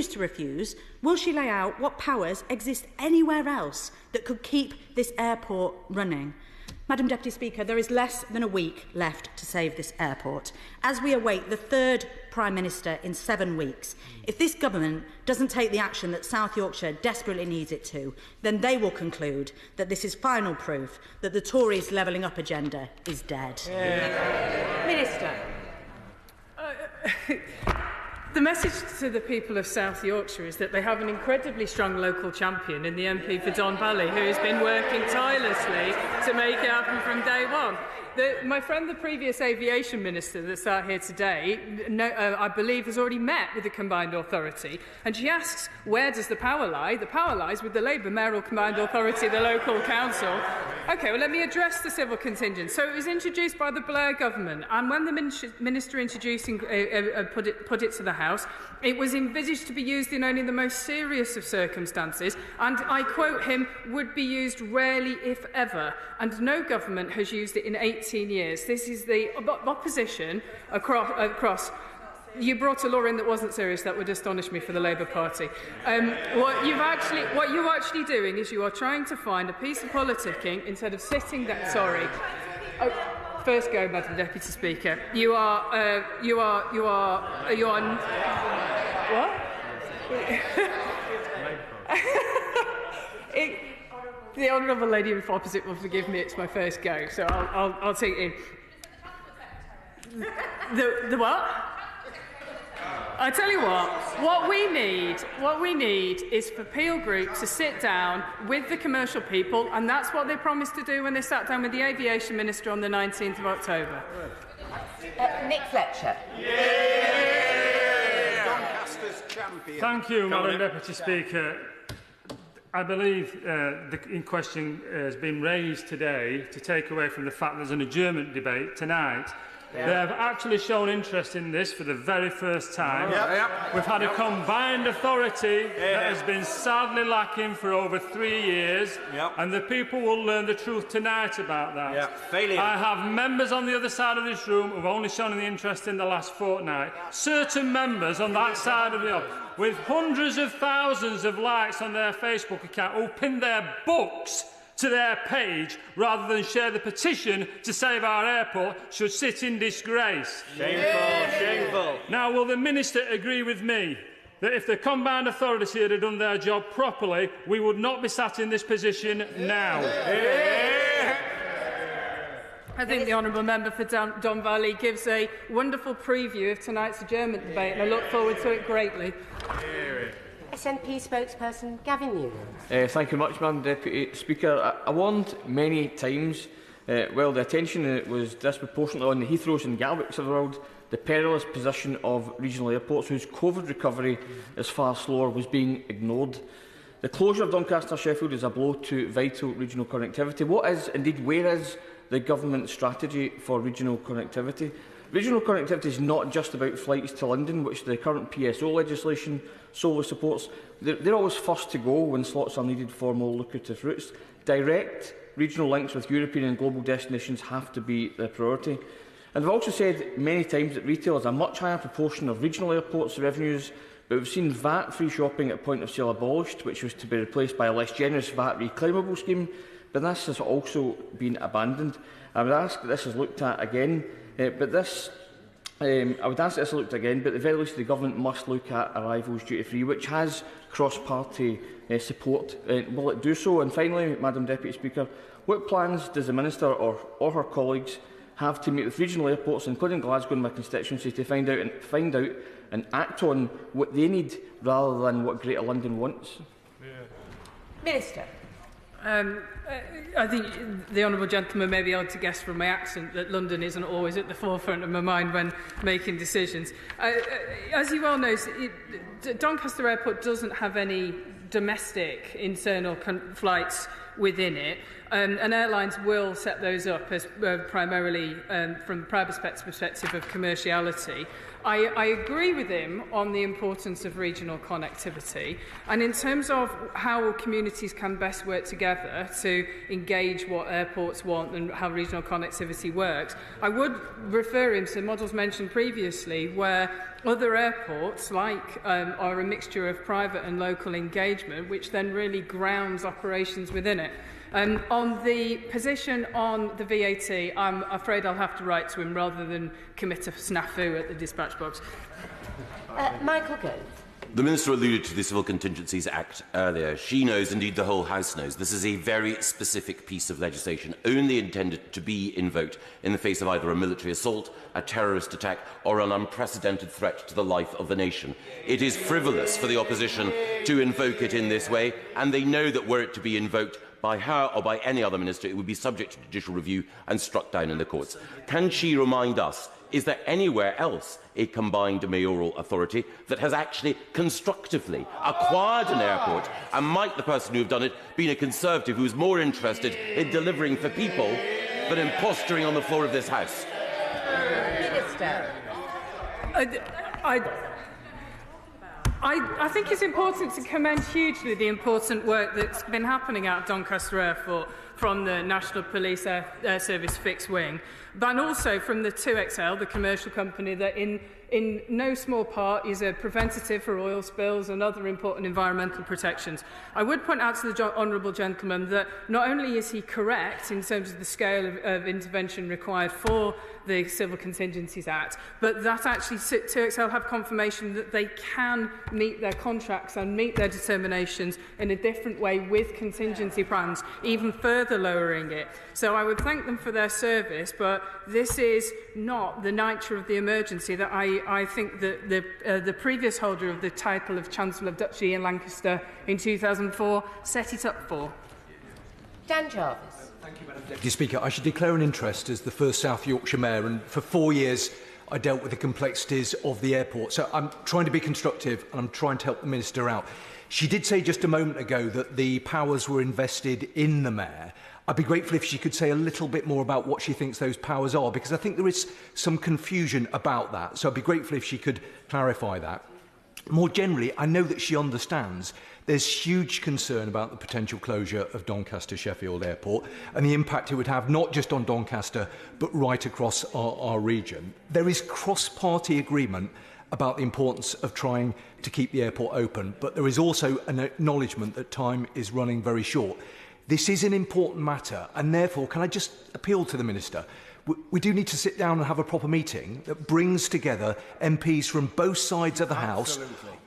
continues to refuse, will she lay out what powers exist anywhere else that could keep this airport running? Madam Deputy Speaker, there is less than a week left to save this airport, as we await the third Prime Minister in 7 weeks. If this government doesn't take the action that South Yorkshire desperately needs it to, then they will conclude that this is final proof that the Tories' levelling up agenda is dead. Minister. The message to the people of South Yorkshire is that they have an incredibly strong local champion in the MP for Don Valley, who has been working tirelessly to make it happen from day one. My friend, the previous aviation minister that's out here today, I believe has already met with the Combined Authority, and she asks, where does the power lie? The power lies with the Labour Mayoral Combined Authority, the local council. OK, well, let me address the civil contingent. So it was introduced by the Blair government, and when the minister introducing put it to the House, it was envisaged to be used in only the most serious of circumstances, and I quote him, would be used rarely, if ever, and no government has used it in 18 years. This is the opposition across. You brought a law in that wasn't serious. That would astonish me for the Labour Party. What you're actually doing is you are trying to find a piece of politicking instead of sitting there. Sorry. First go, Madam Deputy Speaker. You are. What? The honourable lady opposite will forgive me. It's my first go, so I'll take it in. The what? I tell you what we need is for Peel Group to sit down with the commercial people, and that's what they promised to do when they sat down with the Aviation Minister on the 19th of October. Nick Fletcher. Thank you, Madam Deputy Speaker. I believe the in question has been raised today to take away from the fact there's an adjournment debate tonight. They have actually shown interest in this for the very first time. We've had a combined authority that has been sadly lacking for over 3 years, and the people will learn the truth tonight about that. I have members on the other side of this room who have only shown an interest in the last fortnight. Certain members on that side of the with hundreds of thousands of likes on their Facebook account who pin their books to their page rather than share the petition to save our airport should sit in disgrace. Shameful, shameful. Now, will the Minister agree with me that if the Combined Authority had done their job properly, we would not be sat in this position now? I think the honourable member for Don Valley gives a wonderful preview of tonight's adjournment debate, and I look forward to it greatly. SNP spokesperson Gavin Newman. Thank you much, Madam Deputy Speaker. I warned many times, the attention was disproportionately on the Heathrows and Gatwicks of the world, the perilous position of regional airports whose COVID recovery is far slower was being ignored. The closure of Doncaster Sheffield is a blow to vital regional connectivity. What is, indeed, where is the government strategy for regional connectivity? Regional connectivity is not just about flights to London, which the current PSO legislation solely supports. They're always first to go when slots are needed for more lucrative routes. Direct regional links with European and global destinations have to be the priority. And I've also said many times that retail is a much higher proportion of regional airports' revenues, but we've seen VAT-free shopping at point of sale abolished, which was to be replaced by a less generous VAT reclaimable scheme, but this has also been abandoned. I would ask that this is looked at again. But at the very least the government must look at arrivals duty-free, which has cross-party support. Will it do so? And finally, Madam Deputy Speaker, what plans does the Minister or her colleagues have to meet with regional airports, including Glasgow and my constituency, to find out and act on what they need rather than what Greater London wants? Minister. I think the honourable gentleman may be able to guess from my accent that London isn't always at the forefront of my mind when making decisions. As you well know, Doncaster Airport doesn't have any domestic internal flights within it. And airlines will set those up as primarily from the private perspective of commerciality. I agree with him on the importance of regional connectivity, and in terms of how communities can best work together to engage what airports want and how regional connectivity works, I would refer him to models mentioned previously where other airports are a mixture of private and local engagement, which then really grounds operations within it. On the position on the VAT, I'm afraid I'll have to write to him rather than commit a snafu at the dispatch box. Michael Gove. The Minister alluded to the Civil Contingencies Act earlier. She knows, indeed the whole House knows, this is a very specific piece of legislation only intended to be invoked in the face of either a military assault, a terrorist attack or an unprecedented threat to the life of the nation. It is frivolous for the opposition to invoke it in this way, and they know that were it to be invoked by her or by any other minister, it would be subject to judicial review and struck down in the courts. Can she remind us, is there anywhere else a combined mayoral authority that has actually constructively acquired an airport, and might the person who have done it been a Conservative who is more interested in delivering for people than in posturing on the floor of this House? Minister. I think it's important to commend hugely the important work that's been happening at Doncaster Airport from the National Police Air Service Fixed Wing, but also from the 2XL, the commercial company that in no small part is a preventative for oil spills and other important environmental protections. I would point out to the honourable gentleman that not only is he correct in terms of the scale of intervention required for the Civil Contingencies Act, but that actually 2XL have confirmation that they can meet their contracts and meet their determinations in a different way with contingency plans, even further lowering it. So I would thank them for their service, but this is not the nature of the emergency that I think that the previous holder of the title of Chancellor of Duchy in Lancaster in 2004 set it up for. Dan Jarvis. Thank you, Madam Deputy Speaker. I should declare an interest as the first South Yorkshire Mayor, and for 4 years I dealt with the complexities of the airport. So I'm trying to be constructive and I'm trying to help the Minister out. She did say just a moment ago that the powers were invested in the Mayor. I'd be grateful if she could say a little bit more about what she thinks those powers are, because I think there is some confusion about that. So I'd be grateful if she could clarify that. More generally, I know that she understands there's huge concern about the potential closure of Doncaster Sheffield Airport and the impact it would have not just on Doncaster but right across our region. There is cross-party agreement about the importance of trying to keep the airport open, but there is also an acknowledgement that time is running very short. This is an important matter, and therefore, can I just appeal to the Minister? We do need to sit down and have a proper meeting that brings together MPs from both sides of the House,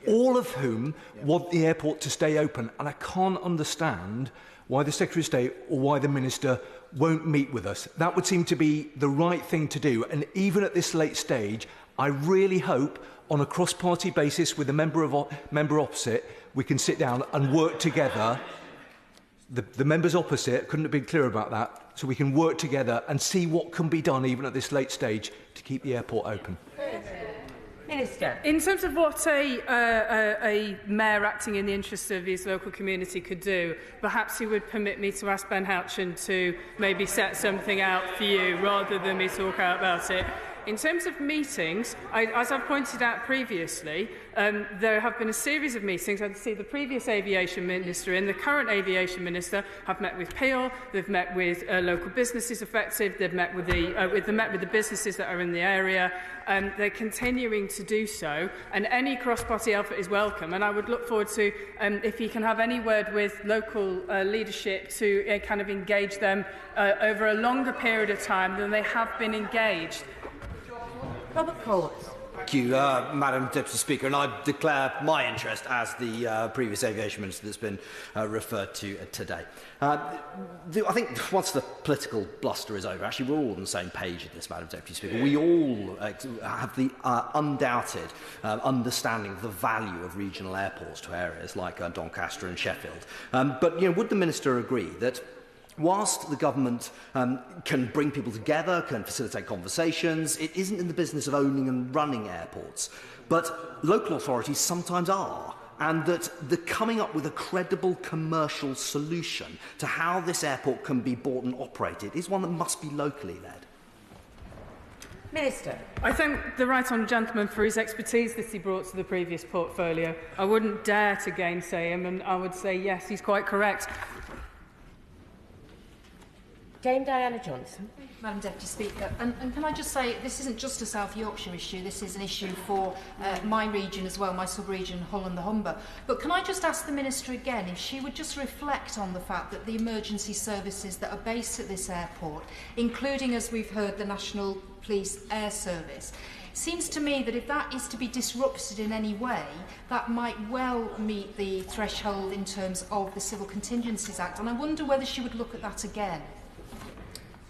all of whom want the airport to stay open. And I can't understand why the Secretary of State or why the Minister won't meet with us. That would seem to be the right thing to do. And even at this late stage, I really hope, on a cross-party basis with a member opposite, we can sit down and work together. The members opposite couldn't have been clearer about that, so we can work together and see what can be done even at this late stage to keep the airport open. Minister. In terms of what a mayor acting in the interest of his local community could do, perhaps he would permit me to ask Ben Houchin to maybe set something out for you rather than me talk out about it. In terms of meetings, as I've pointed out previously, there have been a series of meetings. I see the previous aviation minister and the current aviation minister have met with Peel, they've met with local businesses affected, they've met with the businesses that are in the area. They're continuing to do so, and any cross-party effort is welcome. And I would look forward to, if he can have any word with local leadership to kind of engage them over a longer period of time than they have been engaged. Robert Courts. Thank you, Madam Deputy Speaker, and I declare my interest as the previous aviation minister that's been referred to today. I think once the political bluster is over, actually we're all on the same page in this, Madam Deputy Speaker. We all have the undoubted understanding of the value of regional airports to areas like Doncaster and Sheffield. But would the Minister agree that whilst the government can bring people together, can facilitate conversations, it isn't in the business of owning and running airports. But local authorities sometimes are. and that the coming up with a credible commercial solution to how this airport can be bought and operated is one that must be locally led. Minister. I thank the right honourable gentleman for his expertise that he brought to the previous portfolio. I wouldn't dare to gainsay him, and I would say yes, he's quite correct. Dame Diana Johnson. Madam Deputy Speaker, and can I just say this isn't just a South Yorkshire issue, this is an issue for my region as well, my sub-region Hull and the Humber. But can I just ask the Minister again if she would just reflect on the fact that the emergency services that are based at this airport, including, as we've heard, the National Police Air Service, seems to me that if that is to be disrupted in any way, that might well meet the threshold in terms of the Civil Contingencies Act, and I wonder whether she would look at that again.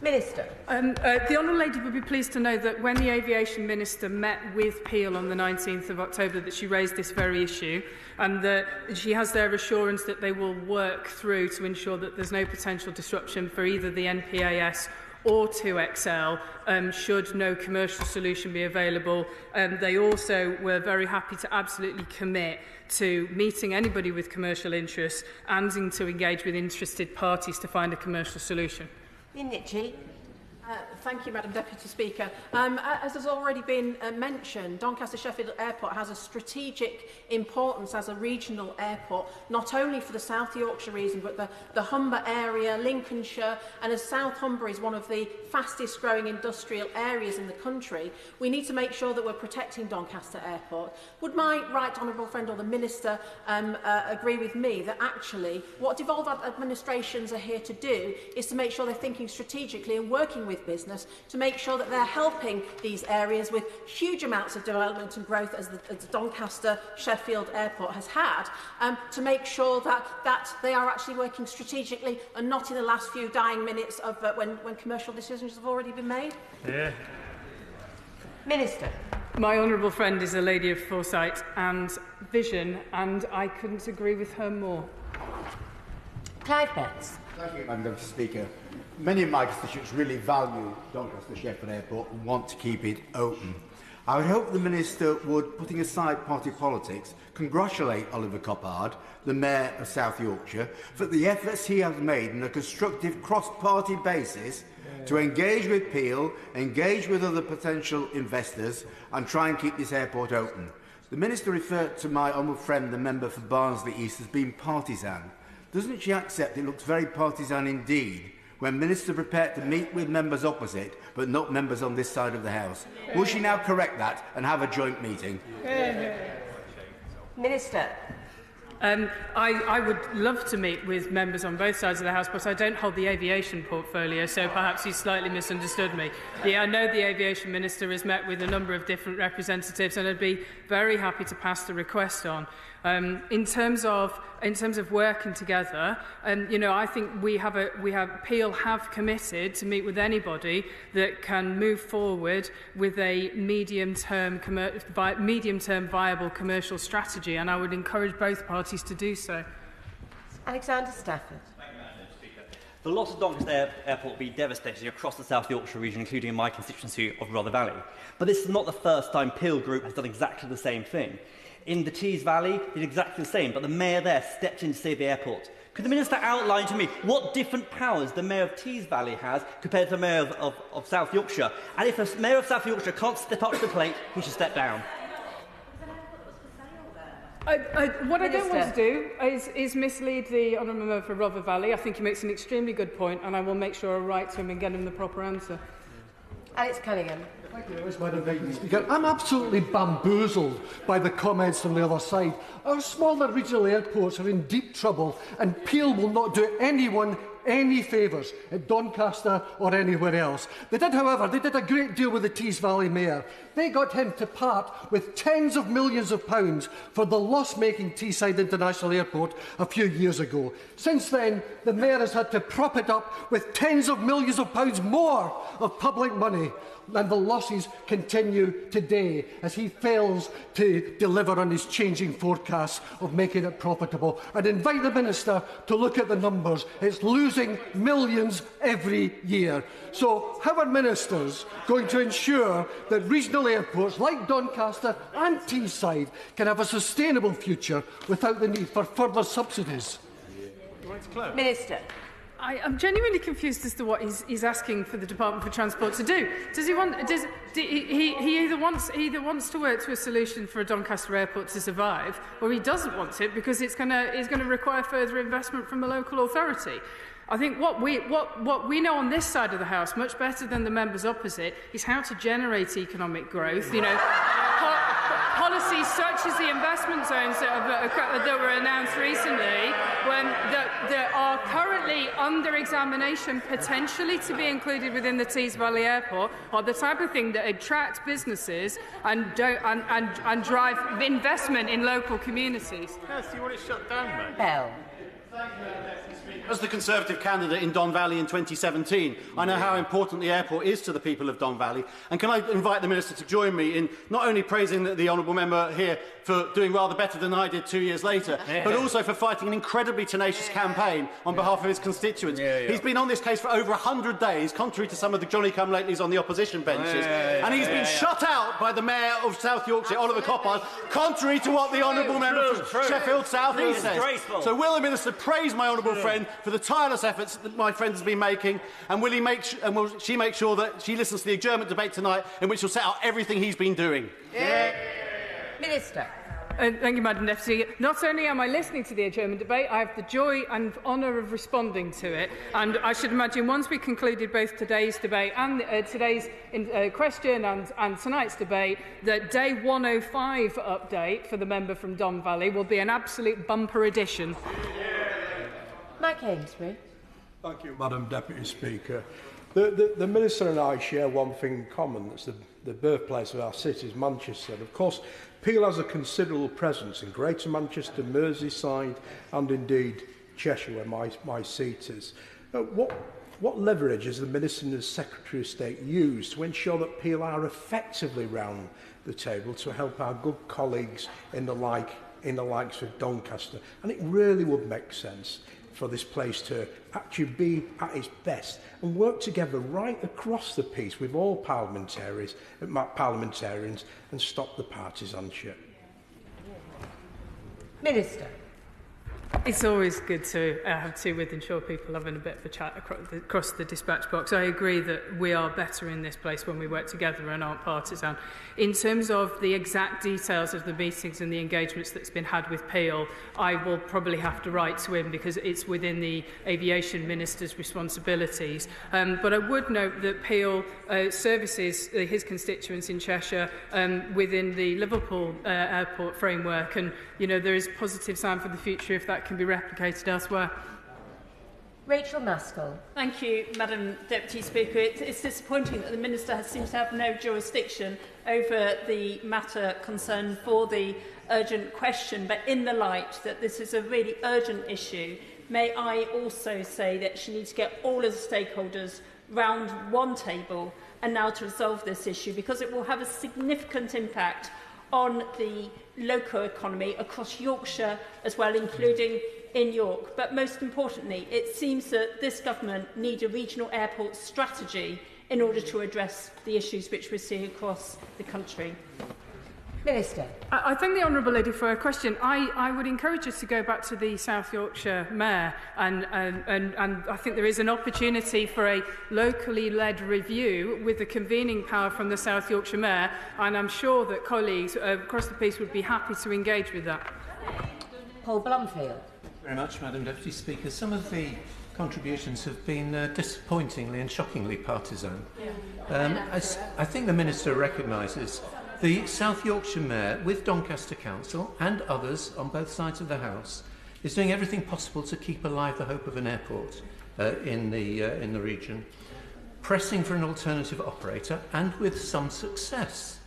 Minister. The Honourable Lady would be pleased to know that when the Aviation Minister met with Peel on the 19th of October that she raised this very issue, and that she has their assurance that they will work through to ensure that there's no potential disruption for either the NPAS or 2XL should no commercial solution be available. They also were very happy to absolutely commit to meeting anybody with commercial interests and to engage with interested parties to find a commercial solution. Thank you, Madam Deputy Speaker. As has already been mentioned, Doncaster Sheffield Airport has a strategic importance as a regional airport, not only for the South Yorkshire region, but the Humber area, Lincolnshire, and as South Humber is one of the fastest growing industrial areas in the country, we need to make sure that we're protecting Doncaster Airport. Would my right honourable friend or the Minister agree with me that actually what devolved administrations are here to do is to make sure they're thinking strategically and working with business to make sure that they're helping these areas with huge amounts of development and growth as the Doncaster Sheffield Airport has had, to make sure that they are actually working strategically and not in the last few dying minutes of when commercial decisions have already been made? Yeah. Minister. My honourable friend is a lady of foresight and vision, and I couldn't agree with her more. Clive Betts. Thank you, Madam Deputy Speaker. Many of my constituents really value Doncaster Sheffield Airport and want to keep it open. I would hope the Minister would, putting aside party politics, congratulate Oliver Coppard, the Mayor of South Yorkshire, for the efforts he has made on a constructive cross-party basis to engage with Peel, engage with other potential investors and try and keep this airport open. The Minister referred to my honourable friend, the member for Barnsley East, as being partisan. Doesn't she accept it looks very partisan indeed when Minister prepared to meet with members opposite but not members on this side of the House? Will she now correct that and have a joint meeting? Minister. I would love to meet with members on both sides of the House, but I don't hold the aviation portfolio, so perhaps he's slightly misunderstood me. Yeah, I know the Aviation Minister has met with a number of different representatives, and I'd be very happy to pass the request on. In terms of working together, I think Peel have committed to meet with anybody that can move forward with a medium-term viable commercial strategy, and I would encourage both parties to do so. Alexander Stafford. The loss of Doncaster Airport will be devastating across the South Yorkshire region, including in my constituency of Rother Valley. But this is not the first time Peel Group has done exactly the same thing. In the Tees Valley, they did exactly the same, but the Mayor there stepped in to save the airport. Could the Minister outline to me what different powers the Mayor of Tees Valley has compared to the Mayor of South Yorkshire? And if the Mayor of South Yorkshire can't step up to the plate, he should step down. What I don't want to do is mislead the honourable member for Rother Valley. I think he makes an extremely good point, and I will make sure I write to him and get him the proper answer. Alex Cunningham. Thank you very much, Madam Deputy Speaker. I'm absolutely bamboozled by the comments from the other side. Our smaller regional airports are in deep trouble, and Peel will not do anyone any favours at Doncaster or anywhere else. They did, however, a great deal with the Tees Valley Mayor. They got him to part with tens of millions of pounds for the loss-making Teesside International Airport a few years ago. Since then, the Mayor has had to prop it up with tens of millions of pounds more of public money. And the losses continue today as he fails to deliver on his changing forecasts of making it profitable. I'd invite the Minister to look at the numbers. It's losing losing millions every year. So how are ministers going to ensure that regional airports like Doncaster and Teesside can have a sustainable future without the need for further subsidies? Minister. I'm genuinely confused as to what he's asking for the Department for Transport to do. Does he want? He either wants to work to a solution for a Doncaster airport to survive, or he doesn't want it because it's going to require further investment from the local authority. I think what we know on this side of the House much better than the members opposite is how to generate economic growth. You know, policies such as the investment zones that were announced recently, that are currently under examination potentially to be included within the Tees Valley Airport, are the type of thing that attract businesses and drive investment in local communities. Yes, you want it shut down, mate? Bell. As the Conservative candidate in Don Valley in 2017, I know how important the airport is to the people of Don Valley. And can I invite the Minister to join me in not only praising the honourable member here for doing rather better than I did 2 years later, but also for fighting an incredibly tenacious campaign on behalf of his constituents. He's been on this case for over 100 days, contrary to some of the Johnny-come-latelys on the opposition benches. And he's been shut out by the Mayor of South Yorkshire, Oliver Coppard, contrary to what the honourable member from Sheffield South East says. So will the Minister praise my honourable friend for the tireless efforts that my friend has been making, and will she make sure that she listens to the adjournment debate tonight, in which she'll set out everything he's been doing? Minister. Thank you, Madam Deputy. Not only am I listening to the adjournment debate, I have the joy and honour of responding to it. And I should imagine once we concluded both today's debate and today's question and tonight's debate, that day 105 update for the member from Don Valley will be an absolute bumper edition. Mike Ainsbury. Thank you, Madam Deputy Speaker. The Minister and I share one thing in common. It's the birthplace of our city, Manchester. And of course, Peel has a considerable presence in Greater Manchester, Merseyside and indeed Cheshire, where my seat is. What leverage has the Minister and the Secretary of State used to ensure that Peel are effectively round the table to help our good colleagues in the likes of Doncaster? And it really would make sense for this place to actually be at its best and work together right across the piece with all parliamentarians and stop the partisanship. Minister. It's always good to have two Wythenshawe people having a bit of a chat across the dispatch box. I agree that we are better in this place when we work together and aren't partisan. In terms of the exact details of the meetings and the engagements that's been had with Peel, I will probably have to write to him because it's within the Aviation Minister's responsibilities. But I would note that Peel services his constituents in Cheshire within the Liverpool airport framework, and there is positive sign for the future if that can be replicated elsewhere. Rachel Maskell. Thank you, Madam Deputy Speaker. It's disappointing that the Minister seems to have no jurisdiction over the matter concerned for the urgent question, but in the light that this is a really urgent issue, may I also say that she needs to get all of the stakeholders round one table and now to resolve this issue, because it will have a significant impact on the local economy across Yorkshire as well, including in York. But most importantly, it seems that this government needs a regional airport strategy in order to address the issues which we're seeing across the country. Minister. I thank the Honourable Lady for her question. I would encourage us to go back to the South Yorkshire Mayor, and I think there is an opportunity for a locally led review with the convening power from the South Yorkshire Mayor, and I'm sure that colleagues across the piece would be happy to engage with that. Paul Blomfield. Very much, Madam Deputy Speaker. Some of the contributions have been disappointingly and shockingly partisan. I think the Minister recognises the South Yorkshire Mayor, with Doncaster Council and others on both sides of the House, is doing everything possible to keep alive the hope of an airport in the region, pressing for an alternative operator, and with some success.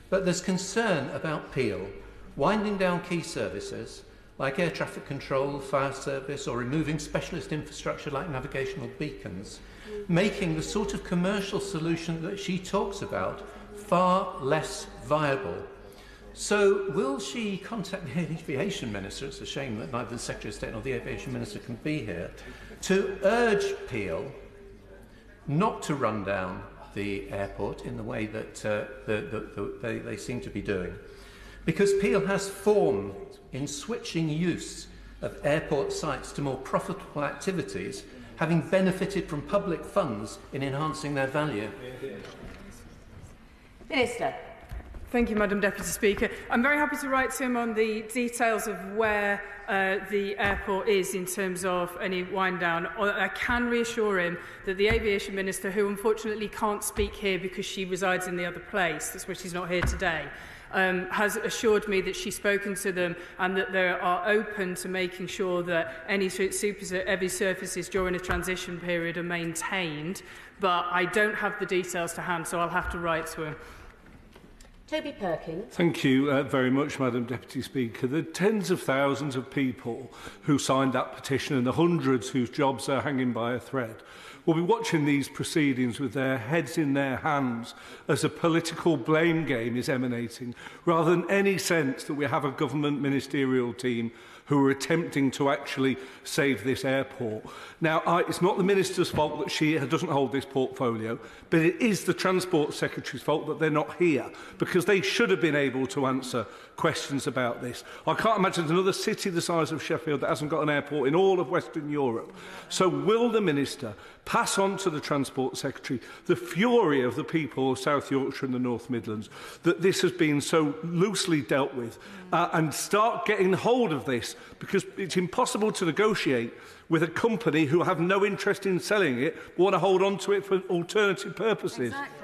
But there's concern about Peel winding down key services like air traffic control, fire service, or removing specialist infrastructure like navigational beacons, making the sort of commercial solution that she talks about far less viable. So will she contact the Aviation Minister, it's a shame that neither the Secretary of State nor the Aviation Minister can be here, to urge Peel not to run down the airport in the way that they seem to be doing? Because Peel has form in switching use of airport sites to more profitable activities, having benefited from public funds in enhancing their value. Minister. Thank you, Madam Deputy Speaker. I'm very happy to write to him on the details of where the airport is in terms of any wind down. I can reassure him that the Aviation Minister, who unfortunately can't speak here because she resides in the other place, that's why she's not here today, has assured me that she's spoken to them and that they are open to making sure that any surfaces during a transition period are maintained. But I don't have the details to hand, so I'll have to write to him. Toby Perkins. Thank you very much, Madam Deputy Speaker. The tens of thousands of people who signed that petition and the hundreds whose jobs are hanging by a thread will be watching these proceedings with their heads in their hands as a political blame game is emanating, rather than any sense that we have a government ministerial team who are attempting to actually save this airport. Now, it's not the Minister's fault that she doesn't hold this portfolio, but it is the Transport Secretary's fault that they're not here, because they should have been able to answer questions about this. I can't imagine another city the size of Sheffield that hasn't got an airport in all of Western Europe. So will the Minister pass on to the Transport Secretary the fury of the people of South Yorkshire and the North Midlands that this has been so loosely dealt with, and start getting hold of this, because it's impossible to negotiate with a company who have no interest in selling it, but want to hold on to it for alternative purposes. Exactly.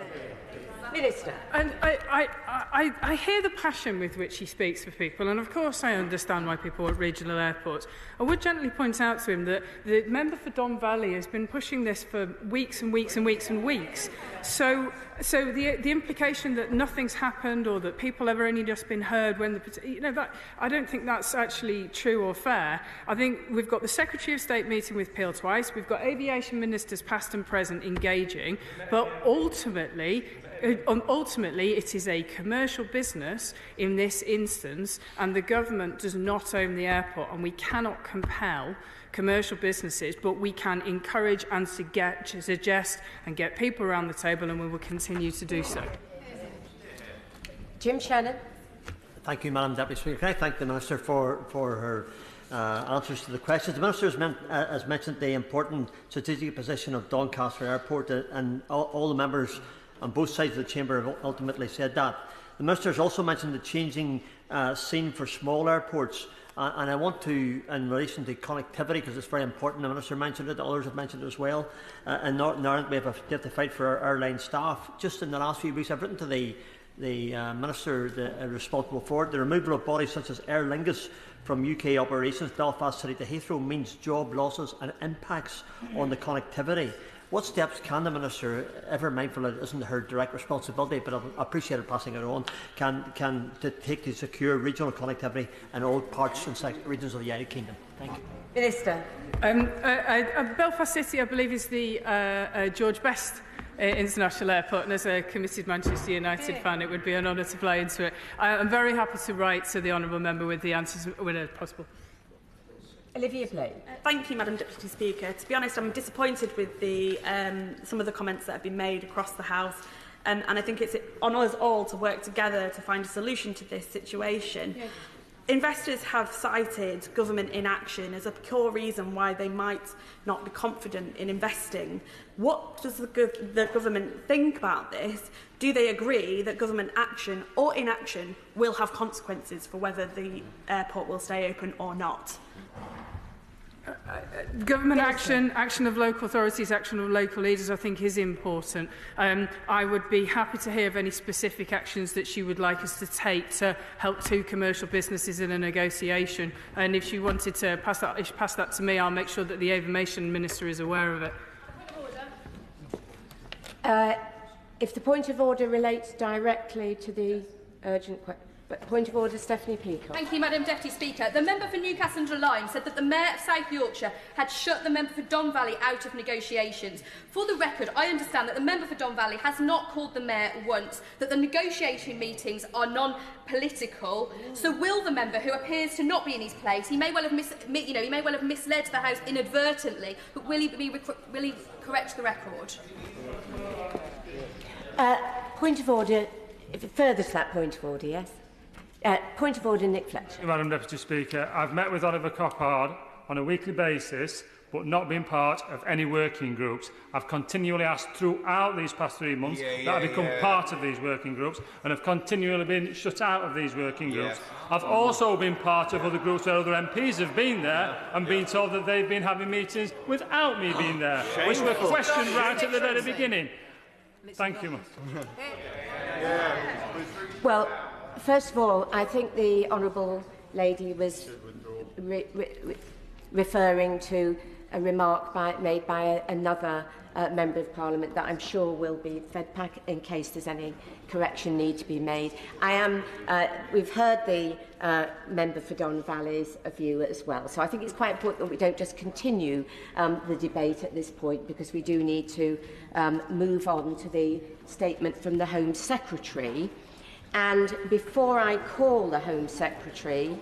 Minister. And I hear the passion with which he speaks for people, and of course I understand why people want regional airports. I would gently point out to him that the member for Don Valley has been pushing this for weeks and weeks and weeks and weeks. So the implication that nothing's happened or that people have only just been heard when that I don't think that's actually true or fair. I think we've got the Secretary of State meeting with Peel twice. We've got aviation ministers past and present engaging, but ultimately, it is a commercial business in this instance, and the government does not own the airport, and we cannot compel commercial businesses, but we can encourage and suggest and get people around the table, and we will continue to do so. Jim Shannon. Thank you, Madam Deputy Speaker. Can I thank the Minister for her answers to the questions? The Minister has mentioned the important strategic position of Doncaster Airport, and all the members on both sides of the chamber have ultimately said that. The Minister has also mentioned the changing scene for small airports, and I want to, in relation to connectivity, because it's very important, the Minister mentioned it, others have mentioned it as well. In Northern Ireland we have to fight for our airline staff. Just in the last few weeks I've written to the Minister responsible for it. The removal of bodies such as Aer Lingus from UK operations, Belfast City to Heathrow, means job losses and impacts on the connectivity. What steps can the Minister, ever mindful it isn't her direct responsibility, but I appreciate her passing it on, can take to secure regional connectivity in all parts and regions of the United Kingdom? Thank you. Minister. Belfast City, I believe, is the George Best International Airport, and as a committed Manchester United fan, it would be an honour to play into it. I'm very happy to write to the honourable member with the answers whenever possible. Olivia Blake. Thank you, Madam Deputy Speaker. To be honest, I'm disappointed with the some of the comments that have been made across the House, and I think it's on us all to work together to find a solution to this situation. Yeah. Investors have cited government inaction as a core reason why they might not be confident in investing. What does the government think about this? Do they agree that government action or inaction will have consequences for whether the airport will stay open or not? Government action of local authorities, action of local leaders, I think is important. I would be happy to hear of any specific actions that she would like us to take to help two commercial businesses in a negotiation. And if she wanted to pass that to me, I'll make sure that the Aviation Minister is aware of it. If the point of order relates directly to the urgent question. Point of order, Stephanie Peacock. Thank you, Madam Deputy Speaker. The member for Newcastle under Lyme said that the Mayor of South Yorkshire had shut the member for Don Valley out of negotiations. For the record, I understand that the member for Don Valley has not called the Mayor once, that the negotiation meetings are non-political. So will the member, who appears to not be in his place, he may well have misled the House inadvertently, but will he correct the record? Point of order, further to that point of order, yes? Point of order, Nick Fletcher. Madam Deputy Speaker, I've met with Oliver Coppard on a weekly basis, but not been part of any working groups. I've continually asked throughout these past 3 months that I become part of these working groups, and have continually been shut out of these working groups. I've also been part of other groups where other MPs have been there and been told that they've been having meetings without me being there, which were questioned right at the very beginning. Thank you. Well, first of all, I think the honourable lady was referring to a remark made by another Member of Parliament that I'm sure will be fed back in case there's any correction need to be made. We've heard the Member for Don Valley's view as well, so I think it's quite important that we don't just continue the debate at this point, because we do need to move on to the statement from the Home Secretary. And before I call the Home Secretary,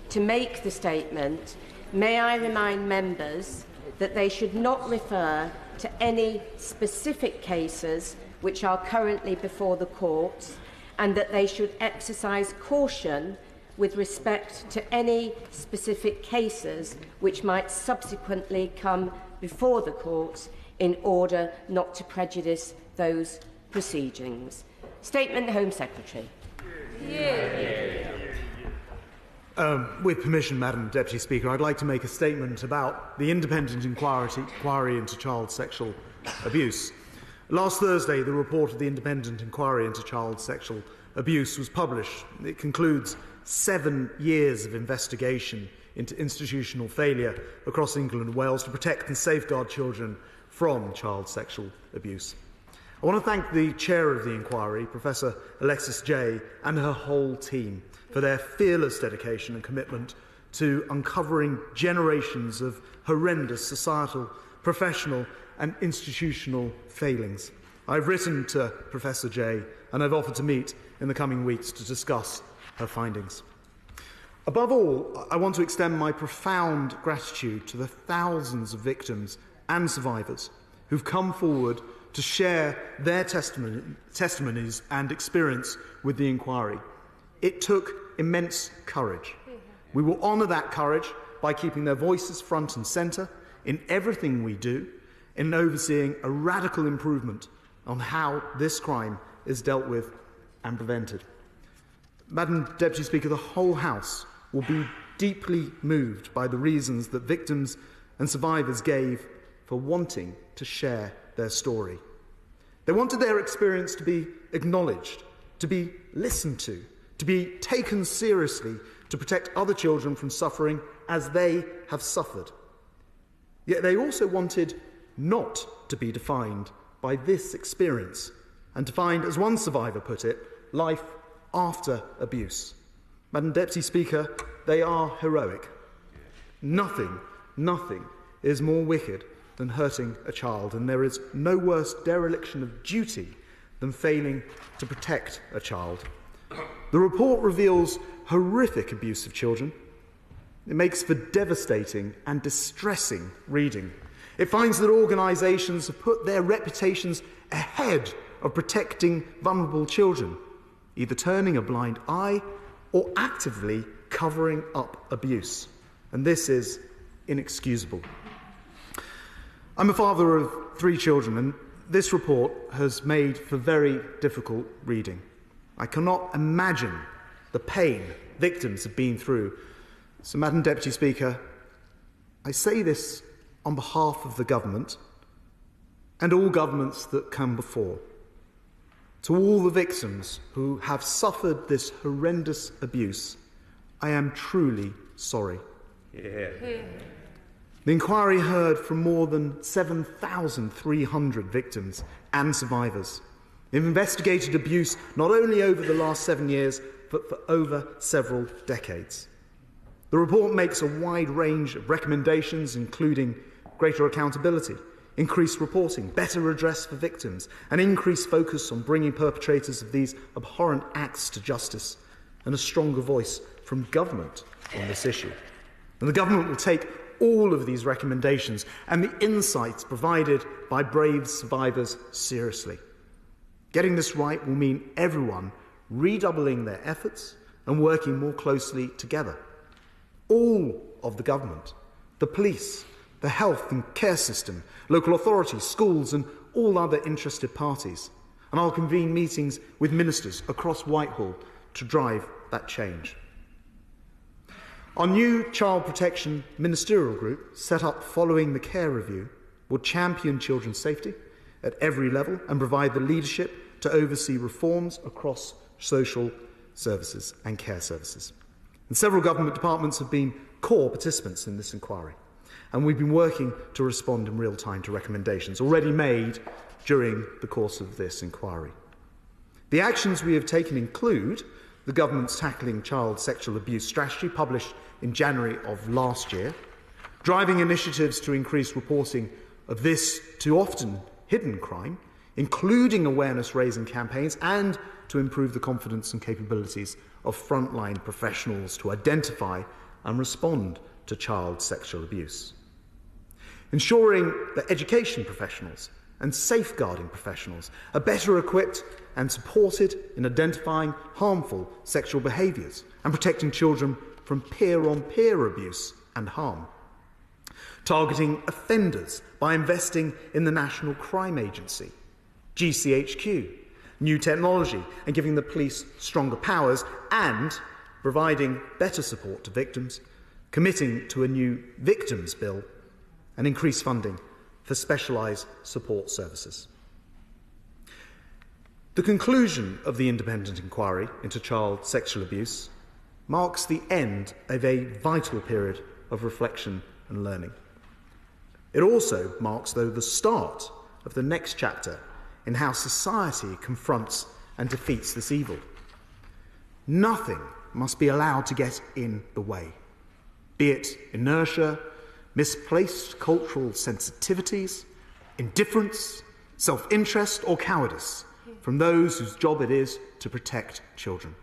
to make the statement, may I remind members that they should not refer to any specific cases which are currently before the courts, and that they should exercise caution with respect to any specific cases which might subsequently come before the courts, in order not to prejudice those proceedings. Statement, the Home Secretary. With permission, Madam Deputy Speaker, I'd like to make a statement about the independent inquiry into child sexual abuse. Last Thursday, the report of the independent inquiry into child sexual abuse was published. It concludes 7 years of investigation into institutional failure across England and Wales to protect and safeguard children from child sexual abuse. I want to thank the chair of the inquiry, Professor Alexis Jay, and her whole team for their fearless dedication and commitment to uncovering generations of horrendous societal, professional and institutional failings. I've written to Professor Jay, and I've offered to meet in the coming weeks to discuss her findings. Above all, I want to extend my profound gratitude to the thousands of victims and survivors who've come forward to share their testimonies and experience with the inquiry. It took immense courage. We will honour that courage by keeping their voices front and centre in everything we do, in overseeing a radical improvement on how this crime is dealt with and prevented. Madam Deputy Speaker, the whole House will be deeply moved by the reasons that victims and survivors gave for wanting to share their story. They wanted their experience to be acknowledged, to be listened to be taken seriously, to protect other children from suffering as they have suffered. Yet they also wanted not to be defined by this experience, and to find, as one survivor put it, life after abuse. Madam Deputy Speaker, they are heroic. Nothing is more wicked than hurting a child, and there is no worse dereliction of duty than failing to protect a child. The report reveals horrific abuse of children. It makes for devastating and distressing reading. It finds that organisations have put their reputations ahead of protecting vulnerable children, either turning a blind eye or actively covering up abuse. And this is inexcusable. I'm a father of 3 children, and this report has made for very difficult reading. I cannot imagine the pain victims have been through. So, Madam Deputy Speaker, I say this on behalf of the government and all governments that come before. To all the victims who have suffered this horrendous abuse, I am truly sorry. The inquiry heard from more than 7,300 victims and survivors. They've investigated abuse not only over the last 7 years, but for over several decades. The report makes a wide range of recommendations, including greater accountability, increased reporting, better redress for victims, an increased focus on bringing perpetrators of these abhorrent acts to justice, and a stronger voice from government on this issue. And the government will take all of these recommendations and the insights provided by brave survivors seriously. Getting this right will mean everyone redoubling their efforts and working more closely together. All of the government, the police, the health and care system, local authorities, schools and all other interested parties. And I'll convene meetings with ministers across Whitehall to drive that change. Our new Child Protection Ministerial Group, set up following the Care Review, will champion children's safety at every level and provide the leadership to oversee reforms across social services and care services. And several government departments have been core participants in this inquiry, and we've been working to respond in real time to recommendations already made during the course of this inquiry. The actions we have taken include the government's Tackling Child Sexual Abuse strategy, published in January of last year, driving initiatives to increase reporting of this too often hidden crime, including awareness-raising campaigns, and to improve the confidence and capabilities of frontline professionals to identify and respond to child sexual abuse. Ensuring that education professionals and safeguarding professionals are better equipped and supported in identifying harmful sexual behaviours and protecting children from peer-on-peer abuse and harm. Targeting offenders by investing in the National Crime Agency, GCHQ, new technology and giving the police stronger powers, and providing better support to victims, committing to a new victims bill and increased funding for specialised support services. The conclusion of the independent inquiry into child sexual abuse marks the end of a vital period of reflection and learning. It also marks, though, the start of the next chapter in how society confronts and defeats this evil. Nothing must be allowed to get in the way, be it inertia, misplaced cultural sensitivities, indifference, self-interest or cowardice from those whose job it is to protect children.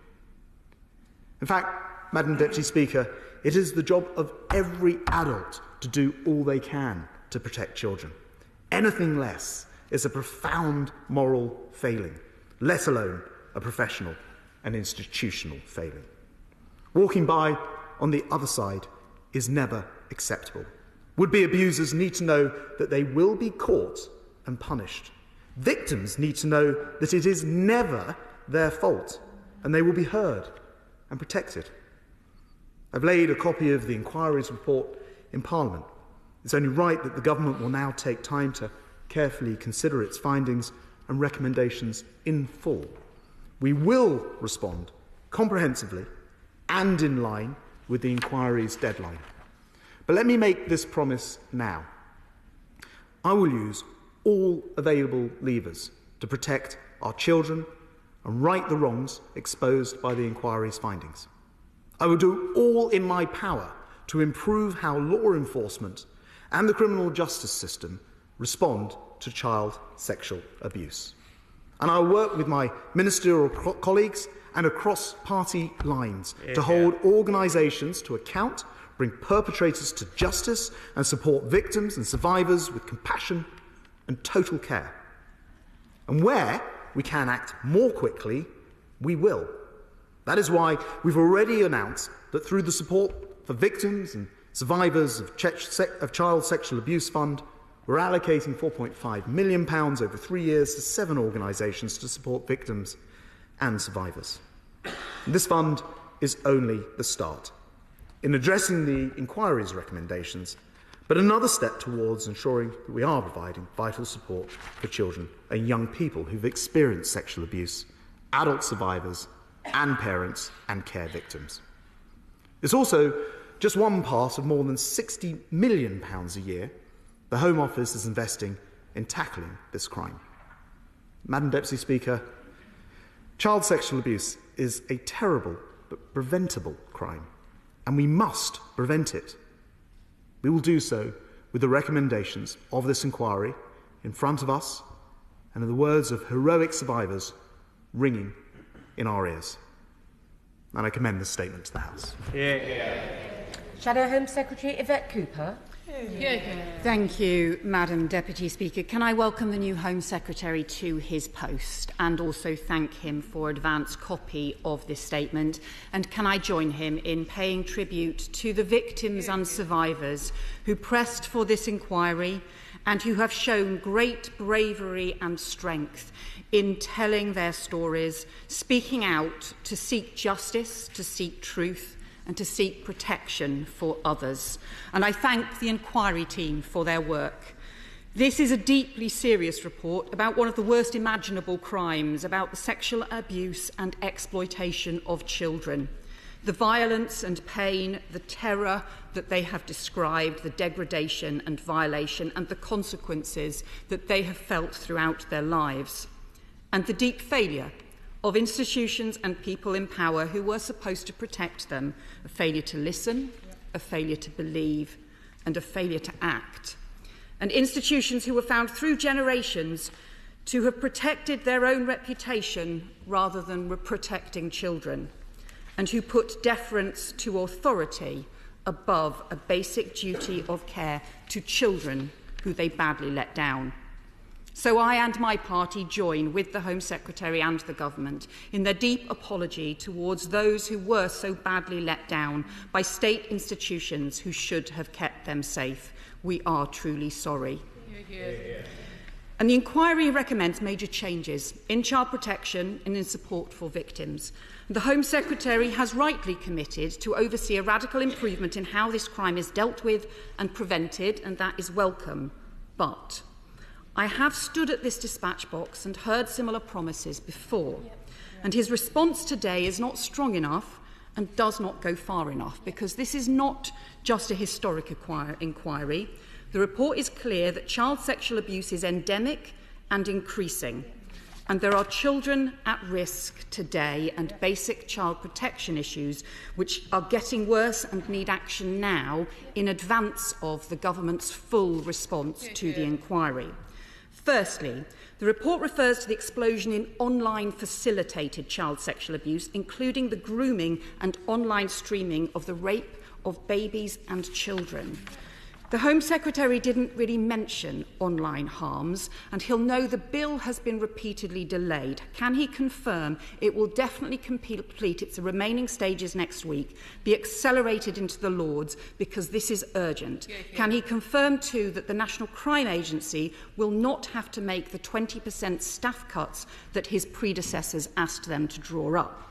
In fact, Madam Deputy Speaker, it is the job of every adult to do all they can to protect children. Anything less is a profound moral failing, let alone a professional and institutional failing. Walking by on the other side is never acceptable. Would-be abusers need to know that they will be caught and punished. Victims need to know that it is never their fault and they will be heard and protected. I've laid a copy of the inquiry's report in Parliament. It's only right that the government will now take time to carefully consider its findings and recommendations in full. We will respond comprehensively and in line with the inquiry's deadline. But let me make this promise now. I will use all available levers to protect our children and right the wrongs exposed by the inquiry's findings. I will do all in my power to improve how law enforcement and the criminal justice system respond to child sexual abuse. And I will work with my ministerial colleagues and across party lines to hold organisations to account, bring perpetrators to justice and support victims and survivors with compassion and total care. And where we can act more quickly, we will. That is why we've already announced that through the Support for Victims and Survivors of Child Sexual Abuse Fund, we're allocating £4.5 million over 3 years to 7 organisations to support victims and survivors. And this fund is only the start in addressing the inquiry's recommendations, but another step towards ensuring that we are providing vital support for children and young people who've experienced sexual abuse, adult survivors and parents and care victims. It's also just one part of more than £60 million a year the Home Office is investing in tackling this crime. Madam Deputy Speaker, child sexual abuse is a terrible but preventable crime, and we must prevent it. We will do so with the recommendations of this inquiry in front of us and in the words of heroic survivors ringing in our ears. And I commend this statement to the House. Shadow Home Secretary Yvette Cooper. Thank you, Madam Deputy Speaker. Can I welcome the new Home Secretary to his post and also thank him for advance copy of this statement? And can I join him in paying tribute to the victims and survivors who pressed for this inquiry and who have shown great bravery and strength in telling their stories, speaking out to seek justice, to seek truth, and to seek protection for others. And I thank the inquiry team for their work. This is a deeply serious report about one of the worst imaginable crimes, about the sexual abuse and exploitation of children. The violence and pain, the terror that they have described, the degradation and violation, and the consequences that they have felt throughout their lives. And the deep failure of institutions and people in power who were supposed to protect them, a failure to listen, a failure to believe, and a failure to act. And institutions who were found through generations to have protected their own reputation rather than protecting children, and who put deference to authority above a basic duty of care to children who they badly let down. So I and my party join with the Home Secretary and the Government in their deep apology towards those who were so badly let down by state institutions who should have kept them safe. We are truly sorry. And the inquiry recommends major changes in child protection and in support for victims. The Home Secretary has rightly committed to oversee a radical improvement in how this crime is dealt with and prevented, and that is welcome. But I have stood at this dispatch box and heard similar promises before, and his response today is not strong enough and does not go far enough, because this is not just a historic inquiry. The report is clear that child sexual abuse is endemic and increasing, and there are children at risk today and basic child protection issues which are getting worse and need action now in advance of the government's full response to the inquiry. Firstly, the report refers to the explosion in online facilitated child sexual abuse, including the grooming and online streaming of the rape of babies and children. The Home Secretary didn't really mention online harms, and he'll know the bill has been repeatedly delayed. Can he confirm it will definitely complete its remaining stages next week, be accelerated into the Lords, because this is urgent? Can he confirm, too, that the National Crime Agency will not have to make the 20% staff cuts that his predecessors asked them to draw up?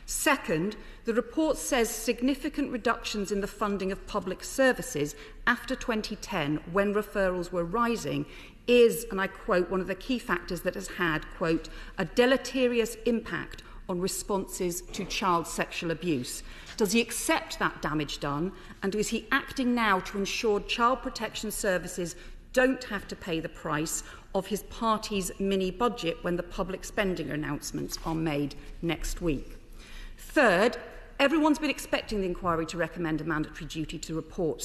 Second, the report says significant reductions in the funding of public services after 2010, when referrals were rising, is, and I quote, one of the key factors that has had, quote, a deleterious impact on responses to child sexual abuse. Does he accept that damage done, and is he acting now to ensure child protection services don't have to pay the price of his party's mini-budget when the public spending announcements are made next week? Third, everyone's been expecting the inquiry to recommend a mandatory duty to report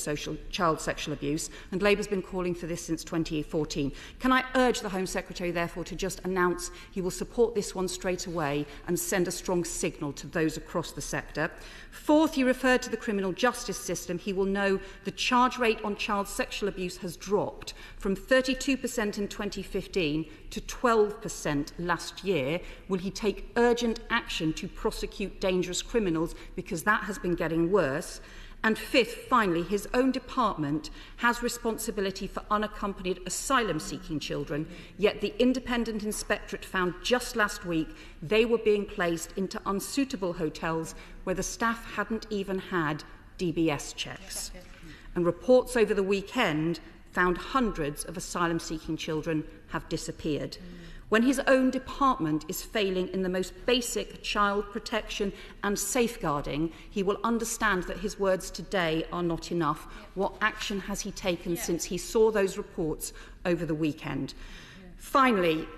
child sexual abuse, and Labour's been calling for this since 2014. Can I urge the Home Secretary, therefore, to just announce he will support this one straight away and send a strong signal to those across the sector? Fourth, he referred to the criminal justice system. He will know the charge rate on child sexual abuse has dropped from 32% in 2015 to 12% last year. Will he take urgent action to prosecute dangerous criminals, because that has been getting worse? And fifth, finally, his own department has responsibility for unaccompanied asylum-seeking children, yet the independent inspectorate found just last week they were being placed into unsuitable hotels where the staff hadn't even had DBS checks. And reports over the weekend found hundreds of asylum-seeking children have disappeared. when his own department is failing in the most basic child protection and safeguarding, he will understand that his words today are not enough. What action has he taken since he saw those reports over the weekend? Finally,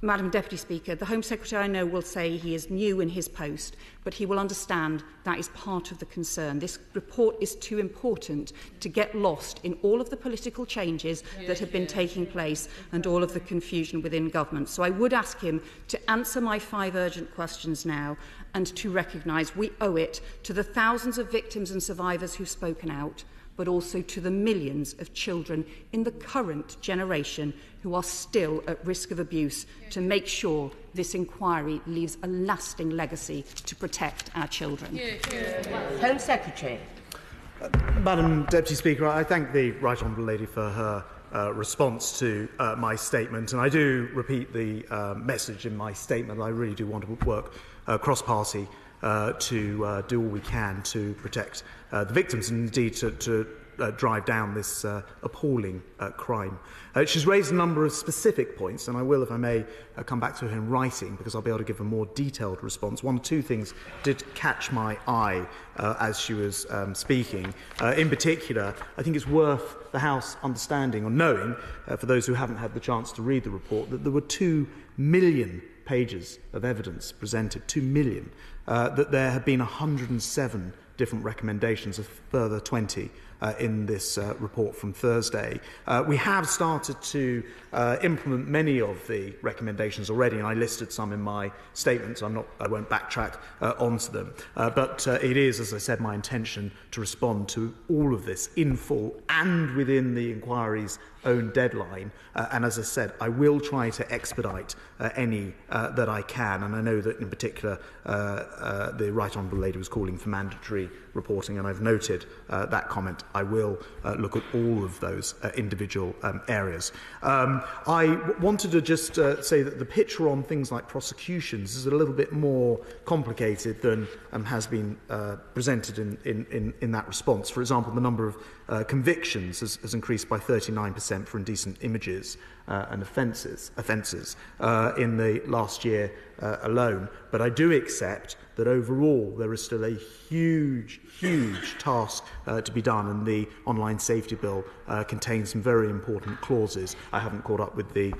Madam Deputy Speaker, the Home Secretary I know will say he is new in his post, but he will understand that is part of the concern. This report is too important to get lost in all of the political changes that have been taking place and all of the confusion within government. So I would ask him to answer my 5 urgent questions now and to recognise we owe it to the thousands of victims and survivors who've spoken out, but also to the millions of children in the current generation who are still at risk of abuse, to make sure this inquiry leaves a lasting legacy to protect our children. Home Secretary. Madam Deputy Speaker, I thank the Right Honourable Lady for her response to my statement, and I do repeat the message in my statement. I really do want to work cross-party to do all we can to protect the victims and indeed to drive down this appalling crime. She's raised a number of specific points, and I will, if I may, come back to her in writing because I'll be able to give a more detailed response. 1 or 2 things did catch my eye as she was speaking. In particular, I think it's worth the House understanding or knowing, for those who haven't had the chance to read the report, that there were 2 million pages of evidence presented, 2 million, that there have been 107 different recommendations, a further 20 in this report from Thursday. We have started to implement many of the recommendations already, and I listed some in my statement, so I won't backtrack onto them. But it is, as I said, my intention to respond to all of this in full and within the inquiry's own deadline. And as I said, I will try to expedite any that I can. And I know that in particular the Right Honourable Lady was calling for mandatory reporting, and I've noted that comment. I will look at all of those individual areas. I wanted to just say that the picture on things like prosecutions is a little bit more complicated than has been presented in that response. For example, the number of convictions has increased by 39% for indecent images and offences in the last year alone. But I do accept that overall there is still a huge task to be done, and the Online Safety Bill contains some very important clauses. I haven't caught up with the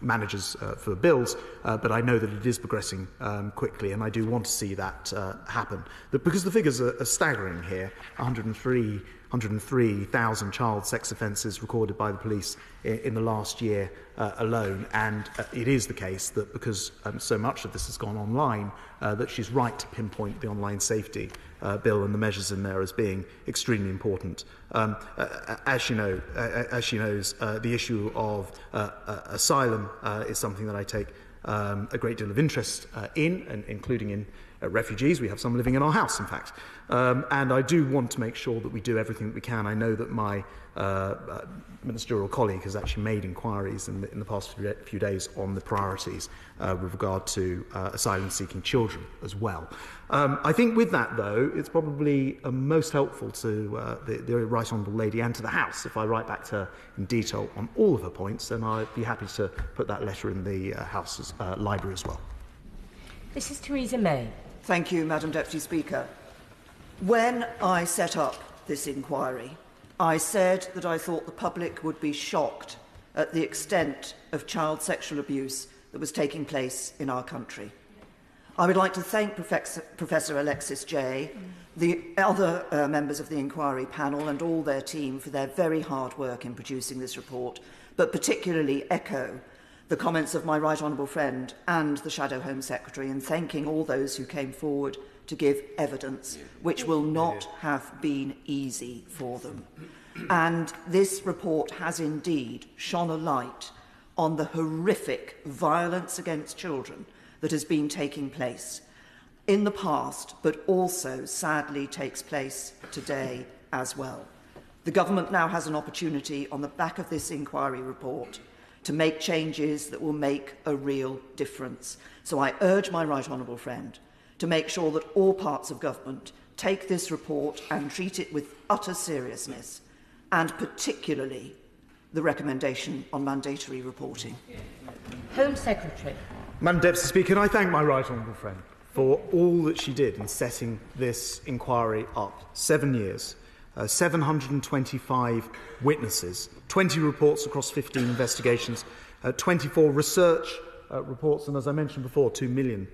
managers for bills, but I know that it is progressing quickly, and I do want to see that happen. Because the figures are staggering here: 103,000 child sex offences recorded by the police in the last year alone, and it is the case that because so much of this has gone online, that she's right to pinpoint the Online Safety Bill and the measures in there as being extremely important. As she knows, the issue of asylum is something that I take a great deal of interest in, and including in refugees. We have some living in our house, in fact. And I do want to make sure that we do everything that we can. I know that my ministerial colleague has actually made inquiries in the past few days on the priorities with regard to asylum-seeking children as well. I think with that, though, it's probably most helpful to the Right Honourable Lady and to the House if I write back to her in detail on all of her points, and I'd be happy to put that letter in the House's library as well. This is Theresa May. Thank you, Madam Deputy Speaker. When I set up this inquiry, I said that I thought the public would be shocked at the extent of child sexual abuse that was taking place in our country. I would like to thank Professor Alexis Jay, the other members of the inquiry panel and all their team for their very hard work in producing this report, but particularly echo the comments of my right honourable friend and the Shadow Home Secretary in thanking all those who came forward to give evidence, which will not have been easy for them. And this report has indeed shone a light on the horrific violence against children that has been taking place in the past, but also sadly takes place today as well. The government now has an opportunity on the back of this inquiry report to make changes that will make a real difference. So I urge my right honourable friend to make sure that all parts of government take this report and treat it with utter seriousness, and particularly the recommendation on mandatory reporting. Home Secretary. Madam Deputy Speaker, I thank my right honourable friend for all that she did in setting this inquiry up. 7 years, 725 witnesses, 20 reports across 15 investigations, 24 research reports, and as I mentioned before, 2 million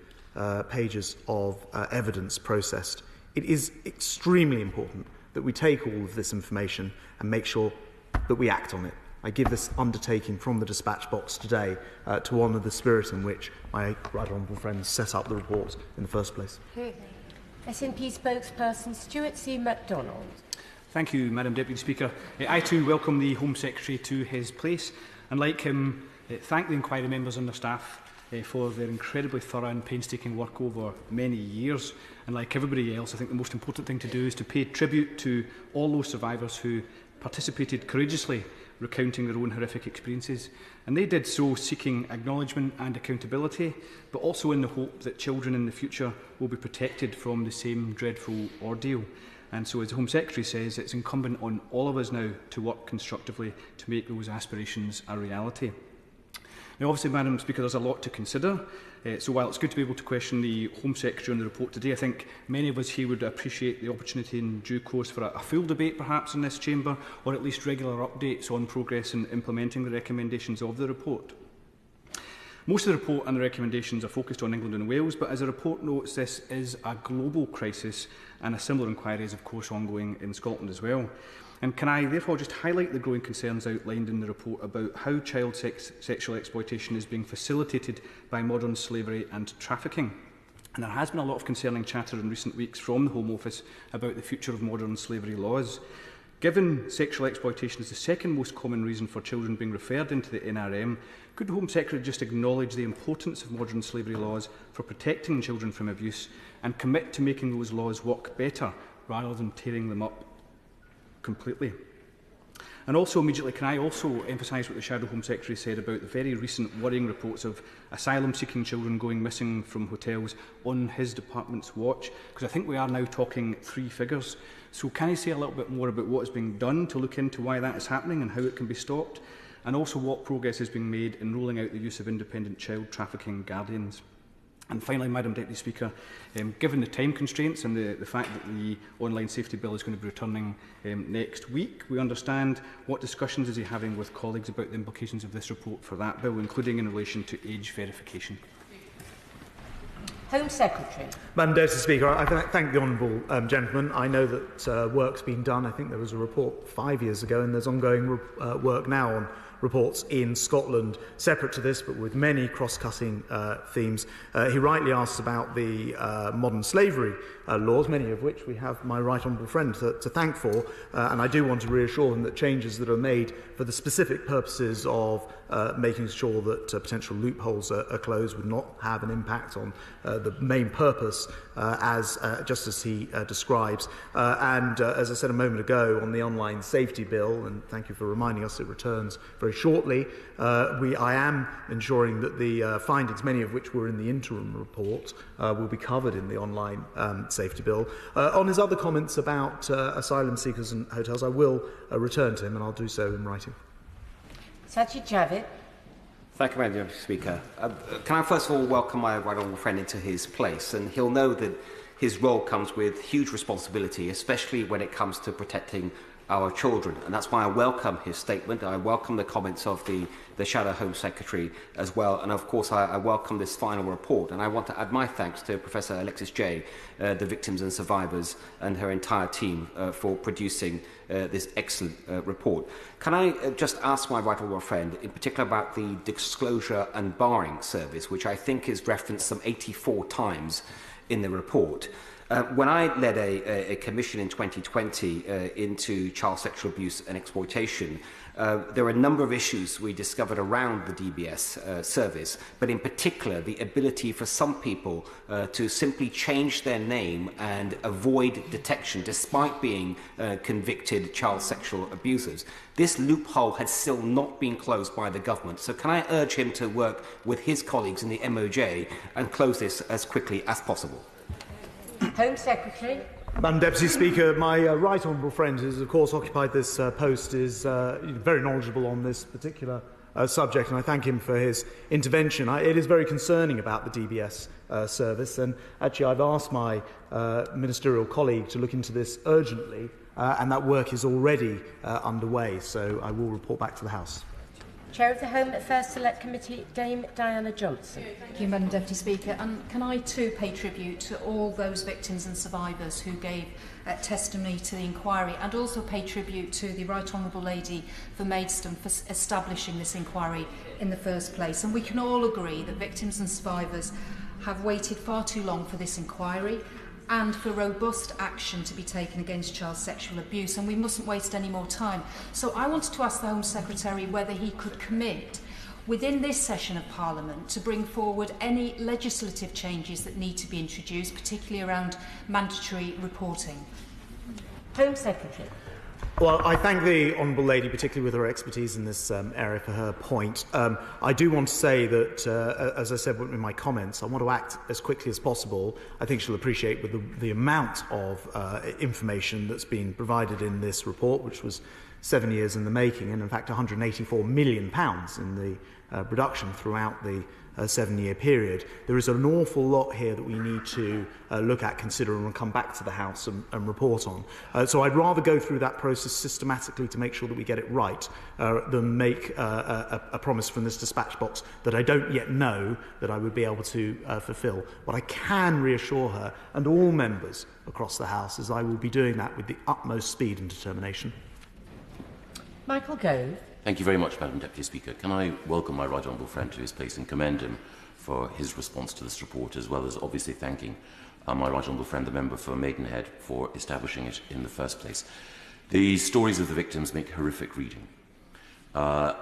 pages of evidence processed. It is extremely important that we take all of this information and make sure that we act on it. I give this undertaking from the dispatch box today to honour the spirit in which my right honourable friends set up the report in the first place. SNP spokesperson Stuart C. MacDonald. Thank you, Madam Deputy Speaker. I too welcome the Home Secretary to his place and, like him, thank the inquiry members and their staff for their incredibly thorough and painstaking work over many years. And like everybody else, I think the most important thing to do is to pay tribute to all those survivors who participated courageously, recounting their own horrific experiences. And they did so seeking acknowledgement and accountability, but also in the hope that children in the future will be protected from the same dreadful ordeal. And so, as the Home Secretary says, it's incumbent on all of us now to work constructively to make those aspirations a reality. Now, obviously, Madam Speaker, there's a lot to consider. So while it's good to be able to question the Home Secretary on the report today, I think many of us here would appreciate the opportunity in due course for a full debate perhaps in this chamber, or at least regular updates on progress in implementing the recommendations of the report. Most of the report and the recommendations are focused on England and Wales, but as the report notes, this is a global crisis, and a similar inquiry is of course ongoing in Scotland as well. And can I therefore just highlight the growing concerns outlined in the report about how child sexual exploitation is being facilitated by modern slavery and trafficking. And there has been a lot of concerning chatter in recent weeks from the Home Office about the future of modern slavery laws. Given sexual exploitation is the second most common reason for children being referred into the NRM, could the Home Secretary just acknowledge the importance of modern slavery laws for protecting children from abuse and commit to making those laws work better rather than tearing them up completely? And also, immediately, can I also emphasise what the Shadow Home Secretary said about the very recent worrying reports of asylum-seeking children going missing from hotels on his department's watch? Because I think we are now talking 3 figures. So can he say a little bit more about what is being done to look into why that is happening and how it can be stopped? And also what progress is being made in rolling out the use of independent child trafficking guardians? And finally, Madam Deputy Speaker, given the time constraints and the fact that the online safety bill is going to be returning next week, we understand what discussions is he having with colleagues about the implications of this report for that bill, including in relation to age verification. Home Secretary. Madam Deputy Speaker, I thank the honourable gentleman. I know that work's been done. I think there was a report 5 years ago, and there's ongoing work now on reports in Scotland, separate to this, but with many cross-cutting themes. He rightly asks about the modern slavery laws, many of which we have my right honourable friend to thank for, and I do want to reassure him that changes that are made for the specific purposes of making sure that potential loopholes are closed would not have an impact on the main purpose, just as he describes. And as I said a moment ago on the online safety bill, and thank you for reminding us it returns very shortly, I am ensuring that the findings, many of which were in the interim report, will be covered in the online safety bill. On his other comments about asylum seekers and hotels, I will return to him, and I'll do so in writing. Sajid Javid. Thank you, Madam Deputy Speaker. Can I first of all welcome my right honourable friend into his place, and he'll know that his role comes with huge responsibility, especially when it comes to protecting our children, and that's why I welcome his statement. I welcome the comments of the Shadow Home Secretary as well, and of course I welcome this final report, and I want to add my thanks to Professor Alexis Jay, the victims and survivors, and her entire team for producing this excellent report. Can I just ask my right honourable friend in particular about the disclosure and barring service, which I think is referenced some 84 times in the report. When I led a commission in 2020 into child sexual abuse and exploitation, there were a number of issues we discovered around the DBS service, but in particular the ability for some people to simply change their name and avoid detection despite being convicted child sexual abusers. This loophole has still not been closed by the government, so can I urge him to work with his colleagues in the MOJ and close this as quickly as possible? Home Secretary. Madam Deputy Speaker, my right honourable friend who has, of course, occupied this post is very knowledgeable on this particular subject, and I thank him for his intervention. It is very concerning about the DBS service, and actually I've asked my ministerial colleague to look into this urgently, and that work is already underway, so I will report back to the House. Chair of the Home Affairs Select Committee, Dame Diana Johnson. Thank you, Madam Deputy Speaker. And can I too pay tribute to all those victims and survivors who gave testimony to the inquiry, and also pay tribute to the Right Honourable Lady for Maidstone for establishing this inquiry in the first place. And we can all agree that victims and survivors have waited far too long for this inquiry and for robust action to be taken against child sexual abuse, and we mustn't waste any more time. So I wanted to ask the Home Secretary whether he could commit within this session of Parliament to bring forward any legislative changes that need to be introduced, particularly around mandatory reporting. Home Secretary. Well, I thank the Honourable Lady, particularly with her expertise in this area, for her point. I do want to say that, as I said in my comments, I want to act as quickly as possible. I think she'll appreciate with the amount of information that's been provided in this report, which was 7 years in the making, and in fact £184 million in the production throughout the 7-year period. There is an awful lot here that we need to look at, consider, and come back to the House and report on. So I'd rather go through that process systematically to make sure that we get it right than make a promise from this dispatch box that I don't yet know that I would be able to fulfil. What I can reassure her and all members across the House is I will be doing that with the utmost speed and determination. Michael Gove. Thank you very much, Madam Deputy Speaker. Can I welcome my right honourable friend to his place and commend him for his response to this report, as well as obviously thanking my right honourable friend, the member for Maidenhead, for establishing it in the first place. The stories of the victims make horrific reading. My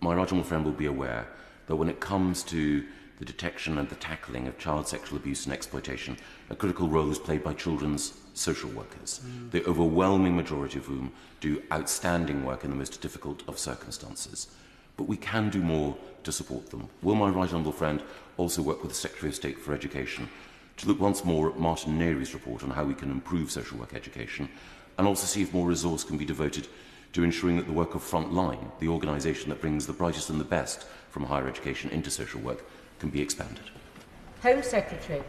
right honourable friend will be aware that when it comes to the detection and the tackling of child sexual abuse and exploitation, a critical role is played by children's social workers, the overwhelming majority of whom do outstanding work in the most difficult of circumstances. But we can do more to support them. Will my right honourable friend also work with the Secretary of State for Education to look once more at Martin Neary's report on how we can improve social work education, and also see if more resource can be devoted to ensuring that the work of Frontline, the organisation that brings the brightest and the best from higher education into social work, can be expanded? Home Secretary.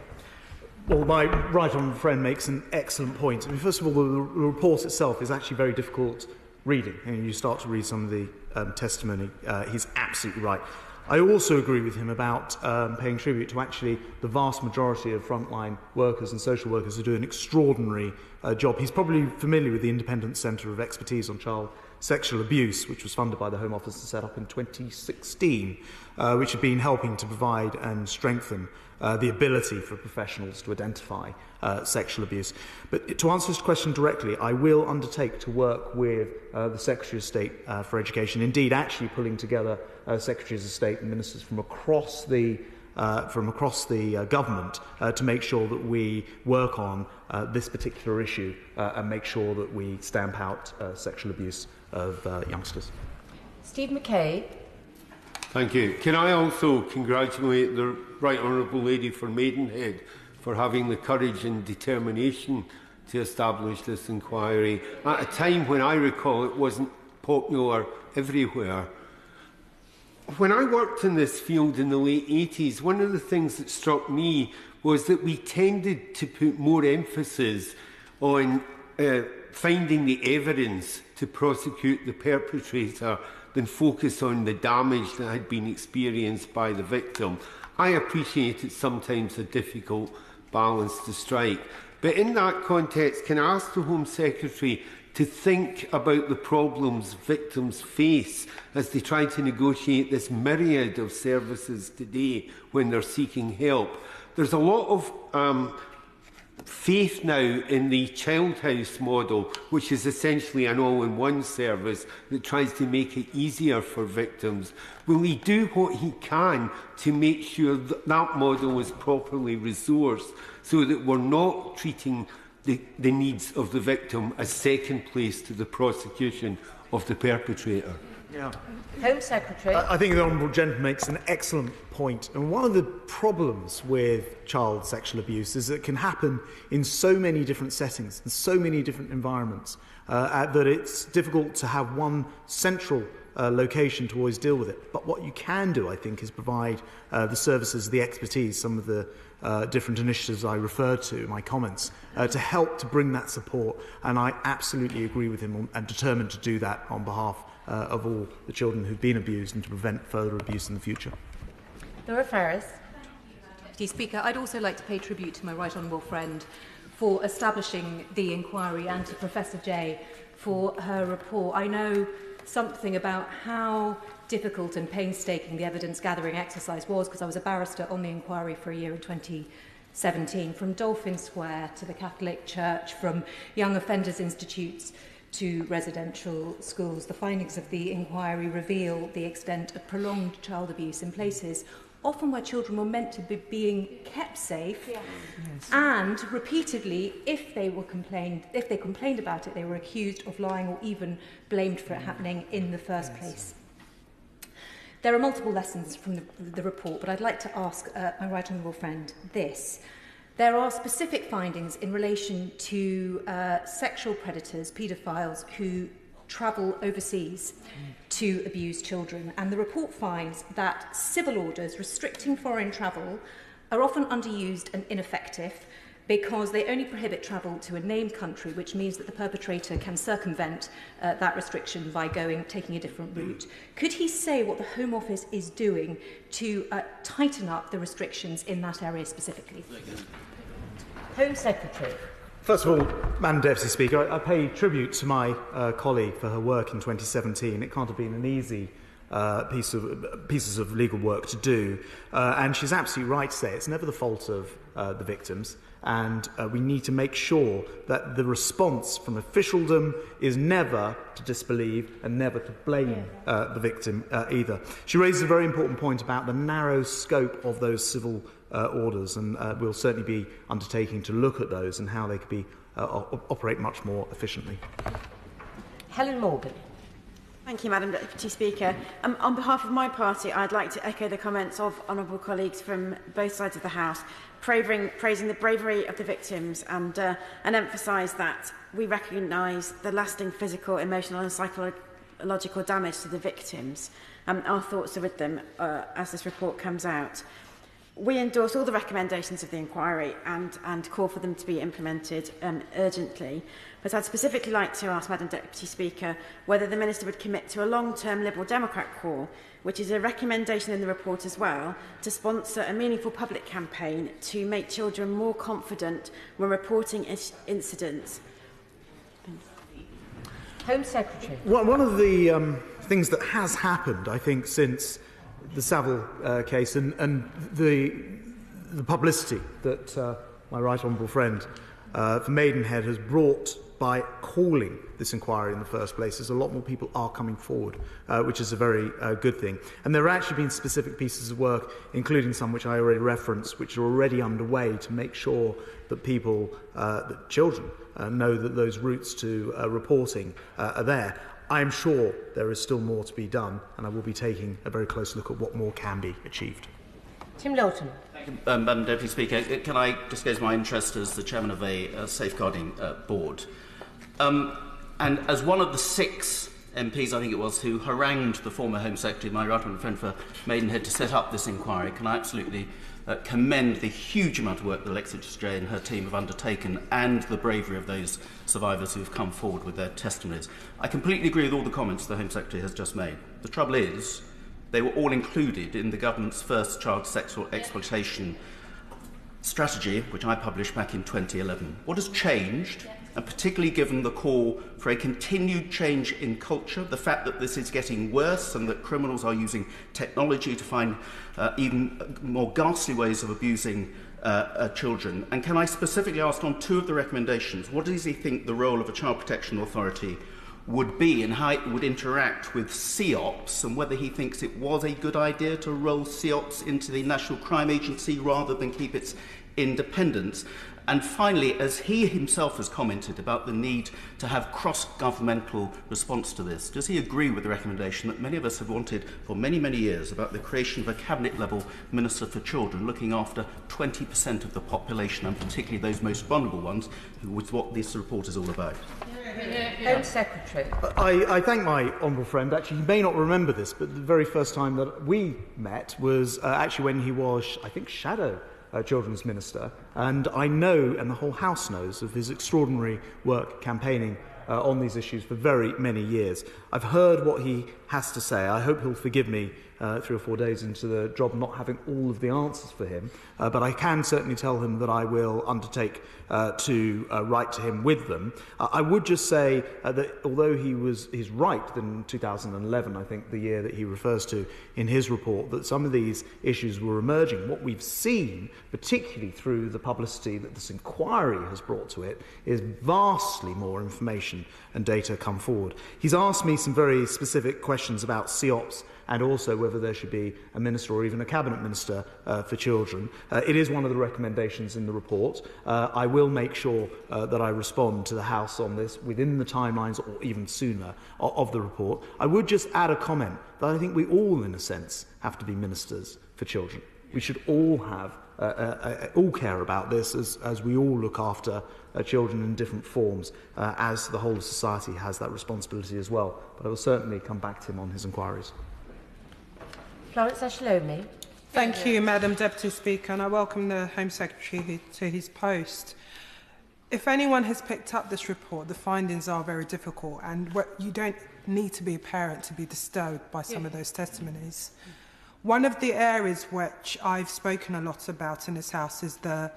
Well, my right honourable friend makes an excellent point. I mean, first of all, the report itself is actually very difficult reading. And you start to read some of the testimony, he's absolutely right. I also agree with him about paying tribute to actually the vast majority of frontline workers and social workers who do an extraordinary job. He's probably familiar with the Independent Centre of Expertise on Child Sexual Abuse, which was funded by the Home Office and set up in 2016, which had been helping to provide and strengthen the ability for professionals to identify sexual abuse. But to answer this question directly, I will undertake to work with the Secretary of State for Education, indeed actually pulling together Secretaries of State and Ministers from across the government to make sure that we work on this particular issue and make sure that we stamp out sexual abuse of youngsters. Steve McKay. Thank you. Can I also congratulate the Right Honourable Lady for Maidenhead for having the courage and determination to establish this inquiry at a time when I recall it wasn't popular everywhere. When I worked in this field in the late 80s, one of the things that struck me was that we tended to put more emphasis on finding the evidence to prosecute the perpetrator than focus on the damage that had been experienced by the victim. I appreciate it's sometimes a difficult balance to strike. But in that context, can I ask the Home Secretary to think about the problems victims face as they try to negotiate this myriad of services today when they're seeking help? There's a lot of faith now in the Child House model, which is essentially an all-in-one service that tries to make it easier for victims. Will he do what he can to make sure that that model is properly resourced so that we're not treating the needs of the victim as second place to the prosecution of the perpetrator? Yeah. Home Secretary. I think the Honourable Gentleman makes an excellent point. And one of the problems with child sexual abuse is that it can happen in so many different settings, in so many different environments, that it's difficult to have one central location to always deal with it. But what you can do, I think, is provide the services, the expertise, some of the different initiatives I referred to in my comments, to help to bring that support. And I absolutely agree with him and determined to do that on behalf of all the children who've been abused and to prevent further abuse in the future. Laura Ferris. Deputy Speaker, I'd also like to pay tribute to my right honourable friend for establishing the inquiry and to Professor Jay for her report. I know something about how difficult and painstaking the evidence-gathering exercise was because I was a barrister on the inquiry for a year in 2017, from Dolphin Square to the Catholic Church, from Young Offenders Institutes to residential schools. The findings of the inquiry reveal the extent of prolonged child abuse in places often where children were meant to be being kept safe, and repeatedly, if they complained about it, they were accused of lying or even blamed for it happening in the first place. There are multiple lessons from the report, but I'd like to ask my right honourable friend this. There are specific findings in relation to sexual predators, paedophiles, who travel overseas to abuse children. And the report finds that civil orders restricting foreign travel are often underused and ineffective because they only prohibit travel to a named country, which means that the perpetrator can circumvent that restriction by taking a different route. Could he say what the Home Office is doing to tighten up the restrictions in that area specifically? Home Secretary. First of all, Madam Deputy Speaker, I pay tribute to my colleague for her work in 2017. It can't have been an easy pieces of legal work to do, and she's absolutely right to say it's never the fault of the victims, and we need to make sure that the response from officialdom is never to disbelieve and never to blame the victim either. She raises a very important point about the narrow scope of those civil orders, and we'll certainly be undertaking to look at those and how they could be operate much more efficiently. Helen Morgan. Thank you, Madam Deputy Speaker. On behalf of my party, I'd like to echo the comments of honourable colleagues from both sides of the House, praising the bravery of the victims and emphasise that we recognise the lasting physical, emotional and psychological damage to the victims. Our thoughts are with them as this report comes out. We endorse all the recommendations of the inquiry and call for them to be implemented urgently. But I'd specifically like to ask Madam Deputy Speaker whether the Minister would commit to a long-term Liberal Democrat call, which is a recommendation in the report as well, to sponsor a meaningful public campaign to make children more confident when reporting incidents. Home Secretary. One of the things that has happened, I think, since the Savile case and the publicity that my right honourable friend for Maidenhead has brought by calling this inquiry in the first place, is a lot more people are coming forward, which is a very good thing. And there have actually been specific pieces of work, including some which I already referenced, which are already underway to make sure that people, that children, know that those routes to reporting are there. I am sure there is still more to be done, and I will be taking a very close look at what more can be achieved. Tim Lawton. Thank you, Madam Deputy Speaker. Can I disclose my interest as the chairman of a safeguarding board? And as one of the 6 MPs, I think it was, who harangued the former Home Secretary, my right honourable friend for Maidenhead, to set up this inquiry, can I absolutely commend the huge amount of work that Alexis Stray and her team have undertaken and the bravery of those survivors who have come forward with their testimonies. I completely agree with all the comments the Home Secretary has just made. The trouble is, they were all included in the government's first child sexual exploitation strategy, which I published back in 2011. What has changed, and particularly given the call for a continued change in culture, the fact that this is getting worse and that criminals are using technology to find even more ghastly ways of abusing children? And can I specifically ask on 2 of the recommendations, what does he think the role of a Child Protection Authority would be and how it would interact with CEOPS, and whether he thinks it was a good idea to roll CEOPS into the National Crime Agency rather than keep its independence? And finally, as he himself has commented about the need to have cross-governmental response to this, does he agree with the recommendation that many of us have wanted for many, many years about the creation of a cabinet-level Minister for Children looking after 20% of the population, and particularly those most vulnerable ones, which is what this report is all about? Home Secretary. I thank my honourable friend. Actually, he may not remember this, but the very first time that we met was actually when he was, I think, Shadow Children's Minister, and I know, and the whole House knows, of his extraordinary work campaigning on these issues for very many years. I've heard what he has to say. I hope he'll forgive me 3 or 4 days into the job not having all of the answers for him, but I can certainly tell him that I will undertake to write to him with them. I would just say that although he's right that in 2011, I think the year that he refers to in his report, that some of these issues were emerging, what we've seen, particularly through the publicity that this inquiry has brought to it, is vastly more information and data come forward. He's asked me some very specific questions about CEOPS and also whether there should be a minister or even a cabinet minister for children. It is one of the recommendations in the report. I will make sure that I respond to the House on this within the timelines or even sooner of the report. I would just add a comment that I think we all, in a sense, have to be ministers for children. We should all have all care about this as we all look after children in different forms, as the whole of society has that responsibility as well. But I will certainly come back to him on his inquiries. Florence Ashlomi. Thank you, Madam Deputy Speaker, and I welcome the Home Secretary to his post. If anyone has picked up this report, the findings are very difficult, and you don't need to be a parent to be disturbed by some of those testimonies. One of the areas which I've spoken a lot about in this House is the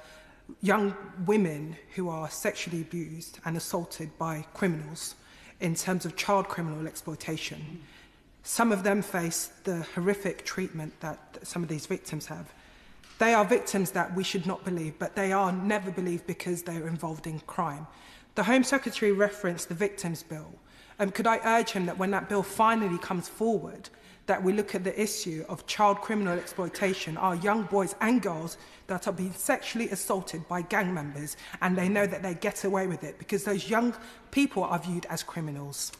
young women who are sexually abused and assaulted by criminals in terms of child criminal exploitation. Some of them face the horrific treatment that some of these victims have. They are victims that we should not believe, but they are never believed because they are involved in crime. The Home Secretary referenced the Victims Bill. Could I urge him that when that bill finally comes forward, that we look at the issue of child criminal exploitation, our young boys and girls that are being sexually assaulted by gang members, and they know that they get away with it because those young people are viewed as criminals.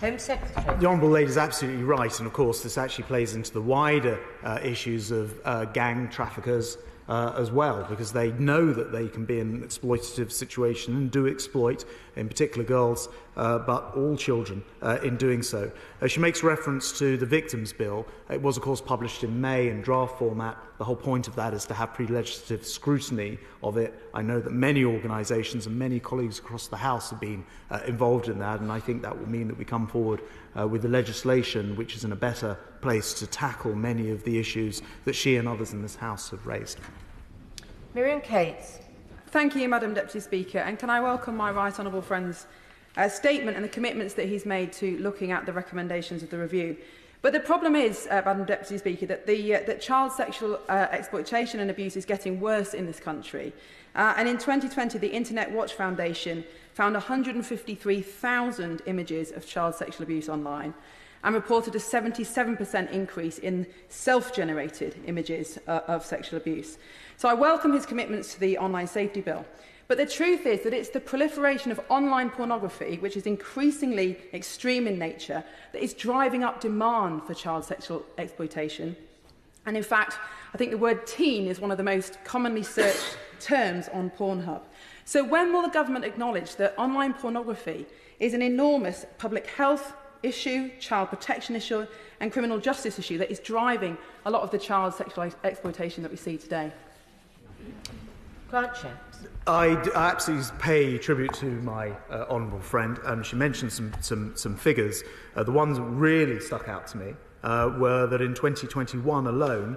Home Secretary. The Honourable Lady is absolutely right, and of course this actually plays into the wider issues of gang traffickers as well, because they know that they can be in an exploitative situation and do exploit, in particular girls, but all children in doing so. She makes reference to the Victims Bill. It was, of course, published in May in draft format. The whole point of that is to have pre-legislative scrutiny of it. I know that many organisations and many colleagues across the House have been involved in that, and I think that will mean that we come forward with the legislation which is in a better place to tackle many of the issues that she and others in this House have raised. Miriam Cates. Thank you, Madam Deputy Speaker, and can I welcome my right honourable friend's statement and the commitments that he's made to looking at the recommendations of the review. But the problem is, Madam Deputy Speaker, that child sexual exploitation and abuse is getting worse in this country. And in 2020, the Internet Watch Foundation found 153,000 images of child sexual abuse online and reported a 77% increase in self-generated images of sexual abuse. So I welcome his commitments to the online safety bill. But the truth is that it's the proliferation of online pornography, which is increasingly extreme in nature, that is driving up demand for child sexual exploitation. And in fact, I think the word teen is one of the most commonly searched terms on Pornhub. So when will the government acknowledge that online pornography is an enormous public health issue, child protection issue and criminal justice issue that is driving a lot of the child sexual exploitation that we see today? I absolutely pay tribute to my honourable friend. She mentioned some figures. The ones that really stuck out to me were that in 2021 alone,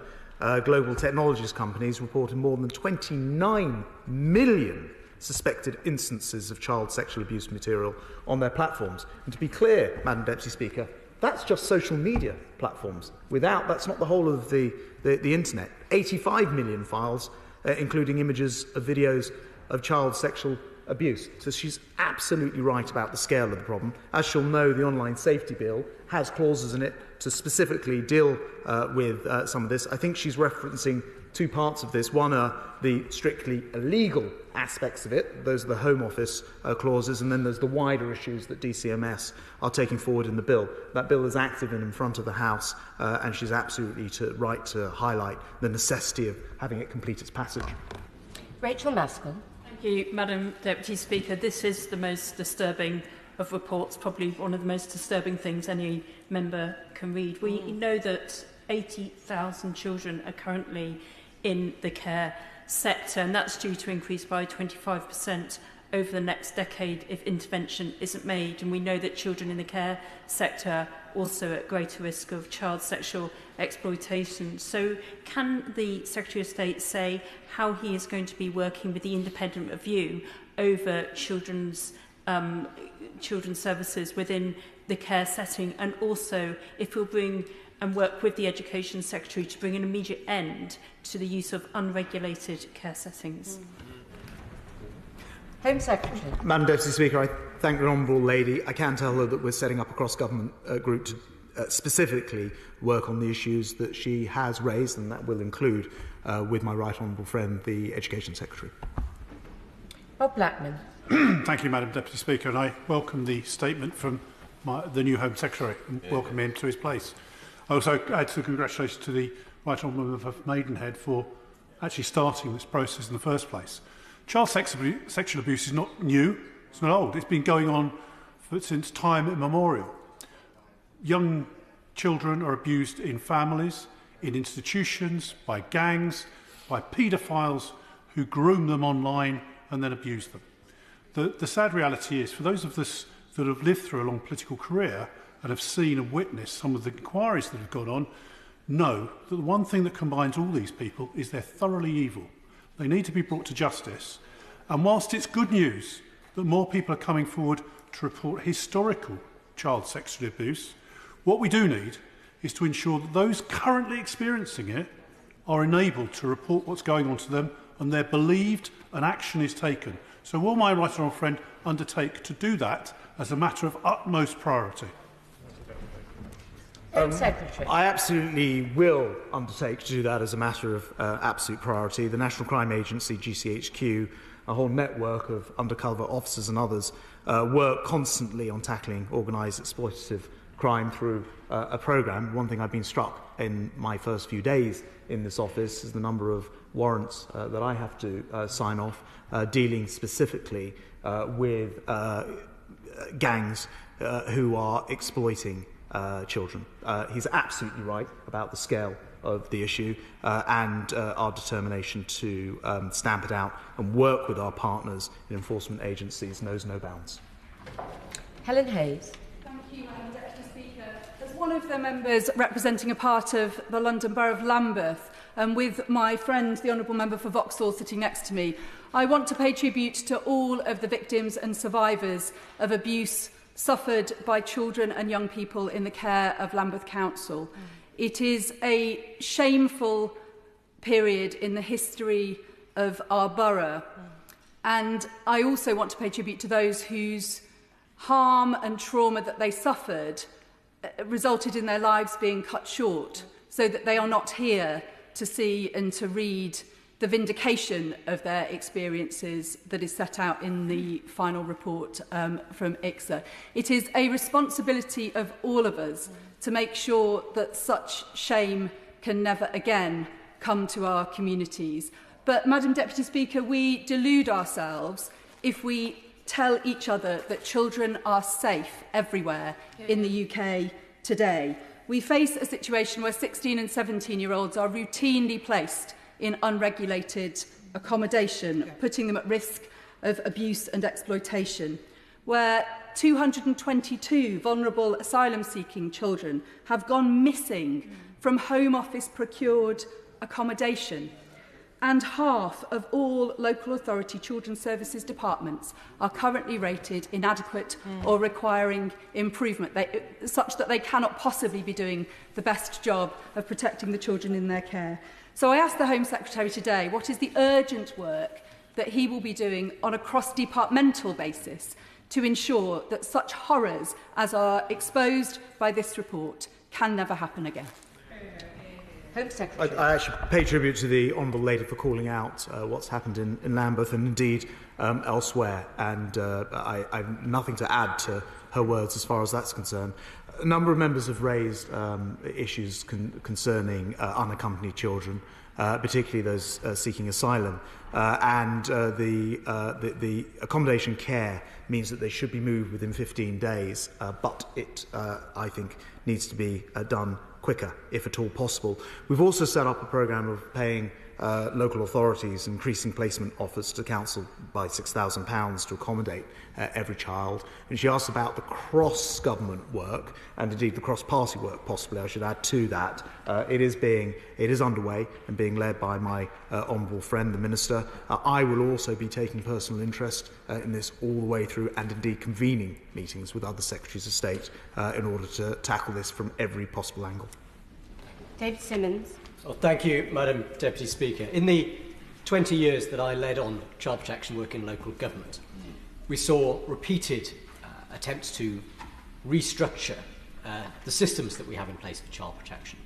global technologies companies reported more than 29 million suspected instances of child sexual abuse material on their platforms. And to be clear, Madam Deputy Speaker, that's just social media platforms. That's not the whole of the internet. 85 million files, including images of videos of child sexual abuse. So she's absolutely right about the scale of the problem. As she'll know, the online safety bill has clauses in it to specifically deal with some of this. I think she's referencing two parts of this. One are the strictly illegal aspects of it. Those are the Home Office clauses, and then there's the wider issues that DCMS are taking forward in the bill. That bill is active and in front of the House, and she's absolutely right to highlight the necessity of having it complete its passage. Rachel Maskell. Thank you, Madam Deputy Speaker. This is the most disturbing of reports, probably one of the most disturbing things any member can read. We know that 80,000 children are currently in the care sector, and that's due to increase by 25% over the next decade if intervention isn't made. And we know that children in the care sector are also at greater risk of child sexual exploitation. So can the Secretary of State say how he is going to be working with the independent review over children's services within the care setting, and also if he'll bring and work with the Education Secretary to bring an immediate end to the use of unregulated care settings? Home Secretary. Madam Deputy Speaker, I thank the Honourable Lady. I can tell her that we're setting up a cross-government group to specifically work on the issues that she has raised, and that will include, with my right honourable friend, the Education Secretary. Bob Blackman. Thank you, Madam Deputy Speaker, and I welcome the statement from the new Home Secretary and welcome him to his place. I also add to the congratulations to the Right Honourable Member for Maidenhead for actually starting this process in the first place. Child sexual abuse is not new, it's not old, it's been going on since time immemorial. Young children are abused in families, in institutions, by gangs, by paedophiles who groom them online and then abuse them. The sad reality is, for those of us that have lived through a long political career and have seen and witnessed some of the inquiries that have gone on, know that the one thing that combines all these people is they're thoroughly evil. They need to be brought to justice. And whilst it's good news that more people are coming forward to report historical child sexual abuse, what we do need is to ensure that those currently experiencing it are enabled to report what's going on to them and they're believed and action is taken. So will my right honourable friend undertake to do that as a matter of utmost priority? I absolutely will undertake to do that as a matter of absolute priority. The National Crime Agency, GCHQ, a whole network of undercover officers and others work constantly on tackling organised exploitative crime through a programme. One thing I've been struck in my first few days in this office is the number of warrants that I have to sign off dealing specifically with gangs who are exploiting children. He's absolutely right about the scale of the issue and our determination to stamp it out and work with our partners in enforcement agencies knows no bounds. Helen Hayes. Thank you, Madam Deputy Speaker. As one of the members representing a part of the London Borough of Lambeth, and with my friend, the Honourable Member for Vauxhall, sitting next to me, I want to pay tribute to all of the victims and survivors of abuse suffered by children and young people in the care of Lambeth Council. It is a shameful period in the history of our borough. And I also want to pay tribute to those whose harm and trauma that they suffered resulted in their lives being cut short, so that they are not here to see and to read the vindication of their experiences that is set out in the final report from ICSA. It is a responsibility of all of us to make sure that such shame can never again come to our communities. But, Madam Deputy Speaker, we delude ourselves if we tell each other that children are safe everywhere in the UK today. We face a situation where 16 and 17-year-olds are routinely placed in unregulated accommodation, putting them at risk of abuse and exploitation, where 222 vulnerable asylum-seeking children have gone missing from Home Office procured accommodation, and half of all local authority children's services departments are currently rated inadequate or requiring improvement, such that they cannot possibly be doing the best job of protecting the children in their care. So I asked the Home Secretary today what is the urgent work that he will be doing on a cross-departmental basis to ensure that such horrors as are exposed by this report can never happen again. Home Secretary. I actually pay tribute to the Honourable Lady for calling out what's happened in Lambeth and indeed elsewhere, and I have nothing to add to her words as far as that's concerned. A number of members have raised issues concerning unaccompanied children, particularly those seeking asylum, and the accommodation care means that they should be moved within 15 days, but it, I think, needs to be done quicker, if at all possible. We've also set up a programme of paying local authorities increasing placement offers to council by £6,000 to accommodate every child. And she asked about the cross-government work and indeed the cross-party work, possibly I should add to that. It is underway and being led by my honourable friend, the Minister. I will also be taking personal interest in this all the way through and indeed convening meetings with other Secretaries of State in order to tackle this from every possible angle. David Simmons. Well, thank you, Madam Deputy Speaker. In the 20 years that I led on child protection work in local government, we saw repeated attempts to restructure the systems that we have in place for child protection.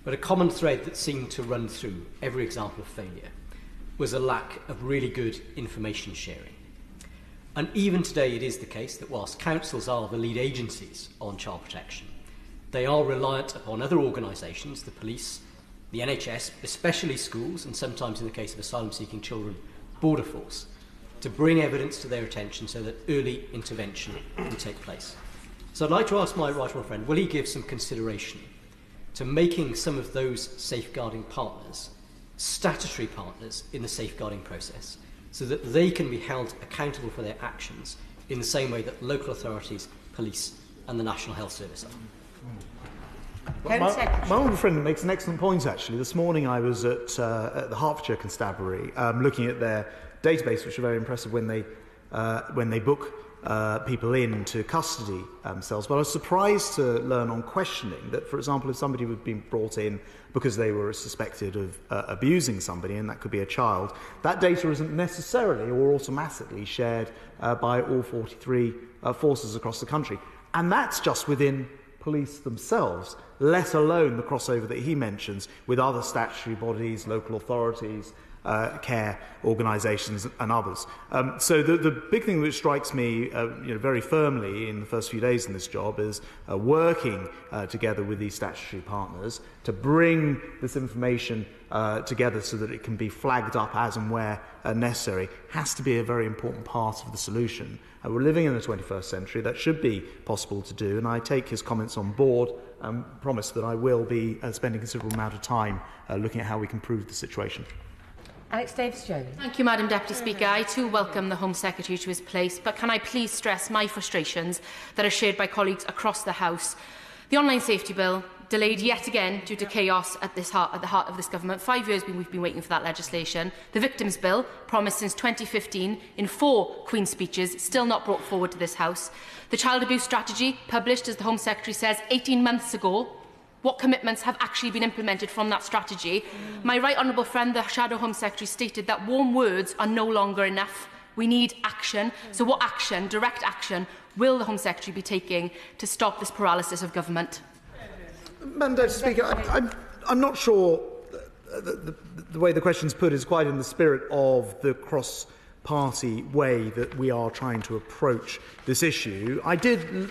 But a common thread that seemed to run through every example of failure was a lack of really good information sharing. And even today it is the case that whilst councils are the lead agencies on child protection, they are reliant upon other organisations, the police, the NHS, especially schools, and sometimes in the case of asylum-seeking children, border force, to bring evidence to their attention so that early intervention can take place. So I'd like to ask my right honourable friend, will he give some consideration to making some of those safeguarding partners statutory partners in the safeguarding process so that they can be held accountable for their actions in the same way that local authorities, police and the National Health Service are? My honourable friend makes an excellent point, actually. This morning I was at the Hertfordshire Constabulary looking at their database, which are very impressive when they book people into custody cells. But I was surprised to learn on questioning that, for example, if somebody had been brought in because they were suspected of abusing somebody, and that could be a child, that data isn't necessarily or automatically shared by all 43 forces across the country. And that's just within police themselves, let alone the crossover that he mentions with other statutory bodies, local authorities, care organisations and others. So the big thing which strikes me very firmly in the first few days in this job is working together with these statutory partners to bring this information together so that it can be flagged up as and where necessary has to be a very important part of the solution. We're living in the 21st century. That should be possible to do, and I take his comments on board and promise that I will be spending a considerable amount of time looking at how we can improve the situation. Alex Davis-Jones. Thank you, Madam Deputy Speaker. I too welcome the Home Secretary to his place, but can I please stress my frustrations that are shared by colleagues across the House. The Online Safety Bill, delayed yet again due to chaos at the heart of this government. 5 years we've been waiting for that legislation. The Victims Bill, promised since 2015 in 4 Queen's speeches, still not brought forward to this House. The Child Abuse Strategy, published, as the Home Secretary says, 18 months ago. What commitments have actually been implemented from that strategy? My right honourable friend, the Shadow Home Secretary, stated that warm words are no longer enough. We need action. So what action, direct action, will the Home Secretary be taking to stop this paralysis of government? Madam Deputy Speaker, I'm not sure the way the question's put is quite in the spirit of the cross-party way that we are trying to approach this issue. I did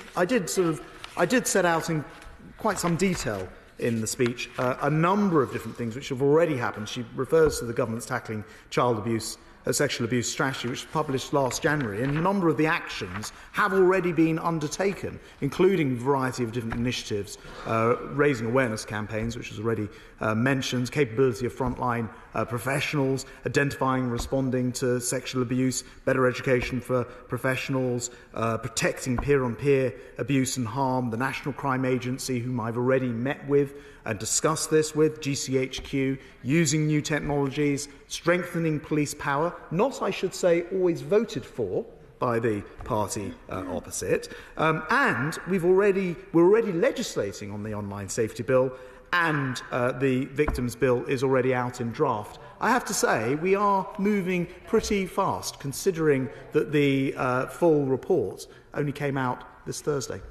set out in quite some detail in the speech a number of different things which have already happened. She refers to the government's tackling child abuse, sexual abuse strategy, which was published last January, and a number of the actions have already been undertaken, including a variety of different initiatives, raising awareness campaigns, which was already mentioned, capability of frontline professionals, identifying and responding to sexual abuse, better education for professionals, protecting peer-on-peer abuse and harm, the National Crime Agency, whom I've already met with and discussed this with, GCHQ, using new technologies, strengthening police power, not, I should say, always voted for by the party opposite. And we're already legislating on the Online Safety Bill, and the Victims Bill is already out in draft. I have to say, we are moving pretty fast, considering that the full report only came out this Thursday.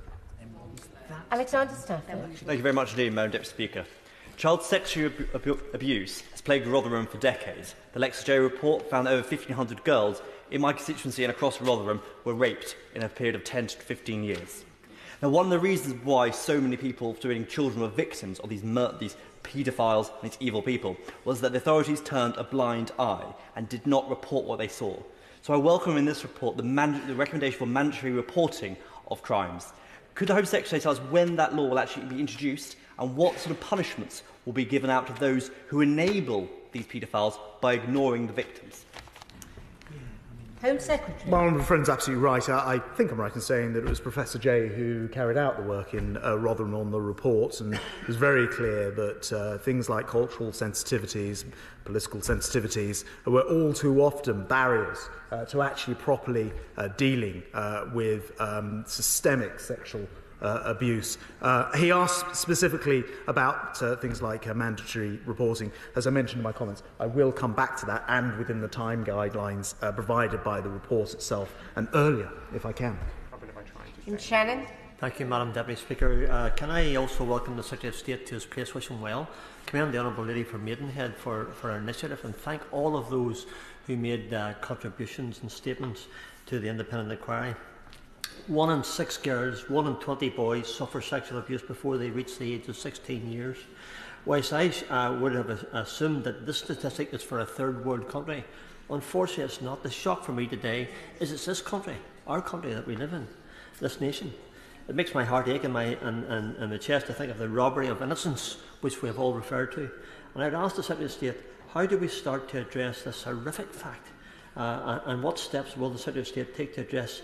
Alexander Stafford. Thank you very much indeed, Madam Deputy Speaker. Child sexual abuse has plagued Rotherham for decades. The Lex J report found that over 1,500 girls in my constituency and across Rotherham were raped in a period of 10 to 15 years. Now, one of the reasons why so many people, including children, were victims of these paedophiles and these evil people was that the authorities turned a blind eye and did not report what they saw. So I welcome in this report the recommendation for mandatory reporting of crimes. Could the Home Secretary tell us when that law will actually be introduced and what sort of punishments will be given out to those who enable these paedophiles by ignoring the victims? Home Secretary. My honourable friend's absolutely right. I think I'm right in saying that it was Professor Jay who carried out the work in Rotherham on the report, and it was very clear that things like cultural sensitivities, political sensitivities, were all too often barriers to actually properly dealing with systemic sexual abuse. He asked specifically about things like mandatory reporting. As I mentioned in my comments, I will come back to that and within the time guidelines provided by the report itself, and earlier if I can. Shannon. Thank you, Madam Deputy Speaker. Can I also welcome the Secretary of State to his place, wish him well, commend the Honourable Lady for Maidenhead for her initiative, and thank all of those who made contributions and statements to the independent inquiry. 1 in 6 girls, 1 in 20 boys suffer sexual abuse before they reach the age of 16 years. Whilst I would have assumed that this statistic is for a third world country, unfortunately it's not. The shock for me today is it's this country, our country that we live in, this nation. It makes my heart ache in my chest to think of the robbery of innocence which we have all referred to. And I'd ask the Secretary of State, how do we start to address this horrific fact? And what steps will the Secretary of State take to address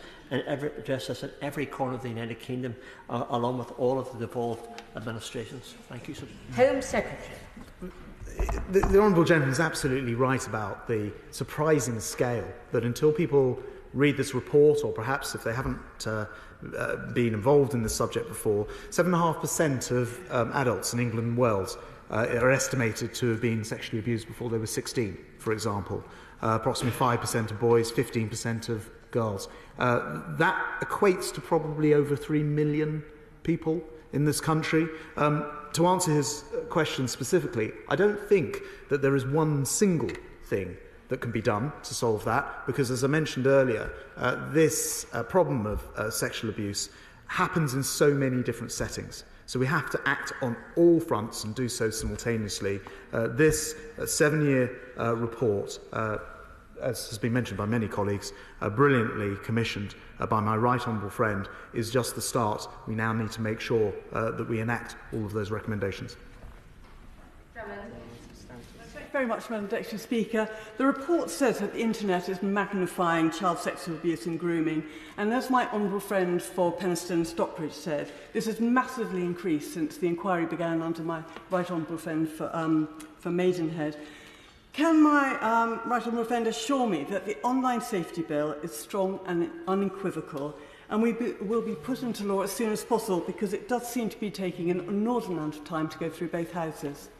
this at every corner of the United Kingdom, along with all of the devolved administrations? Thank you, sir. Home Secretary. The Honourable Gentleman is absolutely right about the surprising scale that until people read this report, or perhaps if they haven't been involved in this subject before, 7.5% of adults in England and Wales are estimated to have been sexually abused before they were 16, for example. Approximately 5% of boys, 15% of girls. That equates to probably over 3 million people in this country. To answer his question specifically, I don't think that there is one single thing that can be done to solve that, because as I mentioned earlier, this problem of sexual abuse happens in so many different settings. So we have to act on all fronts and do so simultaneously. This 7-year report, as has been mentioned by many colleagues, brilliantly commissioned by my right honourable friend, is just the start. We now need to make sure that we enact all of those recommendations. Thank you very much, Madam Deputy Speaker. The report says that the internet is magnifying child sexual abuse and grooming, and as my honourable friend for Penistone and Stockbridge said, this has massively increased since the inquiry began under my right honourable friend for Maidenhead. Can my right honourable friend assure me that the online safety bill is strong and unequivocal, and will be put into law as soon as possible, because it does seem to be taking an inordinate amount of time to go through both houses?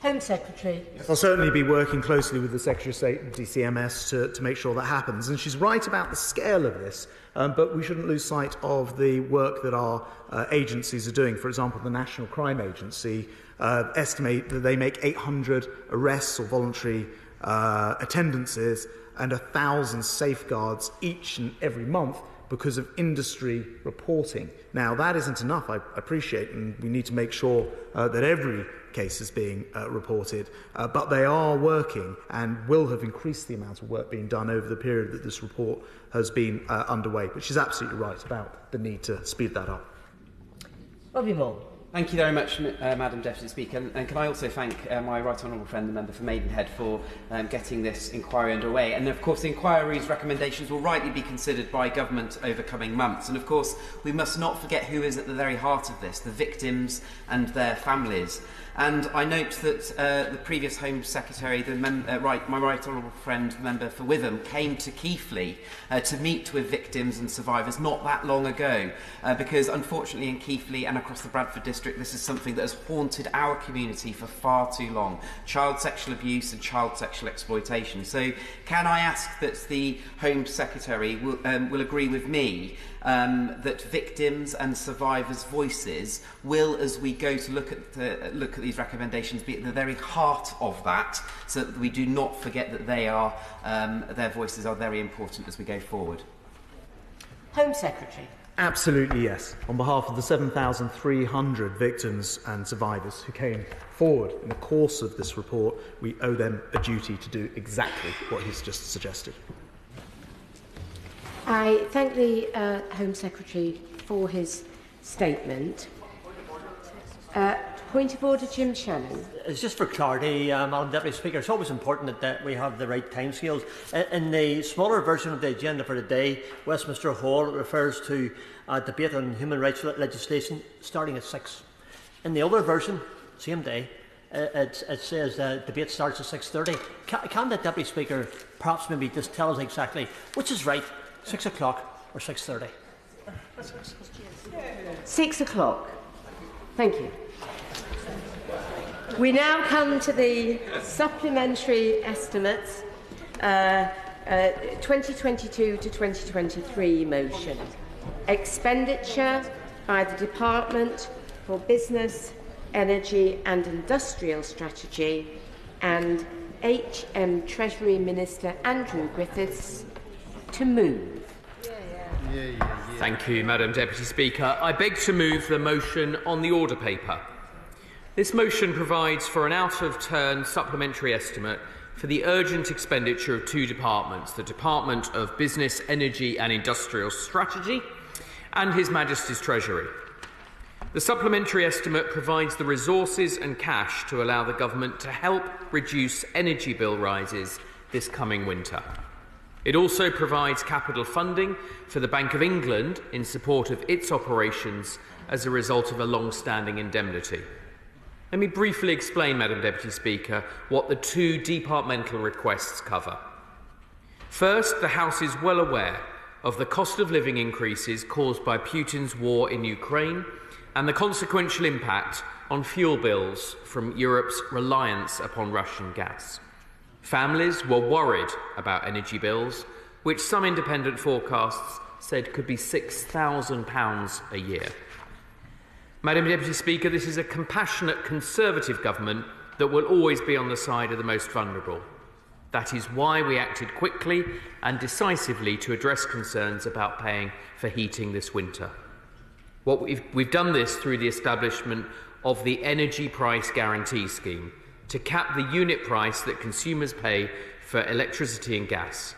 Home Secretary. I'll certainly be working closely with the Secretary of State and DCMS to make sure that happens. And she's right about the scale of this, but we shouldn't lose sight of the work that our agencies are doing. For example, the National Crime Agency estimate that they make 800 arrests or voluntary attendances and 1,000 safeguards each and every month because of industry reporting. Now, that isn't enough, I appreciate, and we need to make sure that every case is being reported, but they are working and will have increased the amount of work being done over the period that this report has been underway. But she's absolutely right about the need to speed that up. Bobby Moore. Thank you very much, Madam Deputy Speaker, and can I also thank my right honourable friend, the member for Maidenhead, for getting this inquiry underway. And of course, the inquiry's recommendations will rightly be considered by government over coming months. And of course, we must not forget who is at the very heart of this: the victims and their families. And I note that the previous Home Secretary, my right honourable friend, the member for Witham, came to Keighley to meet with victims and survivors not that long ago, because unfortunately in Keighley and across the Bradford district, District, this is something that has haunted our community for far too long. Child sexual abuse and child sexual exploitation. So can I ask that the Home Secretary will agree with me that victims and survivors' voices will, as we go to look at these recommendations, be at the very heart of that, so that we do not forget that their voices are very important as we go forward. Home Secretary. Absolutely, yes. On behalf of the 7,300 victims and survivors who came forward in the course of this report, we owe them a duty to do exactly what he's just suggested. I thank the Home Secretary for his statement. Point of order, Jim Shannon. It's just for clarity, Madam Deputy Speaker. It's always important that we have the right timescales. In the smaller version of the agenda for today, Westminster Hall refers to a debate on human rights legislation starting at 6. In the other version, same day, it says debate starts at 6:30. Can the Deputy Speaker perhaps maybe just tell us exactly which is right, 6 o'clock or 6:30? 6 o'clock. Thank you. We now come to the supplementary estimates 2022 to 2023 motion. Expenditure by the Department for Business, Energy and Industrial Strategy and HM Treasury Minister Andrew Griffiths to move. Thank you, Madam Deputy Speaker. I beg to move the motion on the order paper. This motion provides for an out-of-turn supplementary estimate for the urgent expenditure of two departments, the Department of Business, Energy and Industrial Strategy and His Majesty's Treasury. The supplementary estimate provides the resources and cash to allow the government to help reduce energy bill rises this coming winter. It also provides capital funding for the Bank of England in support of its operations as a result of a long-standing indemnity. Let me briefly explain, Madam Deputy Speaker, what the two departmental requests cover. First, the House is well aware of the cost of living increases caused by Putin's war in Ukraine and the consequential impact on fuel bills from Europe's reliance upon Russian gas. Families were worried about energy bills, which some independent forecasts said could be £6,000 a year. Madam Deputy Speaker, this is a compassionate Conservative government that will always be on the side of the most vulnerable. That is why we acted quickly and decisively to address concerns about paying for heating this winter. We've done this through the establishment of the Energy Price Guarantee Scheme to cap the unit price that consumers pay for electricity and gas.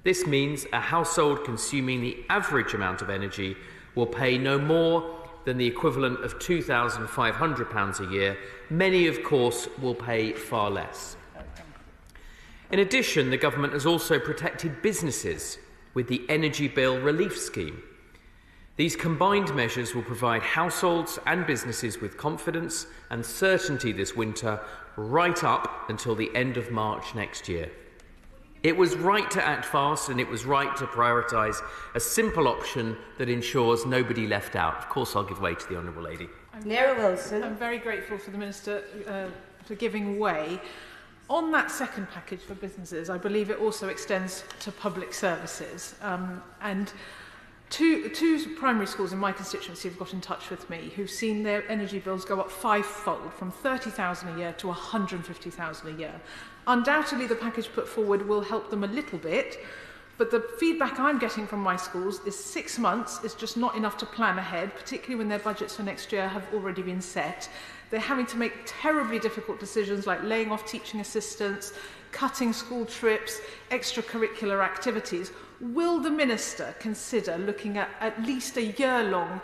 This means a household consuming the average amount of energy will pay no more than the equivalent of £2,500 a year. Many, of course, will pay far less. In addition, the government has also protected businesses with the Energy Bill Relief Scheme. These combined measures will provide households and businesses with confidence and certainty this winter, right up until the end of March next year. It was right to act fast, and it was right to prioritise a simple option that ensures nobody left out. Of course, I'll give way to the Honourable Lady. Nera Wilson. I'm very grateful for the Minister for giving way. On that second package for businesses, I believe it also extends to public services. And two primary schools in my constituency have got in touch with me who've seen their energy bills go up fivefold, from £30,000 a year to £150,000 a year. Undoubtedly, the package put forward will help them a little bit, but the feedback I'm getting from my schools is 6 months is just not enough to plan ahead, particularly when their budgets for next year have already been set. They're having to make terribly difficult decisions like laying off teaching assistants, cutting school trips, extracurricular activities. Will the Minister consider looking at least a year-long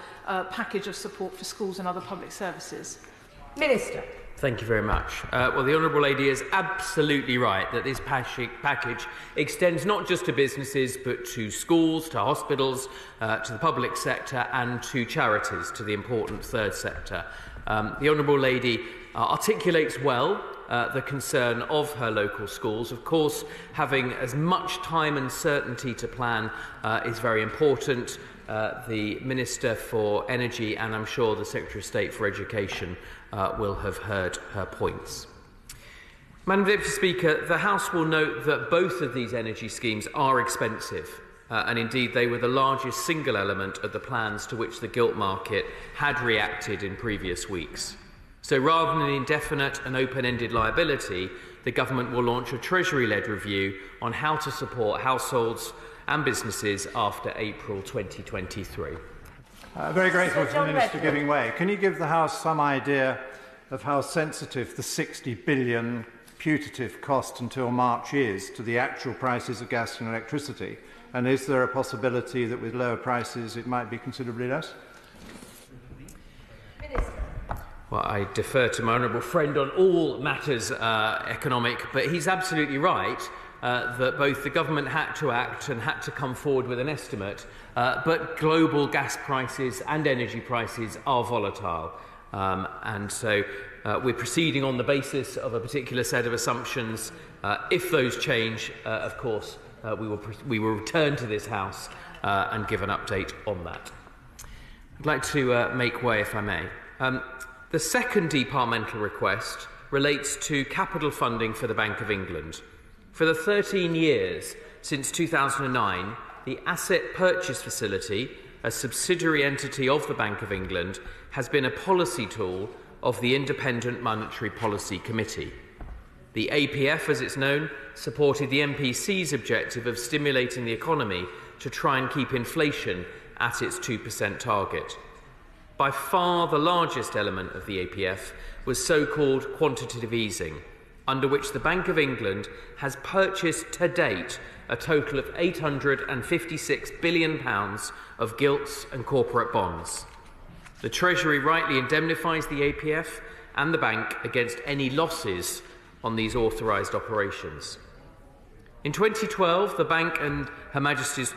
package of support for schools and other public services? Minister. Thank you very much. Well, the Honourable Lady is absolutely right that this package extends not just to businesses but to schools, to hospitals, to the public sector and to charities, to the important third sector. The Honourable Lady articulates well the concern of her local schools. Of course, having as much time and certainty to plan is very important. The Minister for Energy and I'm sure the Secretary of State for Education will have heard her points. Madam Deputy Speaker, the House will note that both of these energy schemes are expensive. And indeed, they were the largest single element of the plans to which the gilt market had reacted in previous weeks. So rather than an indefinite and open-ended liability, the Government will launch a Treasury-led review on how to support households and businesses after April 2023. Very grateful to the Minister giving way. Can you give the House some idea of how sensitive the 60 billion putative cost until March is to the actual prices of gas and electricity? And is there a possibility that with lower prices it might be considerably less? Well, I defer to my honourable friend on all matters economic, but he's absolutely right that both the government had to act and had to come forward with an estimate, but global gas prices and energy prices are volatile. And so we're proceeding on the basis of a particular set of assumptions. If those change, of course, we will return to this House and give an update on that. I'd like to make way, if I may. The second departmental request relates to capital funding for the Bank of England. For the 13 years since 2009, the Asset Purchase Facility, a subsidiary entity of the Bank of England, has been a policy tool of the Independent Monetary Policy Committee. The APF, as it's known, supported the MPC's objective of stimulating the economy to try and keep inflation at its 2% target. By far the largest element of the APF was so-called quantitative easing, under which the Bank of England has purchased to date a total of £856 billion of gilts and corporate bonds. The Treasury rightly indemnifies the APF and the bank against any losses on these authorised operations. In 2012, the bank and Her Majesty's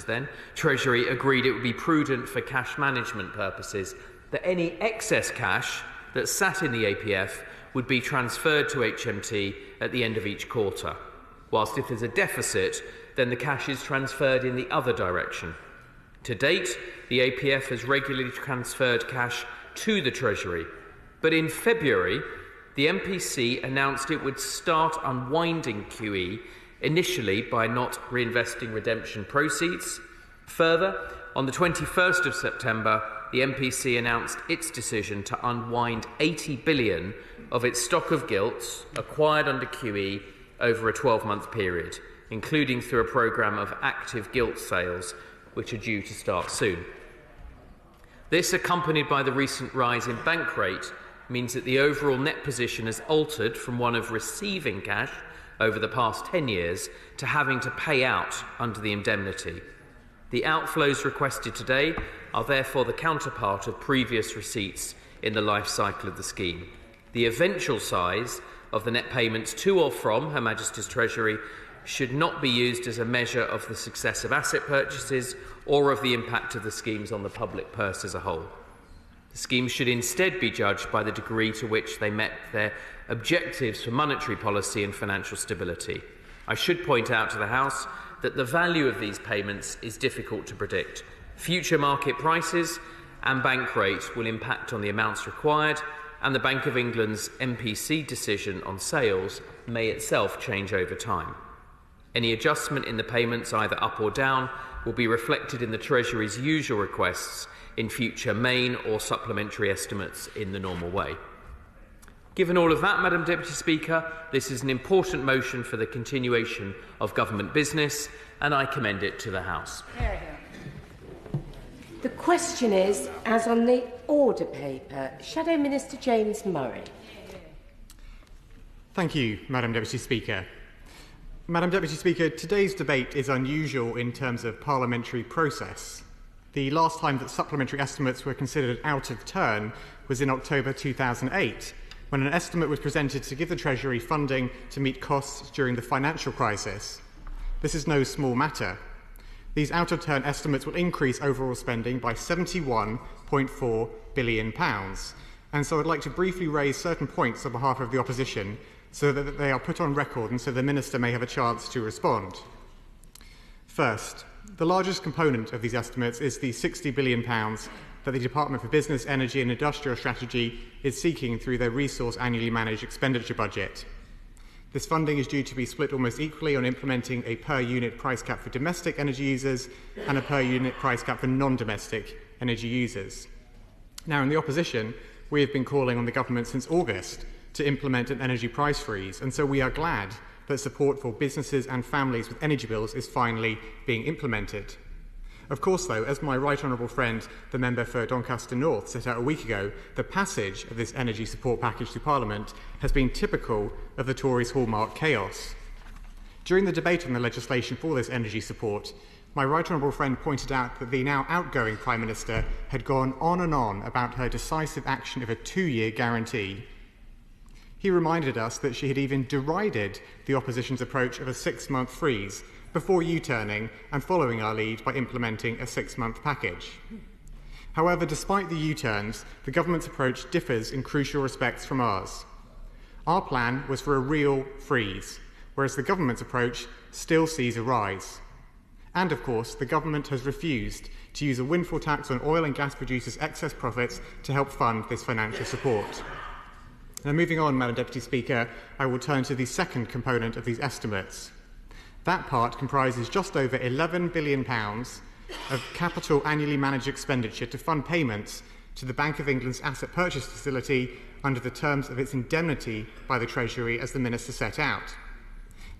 then Treasury agreed it would be prudent for cash management purposes that any excess cash that sat in the APF would be transferred to HMT at the end of each quarter, whilst if there's a deficit, then the cash is transferred in the other direction. To date, the APF has regularly transferred cash to the Treasury, but in February, the MPC announced it would start unwinding QE, initially by not reinvesting redemption proceeds. Further, on the 21st of September, the MPC announced its decision to unwind 80 billion of its stock of gilts acquired under QE over a 12-month period, including through a programme of active gilt sales, which are due to start soon. This, accompanied by the recent rise in bank rate, means that the overall net position has altered from one of receiving cash over the past 10 years to having to pay out under the indemnity. The outflows requested today are therefore the counterpart of previous receipts in the life cycle of the scheme. The eventual size of the net payments to or from Her Majesty's Treasury should not be used as a measure of the success of asset purchases or of the impact of the schemes on the public purse as a whole. The schemes should instead be judged by the degree to which they met their objectives for monetary policy and financial stability. I should point out to the House that the value of these payments is difficult to predict. Future market prices and bank rate will impact on the amounts required, and the Bank of England's MPC decision on sales may itself change over time. Any adjustment in the payments, either up or down, will be reflected in the Treasury's usual requests in future main or supplementary estimates in the normal way. Given all of that, Madam Deputy Speaker, this is an important motion for the continuation of government business, and I commend it to the House. The question is, as on the order paper, Shadow Minister James Murray. Thank you, Madam Deputy Speaker. Madam Deputy Speaker, today's debate is unusual in terms of parliamentary process. The last time that supplementary estimates were considered out of turn was in October 2008, when an estimate was presented to give the Treasury funding to meet costs during the financial crisis. This is no small matter. These out-of-turn estimates will increase overall spending by £71.4 billion, and so I'd like to briefly raise certain points on behalf of the opposition so that they are put on record and so the Minister may have a chance to respond. First, the largest component of these estimates is the £60 billion that the Department for Business, Energy and Industrial Strategy is seeking through their resource annually managed expenditure budget. This funding is due to be split almost equally on implementing a per-unit price cap for domestic energy users and a per-unit price cap for non-domestic energy users. Now, in the opposition, we have been calling on the government since August to implement an energy price freeze, and so we are glad that support for businesses and families with energy bills is finally being implemented. Of course, though, as my right honourable friend, the member for Doncaster North, set out a week ago, the passage of this energy support package to Parliament has been typical of the Tories' hallmark chaos. During the debate on the legislation for this energy support, my right honourable friend pointed out that the now outgoing Prime Minister had gone on and on about her decisive action of a 2-year guarantee. He reminded us that she had even derided the opposition's approach of a 6-month freeze before U-turning and following our lead by implementing a 6-month package. However, despite the U-turns, the government's approach differs in crucial respects from ours. Our plan was for a real freeze, whereas the government's approach still sees a rise. And of course, the government has refused to use a windfall tax on oil and gas producers' excess profits to help fund this financial support. Now, moving on, Madam Deputy Speaker, I will turn to the second component of these estimates. That part comprises just over £11 billion of capital annually managed expenditure to fund payments to the Bank of England's asset purchase facility under the terms of its indemnity by the Treasury as the Minister set out.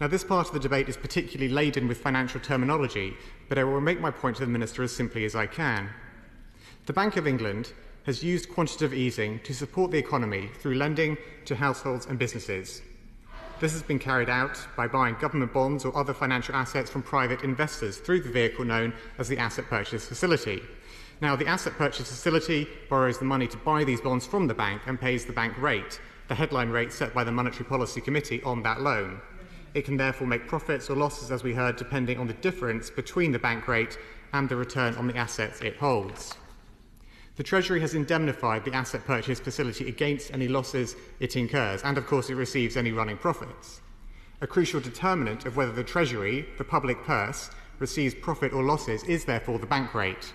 Now, this part of the debate is particularly laden with financial terminology, but I will make my point to the Minister as simply as I can. The Bank of England has used quantitative easing to support the economy through lending to households and businesses. This has been carried out by buying government bonds or other financial assets from private investors through the vehicle known as the Asset Purchase Facility. Now, the Asset Purchase Facility borrows the money to buy these bonds from the bank and pays the bank rate, the headline rate set by the Monetary Policy Committee on that loan. It can therefore make profits or losses, as we heard, depending on the difference between the bank rate and the return on the assets it holds. The Treasury has indemnified the Asset Purchase Facility against any losses it incurs, and of course it receives any running profits. A crucial determinant of whether the Treasury, the public purse, receives profit or losses is therefore the bank rate.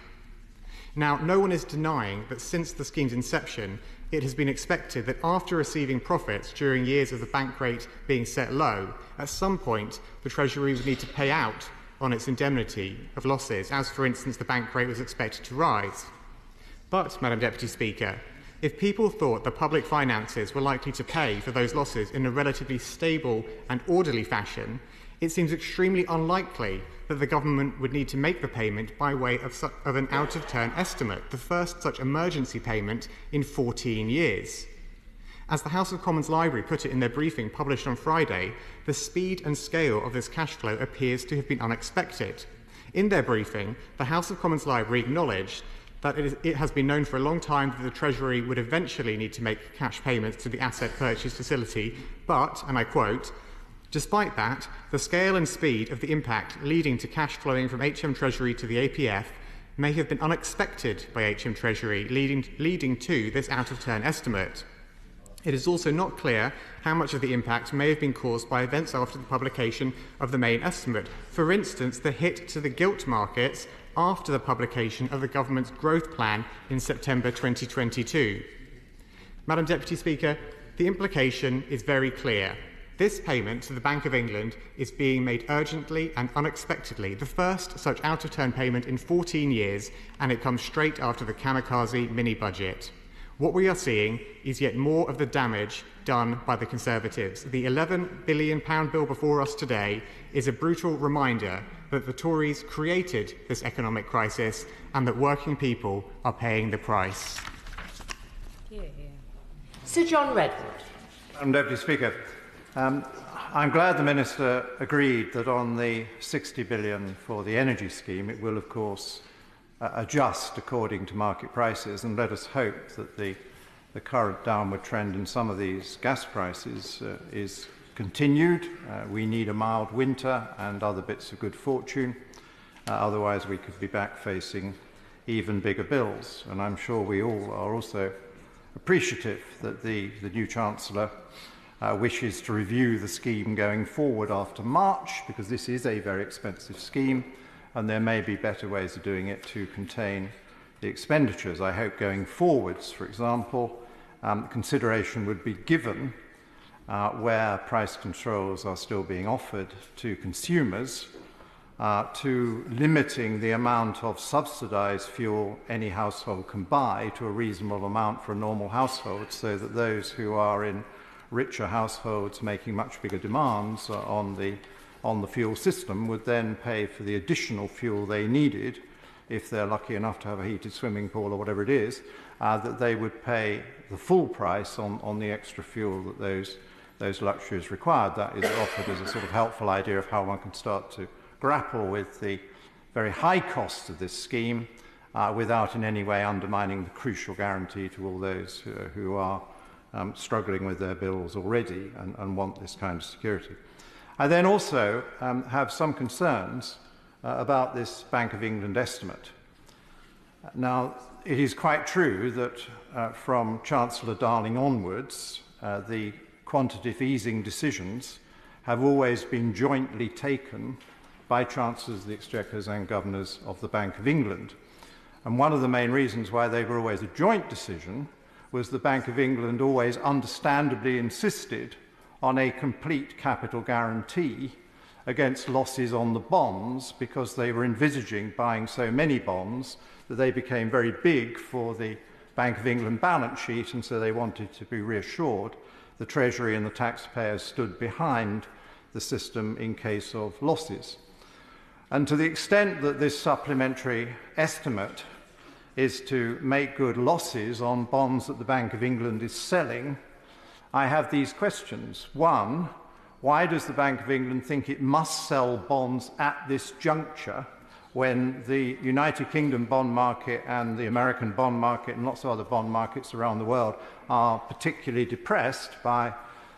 Now, no one is denying that since the scheme's inception, it has been expected that after receiving profits during years of the bank rate being set low, at some point the Treasury would need to pay out on its indemnity of losses, as for instance the bank rate was expected to rise. But, Madam Deputy Speaker, if people thought the public finances were likely to pay for those losses in a relatively stable and orderly fashion, it seems extremely unlikely that the government would need to make the payment by way of an out-of-turn estimate, the first such emergency payment in 14 years. As the House of Commons Library put it in their briefing published on Friday, the speed and scale of this cash flow appears to have been unexpected. In their briefing, the House of Commons Library acknowledged that it has been known for a long time that the Treasury would eventually need to make cash payments to the Asset Purchase Facility, but, and I quote, "Despite that, the scale and speed of the impact leading to cash flowing from HM Treasury to the APF may have been unexpected by HM Treasury, leading to this out-of-turn estimate. It is also not clear how much of the impact may have been caused by events after the publication of the main estimate. For instance, the hit to the gilt markets after the publication of the government's growth plan in September 2022. Madam Deputy Speaker, the implication is very clear. This payment to the Bank of England is being made urgently and unexpectedly, the first such out-of-turn payment in 14 years, and it comes straight after the kamikaze mini-budget. What we are seeing is yet more of the damage done by the Conservatives. The £11 billion bill before us today is a brutal reminder that the Tories created this economic crisis and that working people are paying the price. Sir John Redwood. Madam Deputy Speaker, I'm glad the Minister agreed that on the £60 billion for the energy scheme, it will, of course, adjust according to market prices, and let us hope that the current downward trend in some of these gas prices is continued. We need a mild winter and other bits of good fortune. Otherwise, we could be back facing even bigger bills. And I'm sure we all are also appreciative that the new Chancellor wishes to review the scheme going forward after March, because this is a very expensive scheme and there may be better ways of doing it to contain the expenditures. I hope going forwards, for example, consideration would be given where price controls are still being offered to consumers to limiting the amount of subsidised fuel any household can buy to a reasonable amount for a normal household, so that those who are in richer households making much bigger demands on the fuel system would then pay for the additional fuel they needed, if they're lucky enough to have a heated swimming pool or whatever it is, that they would pay the full price on the extra fuel that those luxuries required. That is offered as a sort of helpful idea of how one can start to grapple with the very high cost of this scheme without in any way undermining the crucial guarantee to all those who are struggling with their bills already and want this kind of security. I then also have some concerns about this Bank of England estimate. Now, it is quite true that from Chancellor Darling onwards, the quantitative easing decisions have always been jointly taken by Chancellors of the Exchequers and Governors of the Bank of England. And one of the main reasons why they were always a joint decision was the Bank of England always understandably insisted on a complete capital guarantee against losses on the bonds, because they were envisaging buying so many bonds that they became very big for the Bank of England balance sheet, and so they wanted to be reassured the Treasury and the taxpayers stood behind the system in case of losses. And to the extent that this supplementary estimate is to make good losses on bonds that the Bank of England is selling, I have these questions. One, why does the Bank of England think it must sell bonds at this juncture when the United Kingdom bond market and the American bond market and lots of other bond markets around the world are particularly depressed by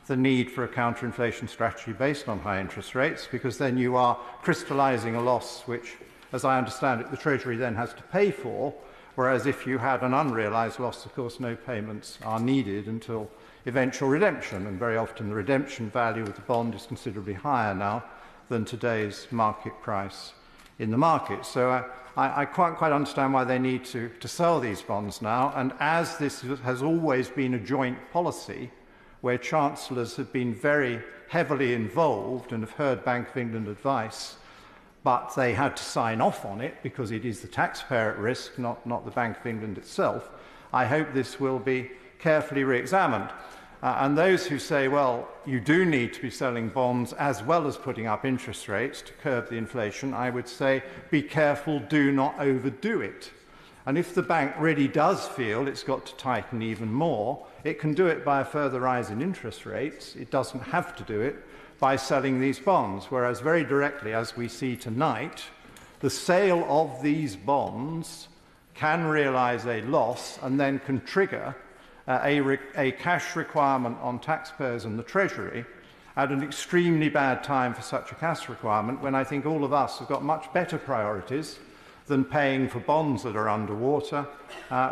the need for a counter-inflation strategy based on high interest rates? Because then you are crystallising a loss which, as I understand it, the Treasury then has to pay for, whereas if you had an unrealised loss, of course, no payments are needed until eventual redemption, and very often the redemption value of the bond is considerably higher now than today's market price in the market. So I can't quite understand why they need to sell these bonds now, and as this has always been a joint policy, where Chancellors have been very heavily involved and have heard Bank of England advice, but they had to sign off on it because it is the taxpayer at risk, not the Bank of England itself, I hope this will be carefully re-examined. And those who say, well, you do need to be selling bonds as well as putting up interest rates to curb the inflation, I would say, be careful, do not overdo it. And if the bank really does feel it's got to tighten even more, it can do it by a further rise in interest rates. It doesn't have to do it by selling these bonds, whereas very directly, as we see tonight, the sale of these bonds can realise a loss and then can trigger a cash requirement on taxpayers and the Treasury at an extremely bad time for such a cash requirement, when I think all of us have got much better priorities than paying for bonds that are underwater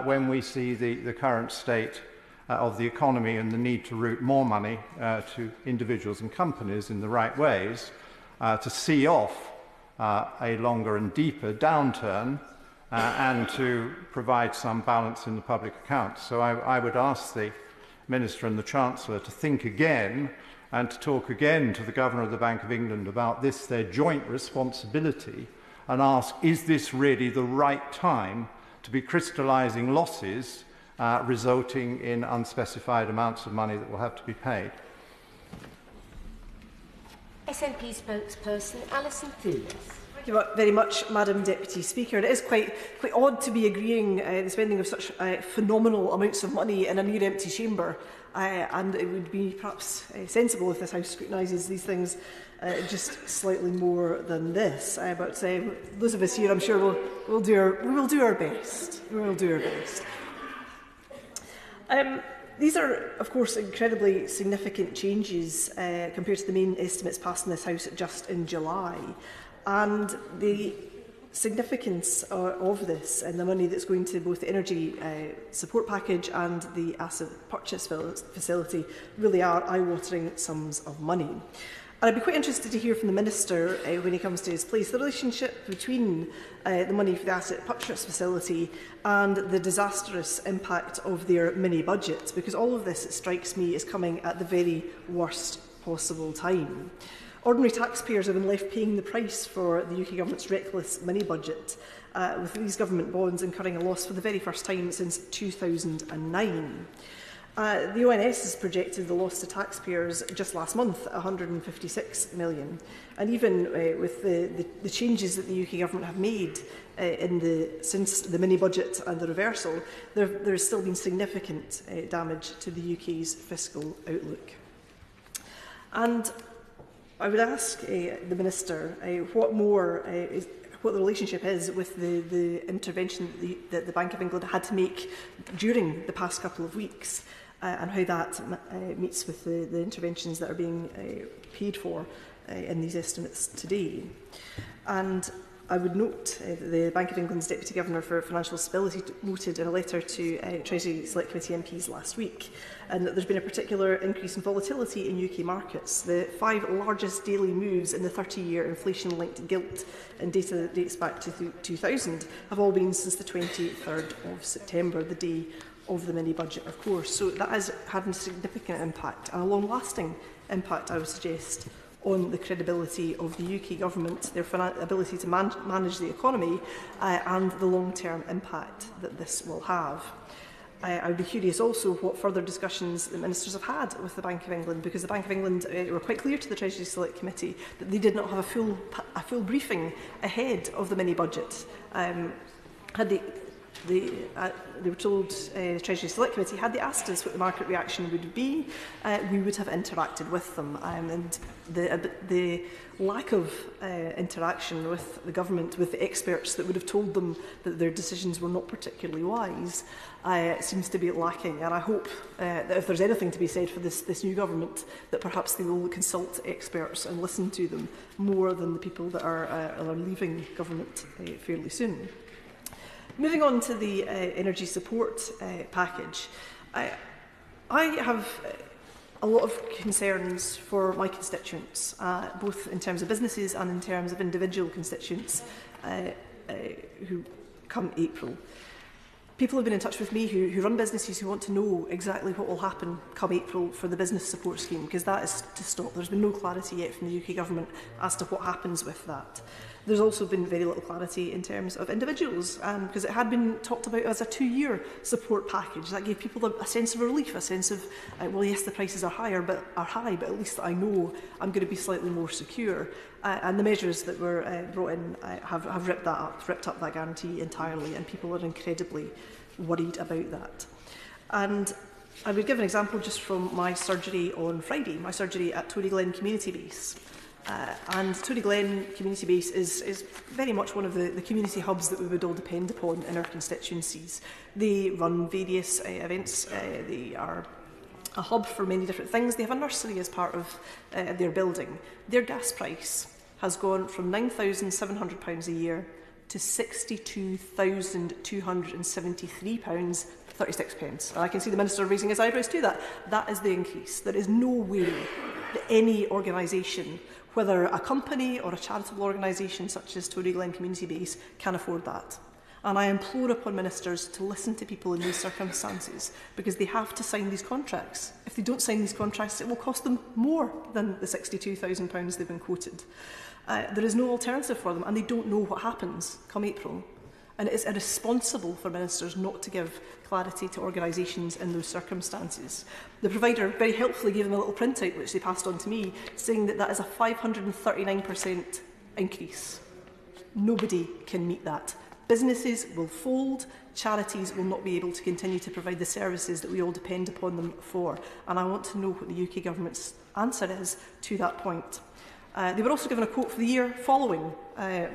when we see the current state of the economy and the need to route more money to individuals and companies in the right ways to see off a longer and deeper downturn and to provide some balance in the public accounts. So I would ask the Minister and the Chancellor to think again and to talk again to the Governor of the Bank of England about this, their joint responsibility, and ask, is this really the right time to be crystallising losses resulting in unspecified amounts of money that will have to be paid? SNP spokesperson Alison Thulis. Thank you very much, Madam Deputy Speaker. It is quite odd to be agreeing the spending of such phenomenal amounts of money in a near-empty chamber, and it would be perhaps sensible if this House scrutinises these things just slightly more than this. But those of us here, I'm sure, we will do our best. We will do our best. These are, of course, incredibly significant changes compared to the main estimates passed in this House just in July. And the significance of this and the money that's going to both the energy support package and the asset purchase facility really are eye-watering sums of money. And I'd be quite interested to hear from the Minister, when he comes to his place, the relationship between the money for the asset purchase facility and the disastrous impact of their mini-budget, because all of this, it strikes me, is coming at the very worst possible time. Ordinary taxpayers have been left paying the price for the UK Government's reckless mini-budget, with these government bonds incurring a loss for the very first time since 2009. The ONS has projected the loss to taxpayers just last month at 156 million. And even with the changes that the UK Government have made since the mini-budget and the reversal, there has still been significant damage to the UK's fiscal outlook. And I would ask the Minister what the relationship is with the intervention that the Bank of England had to make during the past couple of weeks, and how that meets with the interventions that are being paid for in these estimates today. And I would note that the Bank of England's Deputy Governor for Financial Stability noted in a letter to Treasury Select Committee MPs last week and that there's been a particular increase in volatility in UK markets. The 5 largest daily moves in the 30-year inflation-linked gilt and data that dates back to 2000 have all been since the 23rd of September, the day of the mini-budget, of course. So that has had a significant impact, and a long-lasting impact, I would suggest, on the credibility of the UK Government, their ability to manage the economy, and the long-term impact that this will have. I would be curious also what further discussions the ministers have had with the Bank of England, because the Bank of England were quite clear to the Treasury Select Committee that they did not have a full briefing ahead of the mini-budget. They were told, the Treasury Select Committee, had they asked us what the market reaction would be, we would have interacted with them. And the lack of interaction with the government, with the experts that would have told them that their decisions were not particularly wise, seems to be lacking. And I hope that if there's anything to be said for this new government, that perhaps they will consult experts and listen to them more than the people that are leaving government fairly soon. Moving on to the energy support package, I have a lot of concerns for my constituents, both in terms of businesses and in terms of individual constituents who come April. People have been in touch with me who run businesses who want to know exactly what will happen come April for the business support scheme, because that is to stop. There's been no clarity yet from the UK Government as to what happens with that. There's also been very little clarity in terms of individuals, because it had been talked about as a 2-year support package. That gave people a sense of relief, a sense of, well, yes, the prices are high, but at least I know I'm going to be slightly more secure. And the measures that were brought in have ripped up that guarantee entirely, and people are incredibly worried about that. And I would give an example just from my surgery on Friday, my surgery at Tory Glen Community Base. And Tory Glen Community Base is very much one of the community hubs that we would all depend upon in our constituencies. They run various events. They are a hub for many different things. They have a nursery as part of their building. Their gas price has gone from £9,700 a year to £62,273.36. And I can see the Minister raising his eyebrows to that. That is the increase. There is no way that any organisation, whether a company or a charitable organisation such as Tory Glen Community Base, can afford that. And I implore upon ministers to listen to people in these circumstances, because they have to sign these contracts. If they don't sign these contracts, it will cost them more than the £62,000 they've been quoted. There is no alternative for them, and they don't know what happens come April. And it is irresponsible for ministers not to give clarity to organisations in those circumstances. The provider very helpfully gave them a little printout, which they passed on to me, saying that that is a 539% increase. Nobody can meet that. Businesses will fold, charities will not be able to continue to provide the services that we all depend upon them for. And I want to know what the UK Government's answer is to that point. They were also given a quote for the year following, for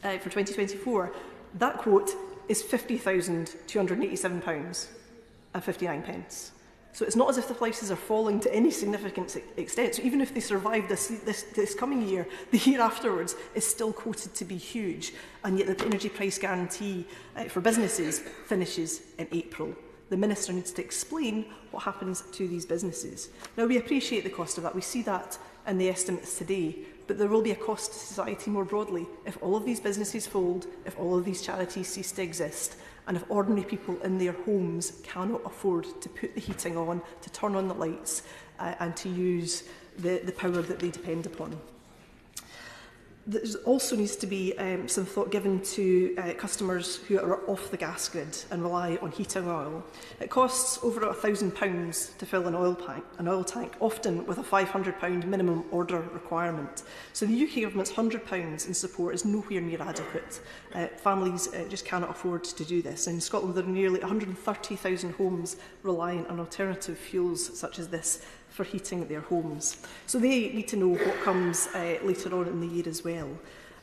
2024. That quote is £50,287.59. So it's not as if the prices are falling to any significant extent. So even if they survive this coming year, the year afterwards is still quoted to be huge. And yet the energy price guarantee for businesses finishes in April. The Minister needs to explain what happens to these businesses. Now, we appreciate the cost of that. We see that in the estimates today. But there will be a cost to society more broadly if all of these businesses fold, if all of these charities cease to exist, and if ordinary people in their homes cannot afford to put the heating on, to turn on the lights, and to use the power that they depend upon. There also needs to be some thought given to customers who are off the gas grid and rely on heating oil. It costs over £1,000 to fill an oil tank, often with a £500 minimum order requirement. So the UK government's £100 in support is nowhere near adequate. Families just cannot afford to do this. In Scotland, there are nearly 130,000 homes relying on alternative fuels such as this for heating their homes. So they need to know what comes later on in the year as well.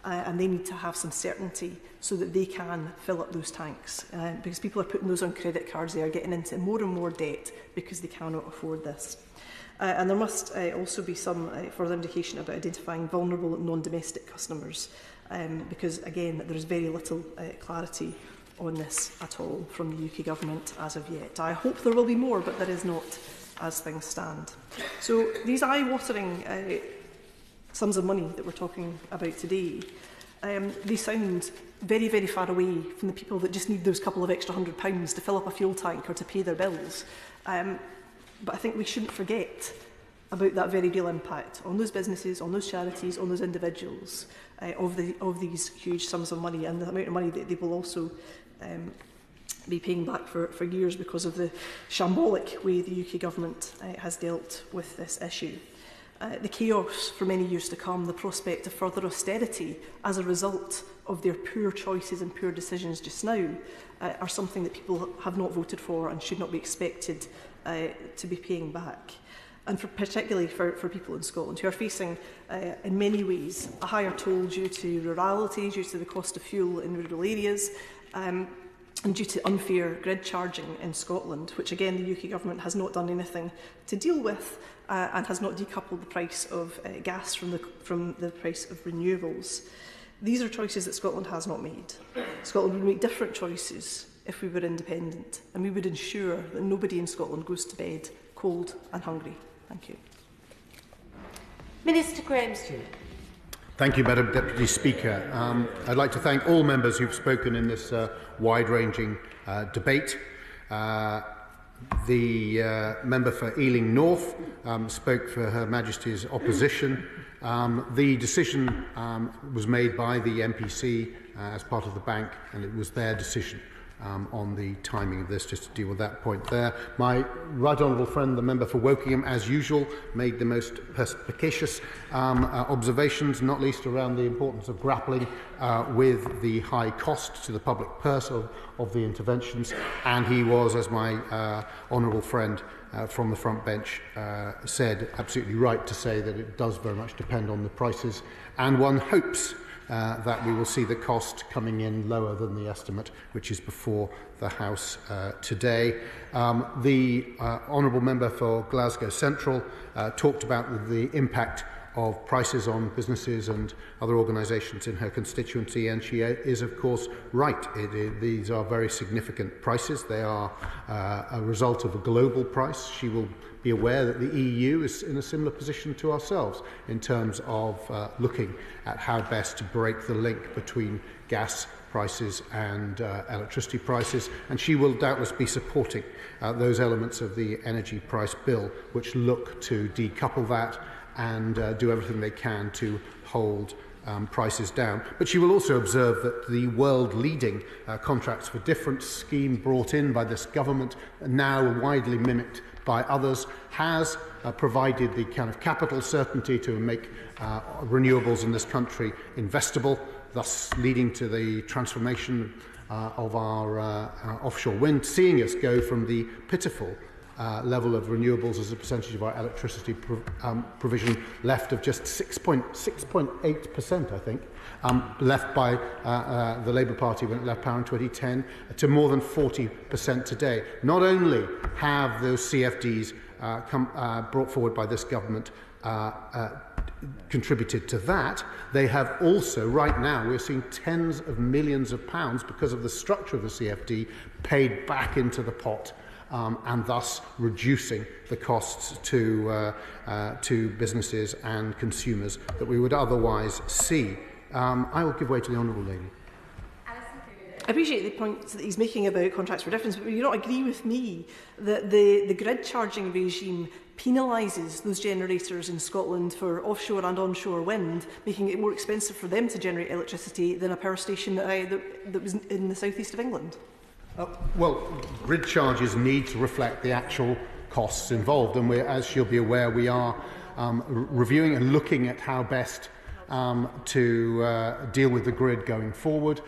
And they need to have some certainty so that they can fill up those tanks. Because people are putting those on credit cards, they are getting into more and more debt because they cannot afford this. And there must also be some further indication about identifying vulnerable non-domestic customers. Because again, there is very little clarity on this at all from the UK government as of yet. I hope there will be more, but there is not as things stand. So these eye-watering sums of money that we're talking about today, they sound very, very far away from the people that just need those couple of extra £100 to fill up a fuel tank or to pay their bills. But I think we shouldn't forget about that very real impact on those businesses, on those charities, on those individuals of these huge sums of money, and the amount of money that they will also be paying back for years because of the shambolic way the UK government has dealt with this issue. The chaos for many years to come, the prospect of further austerity as a result of their poor choices and poor decisions just now are something that people have not voted for and should not be expected to be paying back. And particularly for people in Scotland who are facing, in many ways, a higher toll due to rurality, due to the cost of fuel in rural areas, and due to unfair grid charging in Scotland, which again the UK government has not done anything to deal with and has not decoupled the price of gas from the price of renewables. These are choices that Scotland has not made. Scotland would make different choices if we were independent, and we would ensure that nobody in Scotland goes to bed cold and hungry. Thank you. Minister Graham Stewart. Thank you, Madam Deputy Speaker. I'd like to thank all members who've spoken in this wide-ranging debate. The member for Ealing North spoke for Her Majesty's opposition. The decision was made by the MPC as part of the bank, and it was their decision on the timing of this, just to deal with that point there. My right honourable friend, the member for Wokingham, as usual, made the most perspicacious observations, not least around the importance of grappling with the high cost to the public purse of the interventions. And he was, as my honourable friend from the front bench said, absolutely right to say that it does very much depend on the prices, and one hopes that we will see the cost coming in lower than the estimate which is before the House today. The honourable member for Glasgow Central talked about the impact of prices on businesses and other organisations in her constituency, and she is of course right. These are very significant prices. They are a result of a global price. She will be aware that the EU is in a similar position to ourselves in terms of looking at how best to break the link between gas prices and electricity prices, and she will doubtless be supporting those elements of the energy price bill which look to decouple that and do everything they can to hold prices down. But she will also observe that the world-leading contracts for difference scheme brought in by this government, now widely mimicked by others, has provided the kind of capital certainty to make renewables in this country investable, thus leading to the transformation of our offshore wind, seeing us go from the pitiful level of renewables as a percentage of our electricity provision left of just 6.8%, I think, left by the Labour Party when it left power in 2010, to more than 40% today. Not only have those CFDs brought forward by this government contributed to that, they have also, right now, we're seeing tens of millions of pounds because of the structure of the CFD paid back into the pot, and thus reducing the costs to businesses and consumers that we would otherwise see. I will give way to the Honourable Lady. I appreciate the points that he's making about contracts for difference, but will you not agree with me that the grid charging regime penalises those generators in Scotland for offshore and onshore wind, making it more expensive for them to generate electricity than a power station that was in the southeast of England? Well, grid charges need to reflect the actual costs involved, and as she'll be aware, we are reviewing and looking at how best to deal with the grid going forward.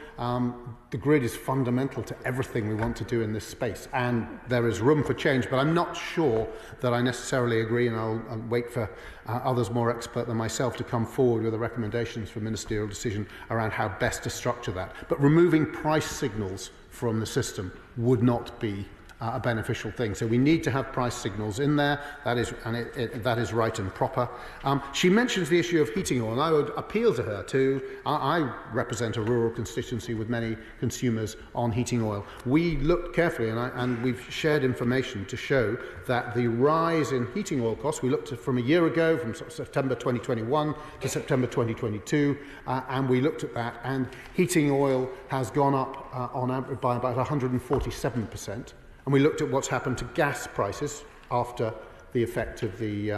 The grid is fundamental to everything we want to do in this space, and there is room for change, but I'm not sure that I necessarily agree, and I'll wait for others more expert than myself to come forward with the recommendations for ministerial decision around how best to structure that. But removing price signals from the system would not be a beneficial thing. So we need to have price signals in there. That is, that is right and proper. She mentions the issue of heating oil, and I would appeal to her to. I represent a rural constituency with many consumers on heating oil. We looked carefully, and we've shared information to show that the rise in heating oil costs. We looked at from a year ago, from sort of September 2021 to September 2022, and we looked at that, and heating oil has gone up on average by about 147%. And we looked at what's happened to gas prices after the effect of the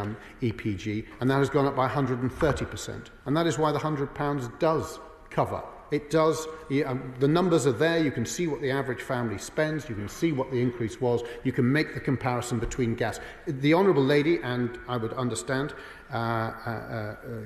EPG, and that has gone up by 130%. And that is why the £100 does cover. It does. The numbers are there. You can see what the average family spends. You can see what the increase was. You can make the comparison between gas. The Honourable Lady, and I would understand,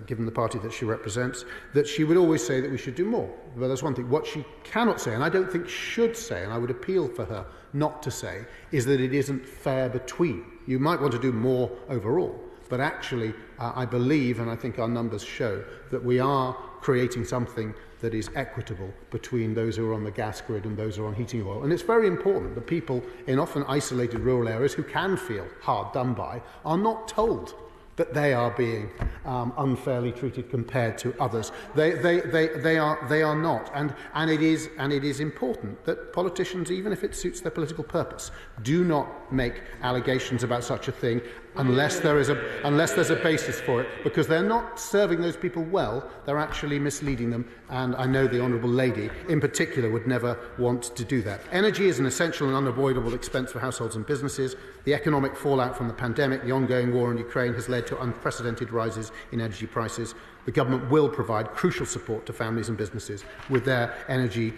given the party that she represents, that she would always say that we should do more. But there's one thing. What she cannot say, and I don't think should say, and I would appeal for her not to say, is that it isn't fair between. You might want to do more overall, but actually I believe, and I think our numbers show, that we are creating something that is equitable between those who are on the gas grid and those who are on heating oil. And it's very important that people in often isolated rural areas who can feel hard done by are not told that they are being unfairly treated compared to others. They are not, and it is important that politicians, even if it suits their political purpose, do not make allegations about such a thing unless there's a basis for it, because they're not serving those people well. They're actually misleading them, and I know the Honourable Lady in particular would never want to do that. Energy is an essential and unavoidable expense for households and businesses. The economic fallout from the pandemic, the ongoing war in Ukraine, has led to unprecedented rises in energy prices. The government will provide crucial support to families and businesses with their energy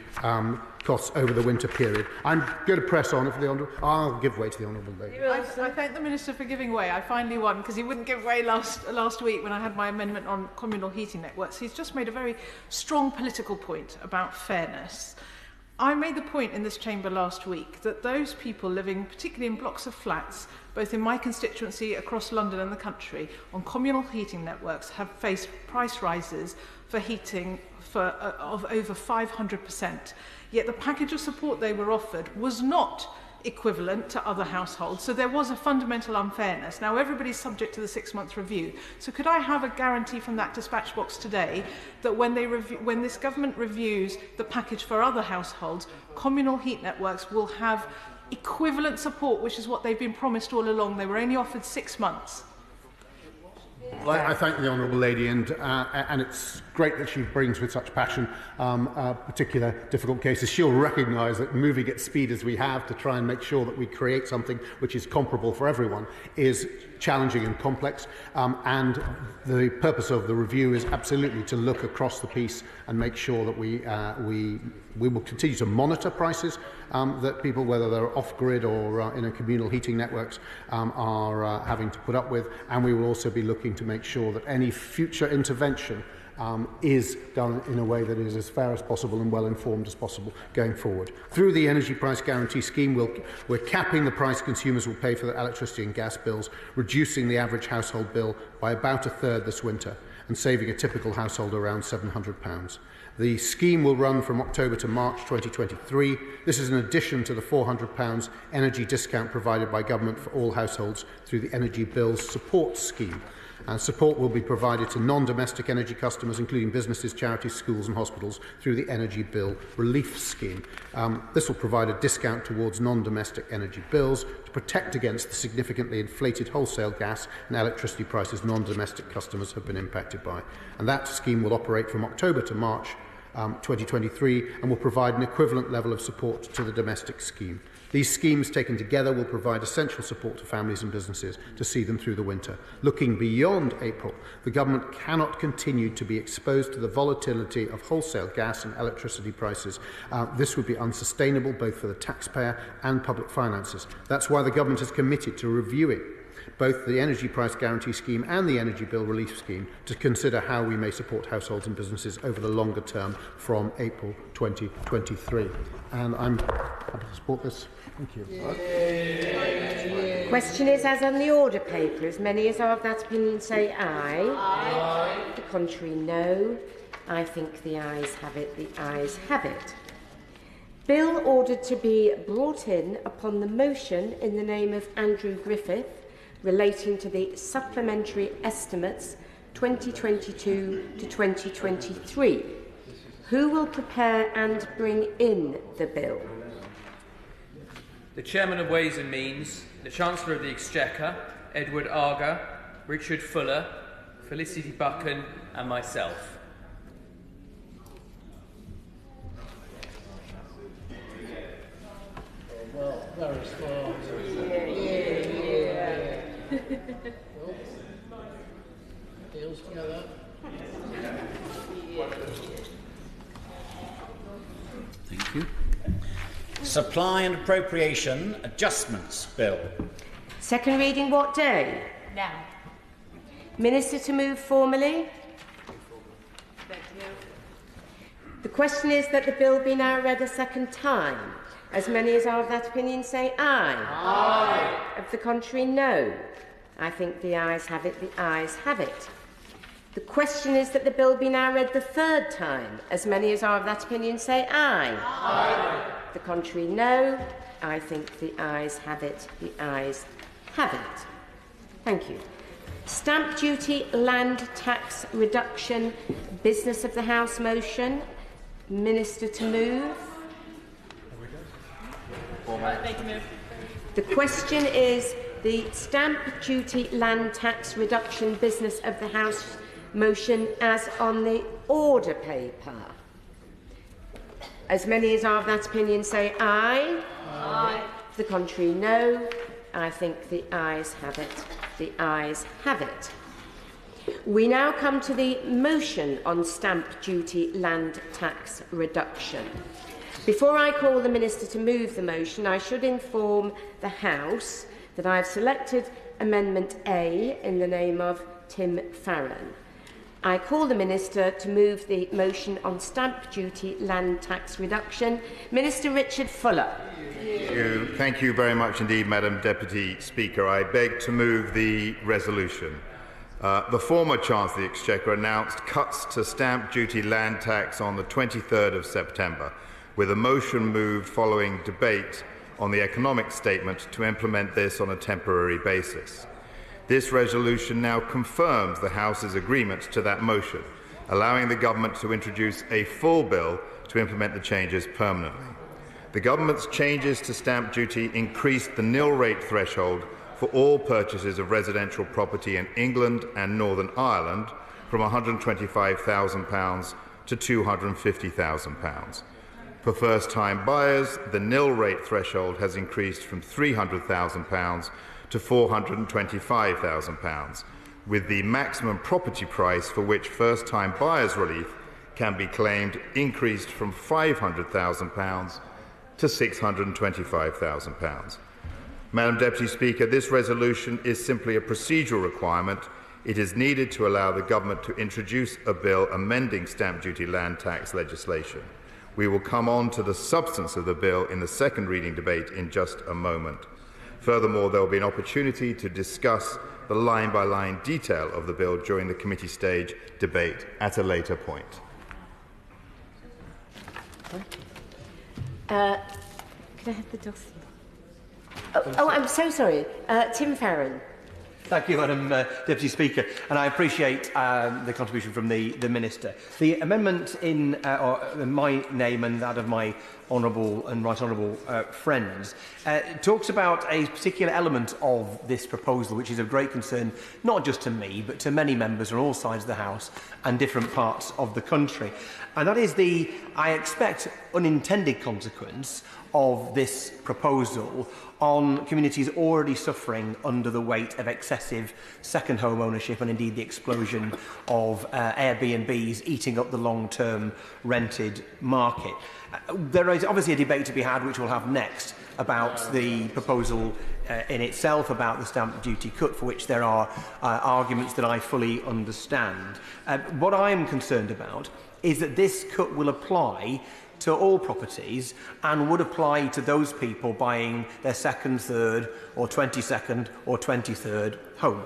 costs over the winter period. I'm going to press on. I'll give way to the Honourable Lady. I thank the Minister for giving way. I finally won, because he wouldn't give way last week when I had my amendment on communal heating networks. He's just made a very strong political point about fairness. I made the point in this chamber last week that those people living particularly in blocks of flats, both in my constituency, across London and the country, on communal heating networks have faced price rises for heating of over 500%. Yet the package of support they were offered was not equivalent to other households, so there was a fundamental unfairness. Now everybody's subject to the 6-month review, so could I have a guarantee from that dispatch box today that when this government reviews the package for other households, communal heat networks will have equivalent support, which is what they've been promised all along? They were only offered 6 months. Well, I thank the Honourable Lady, and it's great that she brings with such passion particular difficult cases. She'll recognise that moving at speed as we have to try and make sure that we create something which is comparable for everyone is challenging and complex, and the purpose of the review is absolutely to look across the piece and make sure that we will continue to monitor prices that people, whether they're off-grid or in a communal heating networks, are having to put up with, and we will also be looking to make sure that any future intervention is done in a way that is as fair as possible and well informed as possible going forward. Through the Energy Price Guarantee Scheme, we're capping the price consumers will pay for their electricity and gas bills, reducing the average household bill by about a third this winter and saving a typical household around £700. The scheme will run from October to March 2023. This is in addition to the £400 energy discount provided by government for all households through the Energy Bills Support Scheme. And support will be provided to non-domestic energy customers, including businesses, charities, schools and hospitals, through the Energy Bill Relief Scheme. This will provide a discount towards non-domestic energy bills to protect against the significantly inflated wholesale gas and electricity prices non-domestic customers have been impacted by. And that scheme will operate from October to March 2023 and will provide an equivalent level of support to the domestic scheme. These schemes taken together will provide essential support to families and businesses to see them through the winter. Looking beyond April, the government cannot continue to be exposed to the volatility of wholesale gas and electricity prices. This would be unsustainable both for the taxpayer and public finances. That's why the government is committed to reviewing both the Energy Price Guarantee Scheme and the Energy Bill Relief Scheme to consider how we may support households and businesses over the longer term from April 2023. And I'm happy to support this. Thank you. Question is as on the order paper. As many as are of that opinion say aye. Aye. The contrary, no. I think the ayes have it. The ayes have it. Bill ordered to be brought in upon the motion in the name of Andrew Griffith relating to the supplementary estimates 2022 to 2023. Who will prepare and bring in the bill? The Chairman of Ways and Means, the Chancellor of the Exchequer, Edward Arger, Richard Fuller, Felicity Buchan and myself. Well, that was far. Deals together. Thank you. Supply and Appropriation Adjustments Bill. Second reading what day? Now. Minister to move formally. The question is that the bill be now read a second time. As many as are of that opinion say aye. Aye. Of the contrary, no. I think the ayes have it. The ayes have it. The question is that the bill be now read the third time. As many as are of that opinion say aye. Aye. The contrary, no. I think the ayes have it. The ayes have it. Thank you. Stamp duty, land tax reduction, business of the House motion. Minister to move. The question is the stamp duty, land tax reduction, business of the House motion as on the order paper. As many as are of that opinion say aye. Aye. The contrary, no. I think the ayes have it. The ayes have it. We now come to the motion on stamp duty, land tax reduction. Before I call the Minister to move the motion, I should inform the House that I have selected Amendment A in the name of Tim Farron. I call the Minister to move the motion on stamp duty, land tax reduction. Minister Richard Fuller. Thank you very much indeed, Madam Deputy Speaker. I beg to move the resolution. The former Chancellor of the Exchequer announced cuts to stamp duty land tax on the 23rd of September, with a motion moved following debate on the economic statement to implement this on a temporary basis. This resolution now confirms the House's agreement to that motion, allowing the Government to introduce a full bill to implement the changes permanently. The Government's changes to stamp duty increased the nil rate threshold for all purchases of residential property in England and Northern Ireland from £125,000 to £250,000. For first-time buyers, the nil rate threshold has increased from £300,000 to £425,000, with the maximum property price for which first-time buyers' relief can be claimed increased from £500,000 to £625,000. Madam Deputy Speaker, this resolution is simply a procedural requirement It is needed to allow the government to introduce a bill amending stamp duty land tax legislation. We will come on to the substance of the bill in the second reading debate in just a moment. Furthermore, there will be an opportunity to discuss the line-by-line detail of the bill during the committee stage debate at a later point. Can I have the dossier? Oh, I'm so sorry. Tim Farron. Thank you, Madam Deputy Speaker, and I appreciate the contribution from the Minister. The amendment in my name and that of my honourable and right honourable friends talks about a particular element of this proposal which is of great concern not just to me but to many members on all sides of the House and different parts of the country. And that is the, I expect, unintended consequence of this proposal on communities already suffering under the weight of excessive second home ownership and indeed the explosion of Airbnbs eating up the long-term rented market. There is obviously a debate to be had which we'll have next about the proposal in itself, about the stamp duty cut, for which there are arguments that I fully understand. What I am concerned about is that this cut will apply to all properties and would apply to those people buying their second, third or 22nd or 23rd home.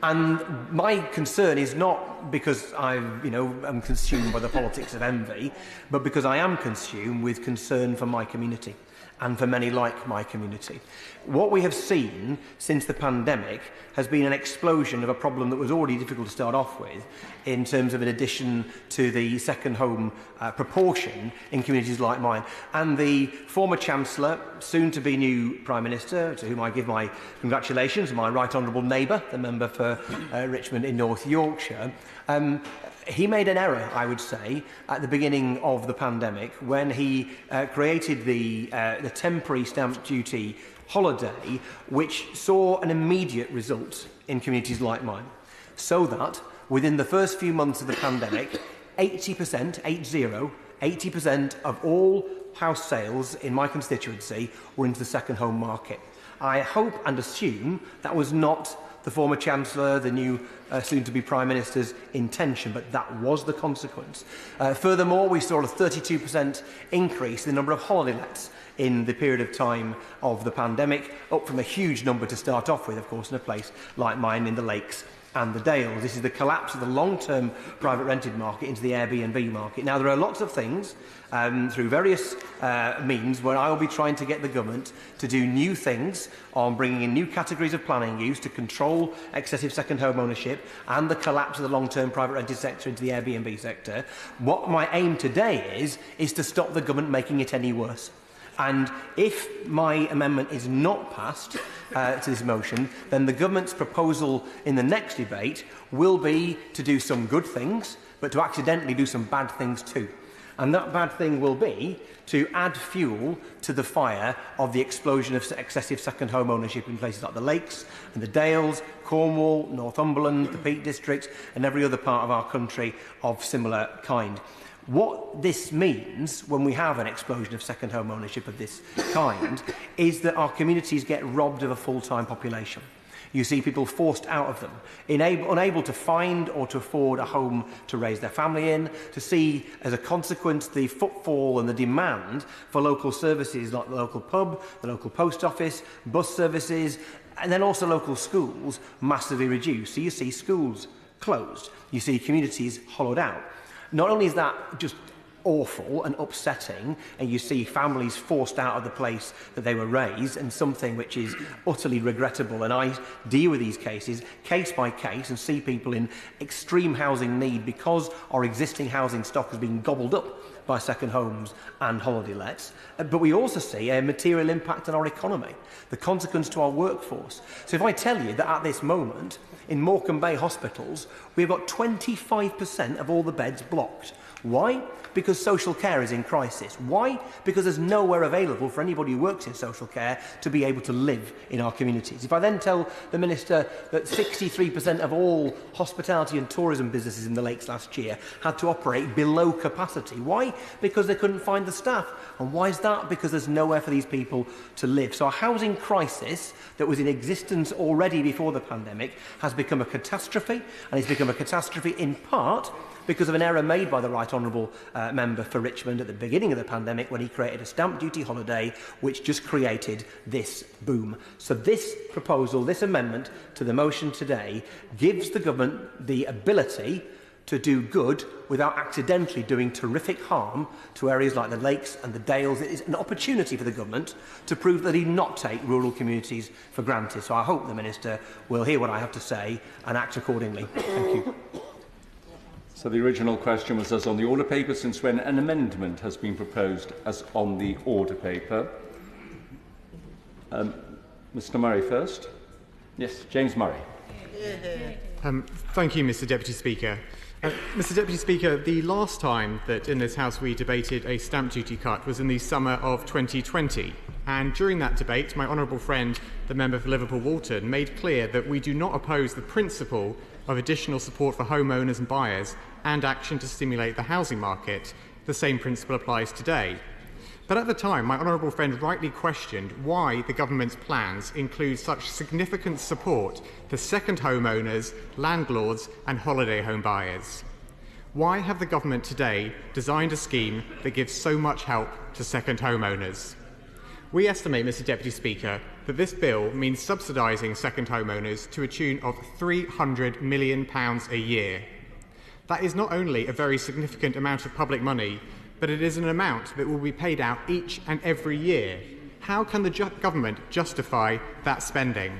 And my concern is not because I'm consumed by the politics of envy, but because I am consumed with concern for my community and for many like my community. What we have seen since the pandemic has been an explosion of a problem that was already difficult to start off with in terms of an addition to the second home proportion in communities like mine. And the former Chancellor, soon to be new Prime Minister, to whom I give my congratulations, my right honourable neighbour, the member for Richmond in North Yorkshire, he made an error, I would say, at the beginning of the pandemic when he created the temporary stamp duty holiday, which saw an immediate result in communities like mine, so that within the first few months of the pandemic, 80% of all house sales in my constituency were into the second home market. I hope and assume that was not the former Chancellor, the new soon-to-be Prime Minister's intention, but that was the consequence. Furthermore, we saw a 32% increase in the number of holiday lets in the period of time of the pandemic, up from a huge number to start off with, of course, in a place like mine in the Lakes and the Dales. This is the collapse of the long-term private rented market into the Airbnb market. Now, there are lots of things through various means where I will be trying to get the government to do new things on bringing in new categories of planning use to control excessive second home ownership and the collapse of the long-term private rented sector into the Airbnb sector. What my aim today is to stop the government making it any worse. And if my amendment is not passed to this motion, then the government's proposal in the next debate will be to do some good things, but to accidentally do some bad things too. And that bad thing will be to add fuel to the fire of the explosion of excessive second home ownership in places like the Lakes and the Dales, Cornwall, Northumberland, the Peak District and every other part of our country of similar kind. What this means when we have an explosion of second home ownership of this kind is that our communities get robbed of a full-time population. You see people forced out of them, unable to find or to afford a home to raise their family in, to see, as a consequence, the footfall and the demand for local services like the local pub, the local post office, bus services, and then also local schools massively reduced. So you see schools closed, you see communities hollowed out. Not only is that just awful and upsetting, and you see families forced out of the place that they were raised, and something which is utterly regrettable, and I deal with these cases case by case and see people in extreme housing need because our existing housing stock has been gobbled up by second homes and holiday lets. But we also see a material impact on our economy, the consequence to our workforce. So if I tell you that at this moment in Morecambe Bay hospitals we've got 25% of all the beds blocked, Why? Because social care is in crisis. Why? Because there's nowhere available for anybody who works in social care to be able to live in our communities. If I then tell the Minister that 63% of all hospitality and tourism businesses in the Lakes last year had to operate below capacity. Why? Because they couldn't find the staff. And why is that? Because there's nowhere for these people to live. So a housing crisis that was in existence already before the pandemic has become a catastrophe, and it's become a catastrophe in part because of an error made by the Right Honourable Member for Richmond at the beginning of the pandemic when he created a stamp duty holiday which just created this boom. So this proposal, this amendment to the motion today gives the government the ability to do good without accidentally doing terrific harm to areas like the Lakes and the Dales. It is an opportunity for the government to prove that he not take rural communities for granted. So I hope the Minister will hear what I have to say and act accordingly. Thank you. So the original question was as on the order paper, since when an amendment has been proposed as on the order paper. Mr Murray first. Yes, James Murray. Thank you, Mr Deputy Speaker. Mr Deputy Speaker, the last time that in this House we debated a stamp duty cut was in the summer of 2020. And during that debate, my honourable friend, the member for Liverpool-Walton, made clear that we do not oppose the principle of additional support for homeowners and buyers and action to stimulate the housing market. The same principle applies today. But at the time, my honourable friend rightly questioned why the government's plans include such significant support for second homeowners, landlords and holiday home buyers. Why have the government today designed a scheme that gives so much help to second homeowners? We estimate, Mr Deputy Speaker, that this bill means subsidising second homeowners to a tune of £300 million a year. That is not only a very significant amount of public money, but it is an amount that will be paid out each and every year. How can the government justify that spending?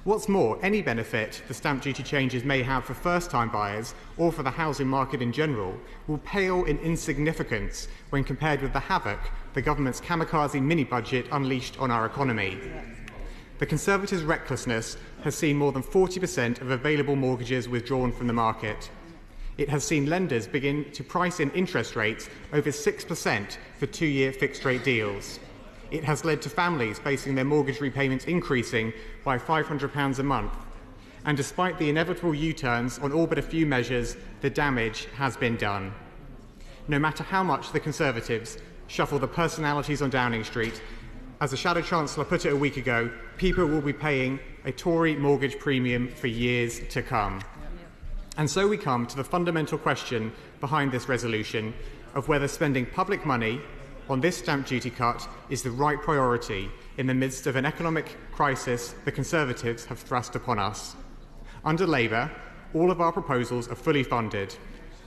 What's more, any benefit the stamp duty changes may have for first-time buyers or for the housing market in general will pale in insignificance when compared with the havoc the government's kamikaze mini-budget unleashed on our economy. The Conservatives' recklessness has seen more than 40% of available mortgages withdrawn from the market. It has seen lenders begin to price in interest rates over 6% for two-year fixed-rate deals. It has led to families facing their mortgage repayments increasing by £500 a month. And despite the inevitable U-turns on all but a few measures, the damage has been done. No matter how much the Conservatives shuffle the personalities on Downing Street, as the Shadow Chancellor put it a week ago, people will be paying a Tory mortgage premium for years to come. And so we come to the fundamental question behind this resolution of whether spending public money on this stamp duty cut is the right priority in the midst of an economic crisis the Conservatives have thrust upon us. Under Labour, all of our proposals are fully funded.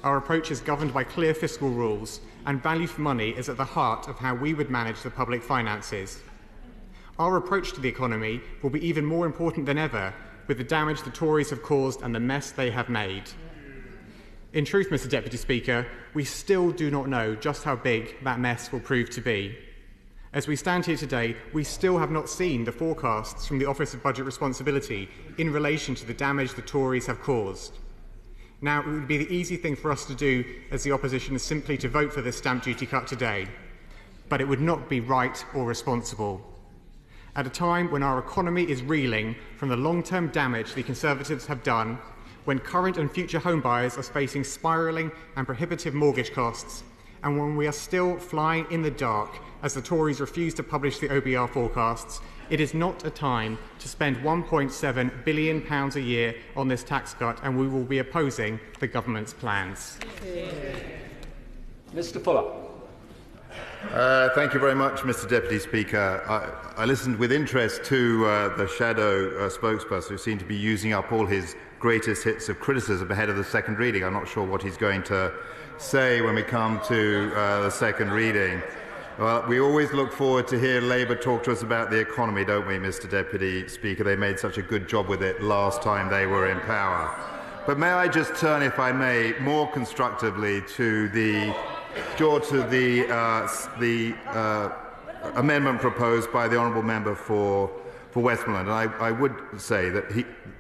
Our approach is governed by clear fiscal rules, and value for money is at the heart of how we would manage the public finances. Our approach to the economy will be even more important than ever with the damage the Tories have caused and the mess they have made. In truth, Mr Deputy Speaker, we still do not know just how big that mess will prove to be. As we stand here today, we still have not seen the forecasts from the Office of Budget Responsibility in relation to the damage the Tories have caused. Now, it would be the easy thing for us to do as the opposition is simply to vote for this stamp duty cut today, but it would not be right or responsible. At a time when our economy is reeling from the long-term damage the Conservatives have done, when current and future homebuyers are facing spiralling and prohibitive mortgage costs, and when we are still flying in the dark as the Tories refuse to publish the OBR forecasts, it is not a time to spend £1.7 billion a year on this tax cut, and we will be opposing the government's plans. Mr Fuller. Thank you very much, Mr Deputy Speaker. I listened with interest to the shadow spokesperson who seemed to be using up all his greatest hits of criticism ahead of the second reading. I'm not sure what he's going to say when we come to the second reading. Well, we always look forward to hear Labour talk to us about the economy, don't we, Mr Deputy Speaker? They made such a good job with it last time they were in power. But may I just turn, if I may, more constructively to the amendment proposed by the honourable member for for Westmoreland. And I would say that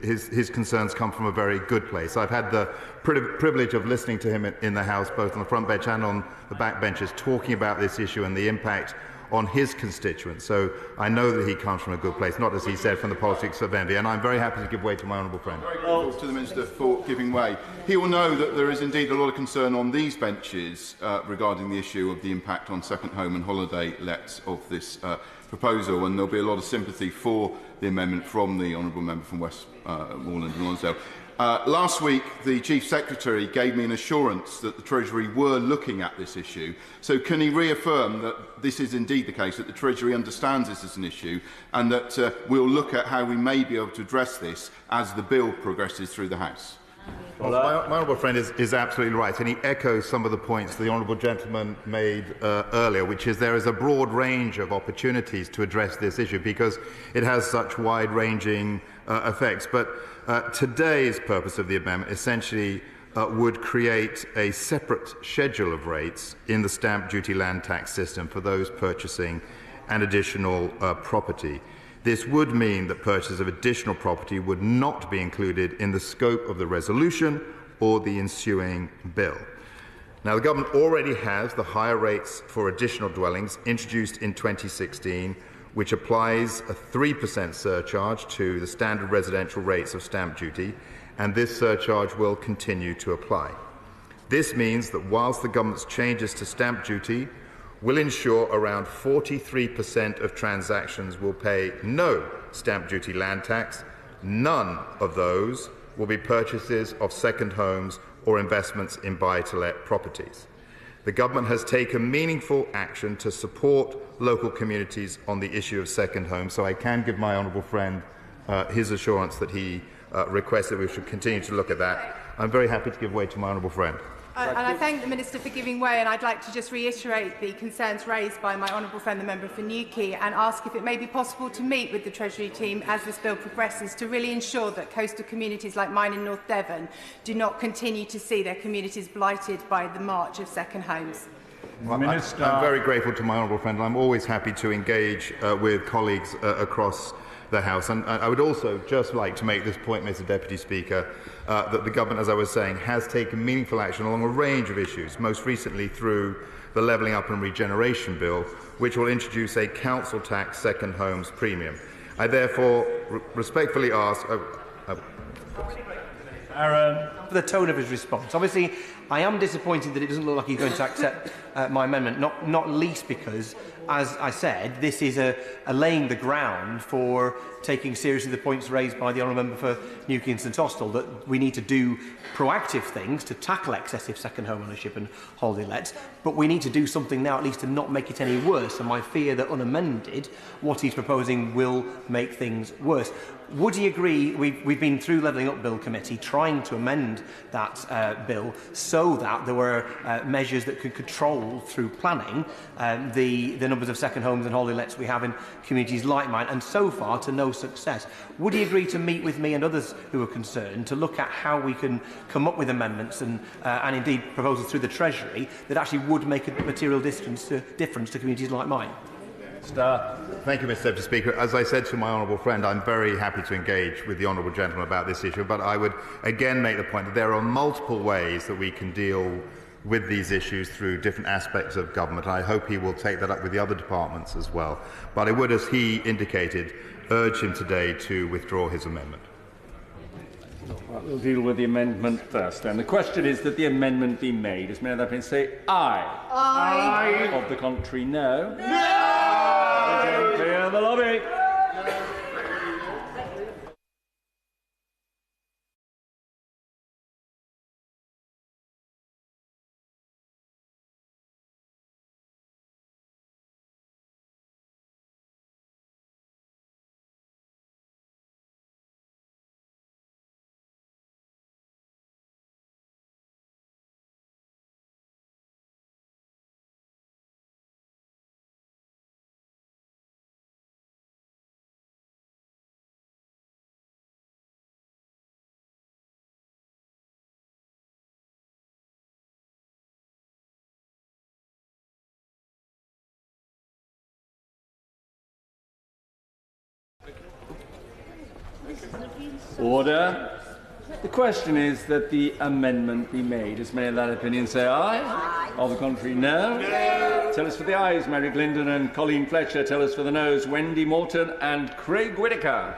his concerns come from a very good place. I've had the privilege of listening to him in the House, both on the front bench and on the back benches, talking about this issue and the impact on his constituents. So I know that he comes from a good place, not, as he said, from the politics of envy. And I'm very happy to give way to my honourable friend. Very grateful to the Minister for giving way. He will know that there is indeed a lot of concern on these benches regarding the issue of the impact on second home and holiday lets of this proposal, and there'll be a lot of sympathy for the amendment from the honourable member from Westmoreland and Lonsdale. Last week, the Chief Secretary gave me an assurance that the Treasury were looking at this issue. So can he reaffirm that this is indeed the case, that the Treasury understands this as an issue, and that we'll look at how we may be able to address this as the bill progresses through the House? Well, my honourable friend is absolutely right, and he echoes some of the points the honourable gentleman made earlier, which is there is a broad range of opportunities to address this issue because it has such wide-ranging effects. But today's purpose of the amendment essentially would create a separate schedule of rates in the stamp duty land tax system for those purchasing an additional property. This would mean that purchase of additional property would not be included in the scope of the resolution or the ensuing bill. Now, the government already has the higher rates for additional dwellings introduced in 2016, which applies a 3% surcharge to the standard residential rates of stamp duty, and this surcharge will continue to apply. This means that whilst the government's changes to stamp duty will ensure around 43% of transactions will pay no stamp duty land tax, none of those will be purchases of second homes or investments in buy-to-let properties. The government has taken meaningful action to support local communities on the issue of second homes, so I can give my honourable friend his assurance that he requests that we should continue to look at that. I'm very happy to give way to my honourable friend. And I thank the Minister for giving way, and I'd like to just reiterate the concerns raised by my honourable friend, the member for Newquay, and ask if it may be possible to meet with the Treasury team as this bill progresses to really ensure that coastal communities like mine in North Devon do not continue to see their communities blighted by the march of second homes. Well, I'm very grateful to my honourable friend, and I'm always happy to engage with colleagues across the House. And I would also just like to make this point, Mr Deputy Speaker, that the government, as I was saying, has taken meaningful action along a range of issues, most recently through the Levelling Up and Regeneration Bill, which will introduce a council tax second homes premium. I therefore respectfully ask... For the tone of his response. Obviously, I am disappointed that it doesn't look like he's going to accept my amendment, not least because, as I said, this is a laying the ground for taking seriously the points raised by the honourable member for Newquay and St Austell, that we need to do proactive things to tackle excessive second home ownership and holiday lets, but we need to do something now at least to not make it any worse, and my fear that unamended, what he's proposing will make things worse. Would he agree, we've been through Levelling Up Bill Committee trying to amend that bill so that there were measures that could control through planning the numbers of second homes and holiday lets we have in communities like mine, and so far to no success. Would he agree to meet with me and others who are concerned to look at how we can come up with amendments and indeed proposals through the Treasury that actually would make a material difference to communities like mine? Thank you, Mr Deputy Speaker. As I said to my honourable friend, I'm very happy to engage with the honourable gentleman about this issue, but I would again make the point that there are multiple ways that we can deal with these issues through different aspects of government. I hope he will take that up with the other departments as well. But I would, as he indicated, urge him today to withdraw his amendment. Right, we'll deal with the amendment first. And the question is that the amendment be made. As many of say aye. Aye. Of the contrary, no. No! Clear the lobby. Order. The question is that the amendment be made. As many of that opinion say aye. Aye. Of the contrary, no. No. Tell us for the ayes, Mary Glindon and Colleen Fletcher. Tell us for the noes, Wendy Morton and Craig Whittaker.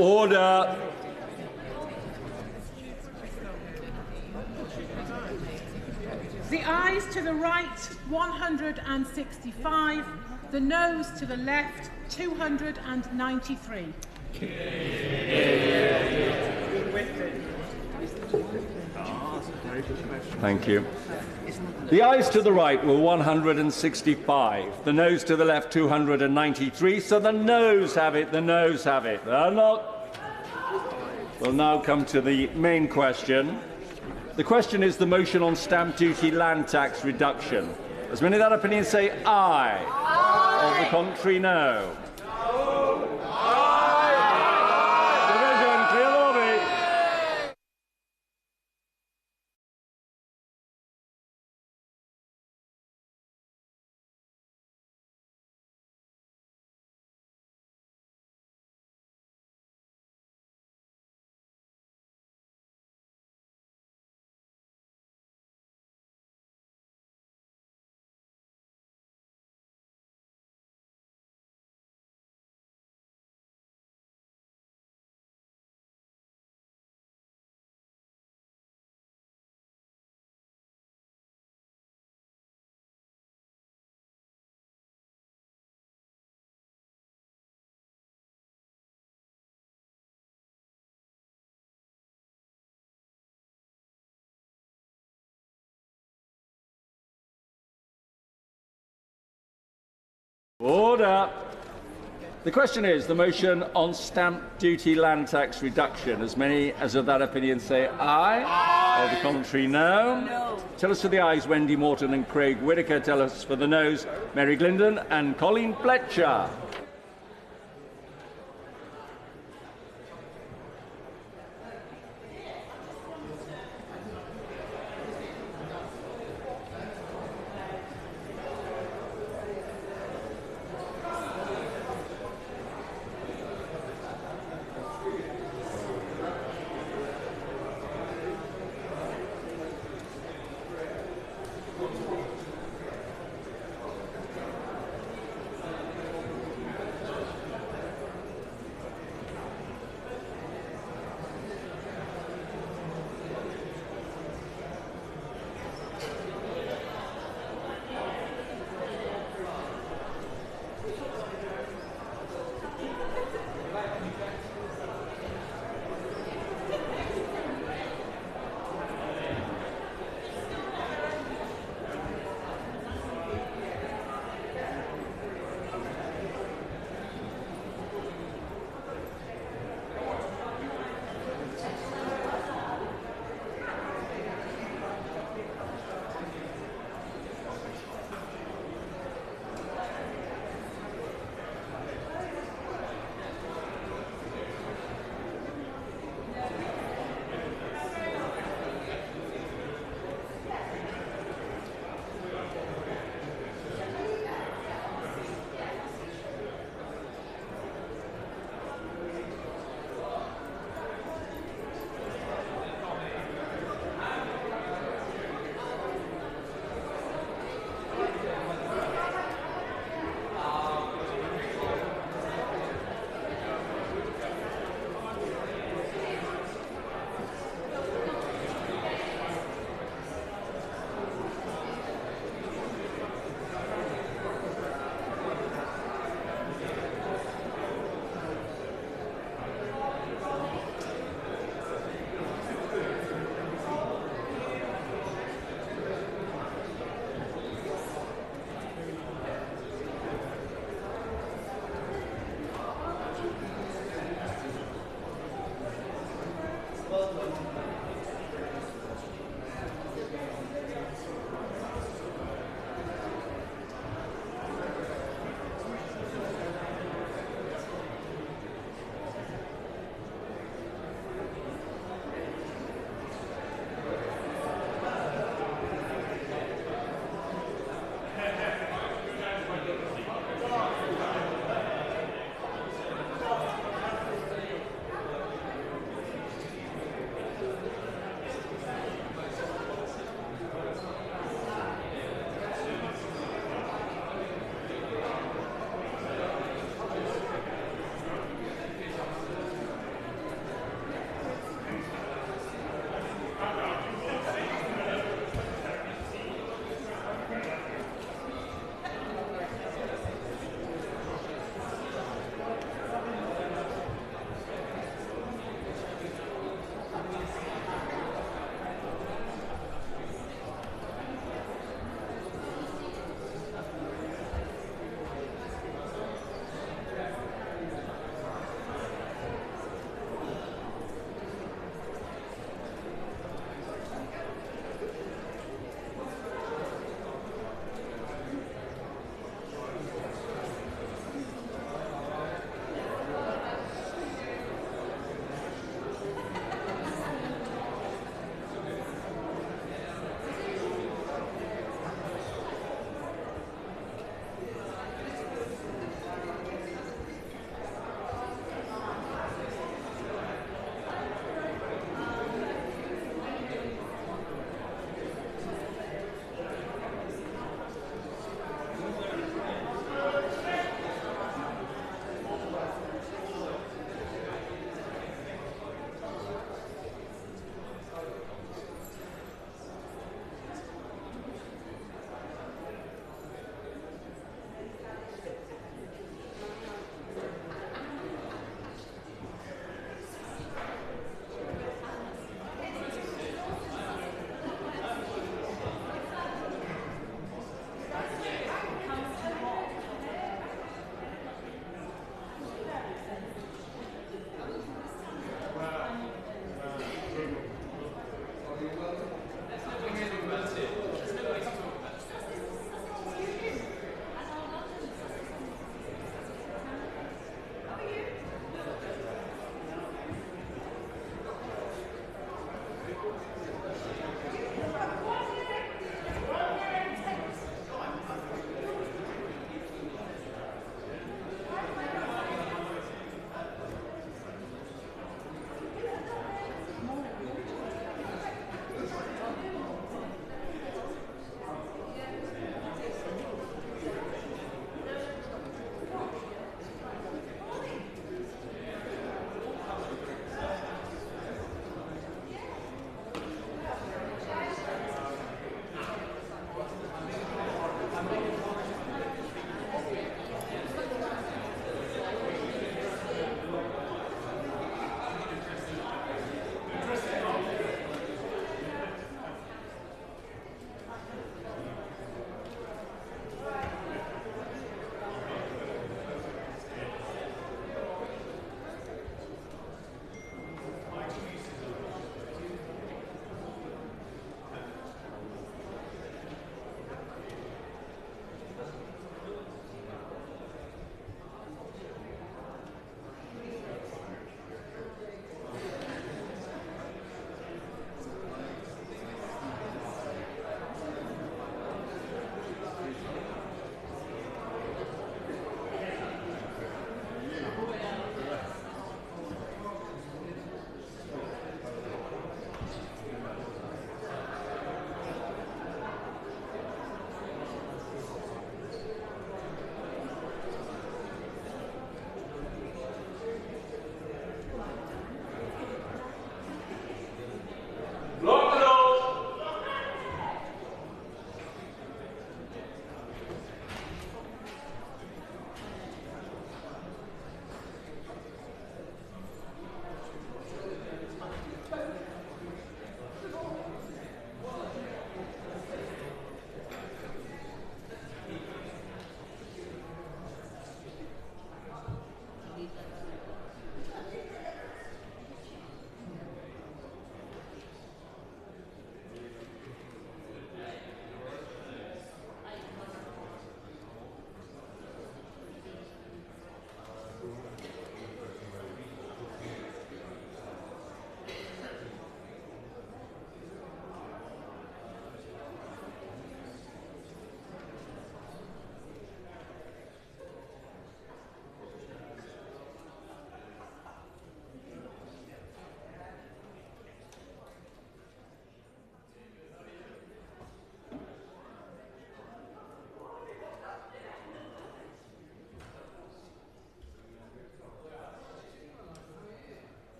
Order. The ayes to the right, 165. The noes to the left, 293. Thank you. The ayes to the right were 165. The noes to the left, 293. So the noes have it. The noes have it. They're not. We'll now come to the main question. The question is the motion on stamp duty land tax reduction. As many of that opinion say aye. Aye. Or the contrary, no. Division, clear lobby. Order. The question is the motion on stamp duty land tax reduction. As many as of that opinion say aye. Aye. Or the contrary, no. No. Tell us for the ayes, Wendy Morton and Craig Whitaker. Tell us for the noes, Mary Glindon and Colleen Fletcher.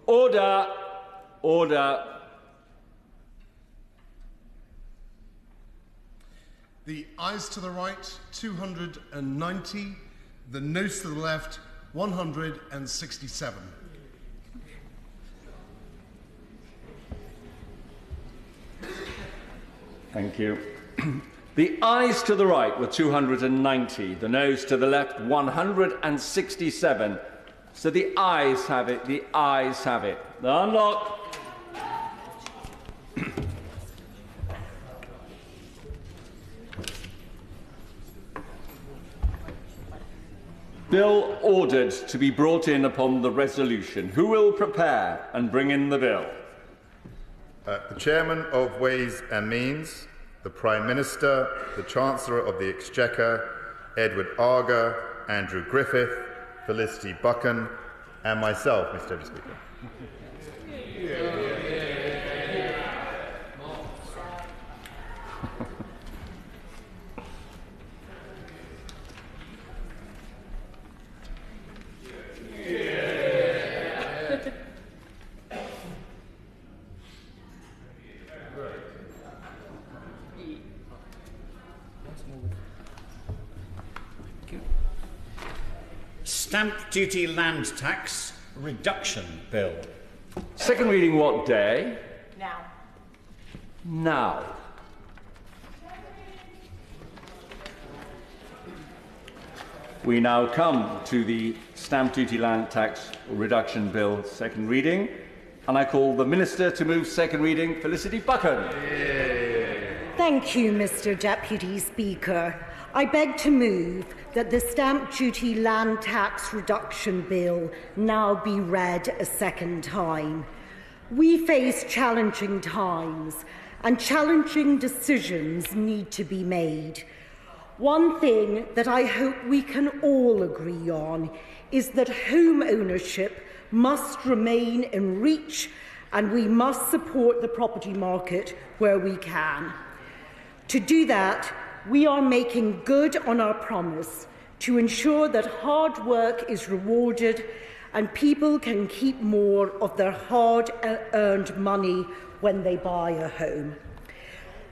Order. Order. The ayes to the right, 290. The noes to the left, 167. Thank you. The ayes to the right were 290, the noes to the left 167. So the ayes have it, the ayes have it. Unlock. Bill ordered to be brought in upon the resolution. Who will prepare and bring in the bill? The Chairman of Ways and Means, the Prime Minister, the Chancellor of the Exchequer, Edward Arger, Andrew Griffith, Felicity Buchan, and myself, Mr. Deputy Speaker. Stamp Duty Land Tax Reduction Bill. Second reading what day? Now. Now. We now come to the Stamp Duty Land Tax Reduction Bill, second reading, and I call the Minister to move second reading, Felicity Buchan. Thank you, Mr. Deputy Speaker. I beg to move that the Stamp Duty Land Tax Reduction Bill now be read a second time. We face challenging times, and challenging decisions need to be made. One thing that I hope we can all agree on is that home ownership must remain in reach, and we must support the property market where we can. To do that, we are making good on our promise to ensure that hard work is rewarded and people can keep more of their hard-earned money when they buy a home.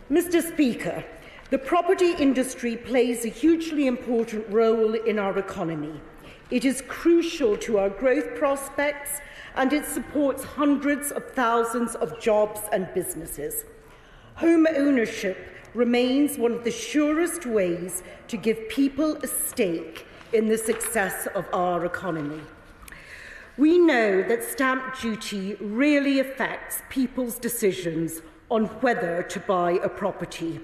Mr. Speaker, the property industry plays a hugely important role in our economy. It is crucial to our growth prospects, and it supports hundreds of thousands of jobs and businesses. Home ownership remains one of the surest ways to give people a stake in the success of our economy. We know that stamp duty really affects people's decisions on whether to buy a property.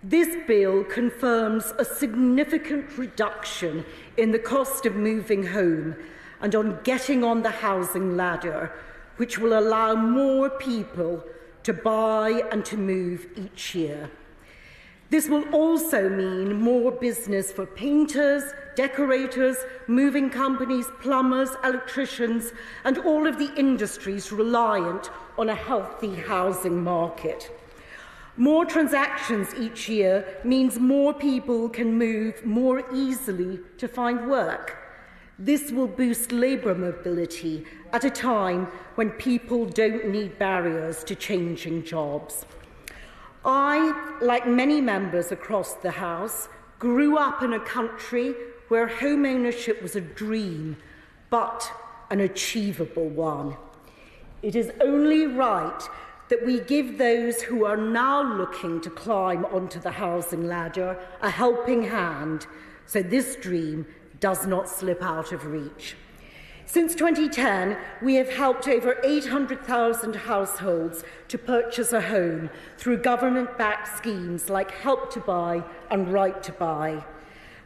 This bill confirms a significant reduction in the cost of moving home and on getting on the housing ladder, which will allow more people to buy and to move each year. This will also mean more business for painters, decorators, moving companies, plumbers, electricians, and all of the industries reliant on a healthy housing market. More transactions each year means more people can move more easily to find work. This will boost labour mobility at a time when people don't need barriers to changing jobs. I, like many members across the House, grew up in a country where home ownership was a dream, but an achievable one. It is only right that we give those who are now looking to climb onto the housing ladder a helping hand, so this dream does not slip out of reach. Since 2010, we have helped over 800,000 households to purchase a home through government-backed schemes like Help to Buy and Right to Buy.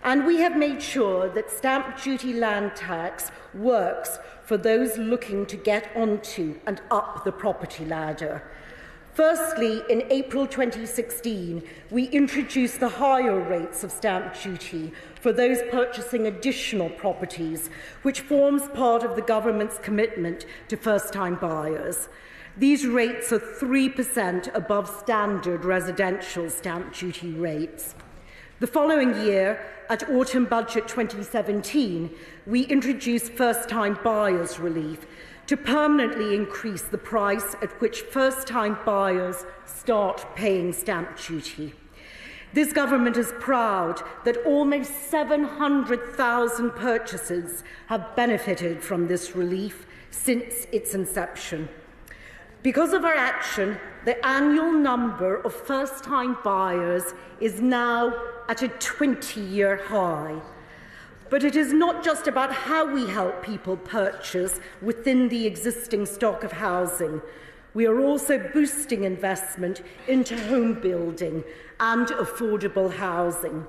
And we have made sure that stamp duty land tax works for those looking to get onto and up the property ladder. Firstly, in April 2016, we introduced the higher rates of stamp duty for those purchasing additional properties, which forms part of the government's commitment to first-time buyers. These rates are 3% above standard residential stamp duty rates. The following year, at Autumn Budget 2017, we introduced first-time buyers relief to permanently increase the price at which first-time buyers start paying stamp duty. This government is proud that almost 700,000 purchasers have benefited from this relief since its inception. Because of our action, the annual number of first-time buyers is now at a 20-year high. But it is not just about how we help people purchase within the existing stock of housing. We are also boosting investment into home building and affordable housing.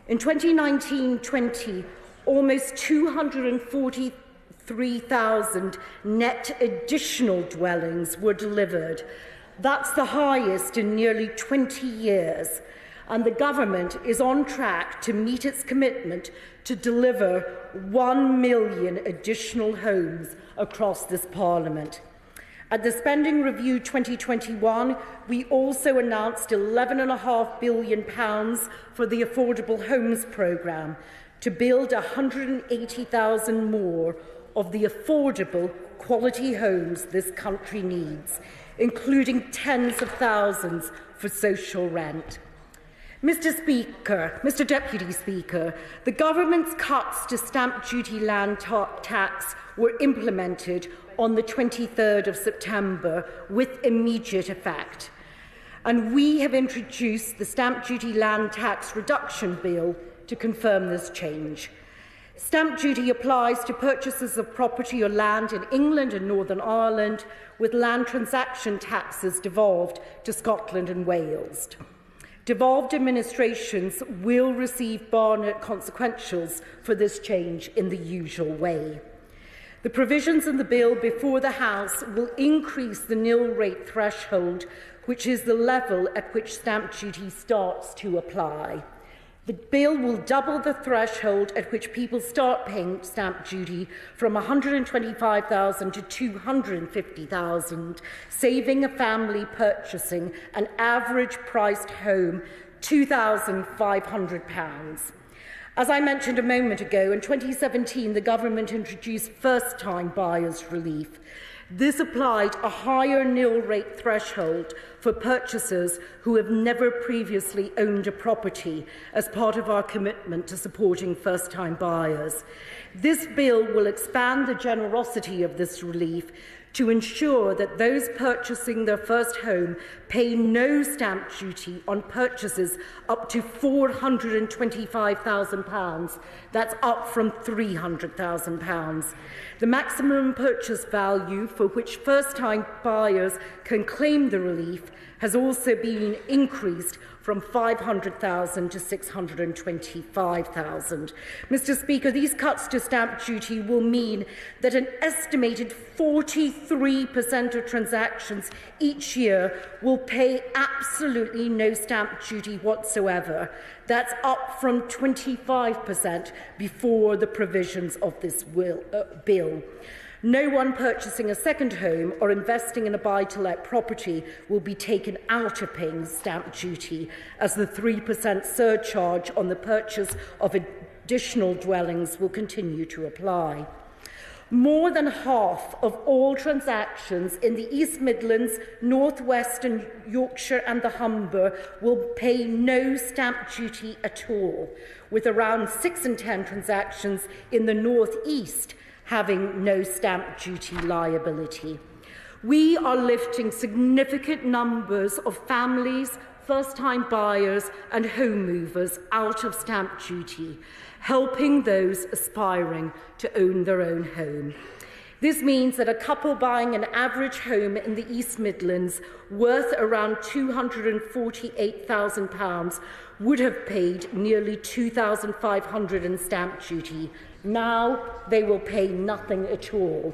In 2019-20, almost 243,000 net additional dwellings were delivered. That's the highest in nearly 20 years. And the government is on track to meet its commitment to deliver 1 million additional homes across this Parliament. At the Spending Review 2021, we also announced £11.5 billion for the Affordable Homes Programme to build 180,000 more of the affordable quality homes this country needs, including tens of thousands for social rent. Mr Deputy Speaker, the government's cuts to stamp duty land tax were implemented on the 23rd of September with immediate effect. And we have introduced the Stamp Duty Land Tax Reduction Bill to confirm this change. Stamp duty applies to purchases of property or land in England and Northern Ireland, with land transaction taxes devolved to Scotland and Wales. Devolved administrations will receive Barnett consequentials for this change in the usual way. The provisions in the bill before the House will increase the nil rate threshold, which is the level at which stamp duty starts to apply. The bill will double the threshold at which people start paying stamp duty from $125,000 to $250,000, saving a family purchasing an average priced home £2,500. As I mentioned a moment ago, in 2017 the government introduced first-time buyers relief. This applied a higher nil rate threshold for purchasers who have never previously owned a property as part of our commitment to supporting first-time buyers. This bill will expand the generosity of this relief to ensure that those purchasing their first home pay no stamp duty on purchases up to £425,000. That's up from £300,000. The maximum purchase value for which first-time buyers can claim the relief has also been increased from £500,000 to £625,000. Mr Speaker, these cuts to stamp duty will mean that an estimated 43% of transactions each year will pay absolutely no stamp duty whatsoever. That's up from 25% before the provisions of this bill. No one purchasing a second home or investing in a buy-to-let property will be taken out of paying stamp duty, as the 3% surcharge on the purchase of additional dwellings will continue to apply. More than half of all transactions in the East Midlands, North West and Yorkshire and the Humber will pay no stamp duty at all, with around 6 in 10 transactions in the North East having no stamp duty liability. We are lifting significant numbers of families, first-time buyers and home movers out of stamp duty, helping those aspiring to own their own home. This means that a couple buying an average home in the East Midlands worth around £248,000 would have paid nearly £2,500 in stamp duty. Now they will pay nothing at all.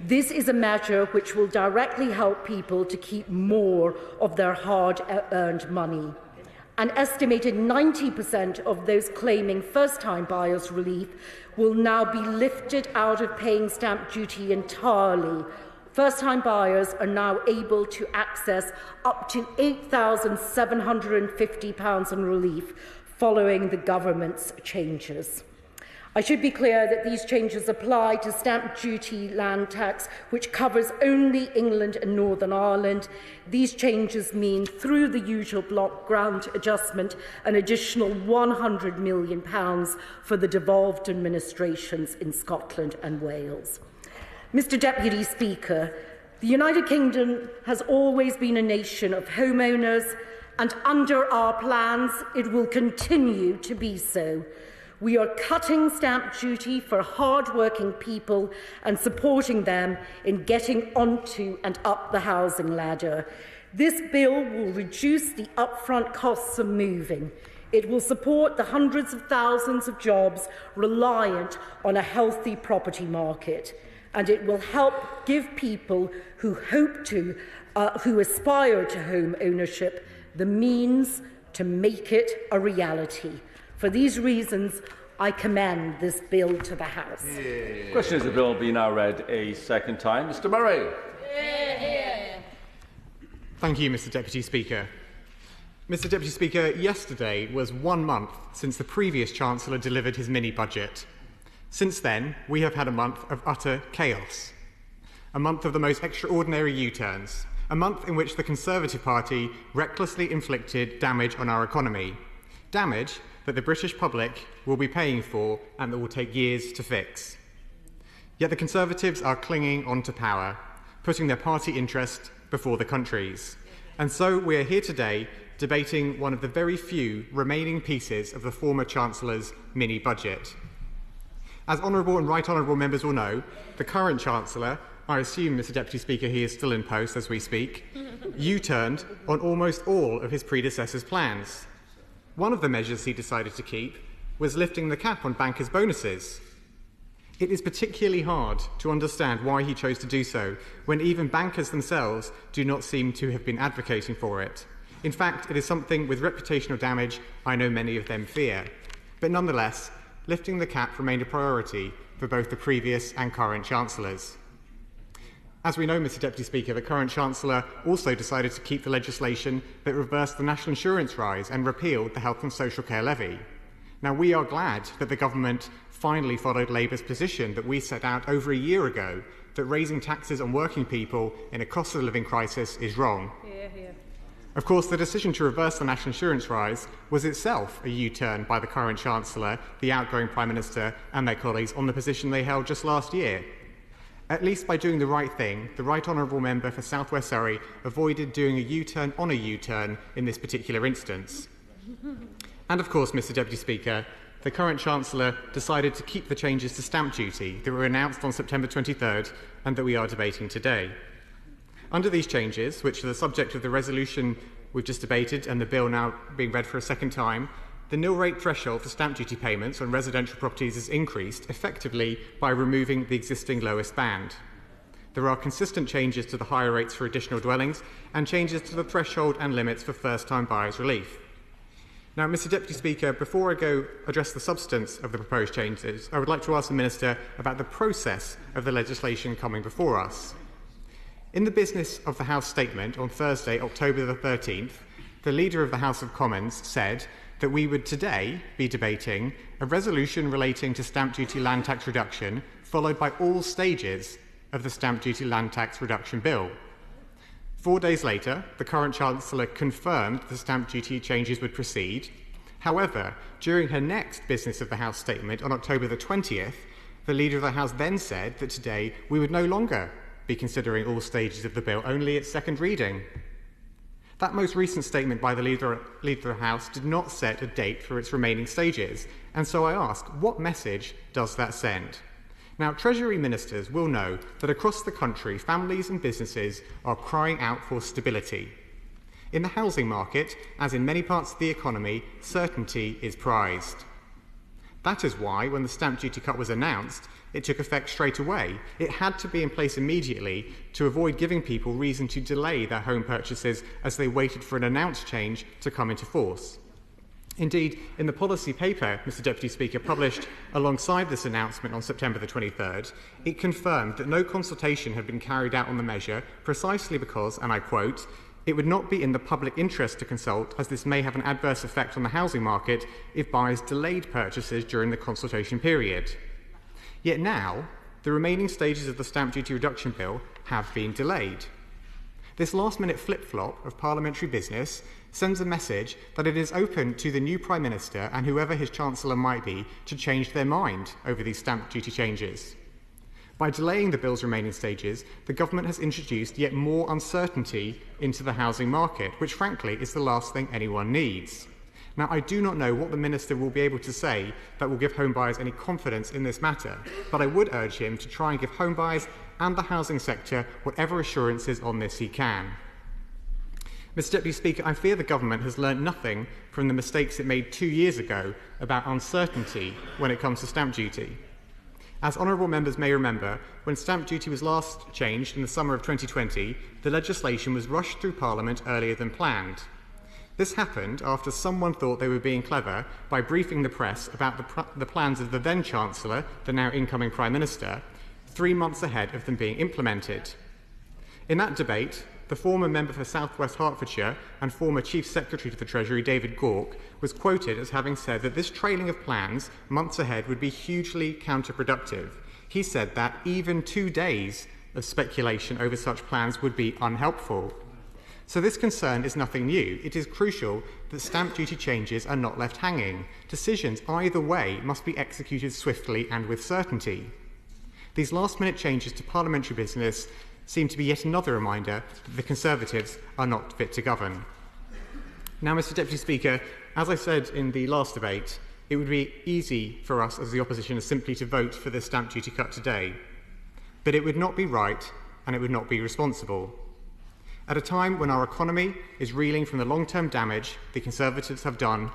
This is a measure which will directly help people to keep more of their hard-earned money. An estimated 90% of those claiming first-time buyers relief will now be lifted out of paying stamp duty entirely. First-time buyers are now able to access up to £8,750 in relief following the government's changes. I should be clear that these changes apply to stamp duty land tax, which covers only England and Northern Ireland. These changes mean, through the usual block grant adjustment, an additional £100 million for the devolved administrations in Scotland and Wales. Mr. Deputy Speaker, the United Kingdom has always been a nation of homeowners, and under our plans, it will continue to be so. We are cutting stamp duty for hard-working people and supporting them in getting onto and up the housing ladder. This bill will reduce the upfront costs of moving. It will support the hundreds of thousands of jobs reliant on a healthy property market. And it will help give people who who aspire to home ownership the means to make it a reality. For these reasons, I commend this bill to the House. Question is the bill be now read a second time. Mr. Murray. Thank you, Mr. Deputy Speaker. Mr. Deputy Speaker, yesterday was 1 month since the previous Chancellor delivered his mini-budget. Since then, we have had a month of utter chaos. A month of the most extraordinary U-turns. A month in which the Conservative Party recklessly inflicted damage on our economy. Damage that the British public will be paying for and that will take years to fix. Yet the Conservatives are clinging on to power, putting their party interest before the country's. And so we are here today debating one of the very few remaining pieces of the former Chancellor's mini-budget. As honourable and right honourable members will know, the current Chancellor, I assume, Mr. Deputy Speaker, he is still in post as we speak, U-turned on almost all of his predecessor's plans. One of the measures he decided to keep was lifting the cap on bankers' bonuses. It is particularly hard to understand why he chose to do so, when even bankers themselves do not seem to have been advocating for it. In fact, it is something with reputational damage I know many of them fear. But nonetheless, lifting the cap remained a priority for both the previous and current Chancellors. As we know, Mr. Deputy Speaker, the current Chancellor also decided to keep the legislation that reversed the national insurance rise and repealed the health and social care levy. Now, we are glad that the government finally followed Labour's position that we set out over a year ago, that raising taxes on working people in a cost of living crisis is wrong. Of course, the decision to reverse the national insurance rise was itself a U-turn by the current Chancellor, the outgoing Prime Minister and their colleagues on the position they held just last year. At least by doing the right thing, the Right Honourable Member for South West Surrey avoided doing a U-turn on a U-turn in this particular instance. And of course, Mr. Deputy Speaker, the current Chancellor decided to keep the changes to stamp duty that were announced on September 23rd and that we are debating today. Under these changes, which are the subject of the resolution we've just debated and the bill now being read for a second time, the nil rate threshold for stamp duty payments on residential properties is increased effectively by removing the existing lowest band. There are consistent changes to the higher rates for additional dwellings and changes to the threshold and limits for first-time buyers' relief. Now, Mr. Deputy Speaker, before I go address the substance of the proposed changes, I would like to ask the Minister about the process of the legislation coming before us. In the business of the House statement on Thursday, October the 13th, the Leader of the House of Commons said that we would today be debating a resolution relating to stamp duty land tax reduction, followed by all stages of the stamp duty land tax reduction bill. 4 days later, the current Chancellor confirmed the stamp duty changes would proceed. However, during her next business of the House statement on October the 20th, the Leader of the House then said that today we would no longer be considering all stages of the bill, only its second reading. That most recent statement by the Leader of the House did not set a date for its remaining stages, and so I ask, what message does that send? Now, Treasury ministers will know that across the country, families and businesses are crying out for stability. In the housing market, as in many parts of the economy, certainty is prized. That is why, when the stamp duty cut was announced, it took effect straight away. It had to be in place immediately to avoid giving people reason to delay their home purchases as they waited for an announced change to come into force. Indeed, in the policy paper, Mr. Deputy Speaker, published alongside this announcement on September the 23rd, it confirmed that no consultation had been carried out on the measure precisely because, and I quote, It would not be in the public interest to consult, as this may have an adverse effect on the housing market if buyers delayed purchases during the consultation period. Yet now, the remaining stages of the stamp duty reduction bill have been delayed. This last-minute flip-flop of parliamentary business sends a message that it is open to the new Prime Minister and whoever his Chancellor might be to change their mind over these stamp duty changes. By delaying the bill's remaining stages, the government has introduced yet more uncertainty into the housing market, which frankly is the last thing anyone needs. Now, I do not know what the Minister will be able to say that will give home buyers any confidence in this matter, but I would urge him to try and give home buyers and the housing sector whatever assurances on this he can. Mr Deputy Speaker, I fear the government has learnt nothing from the mistakes it made 2 years ago about uncertainty when it comes to stamp duty. As honourable members may remember, when stamp duty was last changed in the summer of 2020, the legislation was rushed through Parliament earlier than planned. This happened after someone thought they were being clever by briefing the press about the plans of the then Chancellor, the now incoming Prime Minister, 3 months ahead of them being implemented. In that debate, the former member for South West Hertfordshire and former Chief Secretary to the Treasury, David Gauke, was quoted as having said that this trailing of plans months ahead would be hugely counterproductive. He said that even 2 days of speculation over such plans would be unhelpful. So this concern is nothing new. It is crucial that stamp duty changes are not left hanging. Decisions either way must be executed swiftly and with certainty. These last-minute changes to parliamentary business seem to be yet another reminder that the Conservatives are not fit to govern. Now, Mr Deputy Speaker, as I said in the last debate, it would be easy for us as the opposition simply to vote for this stamp duty cut today. But it would not be right and it would not be responsible. At a time when our economy is reeling from the long-term damage the Conservatives have done,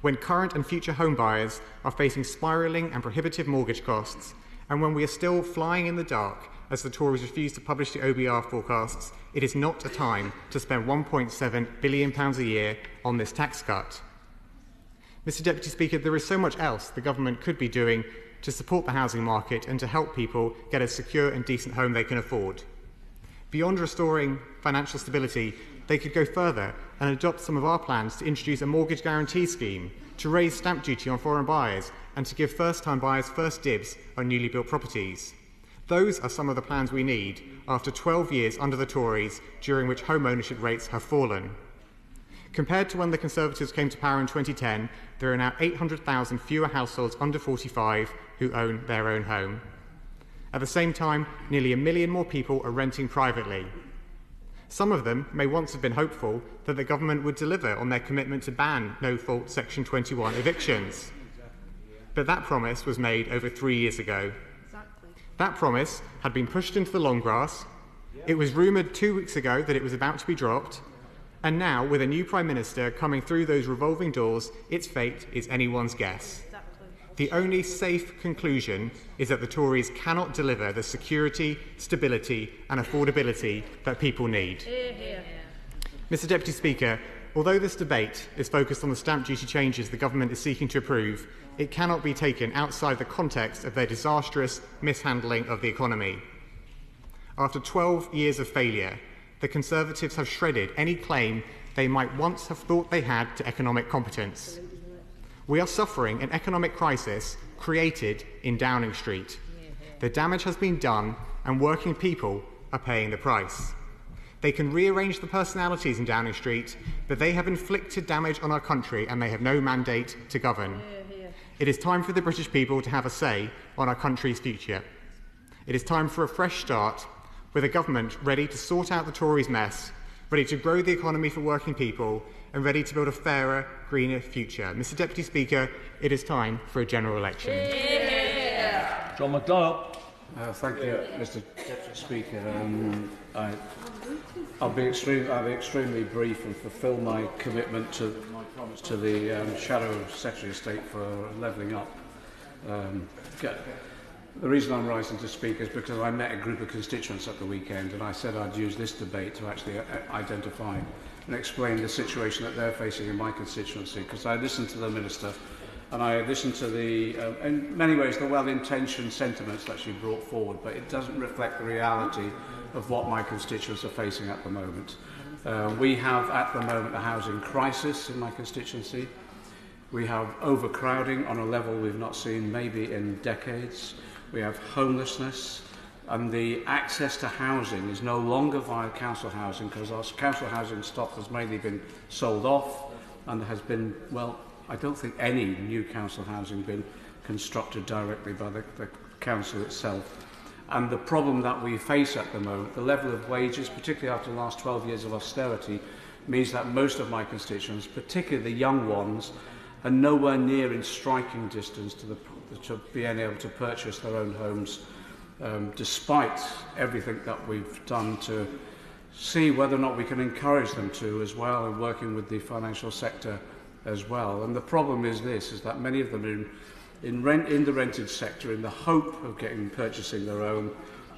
when current and future home buyers are facing spiralling and prohibitive mortgage costs, and when we are still flying in the dark as the Tories refuse to publish the OBR forecasts, it is not a time to spend £1.7 billion a year on this tax cut. Mr Deputy Speaker, there is so much else the government could be doing to support the housing market and to help people get a secure and decent home they can afford. Beyond restoring financial stability, they could go further and adopt some of our plans to introduce a mortgage guarantee scheme, to raise stamp duty on foreign buyers, and to give first-time buyers first dibs on newly built properties. Those are some of the plans we need after 12 years under the Tories, during which home ownership rates have fallen. Compared to when the Conservatives came to power in 2010, there are now 800,000 fewer households under 45 who own their own home. At the same time, nearly 1 million more people are renting privately. Some of them may once have been hopeful that the government would deliver on their commitment to ban no-fault Section 21 evictions. But that promise was made over 3 years ago. That promise had been pushed into the long grass. It was rumoured 2 weeks ago that it was about to be dropped. And now, with a new Prime Minister coming through those revolving doors, its fate is anyone's guess. The only safe conclusion is that the Tories cannot deliver the security, stability and affordability that people need. Mr Deputy Speaker, although this debate is focused on the stamp duty changes the government is seeking to approve, it cannot be taken outside the context of their disastrous mishandling of the economy. After 12 years of failure, the Conservatives have shredded any claim they might once have thought they had to economic competence. We are suffering an economic crisis created in Downing Street. The damage has been done and working people are paying the price. They can rearrange the personalities in Downing Street, but they have inflicted damage on our country and they have no mandate to govern. It is time for the British people to have a say on our country's future. It is time for a fresh start, with a government ready to sort out the Tories' mess, ready to grow the economy for working people, and ready to build a fairer, greener future. Mr Deputy Speaker, it is time for a general election. John McDonnell. Thank you, Mr Deputy Speaker. I'll be extremely brief and fulfil my commitment to my promise to the Shadow Secretary of State for levelling up. The reason I'm rising to speak is because I met a group of constituents at the weekend and I said I'd use this debate to actually identify and explain the situation that they're facing in my constituency, because I listened to the Minister and I listened to in many ways, the well-intentioned sentiments that she brought forward, but it doesn't reflect the reality of what my constituents are facing at the moment. We have at the moment a housing crisis in my constituency. We have overcrowding on a level we've not seen maybe in decades. We have homelessness, and the access to housing is no longer via council housing, because our council housing stock has mainly been sold off, and there has been, well, I don't think any new council housing been constructed directly by the council itself. And the problem that we face at the moment, the level of wages, particularly after the last 12 years of austerity, means that most of my constituents, particularly the young ones, are nowhere near in striking distance to being able to purchase their own homes, despite everything that we've done to see whether or not we can encourage them to as well, and working with the financial sector as well. And the problem is this, is that many of them are in the rented sector in the hope of purchasing their own.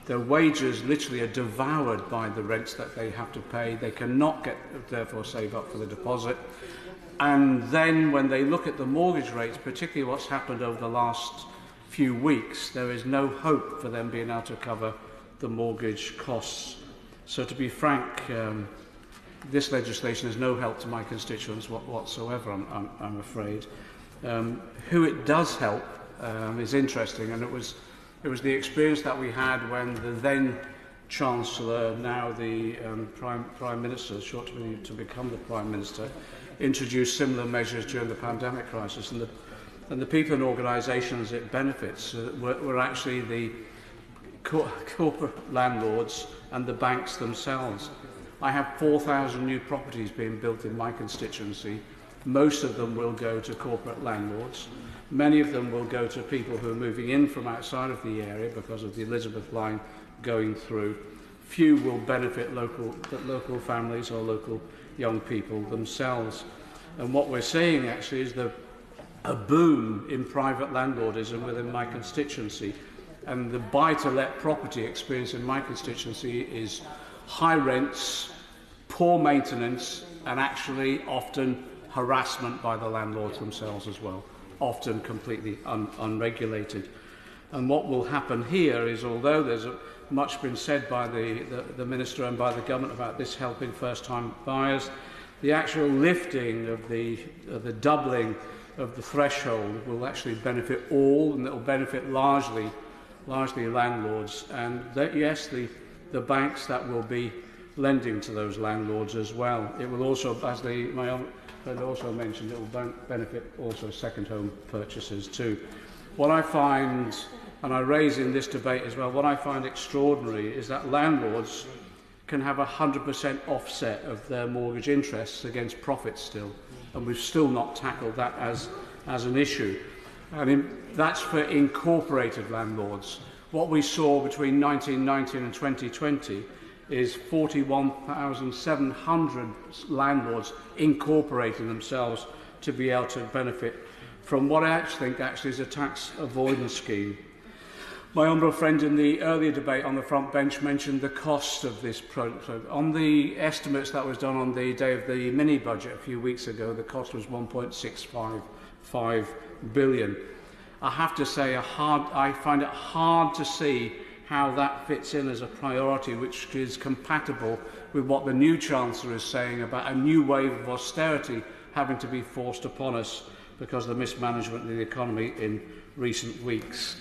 Their wages literally are devoured by the rents that they have to pay. They cannot therefore save up for the deposit. And then when they look at the mortgage rates, particularly what's happened over the last few weeks, there is no hope for them being able to cover the mortgage costs. So to be frank, this legislation is no help to my constituents whatsoever, I'm afraid. Who it does help is interesting, and it was the experience that we had when the then Chancellor, now the Prime Minister, short to become the Prime Minister, introduced similar measures during the pandemic crisis, and the people and organisations it benefits were actually the corporate landlords and the banks themselves. I have 4,000 new properties being built in my constituency. Most of them will go to corporate landlords. Many of them will go to people who are moving in from outside of the area because of the Elizabeth line going through. Few will benefit local families or local young people themselves. And what we're seeing actually is a boom in private landlordism within my constituency. And the buy-to-let property experience in my constituency is high rents, poor maintenance, and actually often harassment by the landlords themselves as well, often completely unregulated. And what will happen here is, although there's much been said by the Minister and by the Government about this helping first-time buyers, the actual lifting of the doubling of the threshold will actually benefit all, and it will benefit largely landlords. And yes, the banks that will be lending to those landlords as well. It will also, as my own friend also mentioned, it will benefit also second home purchasers too. What I find, and I raise in this debate as well, what I find extraordinary is that landlords can have 100% offset of their mortgage interests against profits still, and we've still not tackled that as an issue. That's for incorporated landlords. What we saw between 1919 and 2020 is 41,700 landlords incorporating themselves to be able to benefit from what I actually think is a tax avoidance scheme. My honourable friend in the earlier debate on the front bench mentioned the cost of this project. On the estimates that was done on the day of the mini-budget a few weeks ago, the cost was $1.655 billion. I have to say, I find it hard to see how that fits in as a priority which is compatible with what the new Chancellor is saying about a new wave of austerity having to be forced upon us because of the mismanagement of the economy in recent weeks.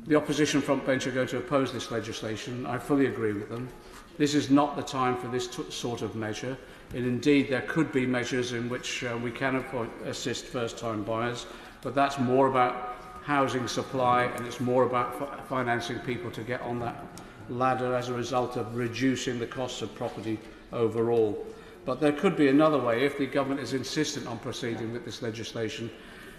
The opposition front bench are going to oppose this legislation. I fully agree with them. This is not the time for this sort of measure. And indeed, there could be measures in which we can assist first-time buyers, but that's more about housing supply, and it's more about financing people to get on that ladder as a result of reducing the costs of property overall. But there could be another way if the government is insistent on proceeding with this legislation.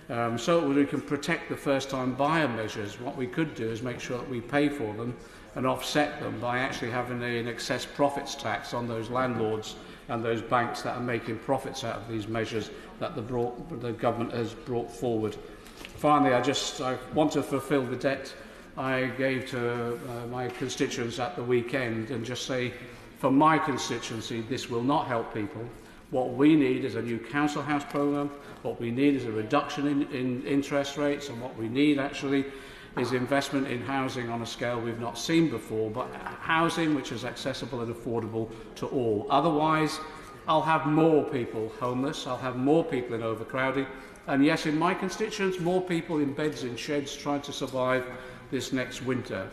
So that we can protect the first-time buyer measures. What we could do is make sure that we pay for them and offset them by actually having an excess profits tax on those landlords and those banks that are making profits out of these measures that the government has brought forward. Finally, I want to fulfil the debt I gave to my constituents at the weekend and just say, for my constituency, this will not help people. What we need is a new council house programme. What we need is a reduction in interest rates, and what we need actually is investment in housing on a scale we've not seen before, but housing which is accessible and affordable to all. Otherwise, I'll have more people homeless, I'll have more people in overcrowding, and yes, in my constituents, more people in beds in sheds trying to survive this next winter.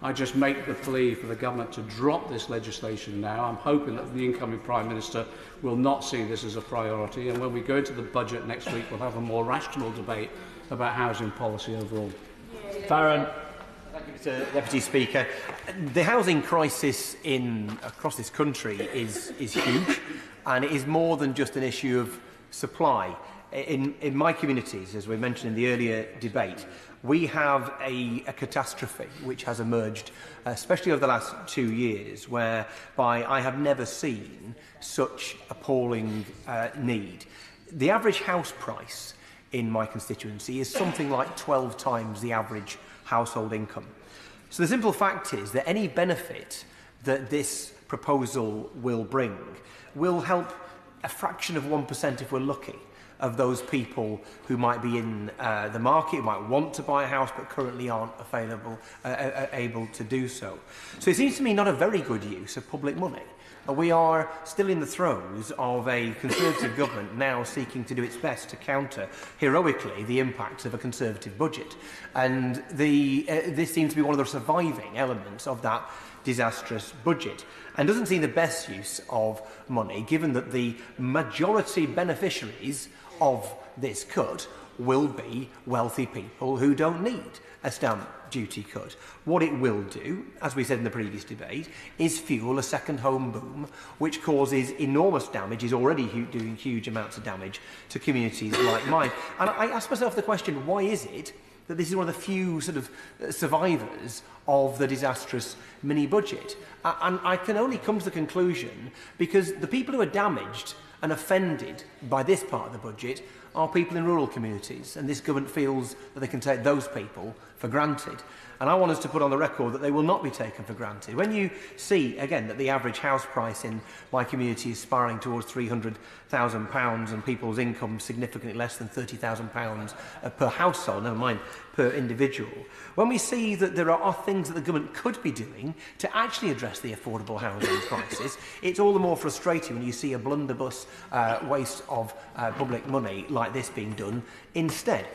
I just make the plea for the government to drop this legislation now. I'm hoping that the incoming Prime Minister will not see this as a priority, and when we go into the budget next week, we'll have a more rational debate about housing policy overall. Farron. Thank you, Mr. Deputy Speaker. The housing crisis across this country is huge, and it is more than just an issue of supply. In my communities, as we mentioned in the earlier debate, we have a catastrophe which has emerged, especially over the last 2 years, whereby I have never seen such appalling need. The average house price in my constituency is something like 12 times the average household income. So the simple fact is that any benefit that this proposal will bring will help a fraction of 1%, if we're lucky, of those people who might be in the market, who might want to buy a house but currently aren't able to do so. So it seems to me not a very good use of public money. We are still in the throes of a Conservative government now seeking to do its best to counter heroically the impacts of a Conservative budget. And this seems to be one of the surviving elements of that disastrous budget, and doesn't seem the best use of money, given that the majority beneficiaries of this cut will be wealthy people who don't need a stamp duty cut. What it will do, as we said in the previous debate, is fuel a second home boom, which causes enormous damage, is already doing huge amounts of damage to communities like mine. And I ask myself the question, why is it that this is one of the few sort of survivors of the disastrous mini-budget? And I can only come to the conclusion because the people who are damaged and offended by this part of the budget are people in rural communities, and this government feels that they can take those people for granted. And I want us to put on the record that they will not be taken for granted. When you see, again, that the average house price in my community is spiralling towards £300,000 and people's income significantly less than £30,000 per household, never mind per individual, when we see that there are things that the government could be doing to actually address the affordable housing crisis, it's all the more frustrating when you see a blunderbuss waste of public money like this being done instead.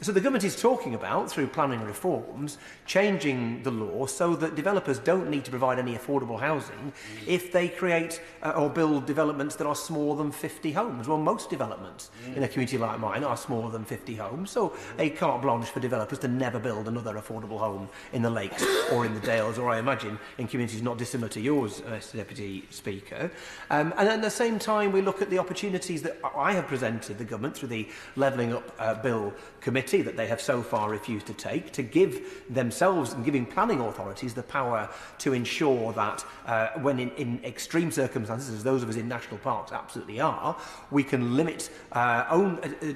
So the government is talking about, through planning reforms, changing the law so that developers don't need to provide any affordable housing if they create or build developments that are smaller than 50 homes. Well, most developments in a community like mine are smaller than 50 homes, so a carte blanche for developers to never build another affordable home in the Lakes or in the Dales, or I imagine in communities not dissimilar to yours, Mr Deputy Speaker. And at the same time, we look at the opportunities that I have presented the government through the Levelling Up Bill Committee that they have so far refused to take, to give themselves and giving planning authorities the power to ensure that when in extreme circumstances, as those of us in national parks absolutely are, we can limit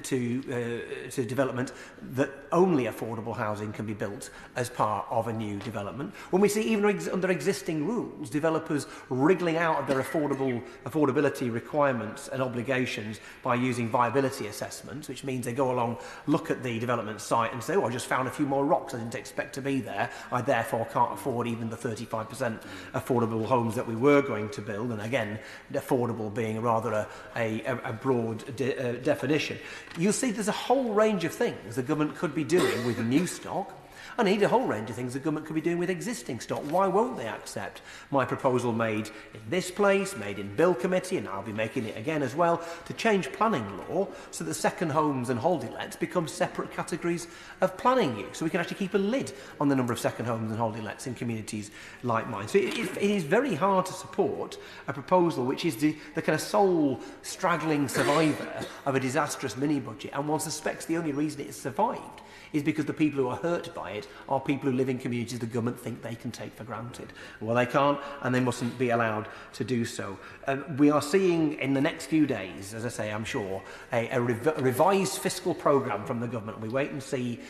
to development that only affordable housing can be built as part of a new development. When we see even under existing rules, developers wriggling out of their affordability requirements and obligations by using viability assessments, which means they go along, look at the development site and say, oh, I just found a few more rocks I didn't expect to be there. I therefore can't afford even the 35% affordable homes that we were going to build. And again, affordable being rather a broad definition. You'll see there's a whole range of things the government could be doing with new stock, and indeed a whole range of things the government could be doing with existing stock. Why won't they accept my proposal made in this place, made in Bill Committee, and I'll be making it again as well, to change planning law so that second homes and holiday lets become separate categories of planning use, so we can actually keep a lid on the number of second homes and holiday lets in communities like mine. So it is very hard to support a proposal which is the kind of sole straggling survivor of a disastrous mini-budget, and one suspects the only reason it's survived is because the people who are hurt by it are people who live in communities the government think they can take for granted. Well, they can't, and they mustn't be allowed to do so. We are seeing in the next few days, as I say, I'm sure, a revised fiscal programme from the government. We wait and see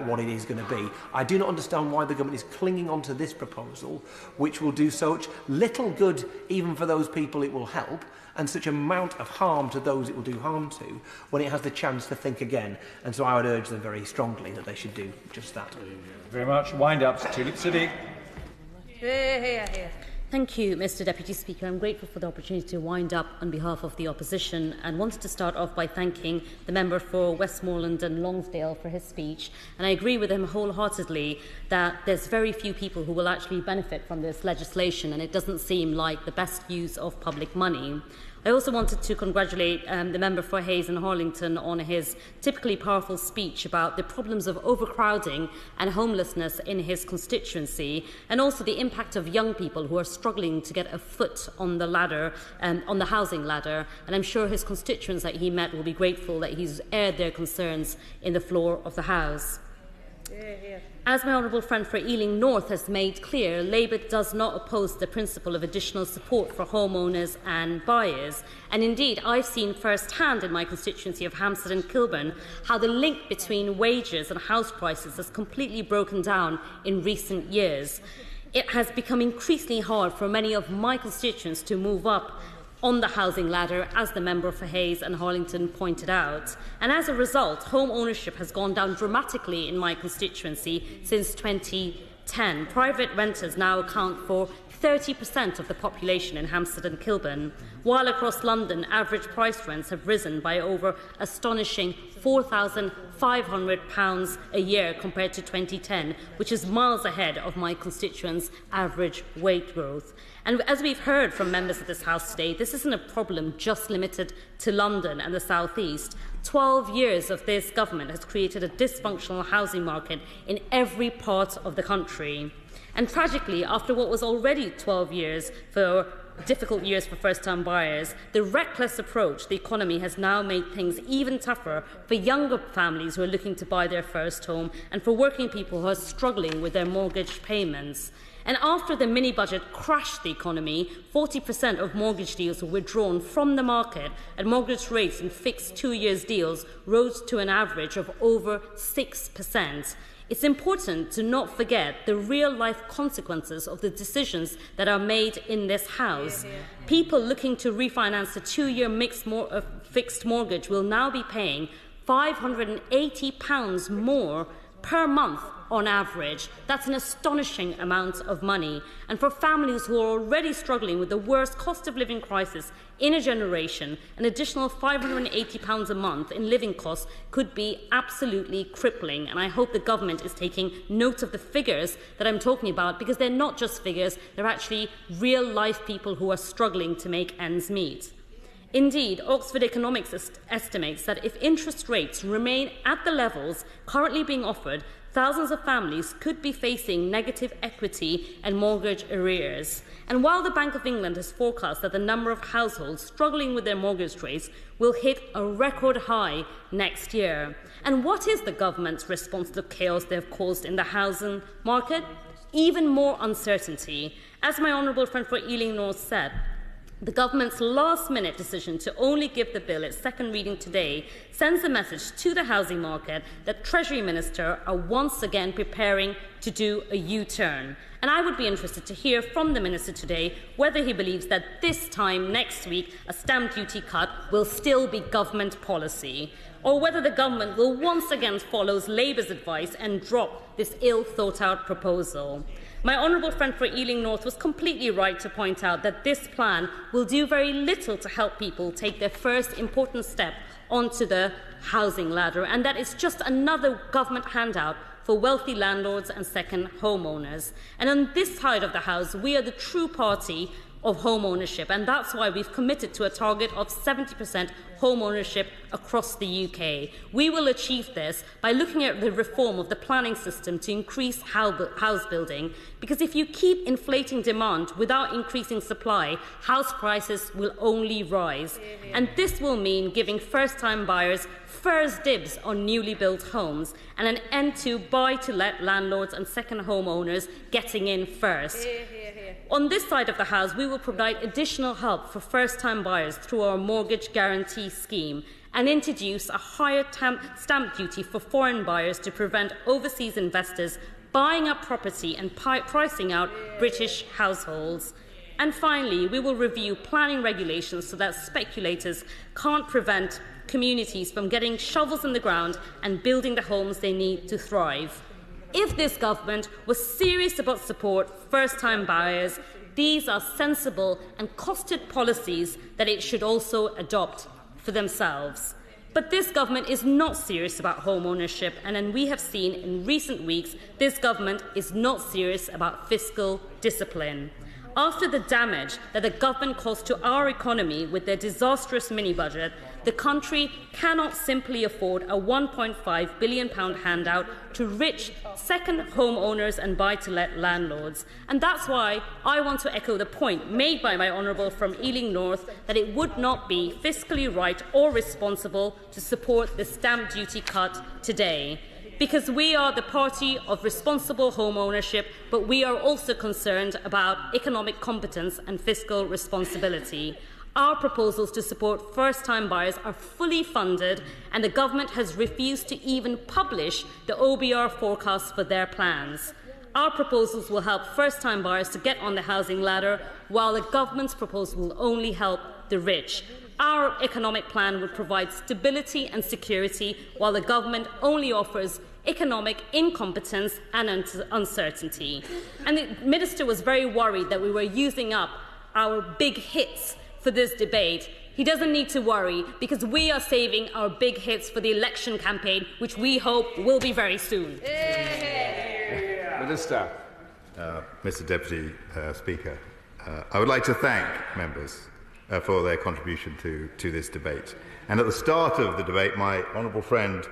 what it is going to be. I do not understand why the government is clinging on to this proposal, which will do such little good even for those people it will help, and such amount of harm to those it will do harm to, when it has the chance to think again. And so I would urge them very strongly definitely that they should do just that. Very much. Wind-ups. Tulip Siddiq. Thank you, Mr Deputy Speaker. I'm grateful for the opportunity to wind up on behalf of the opposition and wanted to start off by thanking the member for Westmoreland and Lonsdale for his speech. And I agree with him wholeheartedly that there's very few people who will actually benefit from this legislation, and it doesn't seem like the best use of public money. I also wanted to congratulate the member for Hayes and Harlington on his typically powerful speech about the problems of overcrowding and homelessness in his constituency, and also the impact of young people who are struggling to get a foot on the ladder, on the housing ladder. And I'm sure his constituents that he met will be grateful that he's aired their concerns in the floor of the House. As my honourable friend for Ealing North has made clear, Labour does not oppose the principle of additional support for homeowners and buyers. And indeed, I've seen firsthand in my constituency of Hampstead and Kilburn how the link between wages and house prices has completely broken down in recent years. It has become increasingly hard for many of my constituents to move up on the housing ladder, as the member for Hayes and Harlington pointed out. And as a result, home ownership has gone down dramatically in my constituency since 2010. Private renters now account for 30% of the population in Hampstead and Kilburn, while across London, average price rents have risen by over astonishing £4,500 a year compared to 2010, which is miles ahead of my constituents' average wage growth. And as we've heard from members of this House today, this isn't a problem just limited to London and the South East. 12 years of this government has created a dysfunctional housing market in every part of the country. And tragically, after what was already 12 years for difficult years for first-time buyers, the reckless approach to the economy has now made things even tougher for younger families who are looking to buy their first home and for working people who are struggling with their mortgage payments. And after the mini-budget crashed the economy, 40% of mortgage deals were withdrawn from the market, and mortgage rates in fixed 2-year deals rose to an average of over 6%. It's important to not forget the real-life consequences of the decisions that are made in this House. People looking to refinance a 2-year fixed mortgage will now be paying £580 more per month on average. That's an astonishing amount of money. And for families who are already struggling with the worst cost of living crisis in a generation, an additional £580 a month in living costs could be absolutely crippling. And I hope the government is taking note of the figures that I'm talking about, because they're not just figures, they're actually real-life people who are struggling to make ends meet. Indeed, Oxford Economics estimates that if interest rates remain at the levels currently being offered, thousands of families could be facing negative equity and mortgage arrears. And while the Bank of England has forecast that the number of households struggling with their mortgage rates will hit a record high next year. And what is the government's response to the chaos they have caused in the housing market? Even more uncertainty. As my honourable friend for Ealing North said, the government's last-minute decision to only give the bill its second reading today sends a message to the housing market that Treasury Minister are once again preparing to do a U-turn. And I would be interested to hear from the Minister today whether he believes that this time next week a stamp duty cut will still be government policy, or whether the government will once again follow Labour's advice and drop this ill-thought-out proposal. My honourable friend for Ealing North was completely right to point out that this plan will do very little to help people take their first important step onto the housing ladder, and that it's just another government handout for wealthy landlords and second homeowners. And on this side of the House, we are the true party of home ownership, and that's why we've committed to a target of 70% home ownership across the UK. We will achieve this by looking at the reform of the planning system to increase house building, because if you keep inflating demand without increasing supply, house prices will only rise. And this will mean giving first-time buyers first dibs on newly built homes and an end to buy-to-let landlords and second homeowners getting in first. On this side of the House, we will provide additional help for first-time buyers through our mortgage guarantee scheme and introduce a higher stamp duty for foreign buyers to prevent overseas investors buying up property and pricing out British households. And finally, we will review planning regulations so that speculators can't prevent communities from getting shovels in the ground and building the homes they need to thrive. If this government was serious about support for first-time buyers, these are sensible and costed policies that it should also adopt for themselves. But this government is not serious about home ownership, and as we have seen in recent weeks, this government is not serious about fiscal discipline. After the damage that the government caused to our economy with their disastrous mini-budget, the country cannot simply afford a £1.5 billion handout to rich second homeowners and buy-to-let landlords. And that's why I want to echo the point made by my honourable from Ealing North that it would not be fiscally right or responsible to support the stamp duty cut today. Because we are the party of responsible home ownership, but we are also concerned about economic competence and fiscal responsibility. Our proposals to support first-time buyers are fully funded, and the government has refused to even publish the OBR forecasts for their plans. Our proposals will help first-time buyers to get on the housing ladder, while the government's proposal will only help the rich. Our economic plan would provide stability and security, while the government only offers economic incompetence and uncertainty. And the Minister was very worried that we were using up our big hits for this debate. He doesn't need to worry, because we are saving our big hits for the election campaign, which we hope will be very soon. Minister. Mr. Deputy Speaker, I would like to thank members for their contribution to this debate. And at the start of the debate, my honourable friend,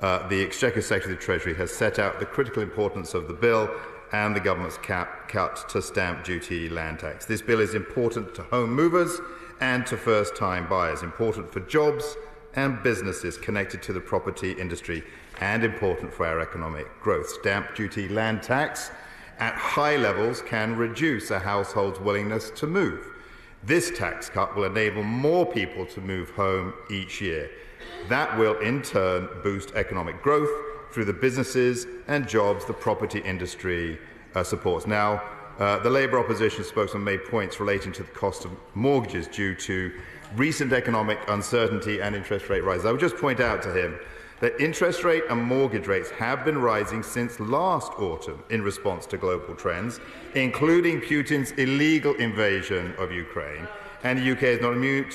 the Exchequer Secretary of the Treasury, has set out the critical importance of the bill and the government's cut to stamp duty land tax. This bill is important to home movers and to first-time buyers, important for jobs and businesses connected to the property industry, and important for our economic growth. Stamp duty land tax at high levels can reduce a household's willingness to move. This tax cut will enable more people to move home each year. That will in turn boost economic growth through the businesses and jobs the property industry supports. Now, the Labour opposition spokesman made points relating to the cost of mortgages due to recent economic uncertainty and interest rate rises. I would just point out to him that interest rate and mortgage rates have been rising since last autumn in response to global trends, including Putin's illegal invasion of Ukraine, and the UK is not immune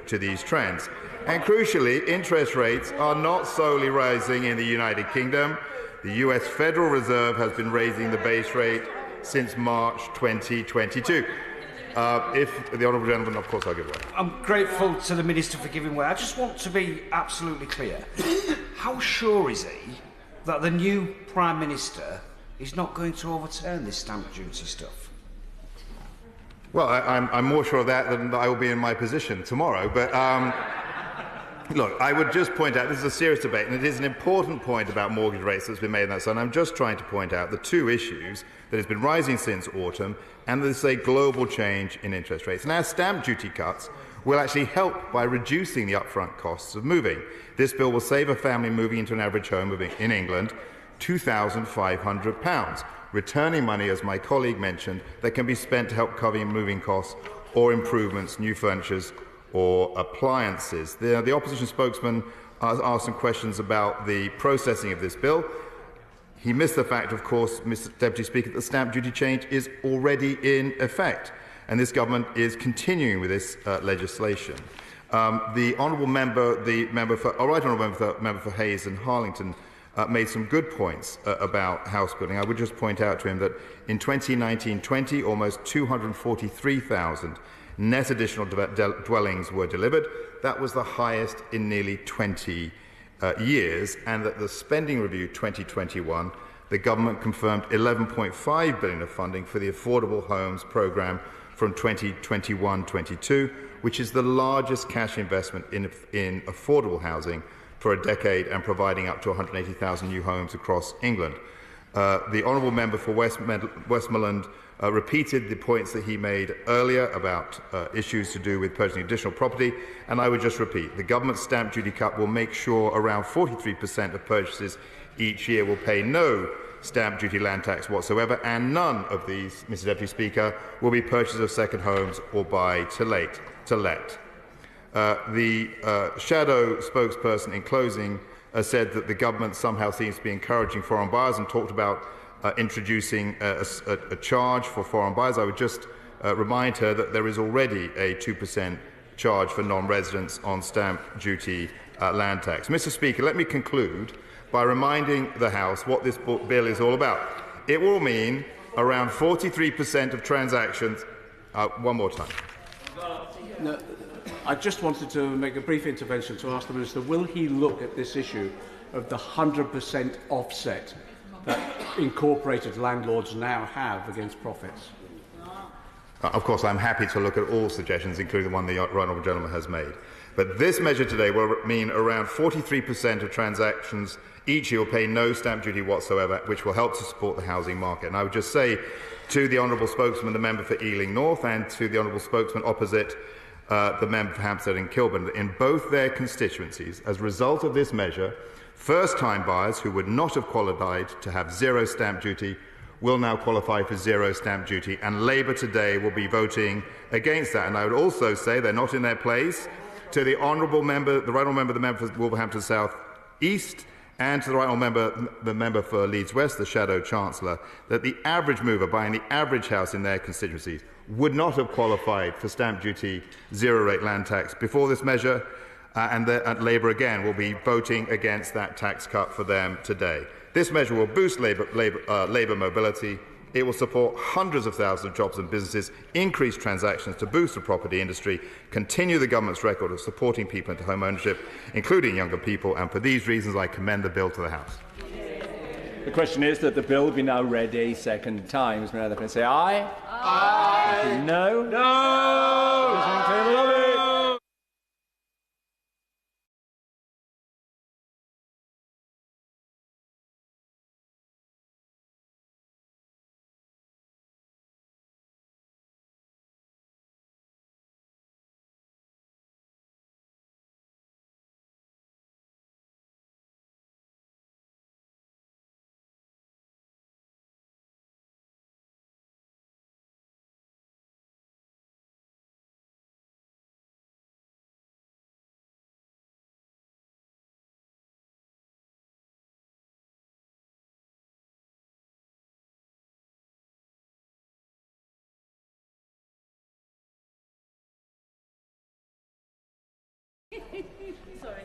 to these trends. And crucially, interest rates are not solely rising in the United Kingdom. The US Federal Reserve has been raising the base rate since March 2022. If the honourable gentleman, of course, I'll give way. I'm grateful to the Minister for giving way. I just want to be absolutely clear. How sure is he that the new Prime Minister is not going to overturn this stamp duty stuff? Well, I'm more sure of that than I will be in my position tomorrow. But look, I would just point out this is a serious debate, and it is an important point about mortgage rates that's been made in that. So I'm just trying to point out the two issues that has been rising since autumn, and there's a global change in interest rates. Now, stamp duty cuts will actually help by reducing the upfront costs of moving. This bill will save a family moving into an average home in England £2,500, returning money, as my colleague mentioned, that can be spent to help cover moving costs or improvements, new furniture or appliances. The opposition spokesman asked some questions about the processing of this bill. He missed the fact, of course, Mr. Deputy Speaker, that the stamp duty change is already in effect, and this government is continuing with this legislation. The honourable member, member for Hayes and Harlington, made some good points about house building. I would just point out to him that in 2019-20, almost 243,000 net additional dwellings were delivered. That was the highest in nearly 20 years, and that the Spending Review 2021, the government confirmed £11.5 billion of funding for the Affordable Homes programme from 2021-22, which is the largest cash investment in affordable housing for a decade, and providing up to 180,000 new homes across England. The honourable member for Westmoreland repeated the points that he made earlier about issues to do with purchasing additional property, and I would just repeat, the government's stamp duty cut will make sure around 43% of purchases each year will pay no stamp duty land tax whatsoever, and none of these, Mr. Deputy Speaker, will be purchases of second homes or buy to let. The shadow spokesperson in closing said that the government somehow seems to be encouraging foreign buyers and talked about introducing a charge for foreign buyers. I would just remind her that there is already a 2% charge for non-residents on stamp duty land tax. Mr. Speaker, let me conclude by reminding the House what this bill is all about. It will mean around 43% of transactions. One more time. No, I just wanted to make a brief intervention to ask the Minister, will he look at this issue of the 100% offset that incorporated landlords now have against profits? Of course, I'm happy to look at all suggestions, including the one the Honourable Gentleman has made. But this measure today will mean around 43% of transactions each year will pay no stamp duty whatsoever, which will help to support the housing market. And I would just say to the Honourable Spokesman, the member for Ealing North, and to the Honourable Spokesman opposite, the member for Hampstead and Kilburn, that in both their constituencies, as a result of this measure, first-time buyers who would not have qualified to have zero stamp duty will now qualify for zero stamp duty, and Labour today will be voting against that. And I would also say they're not in their place to the honourable member, the right honourable member, the member for Wolverhampton South East, and to the right honourable member, the member for Leeds West, the Shadow Chancellor, that the average mover buying the average house in their constituencies would not have qualified for stamp duty zero-rate land tax before this measure, and Labour again will be voting against that tax cut for them today. This measure will boost labour mobility. It will support hundreds of thousands of jobs and businesses, increase transactions to boost the property industry, continue the government's record of supporting people into home ownership, including younger people, and for these reasons I commend the bill to the House. The question is that the bill be now read a second time. Is Madam say aye? Aye. No? No!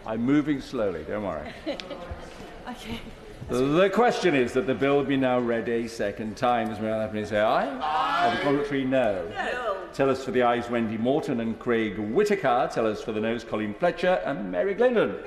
I'm moving slowly, don't worry. Okay. The question is that the bill be now read a second time. Does Madam say aye? Aye. Or the contrary, no? No. Tell us for the ayes Wendy Morton and Craig Whittaker. Tell us for the noes Colleen Fletcher and Mary Glendon.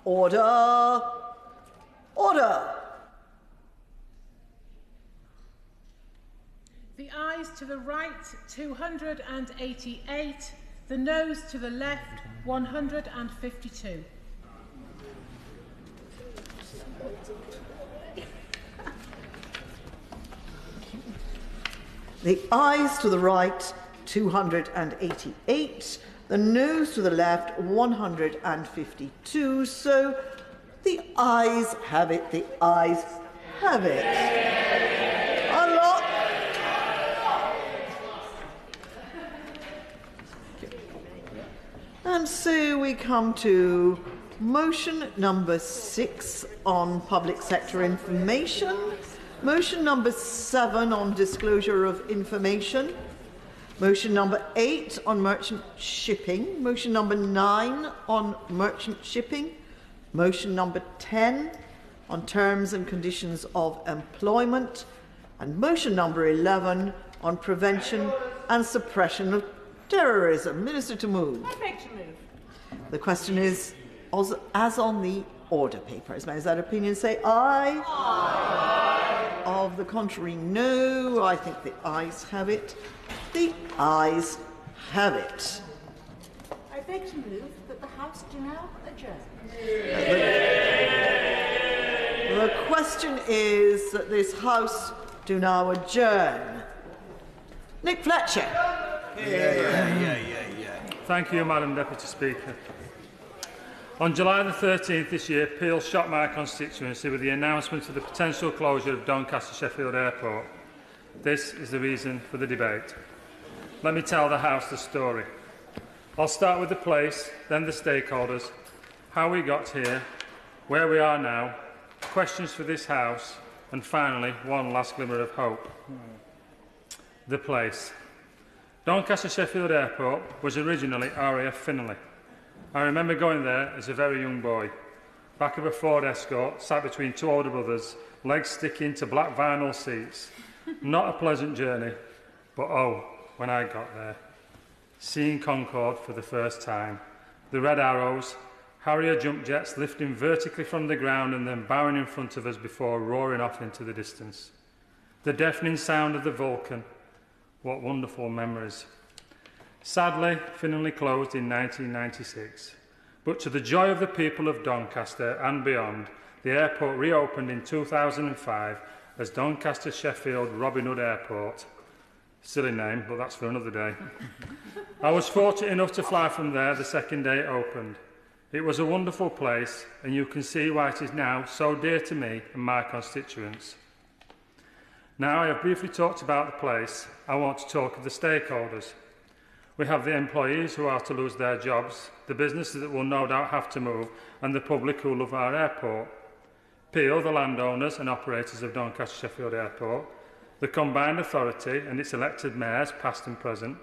Order. Order. The ayes to the right, 288. The noes to the left, 152. The ayes to the right, 288. The noes to the left, 152. So the ayes have it. The ayes have it. A lot. And so we come to motion number 6 on public sector information. Motion number 7 on disclosure of information. Motion number 8 on merchant shipping. Motion number 9 on merchant shipping. Motion number 10 on terms and conditions of employment. And motion number 11 on prevention and suppression of terrorism. Minister to move. I beg to move. The question is, as on the order paper. As members of that opinion say aye. Aye. Of the contrary, no. I think the ayes have it. The ayes have it. I beg to move that the House do now adjourn. The question is that this House do now adjourn. Nick Fletcher. Thank you, Madam Deputy Speaker. On July the 13th this year, Peel shocked my constituency with the announcement of the potential closure of Doncaster Sheffield Airport. This is the reason for the debate. Let me tell the House the story. I'll start with the place, then the stakeholders, how we got here, where we are now, questions for this House, and finally, one last glimmer of hope. The place. Doncaster Sheffield Airport was originally RAF Finley. I remember going there as a very young boy, back of a Ford Escort, sat between two older brothers, legs sticking to black vinyl seats. Not a pleasant journey, but oh, when I got there. Seeing Concorde for the first time, the red arrows, Harrier jump jets lifting vertically from the ground and then bowing in front of us before roaring off into the distance. The deafening sound of the Vulcan. What wonderful memories. Sadly, Finley closed in 1996, but to the joy of the people of Doncaster and beyond, the airport reopened in 2005 as Doncaster Sheffield Robin Hood Airport. Silly name, but that's for another day. I was fortunate enough to fly from there the second day it opened. It was a wonderful place, and you can see why it is now so dear to me and my constituents. Now I have briefly talked about the place, I want to talk of the stakeholders. We have the employees who are to lose their jobs, the businesses that will no doubt have to move, and the public who love our airport. Peel, the landowners and operators of Doncaster Sheffield Airport, the Combined Authority and its elected mayors, past and present,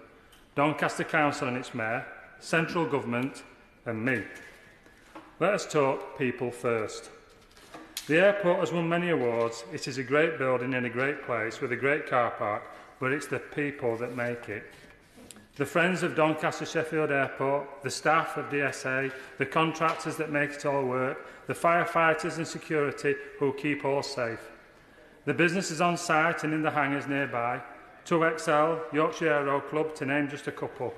Doncaster Council and its mayor, central government, and me. Let us talk people first. The airport has won many awards. It is a great building in a great place with a great car park, but it's the people that make it. The friends of Doncaster Sheffield Airport, the staff of DSA, the contractors that make it all work, the firefighters and security who keep all safe. The businesses on site and in the hangars nearby, 2XL, Yorkshire Aero Club, to name just a couple,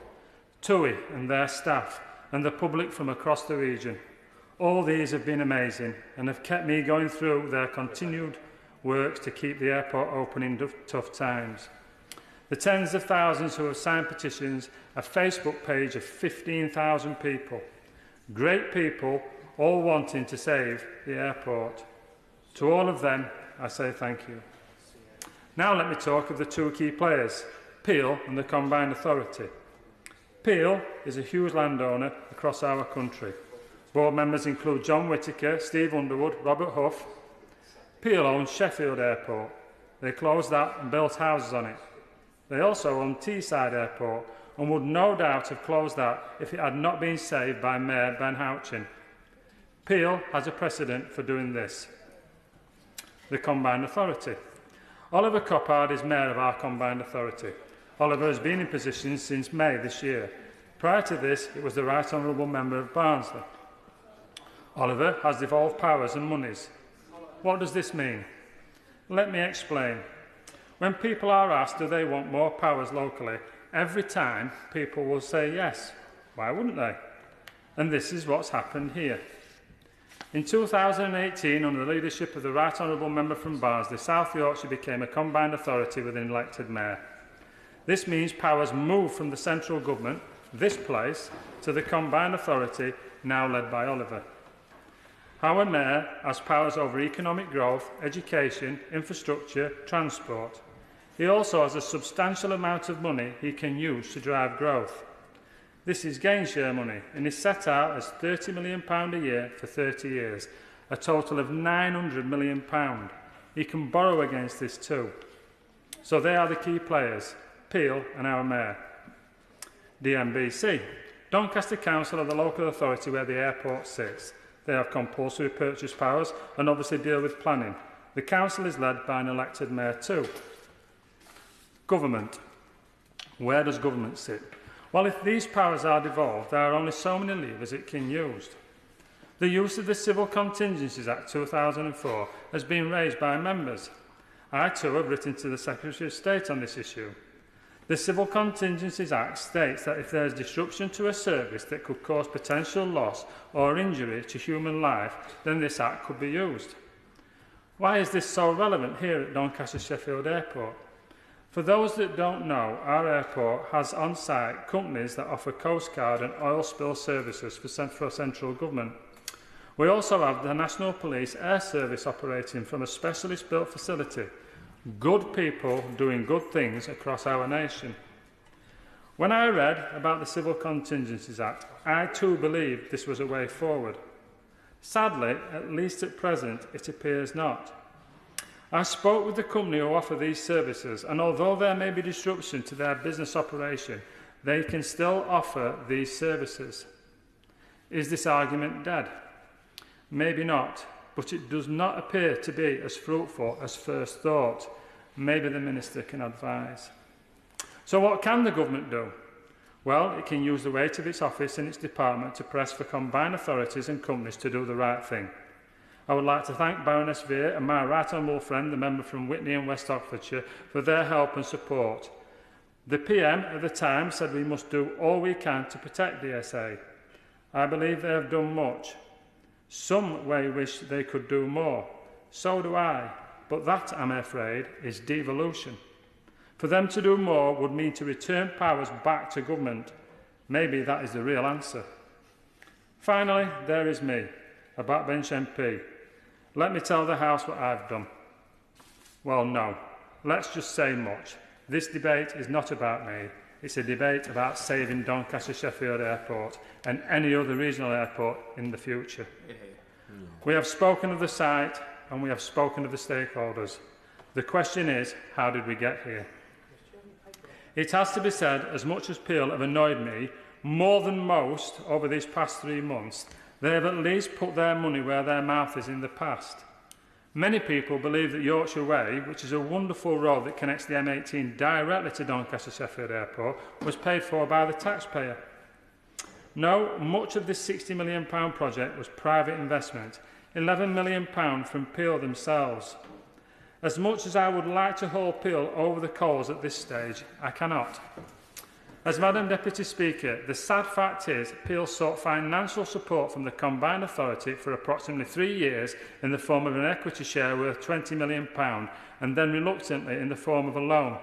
TUI and their staff, and the public from across the region. All these have been amazing and have kept me going through their continued works to keep the airport open in tough times. The tens of thousands who have signed petitions, a Facebook page of 15,000 people. Great people, all wanting to save the airport. To all of them, I say thank you. Now let me talk of the two key players, Peel and the Combined Authority. Peel is a huge landowner across our country. Board members include John Whittaker, Steve Underwood, Robert Huff. Peel owns Sheffield Airport. They closed that and built houses on it. They also own Teesside Airport and would no doubt have closed that if it had not been saved by Mayor Ben Houchin. Peel has a precedent for doing this. The Combined Authority. Oliver Coppard is Mayor of our Combined Authority. Oliver has been in position since May this year. Prior to this, it was the Right Honourable Member of Barnsley. Oliver has devolved powers and monies. What does this mean? Let me explain. When people are asked do they want more powers locally, every time people will say yes. Why wouldn't they? And this is what's happened here. In 2018, under the leadership of the Right Honourable Member from Barnsley, South Yorkshire became a combined authority with an elected mayor. This means powers move from the central government, this place, to the combined authority now led by Oliver. Our mayor has powers over economic growth, education, infrastructure, transport. He also has a substantial amount of money he can use to drive growth. This is gain share money and is set out as £30 million a year for 30 years, a total of £900 million. He can borrow against this too. So they are the key players, Peel and our mayor. DMBC. Doncaster Council are the local authority where the airport sits. They have compulsory purchase powers and obviously deal with planning. The council is led by an elected mayor too. Government. Where does government sit? Well, if these powers are devolved, there are only so many levers it can use. The use of the Civil Contingencies Act 2004 has been raised by members. I too have written to the Secretary of State on this issue. The Civil Contingencies Act states that if there is disruption to a service that could cause potential loss or injury to human life, then this act could be used. Why is this so relevant here at Doncaster Sheffield Airport? For those that don't know, our airport has on-site companies that offer Coast Guard and oil spill services for central government. We also have the National Police Air Service operating from a specialist built facility. Good people doing good things across our nation. When I read about the Civil Contingencies Act, I too believed this was a way forward. Sadly, at least at present, it appears not. I spoke with the company who offer these services, and although there may be disruption to their business operation, they can still offer these services. Is this argument dead? Maybe not, but it does not appear to be as fruitful as first thought. Maybe the Minister can advise. So what can the government do? Well, it can use the weight of its office and its department to press for combined authorities and companies to do the right thing. I would like to thank Baroness Veer and my right honourable friend, the member from Witney and West Oxfordshire, for their help and support. The PM at the time said we must do all we can to protect DSA. I believe they have done much. Some may wish they could do more. So do I. But that, I'm afraid, is devolution. For them to do more would mean to return powers back to government. Maybe that is the real answer. Finally, there is me, a backbench MP. Let me tell the House what I've done. Well, no. Let's just say much. This debate is not about me. It's a debate about saving Doncaster Sheffield Airport and any other regional airport in the future. We have spoken of the site and we have spoken of the stakeholders. The question is, how did we get here? It has to be said, as much as Peel have annoyed me more than most over these past 3 months, they have at least put their money where their mouth is in the past. Many people believe that Yorkshire Way, which is a wonderful road that connects the M18 directly to Doncaster Sheffield Airport, was paid for by the taxpayer. No, much of this £60 million project was private investment, £11 million from Peel themselves. As much as I would like to hold Peel over the coals at this stage, I cannot. As Madam Deputy Speaker, the sad fact is Peel sought financial support from the combined authority for approximately 3 years in the form of an equity share worth £20 million and then reluctantly in the form of a loan.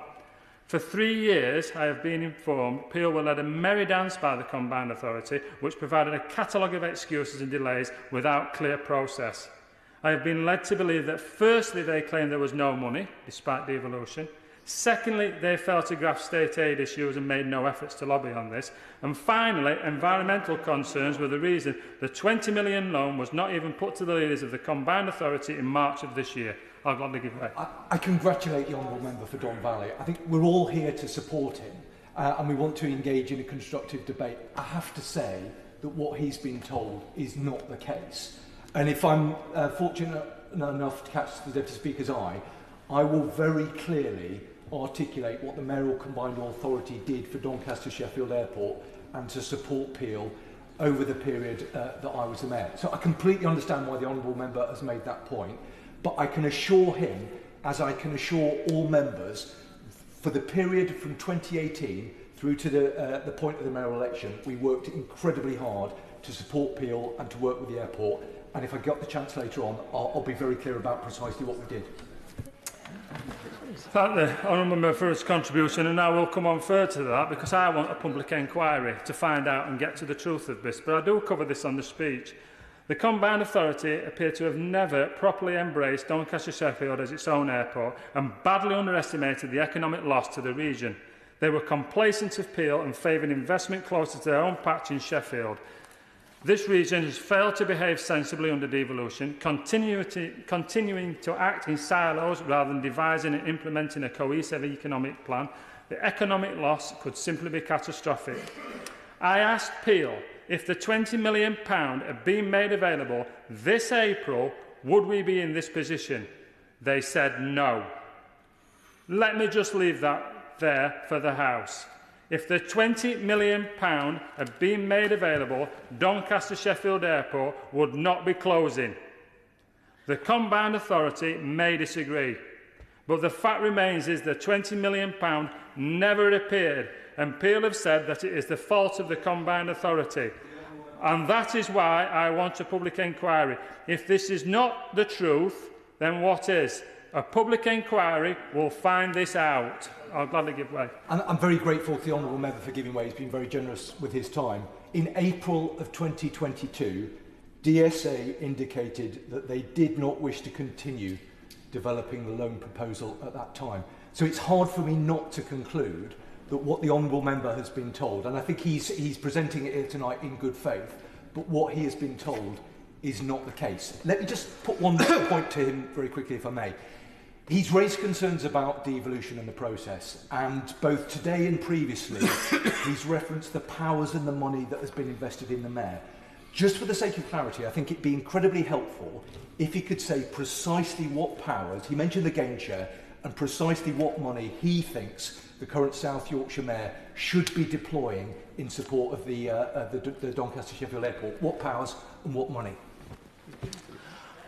For 3 years, I have been informed Peel were led a merry dance by the combined authority, which provided a catalogue of excuses and delays without clear process. I have been led to believe that firstly they claimed there was no money, despite devolution. Secondly, they failed to grasp state aid issues and made no efforts to lobby on this. And finally, environmental concerns were the reason the £20 million loan was not even put to the leaders of the combined authority in March of this year. I'll gladly give way. I congratulate the Honourable Member for Don Valley. I think we're all here to support him and we want to engage in a constructive debate. I have to say that what he's been told is not the case. And if I'm fortunate enough to catch the Deputy Speaker's eye, I will very clearly articulate what the Mayoral Combined Authority did for Doncaster Sheffield Airport and to support Peel over the period that I was the mayor. So I completely understand why the honourable member has made that point, but I can assure him, as I can assure all members, for the period from 2018 through to the point of the mayoral election, we worked incredibly hard to support Peel and to work with the airport. And if I get the chance later on, I'll be very clear about precisely what we did. Thank the honourable member for his contribution, and I will come on further to that because I want a public inquiry to find out and get to the truth of this. But I do cover this on the speech. The Combined Authority appear to have never properly embraced Doncaster Sheffield as its own airport and badly underestimated the economic loss to the region. They were complacent of Peel and favoured investment closer to their own patch in Sheffield. This region has failed to behave sensibly under devolution, continuing to act in silos rather than devising and implementing a cohesive economic plan. The economic loss could simply be catastrophic. I asked Peel if the £20 million had been made available this April, would we be in this position? They said no. Let me just leave that there for the House. If the £20 million had been made available, Doncaster Sheffield Airport would not be closing. The Combined Authority may disagree, but the fact remains is the £20 million never appeared, and Peel have said that it is the fault of the Combined Authority. And that is why I want a public inquiry. If this is not the truth, then what is? A public inquiry will find this out. I'll gladly give way. And I'm very grateful to the honourable member for giving way. He's been very generous with his time. In April of 2022, DSA indicated that they did not wish to continue developing the loan proposal at that time. So it's hard for me not to conclude that what the honourable member has been told, and I think he's presenting it here tonight in good faith, but what he has been told is not the case. Let me just put one point to him very quickly, if I may. He's raised concerns about devolution and the process, and both today and previously, he's referenced the powers and the money that has been invested in the mayor. Just for the sake of clarity, I think it'd be incredibly helpful if he could say precisely what powers, he mentioned the game share, and precisely what money he thinks the current South Yorkshire mayor should be deploying in support of the Doncaster Sheffield Airport. What powers and what money?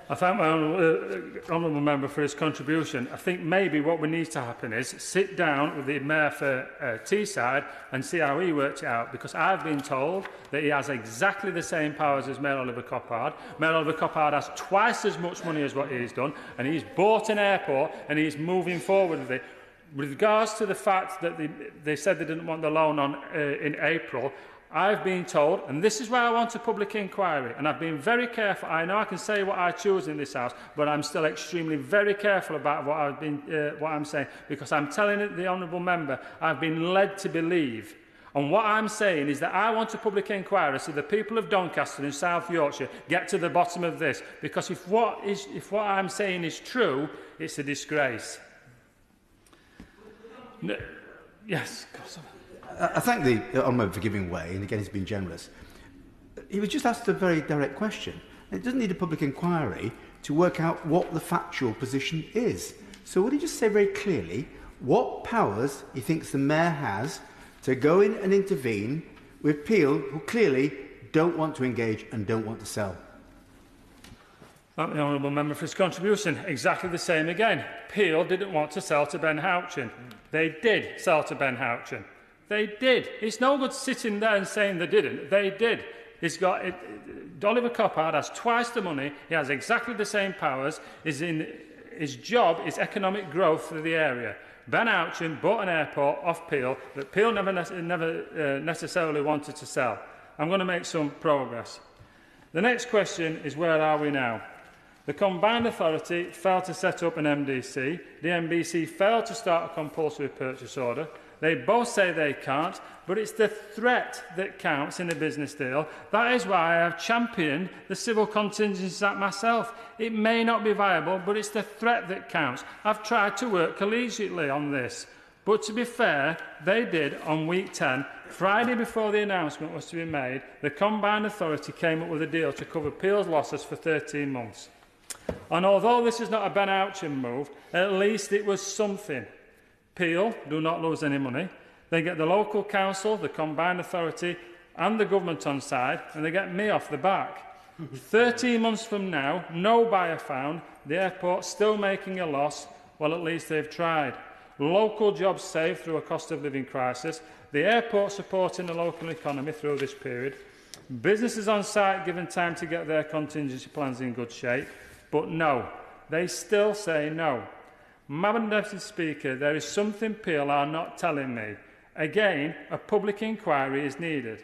I thank my honourable member for his contribution. I think maybe what we need to happen is sit down with the mayor for Teesside and see how he worked it out, because I've been told that he has exactly the same powers as Mayor Oliver Coppard. Mayor Oliver Coppard has twice as much money as what he's done, and he's bought an airport and he's moving forward with it. With regards to the fact that they said they didn't want the loan on in April, I've been told, and this is why I want a public inquiry, and I've been very careful. I know I can say what I choose in this House, but I'm still extremely very careful about what I'm saying, because I'm telling the honourable member I've been led to believe. And what I'm saying is that I want a public inquiry so the people of Doncaster and South Yorkshire get to the bottom of this, because if what I'm saying is true, it's a disgrace. No, yes, of course. I thank the honourable for giving way, and again he's been generous. He was just asked a very direct question. It doesn't need a public inquiry to work out what the factual position is. So would he just say very clearly what powers he thinks the mayor has to go in and intervene with Peel, who clearly don't want to engage and don't want to sell? Thank the honourable member for his contribution. Exactly the same again. Peel didn't want to sell to Ben Houchin. They did sell to Ben Houchin. They did. It's no good sitting there and saying they didn't. They did. Oliver Coppard has twice the money. He has exactly the same powers. His job is economic growth for the area. Ben Houchin bought an airport off Peel that Peel never necessarily wanted to sell. I'm going to make some progress. The next question is, where are we now? The Combined Authority failed to set up an MDC. The MBC failed to start a compulsory purchase order. They both say they can't, but it's the threat that counts in a business deal. That is why I have championed the Civil Contingencies Act myself. It may not be viable, but it's the threat that counts. I've tried to work collegiately on this. But to be fair, they did on week 10. Friday before the announcement was to be made, the Combined Authority came up with a deal to cover Peel's losses for 13 months. And although this is not a Ben Houchin move, at least it was something. Peel do not lose any money. They get the local council, the Combined Authority, and the government on side, and they get me off the back. 13 months from now, no buyer found, the airport's still making a loss. Well, at least they've tried. Local jobs saved through a cost of living crisis, the airport supporting the local economy through this period, businesses on site given time to get their contingency plans in good shape, but no, they still say no. Madam Deputy Speaker, there is something Peel are not telling me. Again, a public inquiry is needed.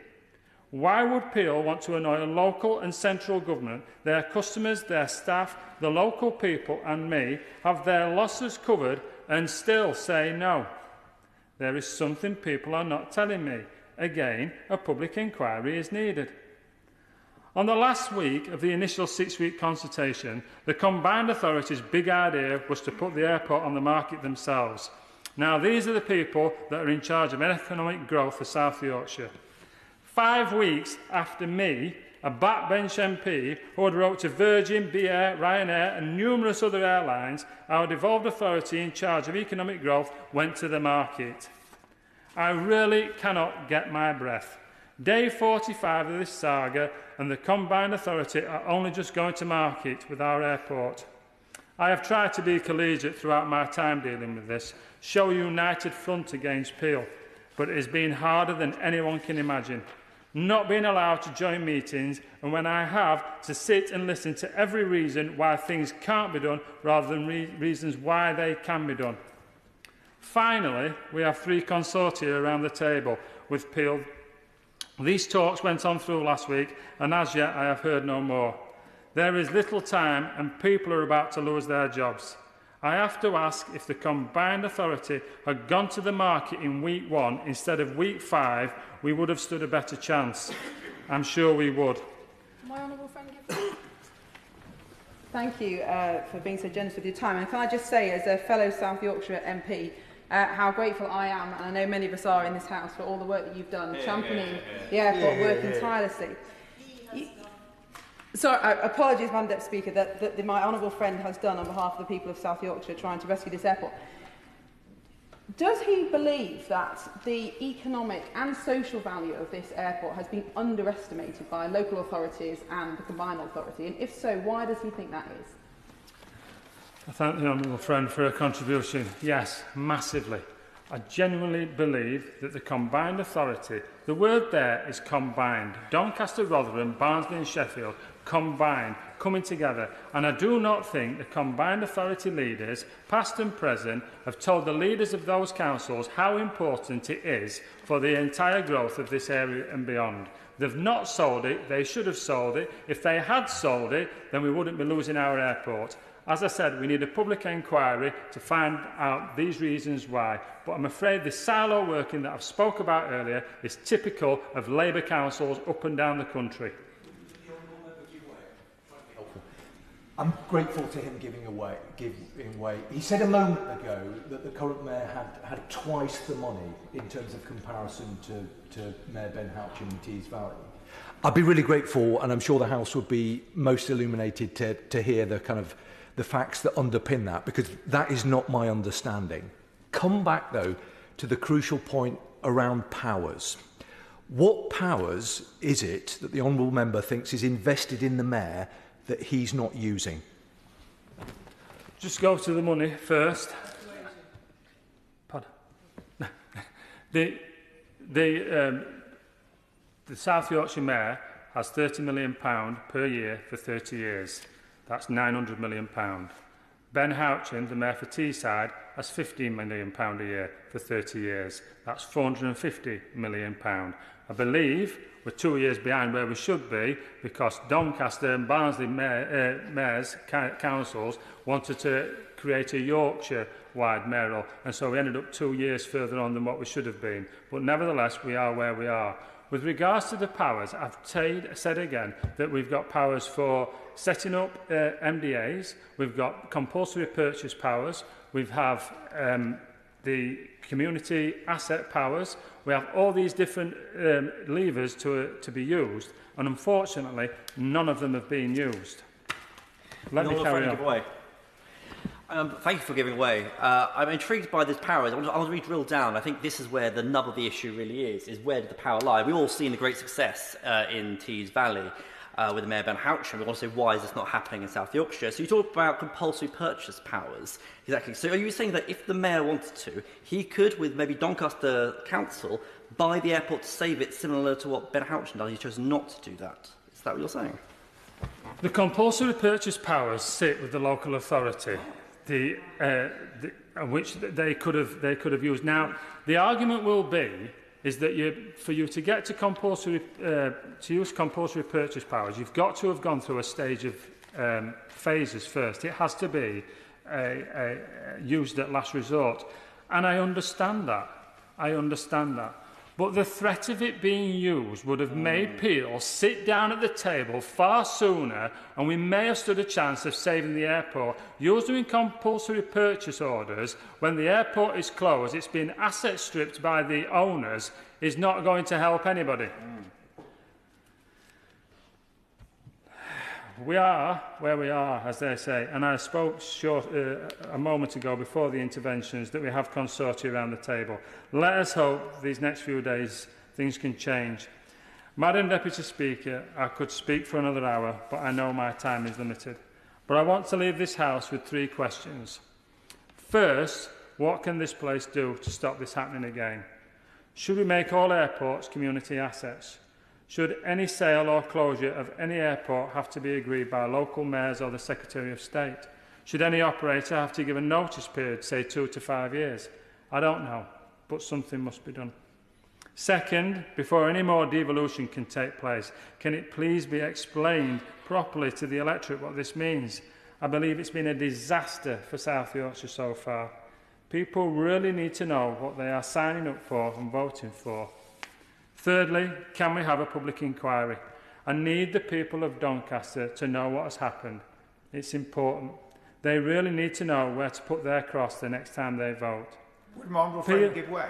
Why would Peel want to annoy a local and central government, their customers, their staff, the local people and me, have their losses covered and still say no? There is something people are not telling me. Again, a public inquiry is needed. On the last week of the initial 6-week consultation, the combined authorities' big idea was to put the airport on the market themselves. Now, these are the people that are in charge of economic growth for South Yorkshire. 5 weeks after me, a backbench MP who had wrote to Virgin, BA, Ryanair and numerous other airlines, our devolved authority in charge of economic growth went to the market. I really cannot get my breath. Day 45 of this saga and the combined authority are only just going to market with our airport. I have tried to be collegiate throughout my time dealing with this, show a united front against Peel, but it has been harder than anyone can imagine. Not being allowed to join meetings, and when I have, to sit and listen to every reason why things can't be done rather than reasons why they can be done. Finally, we have 3 consortia around the table with Peel. These talks went on through last week, and as yet I have heard no more. There is little time and people are about to lose their jobs. I have to ask if the combined authority had gone to the market in week 1 instead of week 5, we would have stood a better chance. I'm sure we would. My honourable friend, thank you for being so generous with your time. And can I just say, as a fellow South Yorkshire MP, how grateful I am, and I know many of us are in this House, for all the work that you've done, championing the airport, working tirelessly. Sorry, apologies, Madam Deputy Speaker, that my honourable friend has done on behalf of the people of South Yorkshire trying to rescue this airport. Does he believe that the economic and social value of this airport has been underestimated by local authorities and the combined authority? And if so, why does he think that is? I thank the honourable friend for her contribution. Yes, massively. I genuinely believe that the combined authority, the word there is combined. Doncaster, Rotherham, Barnsley and Sheffield, combined, coming together. And I do not think the combined authority leaders, past and present, have told the leaders of those councils how important it is for the entire growth of this area and beyond. They've not sold it. They should have sold it. If they had sold it, then we wouldn't be losing our airport. As I said, we need a public inquiry to find out these reasons why. But I'm afraid the silo working that I've spoke about earlier is typical of Labour councils up and down the country. I'm grateful to him giving way. He said a moment ago that the current mayor had twice the money in terms of comparison to Mayor Ben Houchin in Tees Valley. I'd be really grateful, and I'm sure the House would be most illuminated to hear the facts that underpin that, because that is not my understanding. Come back, though, to the crucial point around powers. What powers is it that the honourable member thinks is invested in the mayor that he's not using? Just go to the money first. Pardon. The South Yorkshire Mayor has £30 million per year for 30 years. That's £900 million. Ben Houchin, the Mayor for Teesside, has £15 million a year for 30 years. That's £450 million. I believe we're 2 years behind where we should be because Doncaster and Barnsley mayors, councils, wanted to create a Yorkshire-wide mayoral, and so we ended up 2 years further on than what we should have been. But nevertheless, we are where we are. With regards to the powers, I've said again that we've got powers for setting up MDAs, we've got compulsory purchase powers, we have the community asset powers, we have all these different levers to be used, and unfortunately, none of them have been used. Let me carry on. Thank you for giving way. I'm intrigued by this power. I want to re-drill down. I think this is where the nub of the issue really is where did the power lie? We've all seen the great success in Tees Valley with the Mayor Ben Houchen. We want to say, why is this not happening in South Yorkshire? So you talk about compulsory purchase powers. Exactly. So are you saying that if the Mayor wanted to, he could, with maybe Doncaster Council, buy the airport to save it, similar to what Ben Houchen does? He chose not to do that. Is that what you're saying? The compulsory purchase powers sit with the local authority, which they could have used. Now, the argument will be is that for you to get to use compulsory purchase powers, you've got to have gone through a stage of phases first. It has to be used at last resort, and I understand that. But the threat of it being used would have made Peel sit down at the table far sooner, and we may have stood a chance of saving the airport. Using compulsory purchase orders when the airport is closed, it's been asset stripped by the owners, is not going to help anybody. We are where we are, as they say, and I spoke a moment ago before the interventions that we have consortia around the table. Let us hope these next few days things can change. Madam Deputy Speaker, I could speak for another hour, but I know my time is limited. But I want to leave this House with 3 questions. First, what can this place do to stop this happening again? Should we make all airports community assets? Should any sale or closure of any airport have to be agreed by local mayors or the Secretary of State? Should any operator have to give a notice period, say 2 to 5 years? I don't know, but something must be done. Second, before any more devolution can take place, can it please be explained properly to the electorate what this means? I believe it's been a disaster for South Yorkshire so far. People really need to know what they are signing up for and voting for. Thirdly, can we have a public inquiry? I need the people of Doncaster to know what has happened. It's important. They really need to know where to put their cross the next time they vote. Would my honourable friend give way?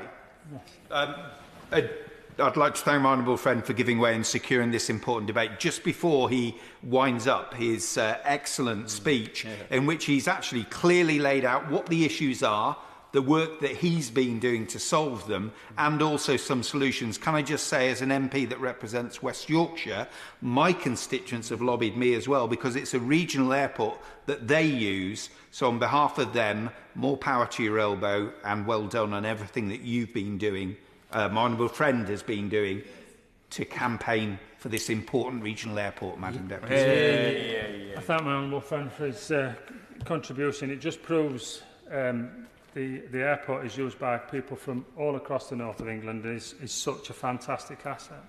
I'd like to thank my honourable friend for giving way and securing this important debate just before he winds up his excellent speech, in which he's actually clearly laid out what the issues are, the work that he's been doing to solve them, and also some solutions. Can I just say, as an MP that represents West Yorkshire, my constituents have lobbied me as well, because it's a regional airport that they use. So on behalf of them, more power to your elbow, and well done on everything that you've been doing, my honourable friend has been doing, to campaign for this important regional airport, Madam Deputy. I thank my honourable friend for his contribution. It just proves the airport is used by people from all across the north of England and is such a fantastic asset.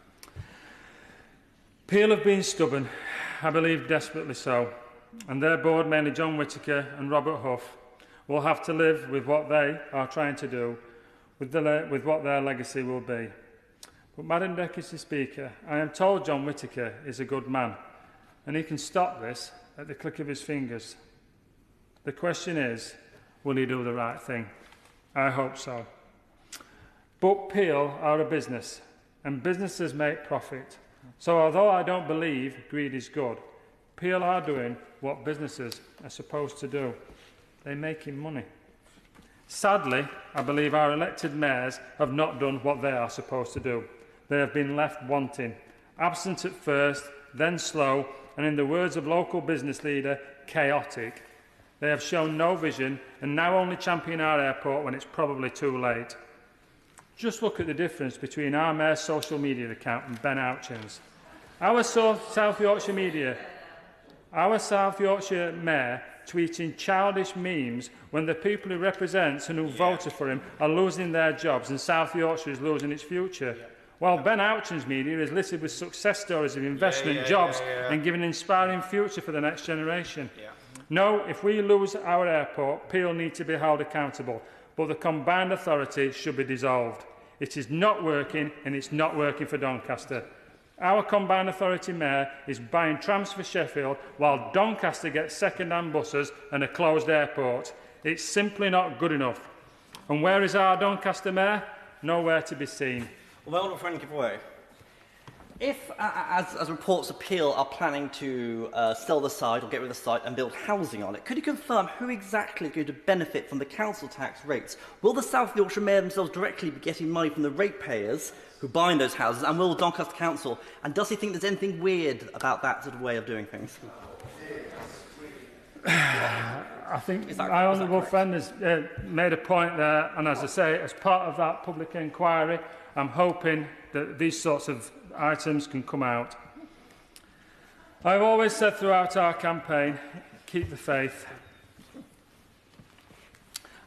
Peel have been stubborn, I believe desperately so, and their board, mainly John Whittaker and Robert Huff, will have to live with what they are trying to do, with what their legacy will be. But Madam Deputy Speaker, I am told John Whittaker is a good man, and he can stop this at the click of his fingers. The question is, will he do the right thing? I hope so. But Peel are a business, and businesses make profit. So although I don't believe greed is good, Peel are doing what businesses are supposed to do. They're making money. Sadly, I believe our elected mayors have not done what they are supposed to do. They have been left wanting, absent at first, then slow, and in the words of local business leader, chaotic. They have shown no vision and now only champion our airport when it's probably too late. Just look at the difference between our mayor's social media account and Ben Houchen's. Our South Yorkshire mayor tweeting childish memes when the people he represents and who voted for him are losing their jobs and South Yorkshire is losing its future. While Ben Houchen's media is littered with success stories of investment, jobs and giving an inspiring future for the next generation. No, if we lose our airport, Peel need to be held accountable, but the combined authority should be dissolved. It is not working, and it's not working for Doncaster. Our combined authority mayor is buying trams for Sheffield, while Doncaster gets second-hand buses and a closed airport. It's simply not good enough. And where is our Doncaster mayor? Nowhere to be seen. Well, my friend, give way. If, as reports appeal, are planning to sell the site or get rid of the site and build housing on it, could you confirm who exactly is going to benefit from the council tax rates? Will the South Yorkshire Mayor themselves directly be getting money from the ratepayers who buy in those houses, and will Doncaster Council? And does he think there's anything weird about that sort of way of doing things? I think my honourable friend has made a point there, and as I say, as part of that public inquiry, I'm hoping that these sorts of items can come out. I've always said throughout our campaign, keep the faith.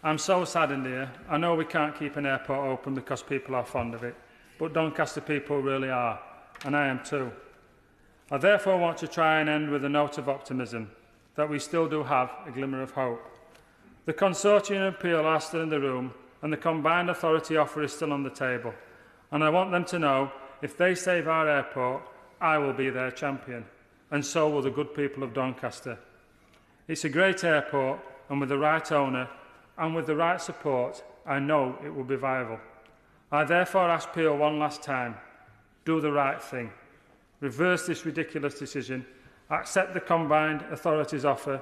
I'm so saddened here. I know we can't keep an airport open because people are fond of it, but Doncaster people really are, and I am too. I therefore want to try and end with a note of optimism, that we still do have a glimmer of hope. The consortium appeal are still in the room, and the combined authority offer is still on the table. And I want them to know, if they save our airport, I will be their champion, and so will the good people of Doncaster. It's a great airport, and with the right owner, and with the right support, I know it will be viable. I therefore ask Peel one last time, do the right thing. Reverse this ridiculous decision, accept the combined authorities' offer,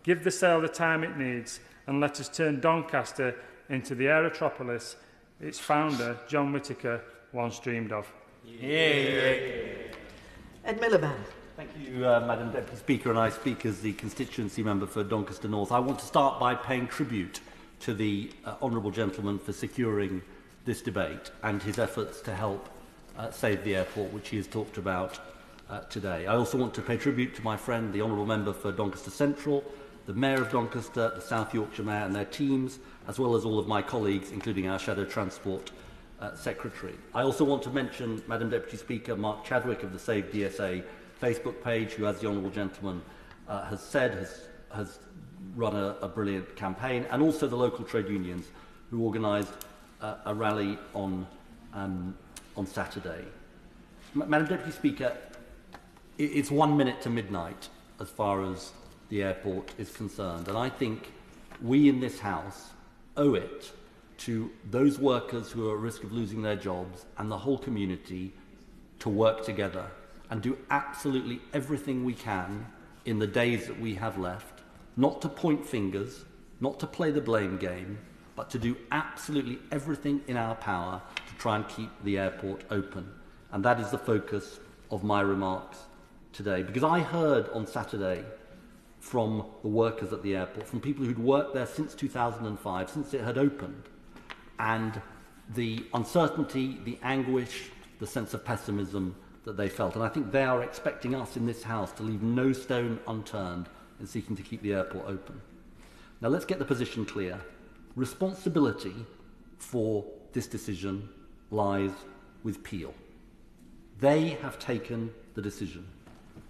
give the sale the time it needs, and let us turn Doncaster into the aerotropolis its founder, John Whittaker, once dreamed of. Ed Miliband. Thank you, Madam Deputy Speaker, and I speak as the constituency member for Doncaster North. I want to start by paying tribute to the honourable gentleman for securing this debate and his efforts to help save the airport, which he has talked about today. I also want to pay tribute to my friend, the honourable member for Doncaster Central, the Mayor of Doncaster, the South Yorkshire Mayor and their teams, as well as all of my colleagues, including our Shadow Transport Secretary. I also want to mention, Madam Deputy Speaker, Mark Chadwick of the Save DSA Facebook page, who, as the honourable gentleman has said, has run a brilliant campaign, and also the local trade unions who organised a rally on Saturday. Madam Deputy Speaker, it's 1 minute to midnight as far as the airport is concerned, and I think we in this House owe it to those workers who are at risk of losing their jobs and the whole community to work together and do absolutely everything we can in the days that we have left, not to point fingers, not to play the blame game, but to do absolutely everything in our power to try and keep the airport open. And that is the focus of my remarks today. Because I heard on Saturday from the workers at the airport, from people who'd worked there since 2005, since it had opened, and the uncertainty, the anguish, the sense of pessimism that they felt. And I think they are expecting us in this House to leave no stone unturned in seeking to keep the airport open. Now let's get the position clear. Responsibility for this decision lies with Peel. They have taken the decision.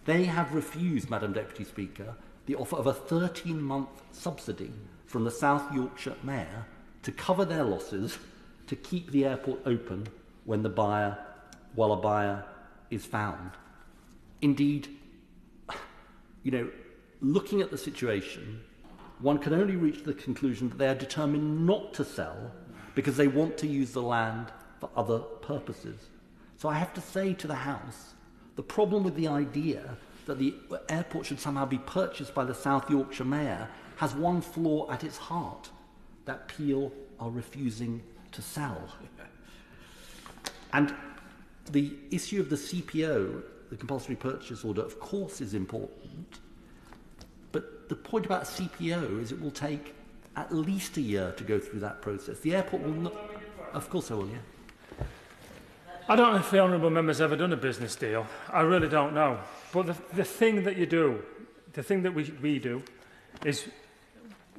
They have refused, Madam Deputy Speaker, the offer of a 13-month subsidy from the South Yorkshire Mayor to cover their losses, to keep the airport open when while a buyer is found. Indeed, looking at the situation, one can only reach the conclusion that they are determined not to sell because they want to use the land for other purposes. So I have to say to the House, the problem with the idea that the airport should somehow be purchased by the South Yorkshire Mayor has one flaw at its heart, that Peel are refusing to sell. And the issue of the CPO, the compulsory purchase order, of course is important, but the point about CPO is it will take at least a year to go through that process. The airport will not... Of course I will, yeah. I don't know if the honourable member's ever done a business deal. I really don't know. But the thing that you do, the thing that we do, is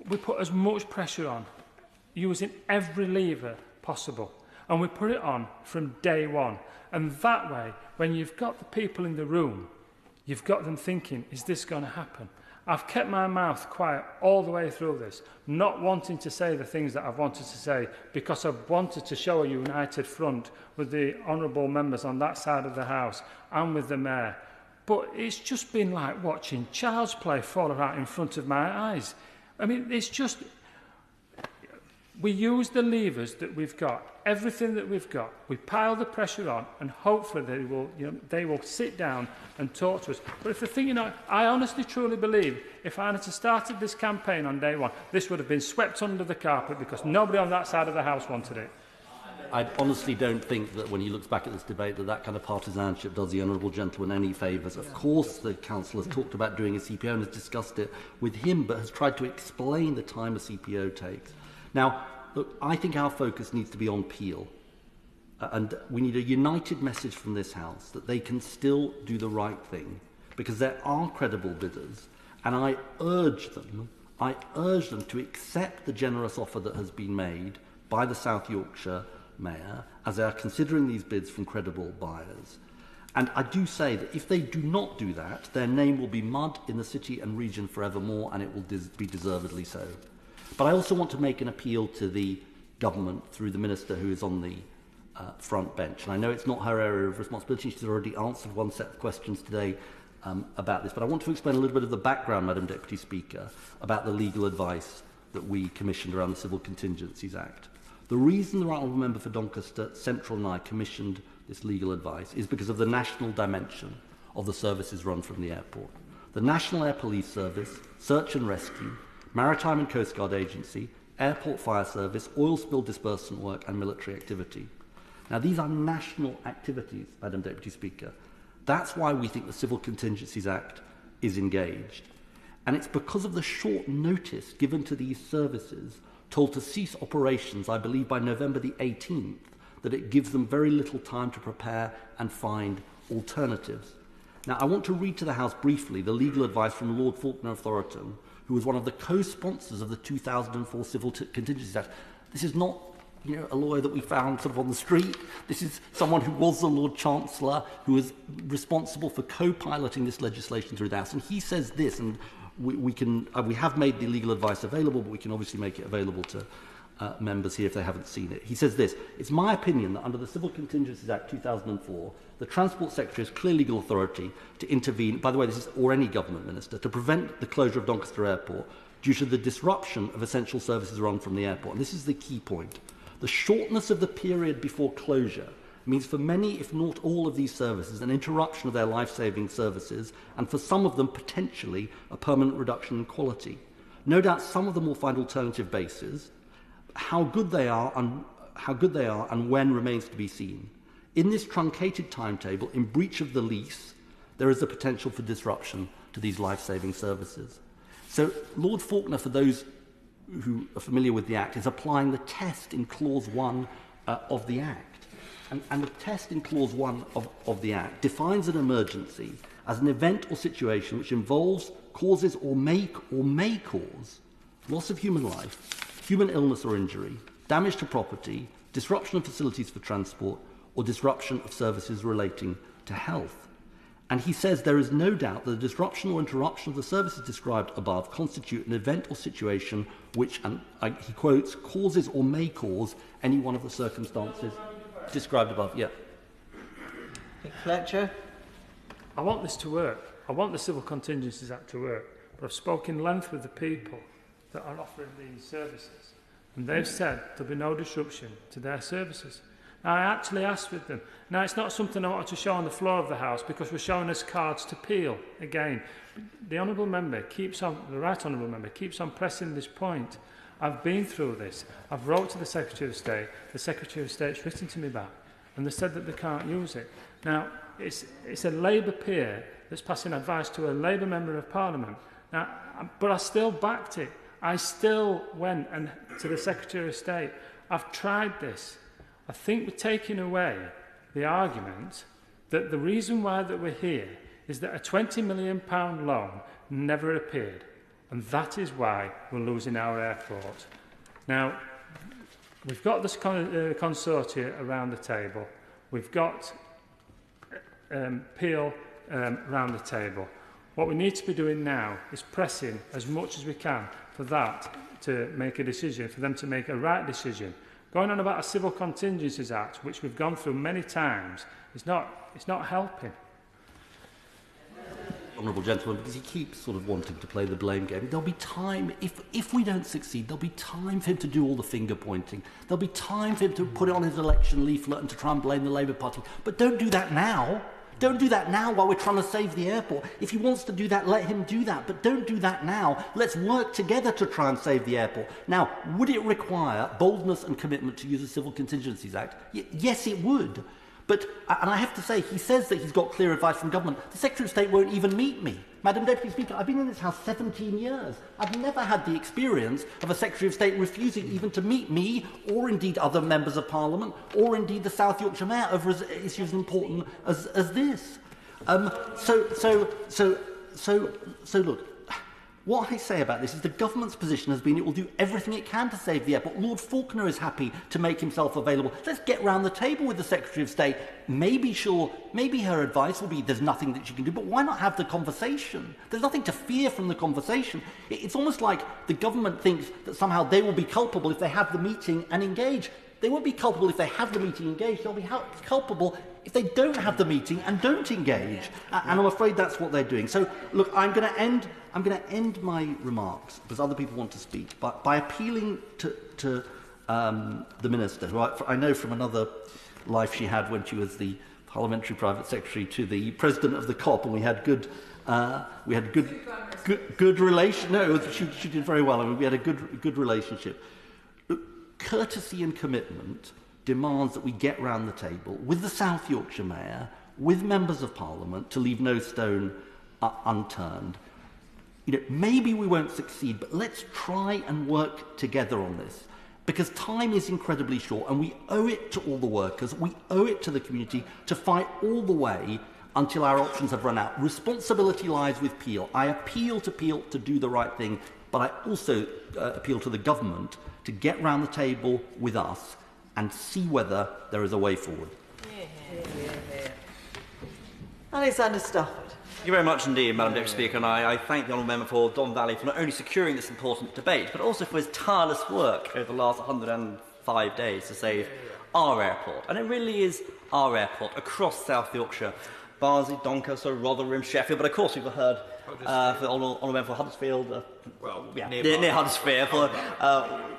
we put as much pressure on, using every lever possible. And we put it on from day one. And that way, when you've got the people in the room, you've got them thinking, is this going to happen? I've kept my mouth quiet all the way through this, not wanting to say the things that I've wanted to say, because I've wanted to show a united front with the honourable members on that side of the House and with the Mayor. But it's just been like watching child's play fall out in front of my eyes. I mean, it's just... We use the levers that we've got, everything that we've got. We pile the pressure on, and hopefully they will sit down and talk to us. But if the thing, I honestly, truly believe if I had started this campaign on day one, this would have been swept under the carpet because nobody on that side of the House wanted it. I honestly don't think that when he looks back at this debate that kind of partisanship does the honourable gentleman any favours. Of course the Council has talked about doing a CPO and has discussed it with him, but has tried to explain the time a CPO takes. Now, look, I think our focus needs to be on Peel. And we need a united message from this House that they can still do the right thing, because there are credible bidders, and I urge them to accept the generous offer that has been made by the South Yorkshire Mayor as they are considering these bids from credible buyers. And I do say that if they do not do that, their name will be mud in the city and region forevermore, and it will be deservedly so. But I also want to make an appeal to the government through the Minister who is on the front bench. And I know it's not her area of responsibility. She's already answered one set of questions today about this. But I want to explain a little bit of the background, Madam Deputy Speaker, about the legal advice that we commissioned around the Civil Contingencies Act. The reason the Right Honourable Member for Doncaster Central and I commissioned this legal advice is because of the national dimension of the services run from the airport. The National Air Police Service, Search and Rescue, Maritime and Coast Guard Agency, Airport Fire Service, oil spill disbursement work and military activity. Now these are national activities, Madam Deputy Speaker. That's why we think the Civil Contingencies Act is engaged. And it's because of the short notice given to these services, told to cease operations, I believe, by November the 18th, that it gives them very little time to prepare and find alternatives. Now, I want to read to the House briefly the legal advice from Lord Faulkner of Thoroton, who was one of the co-sponsors of the 2004 Civil Contingencies Act. This is not, a lawyer that we found sort of on the street. This is someone who was the Lord Chancellor, who was responsible for co-piloting this legislation through the House. And he says this, and we have made the legal advice available, but we can obviously make it available to members here if they haven't seen it. He says this: "It's my opinion that under the Civil Contingencies Act 2004, the Transport Secretary has clear legal authority to intervene," by the way, this is or any government minister, "to prevent the closure of Doncaster Airport due to the disruption of essential services run from the airport." And this is the key point. The shortness of the period before closure means for many, if not all of these services, an interruption of their life-saving services, and for some of them, potentially, a permanent reduction in quality. No doubt some of them will find alternative bases. How good they are and when remains to be seen. In this truncated timetable, in breach of the lease, there is the potential for disruption to these life-saving services. So Lord Faulkner, for those who are familiar with the Act, is applying the test in Clause 1 of the Act. And the test in Clause 1 of the Act defines an emergency as an event or situation which involves, causes or may cause loss of human life, human illness or injury, damage to property, disruption of facilities for transport, or disruption of services relating to health. And he says there is no doubt that the disruption or interruption of the services described above constitute an event or situation which, and he quotes, causes or may cause any one of the circumstances described above. Yeah. Fletcher. I want this to work. I want the Civil Contingencies Act to work. But I've spoken length with the people that are offering these services, and they've said there'll be no disruption to their services. Now, I actually asked with them. Now, it's not something I wanted to show on the floor of the House because we're showing us cards to Peel again. The Honourable Member keeps on, the Right Honourable Member keeps on pressing this point. I've been through this. I've wrote to the Secretary of State. The Secretary of State's written to me back, and they said that they can't use it. Now, it's a Labour peer that's passing advice to a Labour Member of Parliament. Now, but I still backed it. I still went to the Secretary of State. I've tried this. I think we're taking away the argument that the reason why that we're here is that a £20 million loan never appeared, and that is why we're losing our airport. Now, we've got this consortia around the table. We've got Peel around the table. What we need to be doing now is pressing as much as we can for that to make a decision, for them to make a right decision. Going on about a Civil Contingencies Act, which we've gone through many times, it's not helping. honourable gentleman, because he keeps sort of wanting to play the blame game. There'll be time, if we don't succeed, there'll be time for him to do all the finger pointing. There'll be time for him to put it on his election leaflet and to try and blame the Labour Party. But don't do that now. Don't do that now while we're trying to save the airport. If he wants to do that, let him do that. But don't do that now. Let's work together to try and save the airport. Now, would it require boldness and commitment to use the Civil Contingencies Act? Yes, it would. But, and I have to say, he says that he's got clear advice from government. The Secretary of State won't even meet me. Madam Deputy Speaker, I've been in this House 17 years. I've never had the experience of a Secretary of State refusing even to meet me, or indeed other members of Parliament, or indeed the South Yorkshire Mayor over issues as important as this. So look, what I say about this is the government's position has been it will do everything it can to save the airport. Lord Faulkner is happy to make himself available. Let's get round the table with the Secretary of State. Maybe her advice will be there's nothing that she can do, but why not have the conversation? There's nothing to fear from the conversation. It's almost like the government thinks that somehow they will be culpable if they have the meeting and engage. They won't be culpable if they have the meeting and engage. They'll be culpable if they don't have the meeting and don't engage. And I'm afraid that's what they're doing. So, look, I'm going to end my remarks, because other people want to speak, by appealing to the Minister, who I know from another life she had when she was the Parliamentary Private Secretary to the President of the COP, and we had good relation. No, she did very well. I mean, we had a good relationship. Look, courtesy and commitment demands that we get round the table with the South Yorkshire Mayor, with members of Parliament, to leave no stone unturned. Maybe we won't succeed, but let's try and work together on this, because time is incredibly short, and we owe it to all the workers, we owe it to the community to fight all the way until our options have run out. Responsibility lies with Peel. I appeal to Peel to do the right thing, but I also appeal to the government to get round the table with us and see whether there is a way forward. Alexander Stafford. Thank you very much indeed, Madam Deputy Speaker, and I thank the Honourable Member for Don Valley for not only securing this important debate, but also for his tireless work over the last 105 days to save our airport. And it really is our airport across South Yorkshire, Barnsley, Doncaster, Rotherham, Sheffield, but of course we've heard for the Honourable Member for Huddersfield, near Huddersfield, for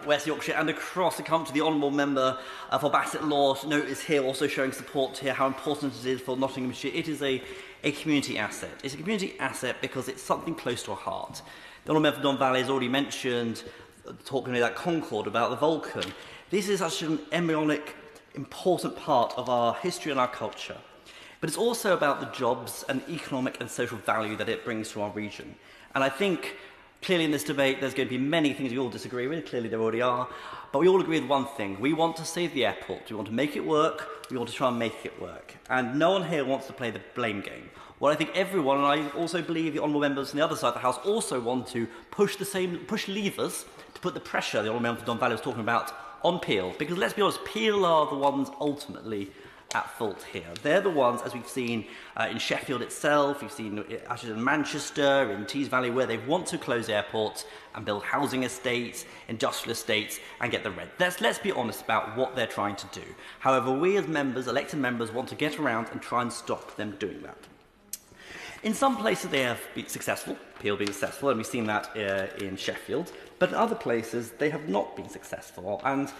West Yorkshire, and across the country, the Honourable Member for Bassett Law notice here also showing support here how important it is for Nottinghamshire. It is a community asset. It's a community asset because it's something close to our heart. The Honourable Member for Don Valley has already mentioned, talking about Concorde, about the Vulcan. This is such an embryonic, important part of our history and our culture. But it's also about the jobs and economic and social value that it brings to our region. And I think, clearly in this debate, there's going to be many things we all disagree with. Clearly there already are. But we all agree with one thing. We want to save the airport. We want to make it work. We want to try and make it work. And no one here wants to play the blame game. Well, I think everyone, and I also believe the honourable members on the other side of the House, also want to push levers to put the pressure the honourable member for Don Valley was talking about on Peel. Because let's be honest, Peel are the ones ultimately at fault here. They're the ones, as we've seen in Sheffield itself, we've seen actually in Manchester, in Tees Valley, where they want to close airports and build housing estates, industrial estates, and get the rent. Let's be honest about what they're trying to do. However, we as members, elected members, want to get around and try and stop them doing that. In some places they have been successful, Peel being successful, and we've seen that in Sheffield, but in other places they have not been successful. And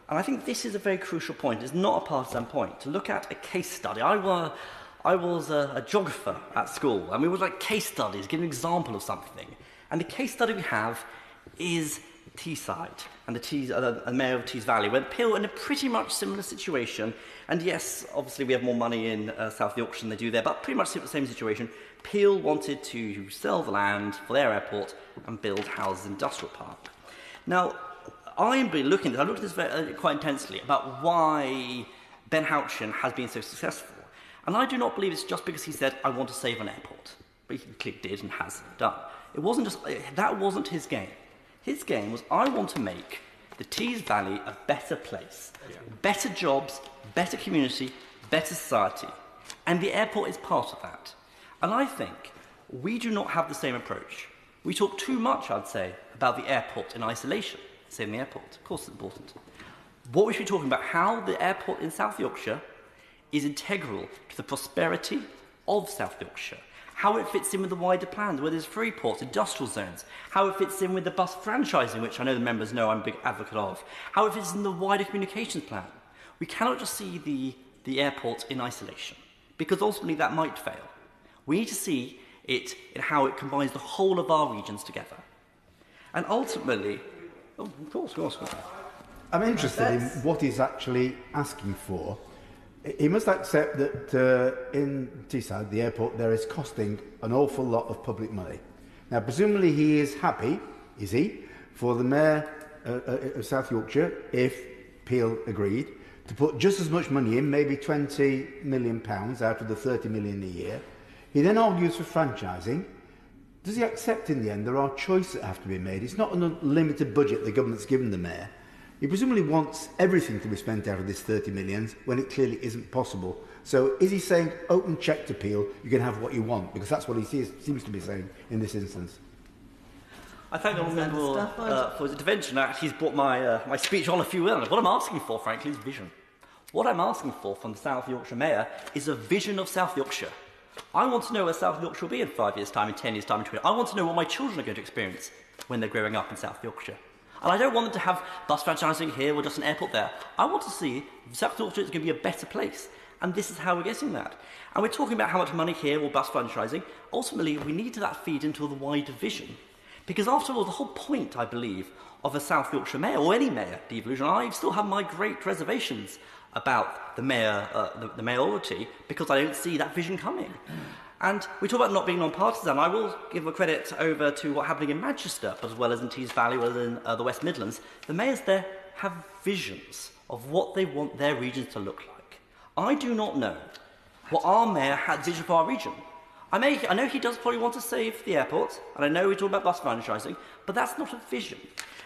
I think this is a very crucial point. It's not a partisan point. To look at a case study. I was a geographer at school, and we would like case studies, give an example of something. And the case study we have is Teesside and the Mayor of Tees Valley, where Peel in a pretty much similar situation. And yes, obviously we have more money in South Yorkshire than they do there, but pretty much the same situation. Peel wanted to sell the land for their airport and build houses industrial park. Now, I've looked at this quite intensely about why Ben Houchen has been so successful. And I do not believe it's just because he said, I want to save an airport. But he clearly did and has done. That wasn't his game. His game was, I want to make the Tees Valley a better place. Yeah. Better jobs, better community, better society. And the airport is part of that. And I think we do not have the same approach. We talk too much, I'd say, about the airport in isolation. Saving the airport. Of course it's important. What we should be talking about, how the airport in South Yorkshire is integral to the prosperity of South Yorkshire. how it fits in with the wider plans, where there's free ports, industrial zones, how it fits in with the bus franchising, which I know the members know I'm a big advocate of, how it fits in the wider communications plan. We cannot just see the airport in isolation, because ultimately that might fail. We need to see it in how it combines the whole of our regions together. And ultimately, of course. I'm interested in what he's actually asking for. He must accept that in Teesside, the airport there, is costing an awful lot of public money. Now, presumably he is happy, is he, for the Mayor of South Yorkshire, if Peel agreed, to put just as much money in, maybe £20 million out of the £30 million a year. He then argues for franchising. Does he accept in the end there are choices that have to be made? It's not an unlimited budget the government's given the Mayor. He presumably wants everything to be spent out of this 30 million when it clearly isn't possible. So is he saying, open check to Peel, you can have what you want? Because that's what he seems to be saying in this instance. I thank the Honourable for his intervention. Actually, he's brought my speech on a few words. What I'm asking for, frankly, is vision. What I'm asking for from the South Yorkshire Mayor is a vision of South Yorkshire. I want to know where South Yorkshire will be in 5 years' time, in 10 years' time, in 20 years. I want to know what my children are going to experience when they're growing up in South Yorkshire. And I don't want them to have bus franchising here or just an airport there. I want to see South Yorkshire is going to be a better place. And this is how we're getting that. And we're talking about how much money here or bus franchising. Ultimately, we need that feed into the wider vision. Because after all, the whole point, I believe, of a South Yorkshire Mayor, or any Mayor, devolution, I still have my great reservations about the Mayor, the mayoralty, because I don't see that vision coming. And we talk about not being non-partisan. I will give a credit over to what's happening in Manchester, but as well as in Tees Valley, as well as in the West Midlands. The mayors there have visions of what they want their regions to look like. I do not know what our mayor had vision for our region. I know he does probably want to save the airport, and I know we talk about bus franchising, but that's not a vision.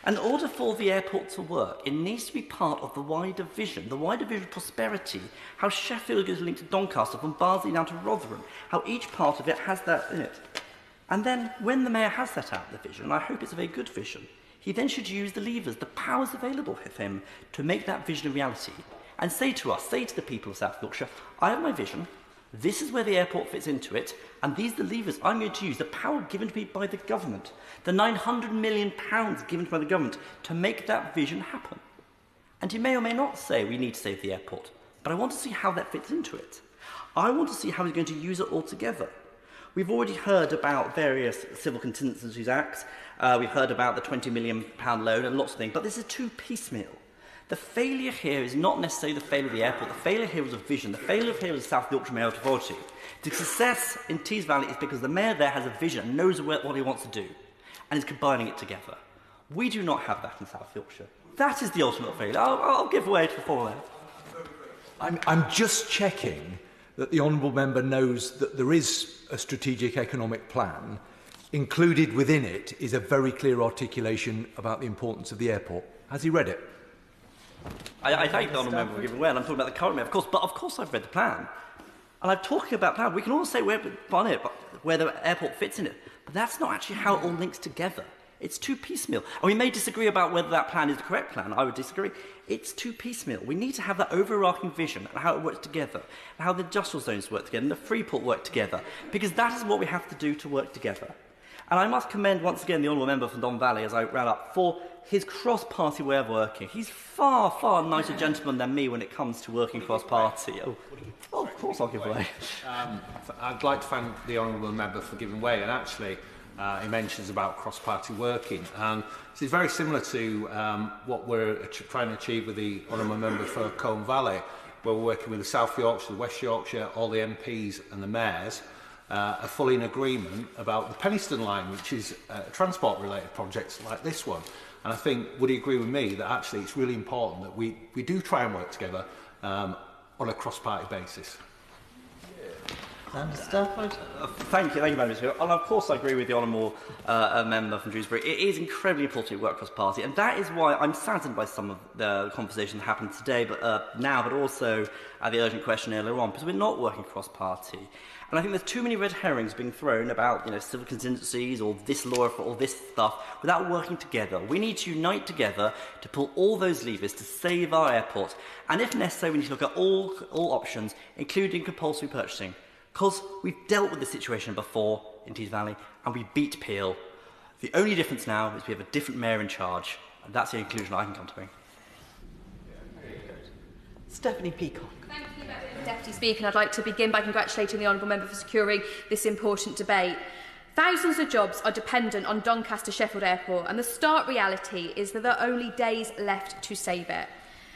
And in order for the airport to work, it needs to be part of the wider vision of prosperity, how Sheffield is linked to Doncaster, from Barnsley down to Rotherham, how each part of it has that in it. And then, when the Mayor has set out the vision, and I hope it's a very good vision, he then should use the levers, the powers available with him, to make that vision a reality. And say to the people of South Yorkshire, I have my vision, this is where the airport fits into it, and these are the levers I'm going to use, the power given to me by the government, the £900 million given by the government to make that vision happen. And he may or may not say we need to save the airport, but I want to see how that fits into it. I want to see how he's going to use it all together. We've already heard about various civil contingencies acts, we've heard about the £20 million loan and lots of things, but this is too piecemeal. The failure here is not necessarily the failure of the airport. The failure here is a vision. The failure here is the South Yorkshire Mayor Authority. The success in Tees Valley is because the Mayor there has a vision and knows what he wants to do and is combining it together. We do not have that in South Yorkshire. That is the ultimate failure. I'll give way to the former Mayor. I'm just checking that the Honourable Member knows that there is a strategic economic plan. Included within it is a very clear articulation about the importance of the airport. Has he read it? I thank the Honourable Member for giving way, and I'm talking about the current Mayor, of course, but of course I've read the plan. And I'm talking about plan. We can all say where the airport fits in it, but that's not actually how it all links together. It's too piecemeal. And we may disagree about whether that plan is the correct plan. I would disagree. It's too piecemeal. We need to have that overarching vision and how it works together, and how the industrial zones work together, and the free port work together, because that is what we have to do to work together. And I must commend once again the Honourable Member from Don Valley, as I round up, for his cross-party way of working. He's far, far nicer gentleman than me when it comes to working cross-party. Oh, of course I'll give way. I'd like to thank the Honourable Member for giving way, and actually he mentions about cross-party working, and this is very similar to what we're trying to achieve with the Honourable Member for Colne Valley, where we're working with the South Yorkshire, the West Yorkshire, all the MPs and the mayors, are fully in agreement about the Penistone line, which is a transport-related project like this one. And I think, would he agree with me that actually it's really important that we do try and work together on a cross-party basis? Thank you, Madam Speaker. And of course I agree with the Honourable Member from Dewsbury. It is incredibly important to work cross-party, and that is why I'm saddened by some of the conversation that happened today, but also the urgent question earlier on, because we're not working cross-party. And I think there's too many red herrings being thrown about, civil contingencies or this law or this stuff without working together. We need to unite together to pull all those levers to save our airport. And if necessary, we need to look at all options, including compulsory purchasing. Because we've dealt with the situation before in Tees Valley and we beat Peel. The only difference now is we have a different mayor in charge, and that's the conclusion I can come to. Stephanie Peacock. Thank you, Deputy Speaker, and I'd like to begin by congratulating the Honourable Member for securing this important debate. Thousands of jobs are dependent on Doncaster Sheffield Airport, and the stark reality is that there are only days left to save it.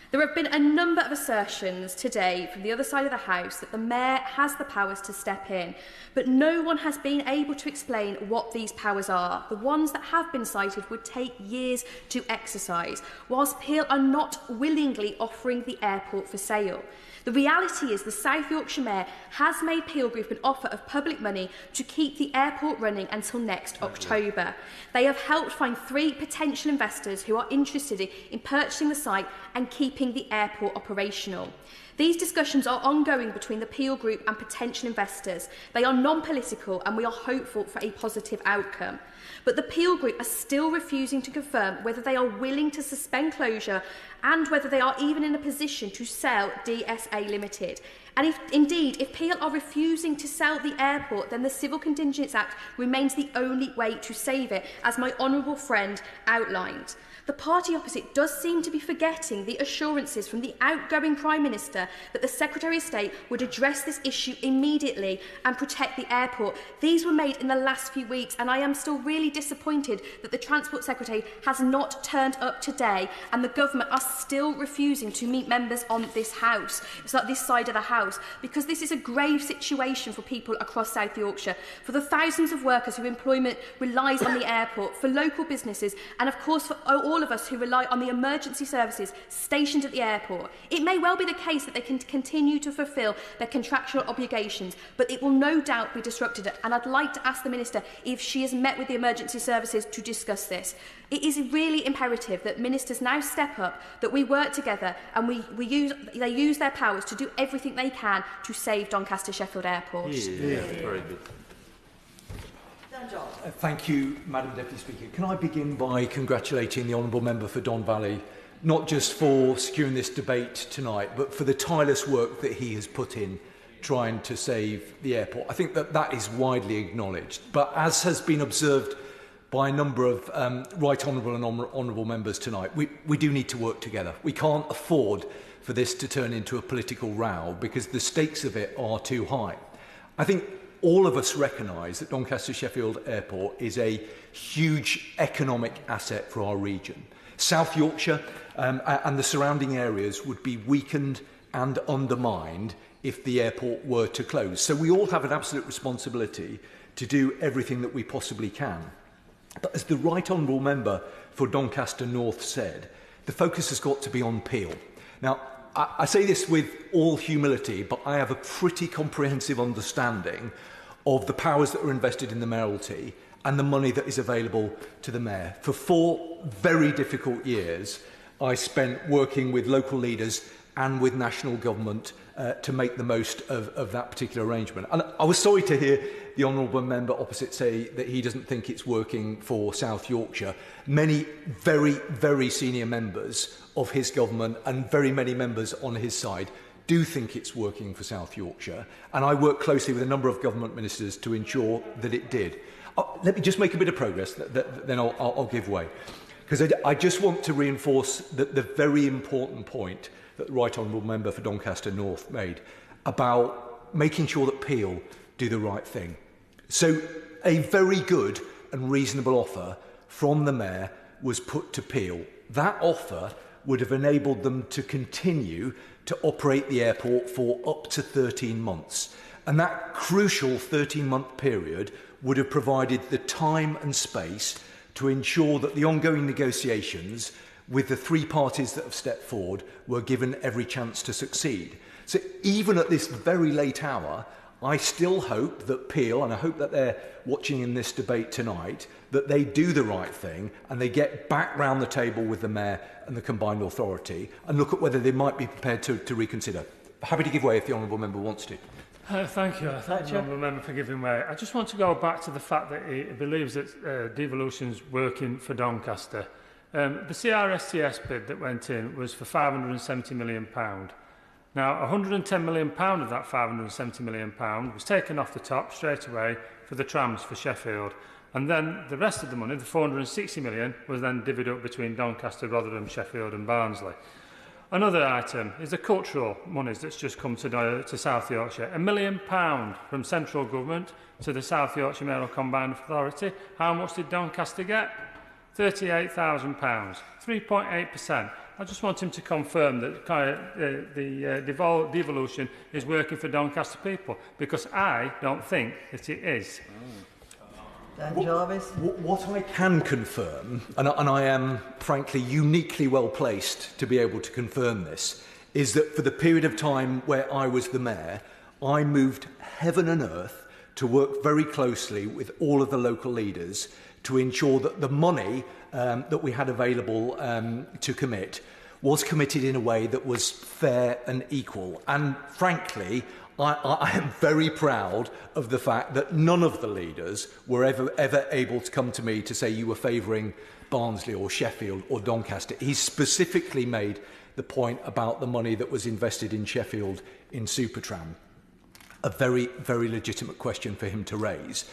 There have been a number of assertions today from the other side of the House that the Mayor has the powers to step in, but no one has been able to explain what these powers are. The ones that have been cited would take years to exercise, whilst Peel are not willingly offering the airport for sale. The reality is the South Yorkshire Mayor has made Peel Group an offer of public money to keep the airport running until next October. They have helped find 3 potential investors who are interested in purchasing the site and keeping the airport operational. These discussions are ongoing between the Peel Group and potential investors. They are non-political and we are hopeful for a positive outcome. But the Peel Group are still refusing to confirm whether they are willing to suspend closure and whether they are even in a position to sell DSA Limited. And if Peel are refusing to sell the airport, then the Civil Contingents Act remains the only way to save it, as my honourable friend outlined. The party opposite does seem to be forgetting the assurances from the outgoing Prime Minister that the Secretary of State would address this issue immediately and protect the airport. These were made in the last few weeks, and I am still really disappointed that the Transport Secretary has not turned up today, and the government are still refusing to meet members on this House, it's like this side of the House, because this is a grave situation for people across South Yorkshire, for the thousands of workers whose employment relies on the airport, for local businesses, and of course for all of us who rely on the emergency services stationed at the airport. It may well be the case that they can continue to fulfil their contractual obligations, but it will no doubt be disrupted, and I'd like to ask the Minister if she has met with the emergency services to discuss this. It is really imperative that ministers now step up, that we work together and they use their powers to do everything they can to save Doncaster Sheffield Airport. Very good. Thank you, Madam Deputy Speaker. Can I begin by congratulating the Honourable Member for Don Valley, not just for securing this debate tonight, but for the tireless work that he has put in trying to save the airport. I think that is widely acknowledged. But as has been observed by a number of right honourable and honourable members tonight, we do need to work together. We can't afford for this to turn into a political row because the stakes of it are too high. I think all of us recognise that Doncaster Sheffield Airport is a huge economic asset for our region. South Yorkshire and the surrounding areas would be weakened and undermined if the airport were to close. So we all have an absolute responsibility to do everything that we possibly can. But as the Right Honourable Member for Doncaster North said, the focus has got to be on Peel. Now, I say this with all humility, but I have a pretty comprehensive understanding of the powers that are invested in the mayoralty and the money that is available to the mayor. For 4 very difficult years, I spent working with local leaders and with national government to make the most of that particular arrangement. And I was sorry to hear the honourable member opposite say that he doesn't think it's working for South Yorkshire. Many very, very senior members of his government and very many members on his side do think it's working for South Yorkshire, and I work closely with a number of government ministers to ensure that it did. Let me just make a bit of progress, then I'll give way. Because I just want to reinforce the very important point that the Right Honourable Member for Doncaster North made about making sure that Peel do the right thing. So a very good and reasonable offer from the Mayor was put to Peel. That offer would have enabled them to continue to operate the airport for up to 13 months. And that crucial 13-month period would have provided the time and space to ensure that the ongoing negotiations with the 3 parties that have stepped forward were given every chance to succeed. So even at this very late hour, I still hope that Peel, and I hope that they're watching in this debate tonight, that they do the right thing and they get back round the table with the Mayor and the combined authority and look at whether they might be prepared to reconsider. Happy to give way if the honourable member wants to. Thank you. I thank the honourable member for giving way. I just want to go back to the fact that he believes that devolution's working for Doncaster. The CRSTS bid that went in was for £570 million. Now, £110 million of that £570 million was taken off the top straight away for the trams for Sheffield. And then the rest of the money, the £460 million, was then divvied up between Doncaster, Rotherham, Sheffield and Barnsley. Another item is the cultural monies that's just come to South Yorkshire. £1 million from central government to the South Yorkshire Mayoral Combined Authority. How much did Doncaster get? £38,000, 3.8%. I just want him to confirm that the devolution is working for Doncaster people, because I don't think that it is. Dan Jarvis. What I can confirm, and I am frankly uniquely well placed to be able to confirm this, is that for the period of time where I was the mayor, I moved heaven and earth to work very closely with all of the local leaders to ensure that the money that we had available to commit was committed in a way that was fair and equal. And frankly, I am very proud of the fact that none of the leaders were ever able to come to me to say you were favouring Barnsley or Sheffield or Doncaster. He specifically made the point about the money that was invested in Sheffield in Supertram. A very, very legitimate question for him to raise.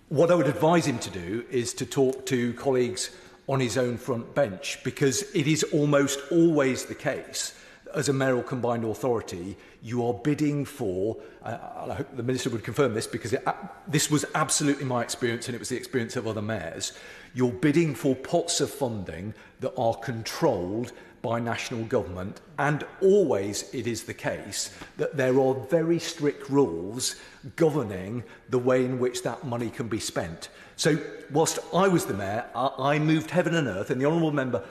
What I would advise him to do is to talk to colleagues on his own front bench, because it is almost always the case as a mayoral combined authority, you are bidding for, I hope the Minister would confirm this, because this was absolutely my experience and it was the experience of other mayors, you're bidding for pots of funding that are controlled by national government, and always it is the case that there are very strict rules governing the way in which that money can be spent. So whilst I was the mayor, I moved heaven and earth, and the honourable member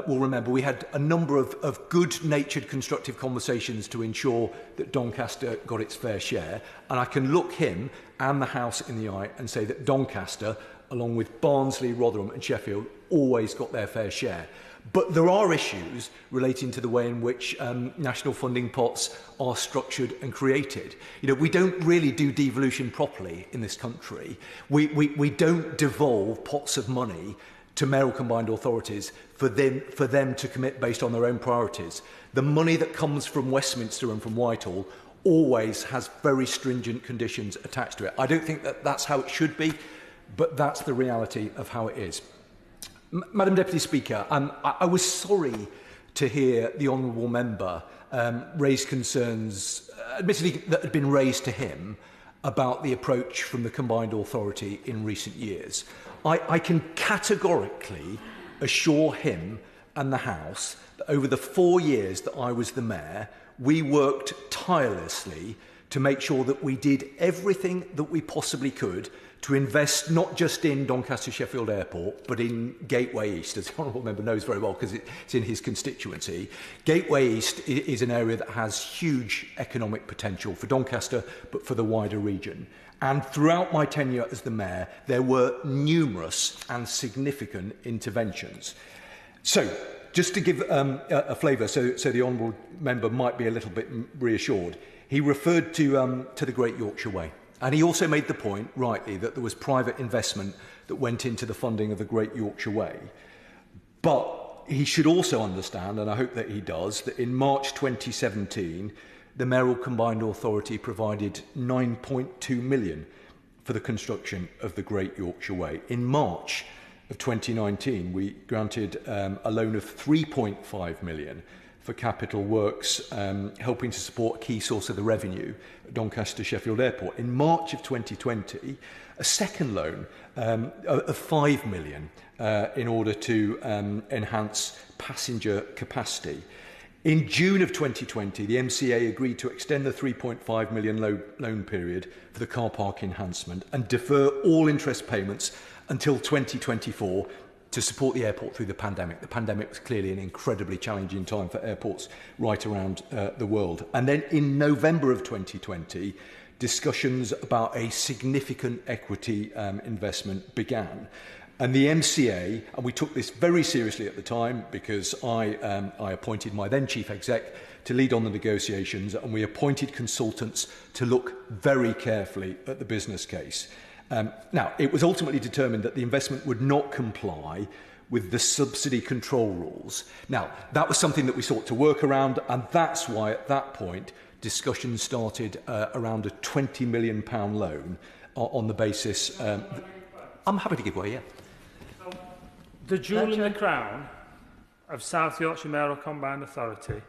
will remember we had a number of good-natured, constructive conversations to ensure that Doncaster got its fair share. And I can look him and the House in the eye and say that Doncaster, along with Barnsley, Rotherham and Sheffield, always got their fair share. But there are issues relating to the way in which national funding pots are structured and created. You know, we don't really do devolution properly in this country. We don't devolve pots of money to mayoral combined authorities for them to commit based on their own priorities. The money that comes from Westminster and from Whitehall always has very stringent conditions attached to it. I don't think that that's how it should be, but that's the reality of how it is. Madam Deputy Speaker, I was sorry to hear the honourable member raise concerns, admittedly, that had been raised to him about the approach from the combined authority in recent years. I can categorically assure him and the House that over the 4 years that I was the mayor, we worked tirelessly to make sure that we did everything that we possibly could to invest not just in Doncaster Sheffield Airport, but in Gateway East, as the honourable member knows very well because it's in his constituency. Gateway East is an area that has huge economic potential for Doncaster, but for the wider region. And throughout my tenure as the mayor, there were numerous and significant interventions. So, just to give a flavour, so the honourable member might be a little bit reassured, he referred to the Great Yorkshire Way. And he also made the point, rightly, that there was private investment that went into the funding of the Great Yorkshire Way. But he should also understand, and I hope that he does, that in March 2017, the Mayoral Combined Authority provided £9.2 million for the construction of the Great Yorkshire Way. In March of 2019, we granted a loan of £3.5 million for capital works, helping to support a key source of the revenue at Doncaster Sheffield Airport. In March of 2020, a second loan of £5 million in order to enhance passenger capacity. In June of 2020, the MCA agreed to extend the £3.5 million loan period for the car park enhancement and defer all interest payments until 2024 to support the airport through the pandemic. The pandemic was clearly an incredibly challenging time for airports right around the world. And then in November of 2020, discussions about a significant equity investment began. And the MCA, and we took this very seriously at the time because I appointed my then chief exec to lead on the negotiations, and we appointed consultants to look very carefully at the business case. Now, it was ultimately determined that the investment would not comply with the subsidy control rules. Now, that was something that we sought to work around, and that's why at that point discussions started around a £20 million loan on the basis... I'm happy to give way, yeah. The jewel in the crown of South Yorkshire Mayoral Combined Authority,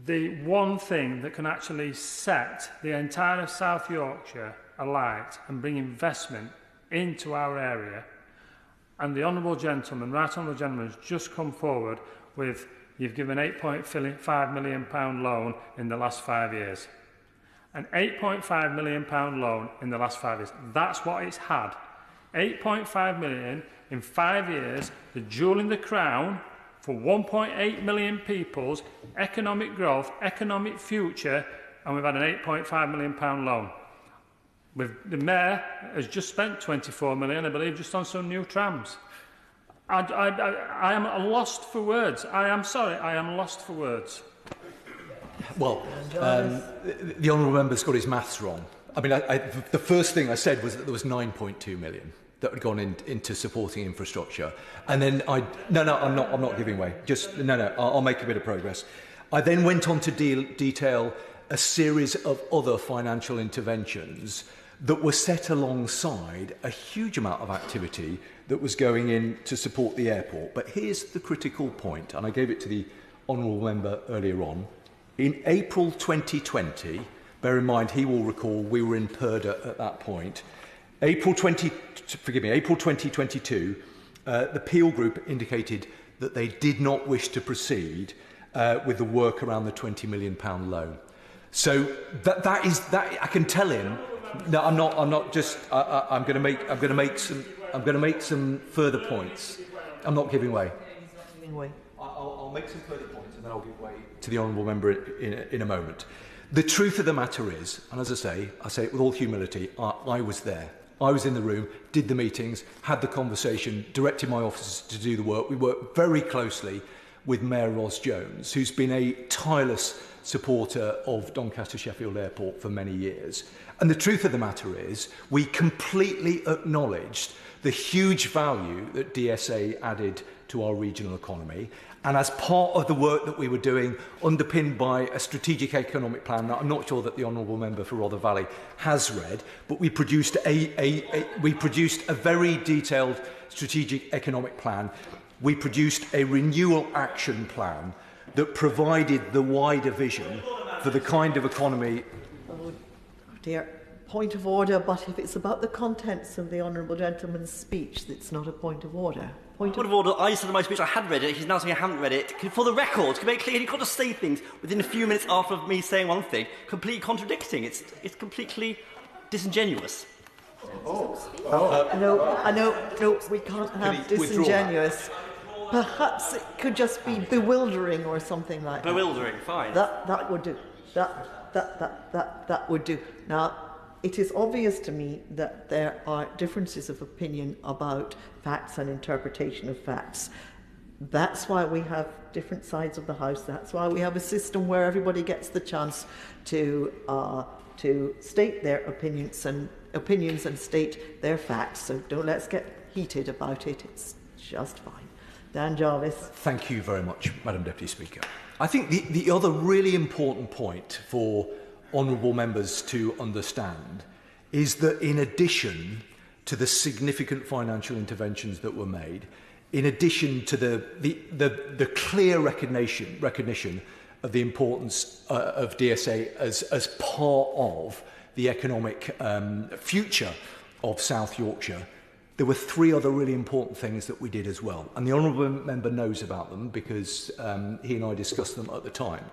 the one thing that can actually set the entire of South Yorkshire alight and bring investment into our area, and the Honourable Gentleman, Right Honourable Gentleman, has just come forward with, you've given £8.5 million loan in the last 5 years. An £8.5 million loan in the last 5 years. That's what it's had. 8.5 million in 5 years, the jewel in the crown for 1.8 million people's economic growth, economic future, and we've had an £8.5 million loan. The Mayor has just spent 24 million, I believe, just on some new trams. I am lost for words. I am sorry, I am lost for words. Well, the honourable member's got his maths wrong. I mean, the first thing I said was that there was 9.2 million that had gone into supporting infrastructure, and then I'm not giving way. I'll make a bit of progress. I then went on to detail a series of other financial interventions that were set alongside a huge amount of activity that was going in to support the airport. But here's the critical point, and I gave it to the honourable member earlier on. In April 2020, bear in mind, he will recall we were in Purda at that point. April 2022, the Peel Group indicated that they did not wish to proceed with the work around the £20 million loan. So that is that. I can tell him. No, I'm not just. I'm going to make some further points. I'm not giving way. I'll make some further points, and then I'll give way to the honourable member in a moment. The truth of the matter is, and as I say it with all humility, I was there. I was in the room, did the meetings, had the conversation, directed my officers to do the work. We worked very closely with Mayor Ros Jones, who's been a tireless supporter of Doncaster Sheffield Airport for many years. And the truth of the matter is, we completely acknowledged the huge value that DSA added to our regional economy. And as part of the work that we were doing, underpinned by a strategic economic plan that I'm not sure that the honourable member for Rother Valley has read, but we produced a very detailed strategic economic plan. We produced a renewal action plan that provided the wider vision for the kind of economy... Oh dear, point of order, but if it's about the contents of the honourable gentleman's speech, it's not a point of order. Point of order. I said in my speech I had read it. He's now saying I haven't read it. For the record, to make clear, he can't just say things within a few minutes after me saying one thing, completely contradicting. It's completely disingenuous. No, we can't have disingenuous. Perhaps it could just be bewildering or something like that. Bewildering, fine. That would do. That would do. Now, it is obvious to me that there are differences of opinion about facts and interpretation of facts. That's why we have different sides of the House. That's why we have a system where everybody gets the chance to state their opinions and state their facts. So let's get heated about it. It's just fine. Dan Jarvis. Thank you very much, Madam Deputy Speaker. I think the other really important point for honourable members to understand is that in addition to the significant financial interventions that were made, in addition to the clear recognition of the importance of DSA as part of the economic future of South Yorkshire, there were three other really important things that we did as well. And the honourable member knows about them because he and I discussed them at the time.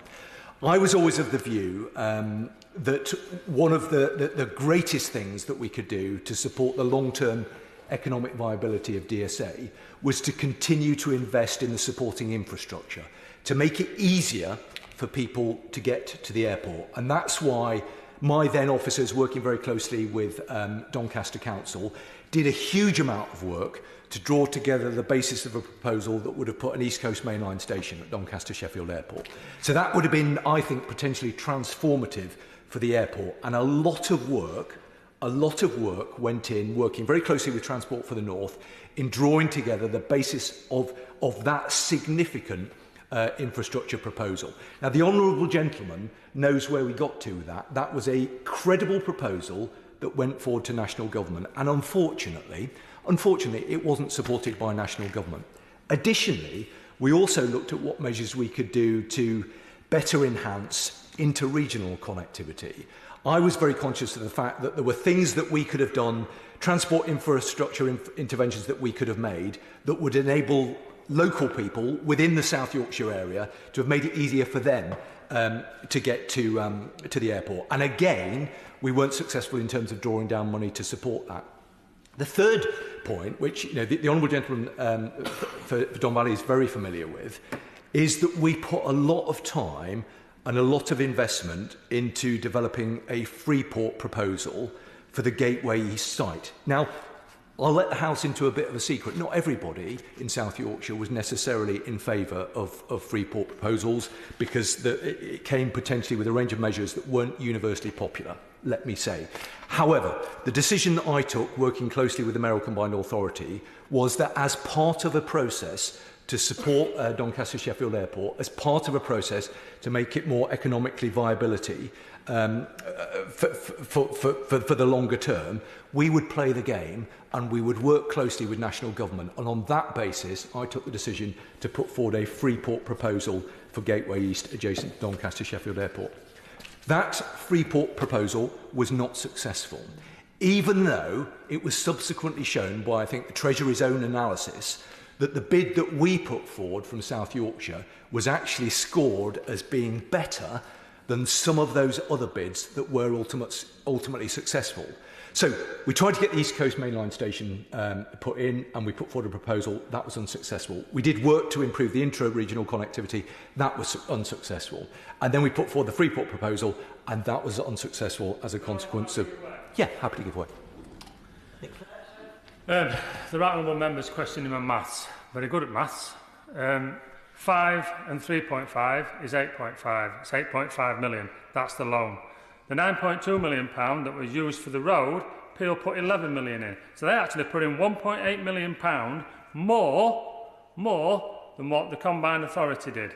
I was always of the view that one of the greatest things that we could do to support the long-term economic viability of DSA was to continue to invest in the supporting infrastructure, to make it easier for people to get to the airport. And that's why my then officers, working very closely with Doncaster Council, did a huge amount of work to draw together the basis of a proposal that would have put an East Coast Main Line station at Doncaster Sheffield Airport. So that would have been, I think, potentially transformative for the airport. And a lot of work A lot of work went in, working very closely with Transport for the North, in drawing together the basis of that significant infrastructure proposal. Now, the honourable gentleman knows where we got to with that. That was a credible proposal that went forward to national government, and unfortunately, it wasn't supported by national government. Additionally, we also looked at what measures we could do to better enhance inter-regional connectivity. I was very conscious of the fact that there were things that we could have done, transport infrastructure interventions that we could have made that would enable local people within the South Yorkshire area to have made it easier for them to get to the airport. And again, we weren't successful in terms of drawing down money to support that. The third point, which the honourable gentleman for Don Valley is very familiar with, is that we put a lot of time and a lot of investment into developing a Freeport proposal for the Gateway East site. Now, I'll let the House into a bit of a secret. Not everybody in South Yorkshire was necessarily in favour of Freeport proposals, because it came potentially with a range of measures that weren't universally popular, let me say. However, the decision that I took, working closely with the Mayoral Combined Authority, was that as part of a process to support Doncaster Sheffield Airport, as part of a process to make it more economically viability for the longer term, we would play the game and we would work closely with national government. And on that basis, I took the decision to put forward a Freeport proposal for Gateway East adjacent to Doncaster Sheffield Airport. That Freeport proposal was not successful, even though it was subsequently shown by, I think, the Treasury's own analysis that the bid that we put forward from South Yorkshire was actually scored as being better than some of those other bids that were ultimately successful. So we tried to get the East Coast Mainline station put in, and we put forward a proposal. That was unsuccessful. We did work to improve the intra-regional connectivity. That was unsuccessful. And then we put forward the Freeport proposal, and that was unsuccessful as a consequence of... Yeah, happy to give way. The right honourable member's questioning my maths. Very good at maths. 5 and 3.5 is 8.5. It's 8.5 million. That's the loan. The £9.2 million that was used for the road, Peel put 11 million in. So they actually put in £1.8 million more than what the Combined Authority did.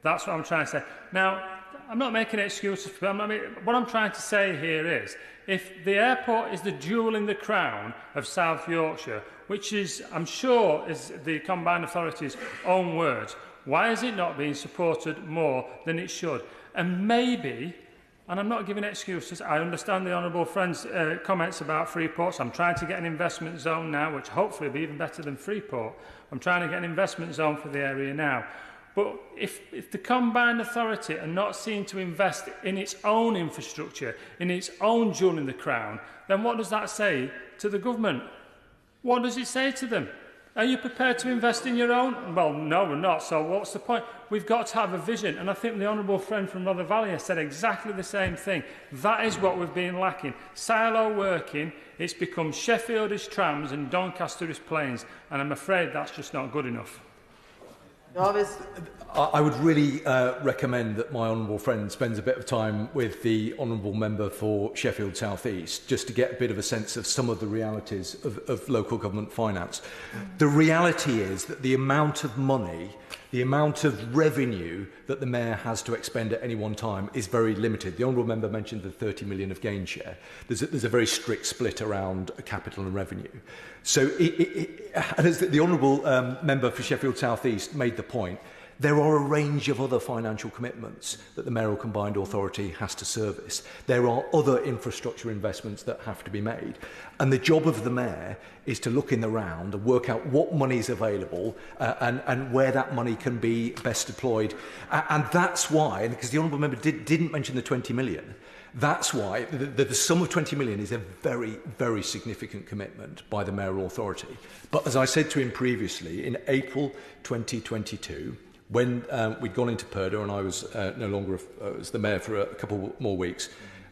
That's what I'm trying to say. Now, I'm not making excuses for them. I mean, what I'm trying to say here is, if the airport is the jewel in the crown of South Yorkshire, which is, I'm sure, is the Combined Authority's own words, why is it not being supported more than it should? And maybe, and I'm not giving excuses, I understand the honourable friend's comments about Freeport, so I'm trying to get an investment zone now, which hopefully will be even better than Freeport. I'm trying to get an investment zone for the area now. But if the Combined Authority are not seen to invest in its own infrastructure, in its own jewel in the crown, then what does that say to the government? What does it say to them? Are you prepared to invest in your own? Well, no, we're not. So what's the point? We've got to have a vision. And I think the honourable friend from Rother Valley has said exactly the same thing. That is what we've been lacking. Silo working, it's become Sheffield is trams and Doncaster is planes. And I'm afraid that's just not good enough. I would really recommend that my honourable friend spends a bit of time with the honourable member for Sheffield South East, just to get a bit of a sense of some of the realities of local government finance. The reality is that the amount of money, the amount of revenue that the Mayor has to expend at any one time is very limited. The honourable member mentioned the 30 million of gain share. There's a very strict split around capital and revenue. So, and as the honourable member for Sheffield South East made the point, there are a range of other financial commitments that the Mayoral Combined Authority has to service. There are other infrastructure investments that have to be made. And the job of the Mayor is to look in the round and work out what money is available and where that money can be best deployed. And that's why, and because the honourable member didn't mention the 20 million, that's why the sum of 20 million is a very, very significant commitment by the Mayoral Authority. But as I said to him previously, in April 2022, when we'd gone into Purdah and I was no longer was the Mayor for a couple more weeks,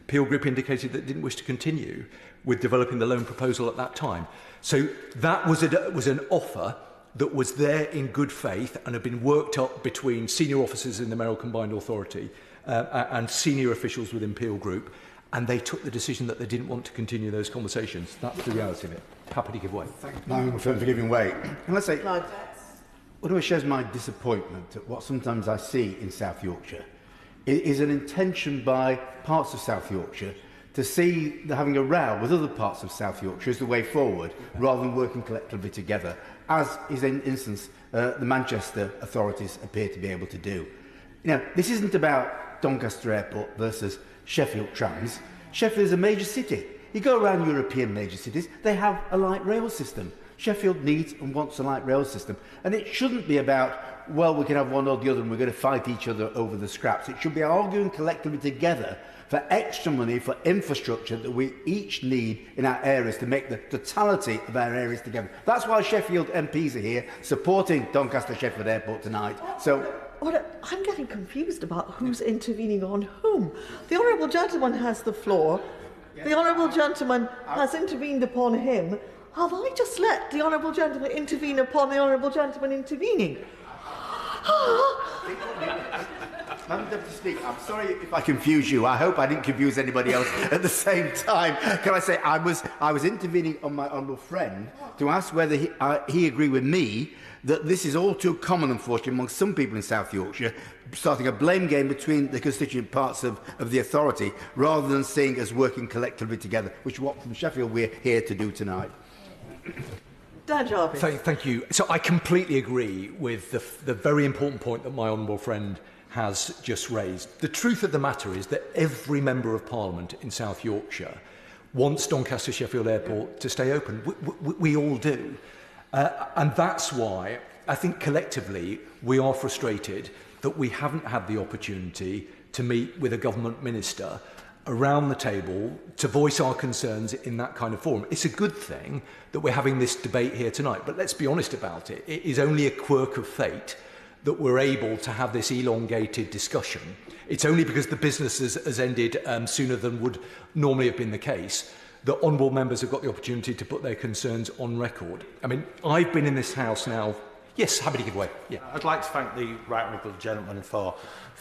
Peel Group indicated that it didn't wish to continue with developing the loan proposal at that time. So that was an offer that was there in good faith and had been worked up between senior officers in the Mayoral Combined Authority and senior officials within Peel Group. and they took the decision that they didn't want to continue those conversations. That's the reality of it. Happy to give way. I'm for giving way. And let's say, what shares my disappointment at what sometimes I see in South Yorkshire is an intention by parts of South Yorkshire to see having a row with other parts of South Yorkshire as the way forward, rather than working collectively together, as is in instance the Manchester authorities appear to be able to do. This isn't about Doncaster Airport versus Sheffield trams. Sheffield is a major city. You go around European major cities, they have a light rail system. Sheffield needs and wants a light rail system. And it shouldn't be about, well, we can have one or the other and we're going to fight each other over the scraps. It should be arguing collectively together for extra money for infrastructure that we each need in our areas to make the totality of our areas together. That's why Sheffield MPs are here supporting Doncaster Sheffield Airport tonight. So, I'm getting confused about who's intervening on whom. The Honourable Gentleman has the floor. The Honourable Gentleman has intervened upon him. Have I just let the Honourable Gentleman intervene upon the Honourable Gentleman intervening? Madam Deputy Speaker, I'm sorry if I confuse you. I hope I didn't confuse anybody else at the same time. Can I say I was intervening on my honourable friend to ask whether he agreed with me that this is all too common, unfortunately, among some people in South Yorkshire, starting a blame game between the constituent parts of the authority, rather than seeing us working collectively together, which is what from Sheffield we're here to do tonight. Dan Jarvis. Thank you. So I completely agree with the very important point that my honourable friend has just raised. The truth of the matter is that every member of Parliament in South Yorkshire wants Doncaster Sheffield Airport to stay open. We all do. And that's why I think collectively we are frustrated that we haven't had the opportunity to meet with a government minister around the table to voice our concerns in that kind of forum. It's a good thing that we're having this debate here tonight, but let's be honest about it. It is only a quirk of fate that we're able to have this elongated discussion. It's only because the business has ended sooner than would normally have been the case that honourable members have got the opportunity to put their concerns on record. I mean, I've been in this House now. Yes, happy to give way. Yeah. I'd like to thank the right honourable gentleman for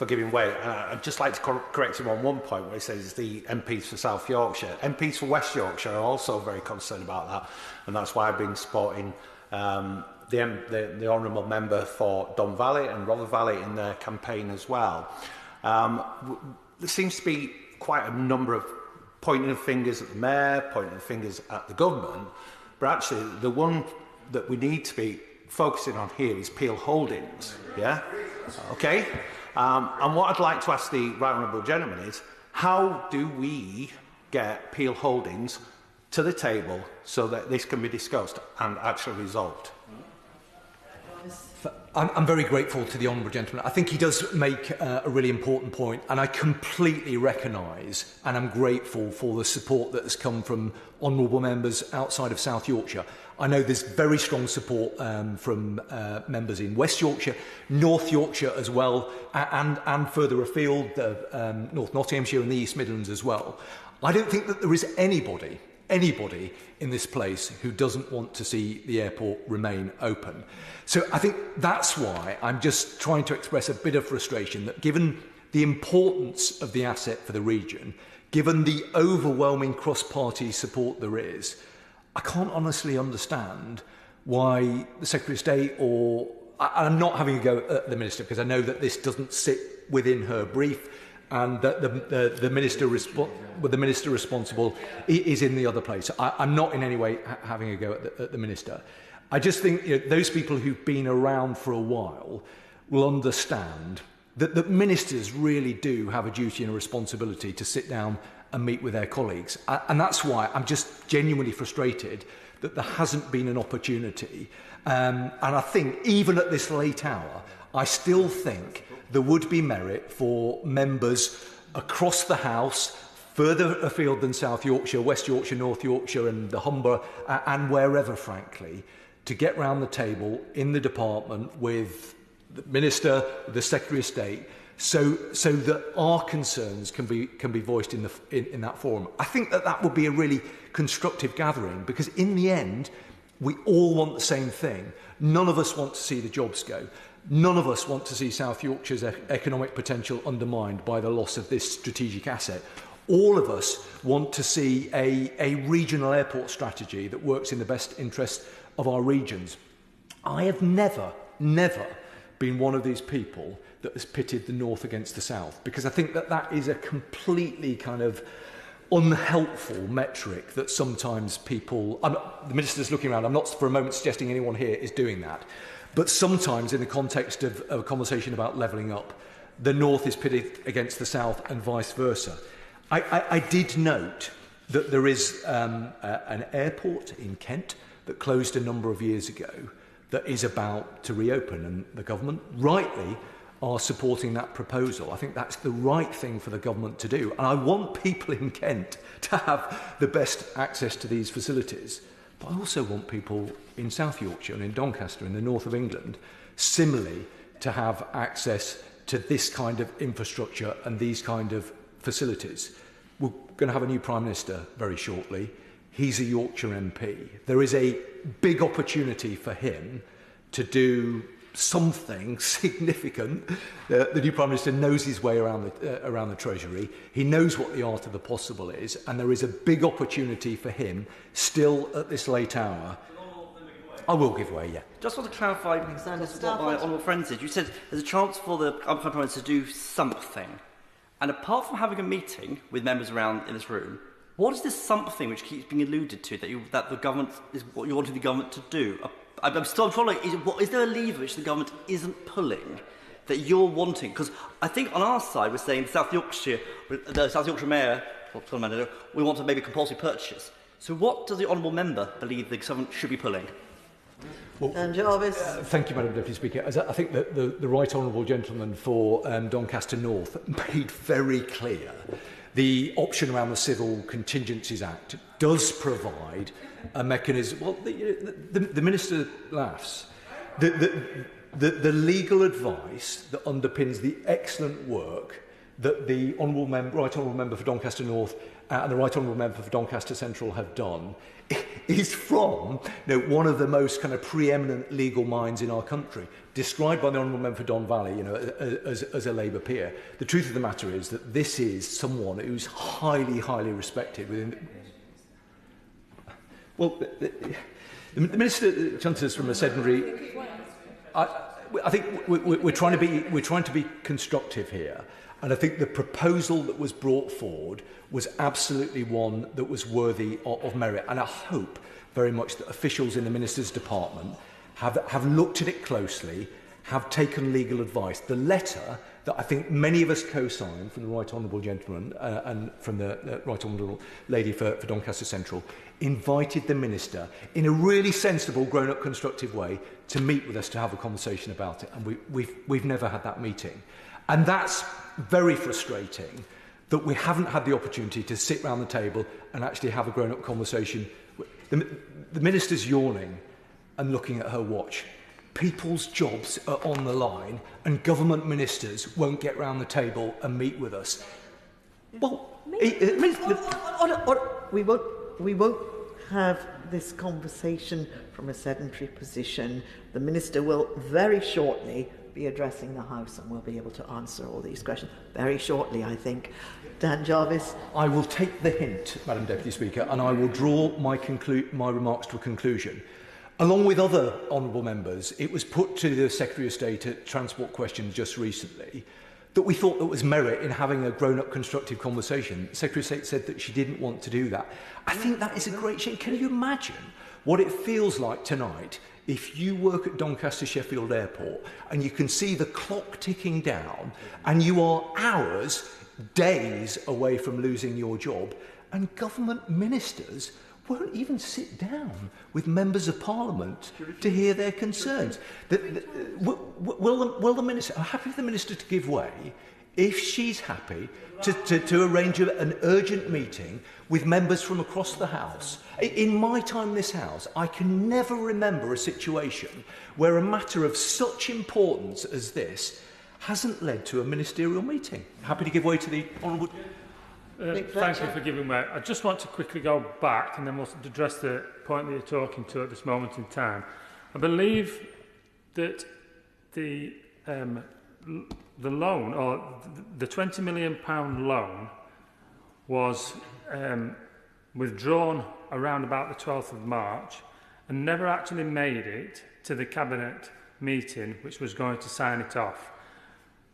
giving way. I'd just like to correct him on one point where he says the MPs for South Yorkshire. MPs for West Yorkshire are also very concerned about that, and that's why I've been supporting the honourable member for Don Valley and Rother Valley in their campaign as well. There seems to be quite a number of pointing of fingers at the mayor, pointing of fingers at the government, but actually the one that we need to be focusing on here is Peel Holdings, yeah? Okay? And what I'd like to ask the right honourable gentleman is, how do we get Peel Holdings to the table so that this can be discussed and actually resolved? I'm very grateful to the honourable gentleman. I think he does make a really important point, and I completely recognise and I'm grateful for the support that has come from honourable members outside of South Yorkshire. I know there's very strong support from members in West Yorkshire, North Yorkshire as well, and further afield, North Nottinghamshire and the East Midlands as well. I don't think that there is anybody in this place who doesn't want to see the airport remain open. So I think that's why I'm just trying to express a bit of frustration that given the importance of the asset for the region, given the overwhelming cross-party support there is, I can't honestly understand why the Secretary of State or... I'm not having a go at the Minister because I know that this doesn't sit within her brief and that the minister responsible is in the other place. I'm not in any way having a go at the Minister. I just think those people who've been around for a while will understand that ministers really do have a duty and a responsibility to sit down and meet with their colleagues. And that's why I'm just genuinely frustrated that there hasn't been an opportunity. And I think even at this late hour, I still think there would be merit for members across the House, further afield than South Yorkshire, West Yorkshire, North Yorkshire and the Humber and wherever, frankly, to get round the table in the department with the Minister, the Secretary of State, so that our concerns can be voiced in that forum. I think that would be a really constructive gathering because in the end, we all want the same thing. None of us want to see the jobs go. None of us want to see South Yorkshire's economic potential undermined by the loss of this strategic asset. All of us want to see a regional airport strategy that works in the best interest of our regions. I have never been one of these people that has pitted the north against the south, because I think that is a completely kind of unhelpful metric that sometimes people... the Minister's looking around, I'm not for a moment suggesting anyone here is doing that, but sometimes in the context of a conversation about levelling up, the north is pitted against the south and vice versa. I did note that there is an airport in Kent that closed a number of years ago that is about to reopen, and the government rightly are supporting that proposal. I think that's the right thing for the government to do, and I want people in Kent to have the best access to these facilities, but I also want people in South Yorkshire and in Doncaster in the north of England similarly to have access to this kind of infrastructure and these kind of facilities. We're going to have a new Prime Minister very shortly. He's a Yorkshire MP. There is a big opportunity for him to do something significant. The new Prime Minister knows his way around the Treasury. He knows what the art of the possible is, and there is a big opportunity for him still at this late hour. I will give way, yeah. Just want to clarify what my honourable friend said. You said there's a chance for the Prime Minister to do something. And apart from having a meeting with members around in this room, what is this something which keeps being alluded to that the government is what you want the government to do? I'm still trying to... Is there a lever which the government isn't pulling that you're wanting? Because I think on our side we're saying the South Yorkshire Mayor, we want to maybe compulsory purchases. So what does the honourable member believe the government should be pulling? Well, thank you, Madam Deputy Speaker. I think that the Right Honourable Gentleman for Doncaster North made very clear the option around the Civil Contingencies Act does provide a mechanism. Well, the Minister laughs. The legal advice that underpins the excellent work that the Right Honourable Member for Doncaster North and the Right Honourable Member for Doncaster Central have done is from one of the most kind of preeminent legal minds in our country, described by the Honourable Member for Don Valley as a Labour peer. The truth of the matter is that this is someone who's highly, highly respected within... Well, the Minister Chancellor's from a sedentary... I think we're trying to be constructive here. And I think the proposal that was brought forward was absolutely one that was worthy of merit. And I hope very much that officials in the Minister's department have looked at it closely, have taken legal advice. The letter that I think many of us co-signed from the Right Honourable Gentleman and from the Right Honourable Lady for Doncaster Central invited the Minister in a really sensible, grown-up, constructive way to meet with us to have a conversation about it. And we've never had that meeting. And that's very frustrating that we haven't had the opportunity to sit round the table and actually have a grown-up conversation. The Minister's yawning and looking at her watch. People's jobs are on the line and government ministers won't get round the table and meet with us. Well, we won't have this conversation from a sedentary position. The Minister will very shortly be addressing the House and we'll be able to answer all these questions very shortly, I think. Dan Jarvis. I will take the hint, Madam Deputy Speaker, and I will draw my remarks to a conclusion. Along with other honourable members, it was put to the Secretary of State at Transport Questions just recently that we thought there was merit in having a grown-up constructive conversation. The Secretary of State said that she didn't want to do that. I think that is a great shame. Can you imagine what it feels like tonight if you work at Doncaster Sheffield Airport and you can see the clock ticking down and you are hours, days away from losing your job, and government ministers won't even sit down with members of Parliament to hear their concerns? Will the Minister... I'm happy for the Minister to give way if she's happy to arrange an urgent meeting with members from across the House. In my time in this House, I can never remember a situation where a matter of such importance as this hasn't led to a ministerial meeting. Happy to give way to the Honourable... Thank you for giving me. I just want to quickly go back and then we'll address the point that you're talking to at this moment in time. I believe that the loan, or the £20 million loan, was withdrawn around about the 12th of March and never actually made it to the Cabinet meeting which was going to sign it off.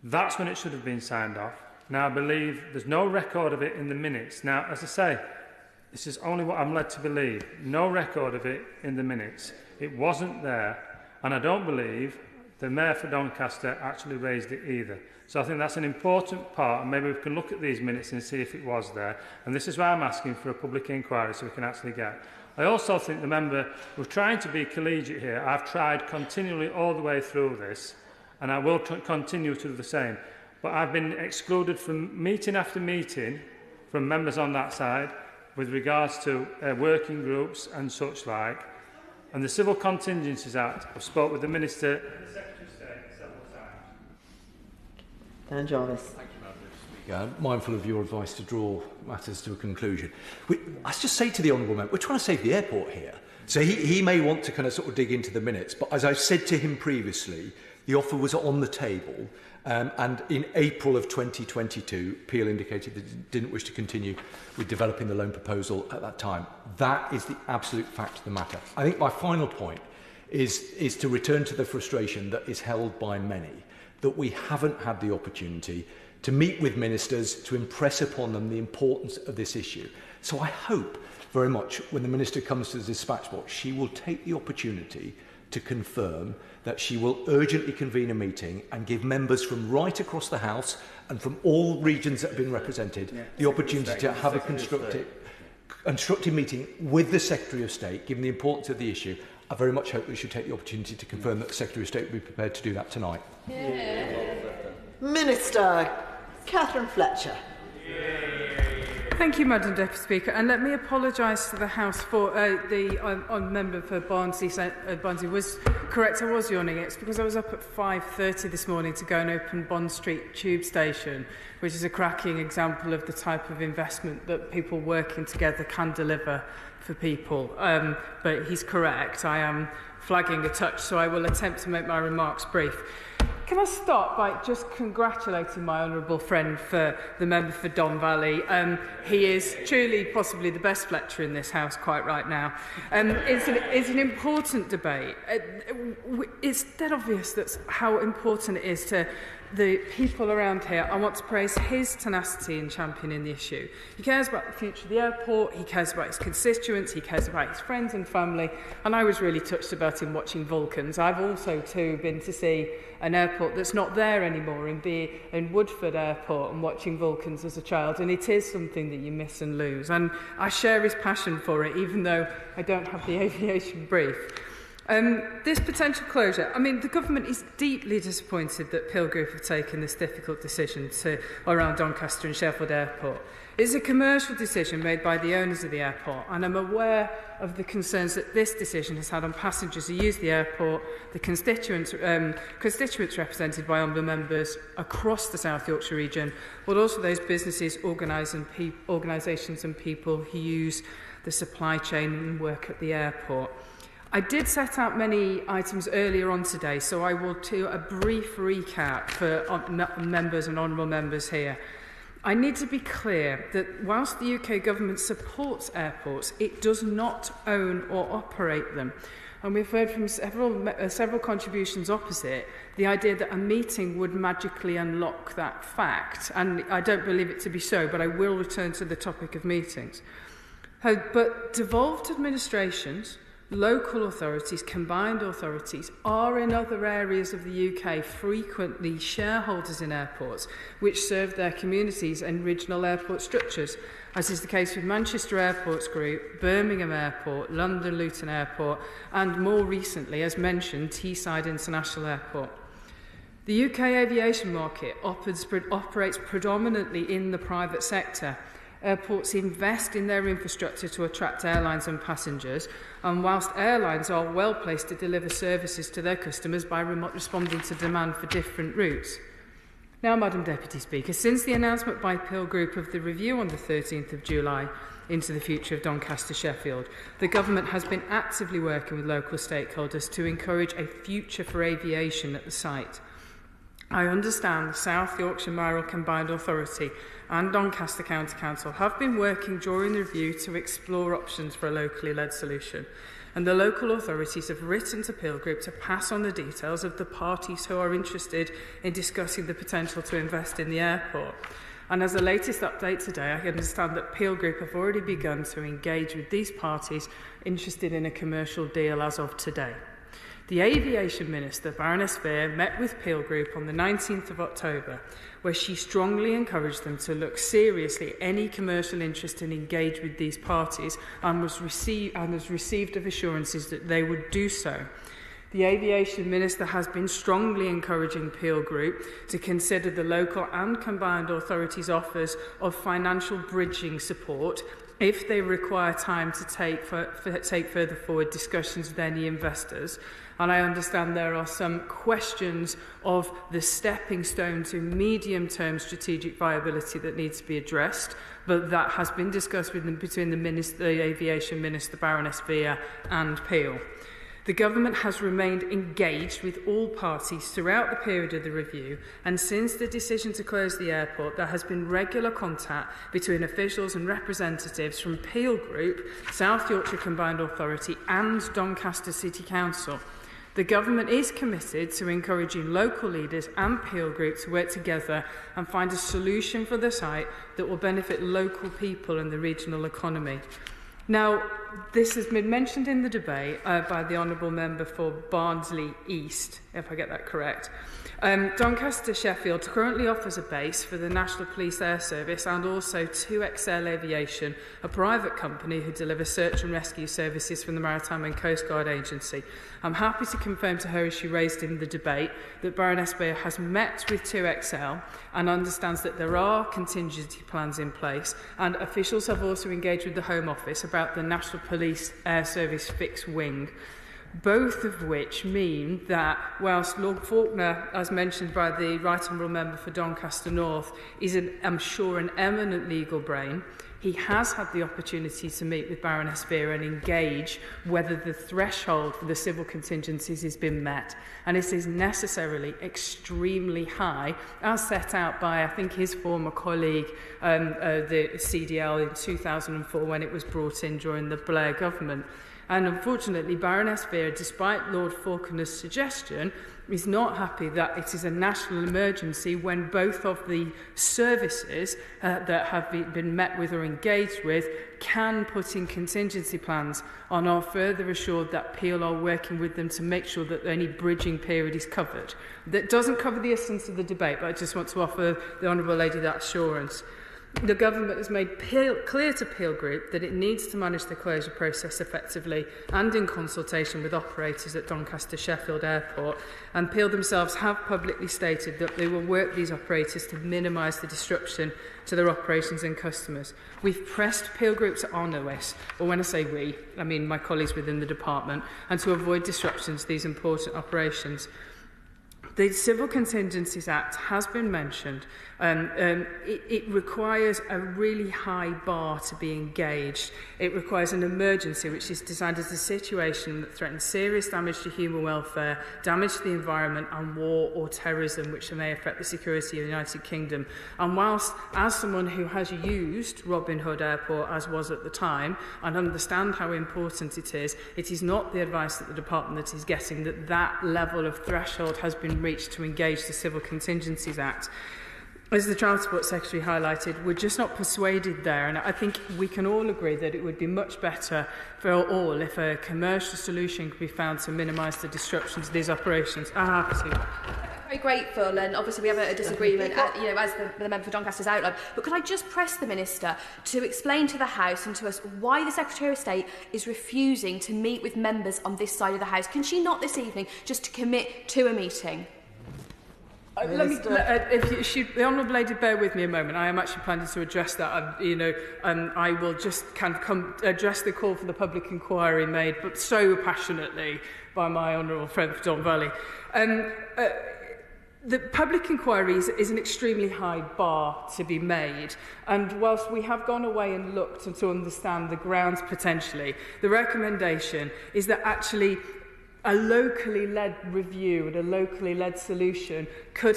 That's when it should have been signed off. Now, I believe there's no record of it in the minutes. Now, as I say, this is only what I'm led to believe. No record of it in the minutes. It wasn't there, and I don't believe the Mayor for Doncaster actually raised it either. So I think that's an important part, and maybe we can look at these minutes and see if it was there. And this is why I'm asking for a public inquiry so we can actually get. I also think the member, we're trying to be collegiate here. I've tried continually all the way through this, and I will continue to do the same. But I've been excluded from meeting after meeting from members on that side with regards to working groups and such like. And the Civil Contingencies Act, I've spoke with the Minister and the Secretary of State several times. Dan Jarvis. Thank you, Madam Speaker. I'm mindful of your advice to draw matters to a conclusion. I just say to the Honourable Member, we're trying to save the airport here. So he may want to kind of sort of dig into the minutes, but as I've said to him previously, the offer was on the table, and in April of 2022, Peel indicated that it didn't wish to continue with developing the loan proposal at that time. That is the absolute fact of the matter. I think my final point is to return to the frustration that is held by many, that we haven't had the opportunity to meet with ministers, to impress upon them the importance of this issue. So I hope very much when the Minister comes to the dispatch box, she will take the opportunity to confirm that she will urgently convene a meeting and give members from right across the House and from all regions that have been represented the opportunity to have a constructive meeting with the Secretary of State, given the importance of the issue. I very much hope we should take the opportunity to confirm that the Secretary of State will be prepared to do that tonight. Minister Catherine Fletcher. Thank you, Madam Deputy Speaker, and let me apologise to the House for the member for Barnsley was correct. I was yawning. It's because I was up at 5:30 this morning to go and open Bond Street Tube Station, which is a cracking example of the type of investment that people working together can deliver for people. But he's correct. I am flagging a touch, so I will attempt to make my remarks brief. Can I start by just congratulating my honourable friend for the member for Don Valley? He is truly possibly the best Fletcher in this House quite right now. It's an important debate. It's dead obvious that's how important it is to the people around here. I want to praise his tenacity in championing the issue. He cares about the future of the airport, he cares about his constituents, he cares about his friends and family, and I was really touched about him watching Vulcans. I've also too been to see an airport that's not there anymore in Woodford Airport and watching Vulcans as a child, and it is something that you miss and lose, and I share his passion for it, even though I don't have the aviation brief. This potential closure, I mean, the government is deeply disappointed that Peel Group have taken this difficult decision around Doncaster and Sheffield Airport. It's a commercial decision made by the owners of the airport, and I'm aware of the concerns that this decision has had on passengers who use the airport, the constituents represented by honourable members across the South Yorkshire region, but also those businesses, organisations and people who use the supply chain and work at the airport. I did set out many items earlier on today, so I will do a brief recap for members and honourable members here. I need to be clear that whilst the UK government supports airports, it does not own or operate them. And we've heard from several contributions opposite the idea that a meeting would magically unlock that fact. And I don't believe it to be so, but I will return to the topic of meetings. But devolved administrations, local authorities, combined authorities, are in other areas of the UK frequently shareholders in airports which serve their communities and regional airport structures, as is the case with Manchester Airports Group, Birmingham Airport, London Luton Airport, and more recently, as mentioned, Teesside International Airport. The UK aviation market operates predominantly in the private sector. Airports invest in their infrastructure to attract airlines and passengers, and whilst airlines are well placed to deliver services to their customers by responding to demand for different routes. Now, Madam Deputy Speaker, since the announcement by Peel Group of the review on the 13th of July into the future of Doncaster Sheffield, the Government has been actively working with local stakeholders to encourage a future for aviation at the site. I understand the South Yorkshire Mayoral Combined Authority and Doncaster County Council have been working during the review to explore options for a locally led solution, and the local authorities have written to Peel Group to pass on the details of the parties who are interested in discussing the potential to invest in the airport. And as the latest update today, I understand that Peel Group have already begun to engage with these parties interested in a commercial deal as of today. The Aviation Minister, Baroness Veer, met with Peel Group on the 19th of October, where she strongly encouraged them to look seriously at any commercial interest and engage with these parties, and was received of assurances that they would do so. The Aviation Minister has been strongly encouraging Peel Group to consider the local and combined authorities' offers of financial bridging support if they require time to take further forward discussions with any investors. And I understand there are some questions of the stepping stone to medium-term strategic viability that needs to be addressed, but that has been discussed between the Aviation Minister, Baroness Veer, and Peel. The Government has remained engaged with all parties throughout the period of the review, and since the decision to close the airport, there has been regular contact between officials and representatives from Peel Group, South Yorkshire Combined Authority and Doncaster City Council. The Government is committed to encouraging local leaders and Peel Group to work together and find a solution for the site that will benefit local people and the regional economy. Now, this has been mentioned in the debate by the Honourable Member for Barnsley East, if I get that correct. Doncaster Sheffield currently offers a base for the National Police Air Service and also 2XL Aviation, a private company who delivers search and rescue services from the Maritime and Coast Guard Agency. I'm happy to confirm to her, as she raised in the debate, that Baroness Beer has met with 2XL and understands that there are contingency plans in place, and officials have also engaged with the Home Office about the National Police Air Service fixed wing. Both of which mean that whilst Lord Faulkner, as mentioned by the Right Honourable Member for Doncaster North, is, I'm sure, an eminent legal brain, he has had the opportunity to meet with Baroness Veer and engage whether the threshold for the civil contingencies has been met. And it is necessarily extremely high, as set out by, I think, his former colleague, the CDL, in 2004 when it was brought in during the Blair government. And unfortunately, Baroness Veer, despite Lord Faulkner's suggestion, is not happy that it is a national emergency when both of the services that have been met with or engaged with can put in contingency plans, and are further assured that Peel are working with them to make sure that any bridging period is covered. That doesn't cover the essence of the debate, but I just want to offer the Honourable Lady that assurance. The Government has made clear to Peel Group that it needs to manage the closure process effectively and in consultation with operators at Doncaster Sheffield Airport, and Peel themselves have publicly stated that they will work with these operators to minimise the disruption to their operations and customers. We've pressed Peel Group to honour this, or when I say we, I mean my colleagues within the department, and to avoid disruptions to these important operations. The Civil Contingencies Act has been mentioned. It requires a really high bar to be engaged. It requires an emergency, which is designed as a situation that threatens serious damage to human welfare, damage to the environment, and war or terrorism, which may affect the security of the United Kingdom. And whilst, as someone who has used Robin Hood Airport, as was at the time, and understand how important it is not the advice that the department that is getting that that level of threshold has been reached to engage the Civil Contingencies Act. As the Transport Secretary highlighted, we're just not persuaded there, and I think we can all agree that it would be much better for all if a commercial solution could be found to minimise the disruptions of these operations. Very grateful, and obviously we have a disagreement, as the member for Doncaster's outlined. But could I just press the Minister to explain to the House and to us why the Secretary of State is refusing to meet with members on this side of the House? Can she not this evening just commit to a meeting? If the Honourable Lady bear with me a moment, I am actually planning to address that. I will just kind of address the call for the public inquiry made, but so passionately by my Honourable friend for Don Valley. The public inquiry is an extremely high bar to be made, and whilst we have gone away and looked to understand the grounds potentially, the recommendation is that actually a locally led review and a locally led solution could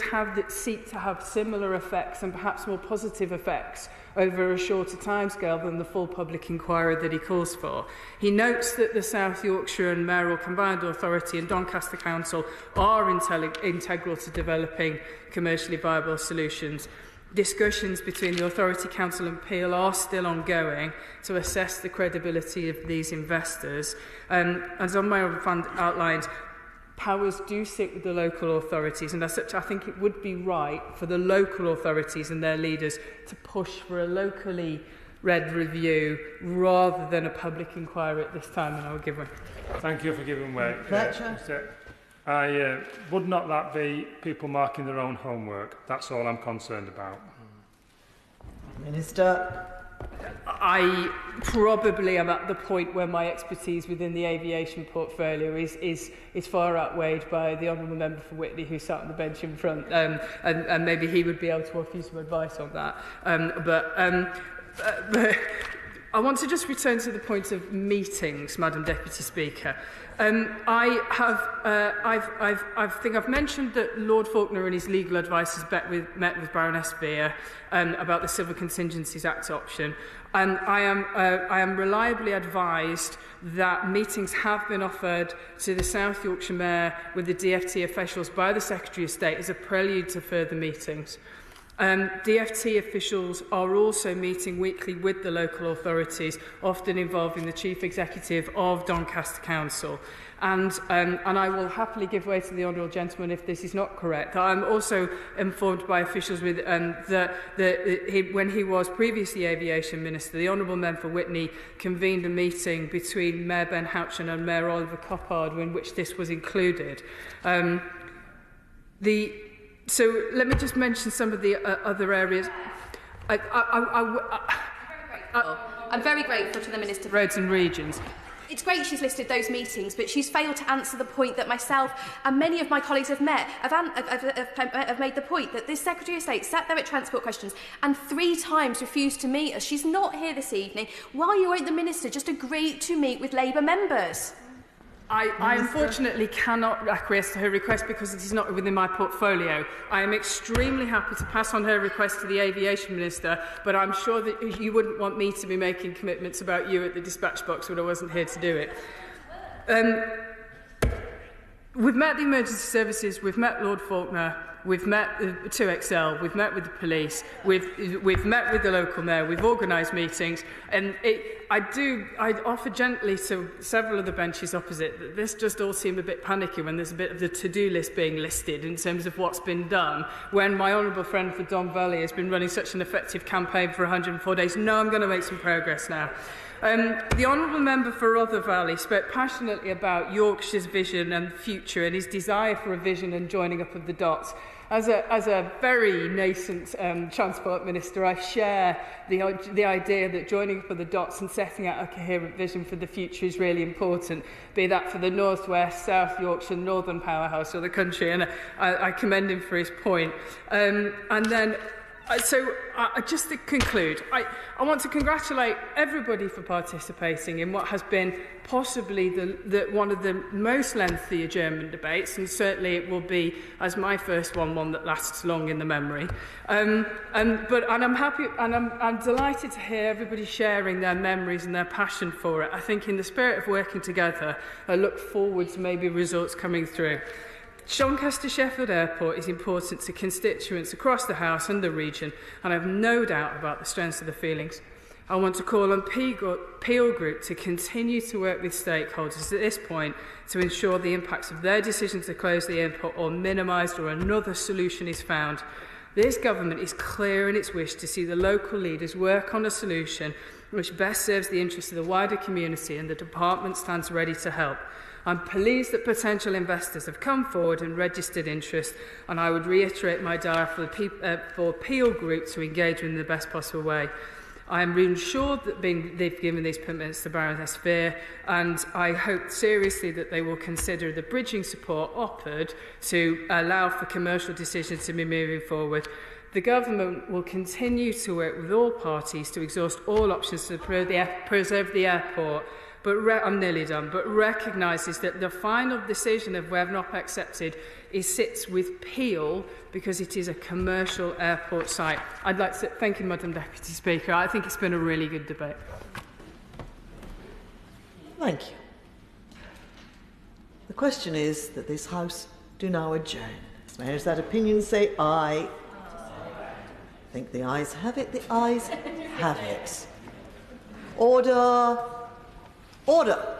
seek to have similar effects and perhaps more positive effects over a shorter timescale than the full public inquiry that he calls for. He notes that the South Yorkshire and Mayoral Combined Authority and Doncaster Council are integral to developing commercially viable solutions. Discussions between the Authority, Council and Peel are still ongoing to assess the credibility of these investors. As on my fund outlined, powers do sit with the local authorities, and as such I think it would be right for the local authorities and their leaders to push for a locally led review rather than a public inquiry at this time, and I will give one. Thank you for giving way. Fletcher. Would not that be people marking their own homework? That's all I'm concerned about. Minister. I probably am at the point where my expertise within the aviation portfolio is far outweighed by the Honourable Member for Whitney, who sat on the bench in front, and maybe he would be able to offer you some advice on that. But I want to just return to the point of meetings, Madam Deputy Speaker. I think I've mentioned that Lord Faulkner and his legal advisers met with Baroness Veer about the Civil Contingencies Act option. I am reliably advised that meetings have been offered to the South Yorkshire Mayor with the DFT officials by the Secretary of State as a prelude to further meetings. DFT officials are also meeting weekly with the local authorities, often involving the Chief Executive of Doncaster Council. And I will happily give way to the honourable gentleman if this is not correct. I'm also informed by officials with, when he was previously Aviation Minister, the Honourable Member for Whitney convened a meeting between Mayor Ben Houchin and Mayor Oliver Coppard in which this was included. So let me just mention some of the other areas. I'm very grateful to the Minister for Roads and Regions. It's great she's listed those meetings, but she's failed to answer the point that myself and many of my colleagues have made the point that this Secretary of State sat there at Transport Questions and 3 times refused to meet us. She's not here this evening. Why won't the Minister just agree to meet with Labour members? I unfortunately cannot acquiesce to her request because it is not within my portfolio. I am extremely happy to pass on her request to the Aviation Minister, but I'm sure that you wouldn't want me to be making commitments about you at the dispatch box when I wasn't here to do it. We've met the emergency services, we've met Lord Faulkner, we've met 2XL, we've met with the police, we've met with the local mayor, we've organised meetings, and I'd offer gently to several of the benches opposite that this just all seemed a bit panicky when there's a bit of the to-do list being listed in terms of what's been done, when my honourable friend for Don Valley has been running such an effective campaign for 104 days. No, I'm going to make some progress now. The Honourable Member for Rother Valley spoke passionately about Yorkshire's vision and future and his desire for a vision and joining up of the dots. As a very nascent Transport Minister, I share the idea that joining up of the dots and setting out a coherent vision for the future is really important, be that for the North West, South Yorkshire, Northern powerhouse of the country, and I commend him for his point. Just to conclude, I want to congratulate everybody for participating in what has been possibly one of the most lengthy adjournment debates, and certainly it will be, as my first one that lasts long in the memory. I'm happy and I'm delighted to hear everybody sharing their memories and their passion for it. I think in the spirit of working together, I look forward to maybe results coming through. Doncaster Sheffield Airport is important to constituents across the House and the region, and I have no doubt about the strength of the feelings. I want to call on Peel Group to continue to work with stakeholders at this point to ensure the impacts of their decision to close the airport are minimised or another solution is found. This government is clear in its wish to see the local leaders work on a solution which best serves the interests of the wider community, and the department stands ready to help. I'm pleased that potential investors have come forward and registered interest, and I would reiterate my desire for Peel Group to engage in the best possible way. I am reassured that they've given these permits to Baroness Veer, and I hope seriously that they will consider the bridging support offered to allow for commercial decisions to be moving forward. The government will continue to work with all parties to exhaust all options to preserve the airport but I'm nearly done, but recognises that the final decision of whether or not accepted sits with Peel because it is a commercial airport site. I'd like to thank you, Madam Deputy Speaker. I think it's been a really good debate. Thank you. The question is that this House do now adjourn. As many as that opinion say aye. I think the ayes have it. The ayes have it. Order. Order.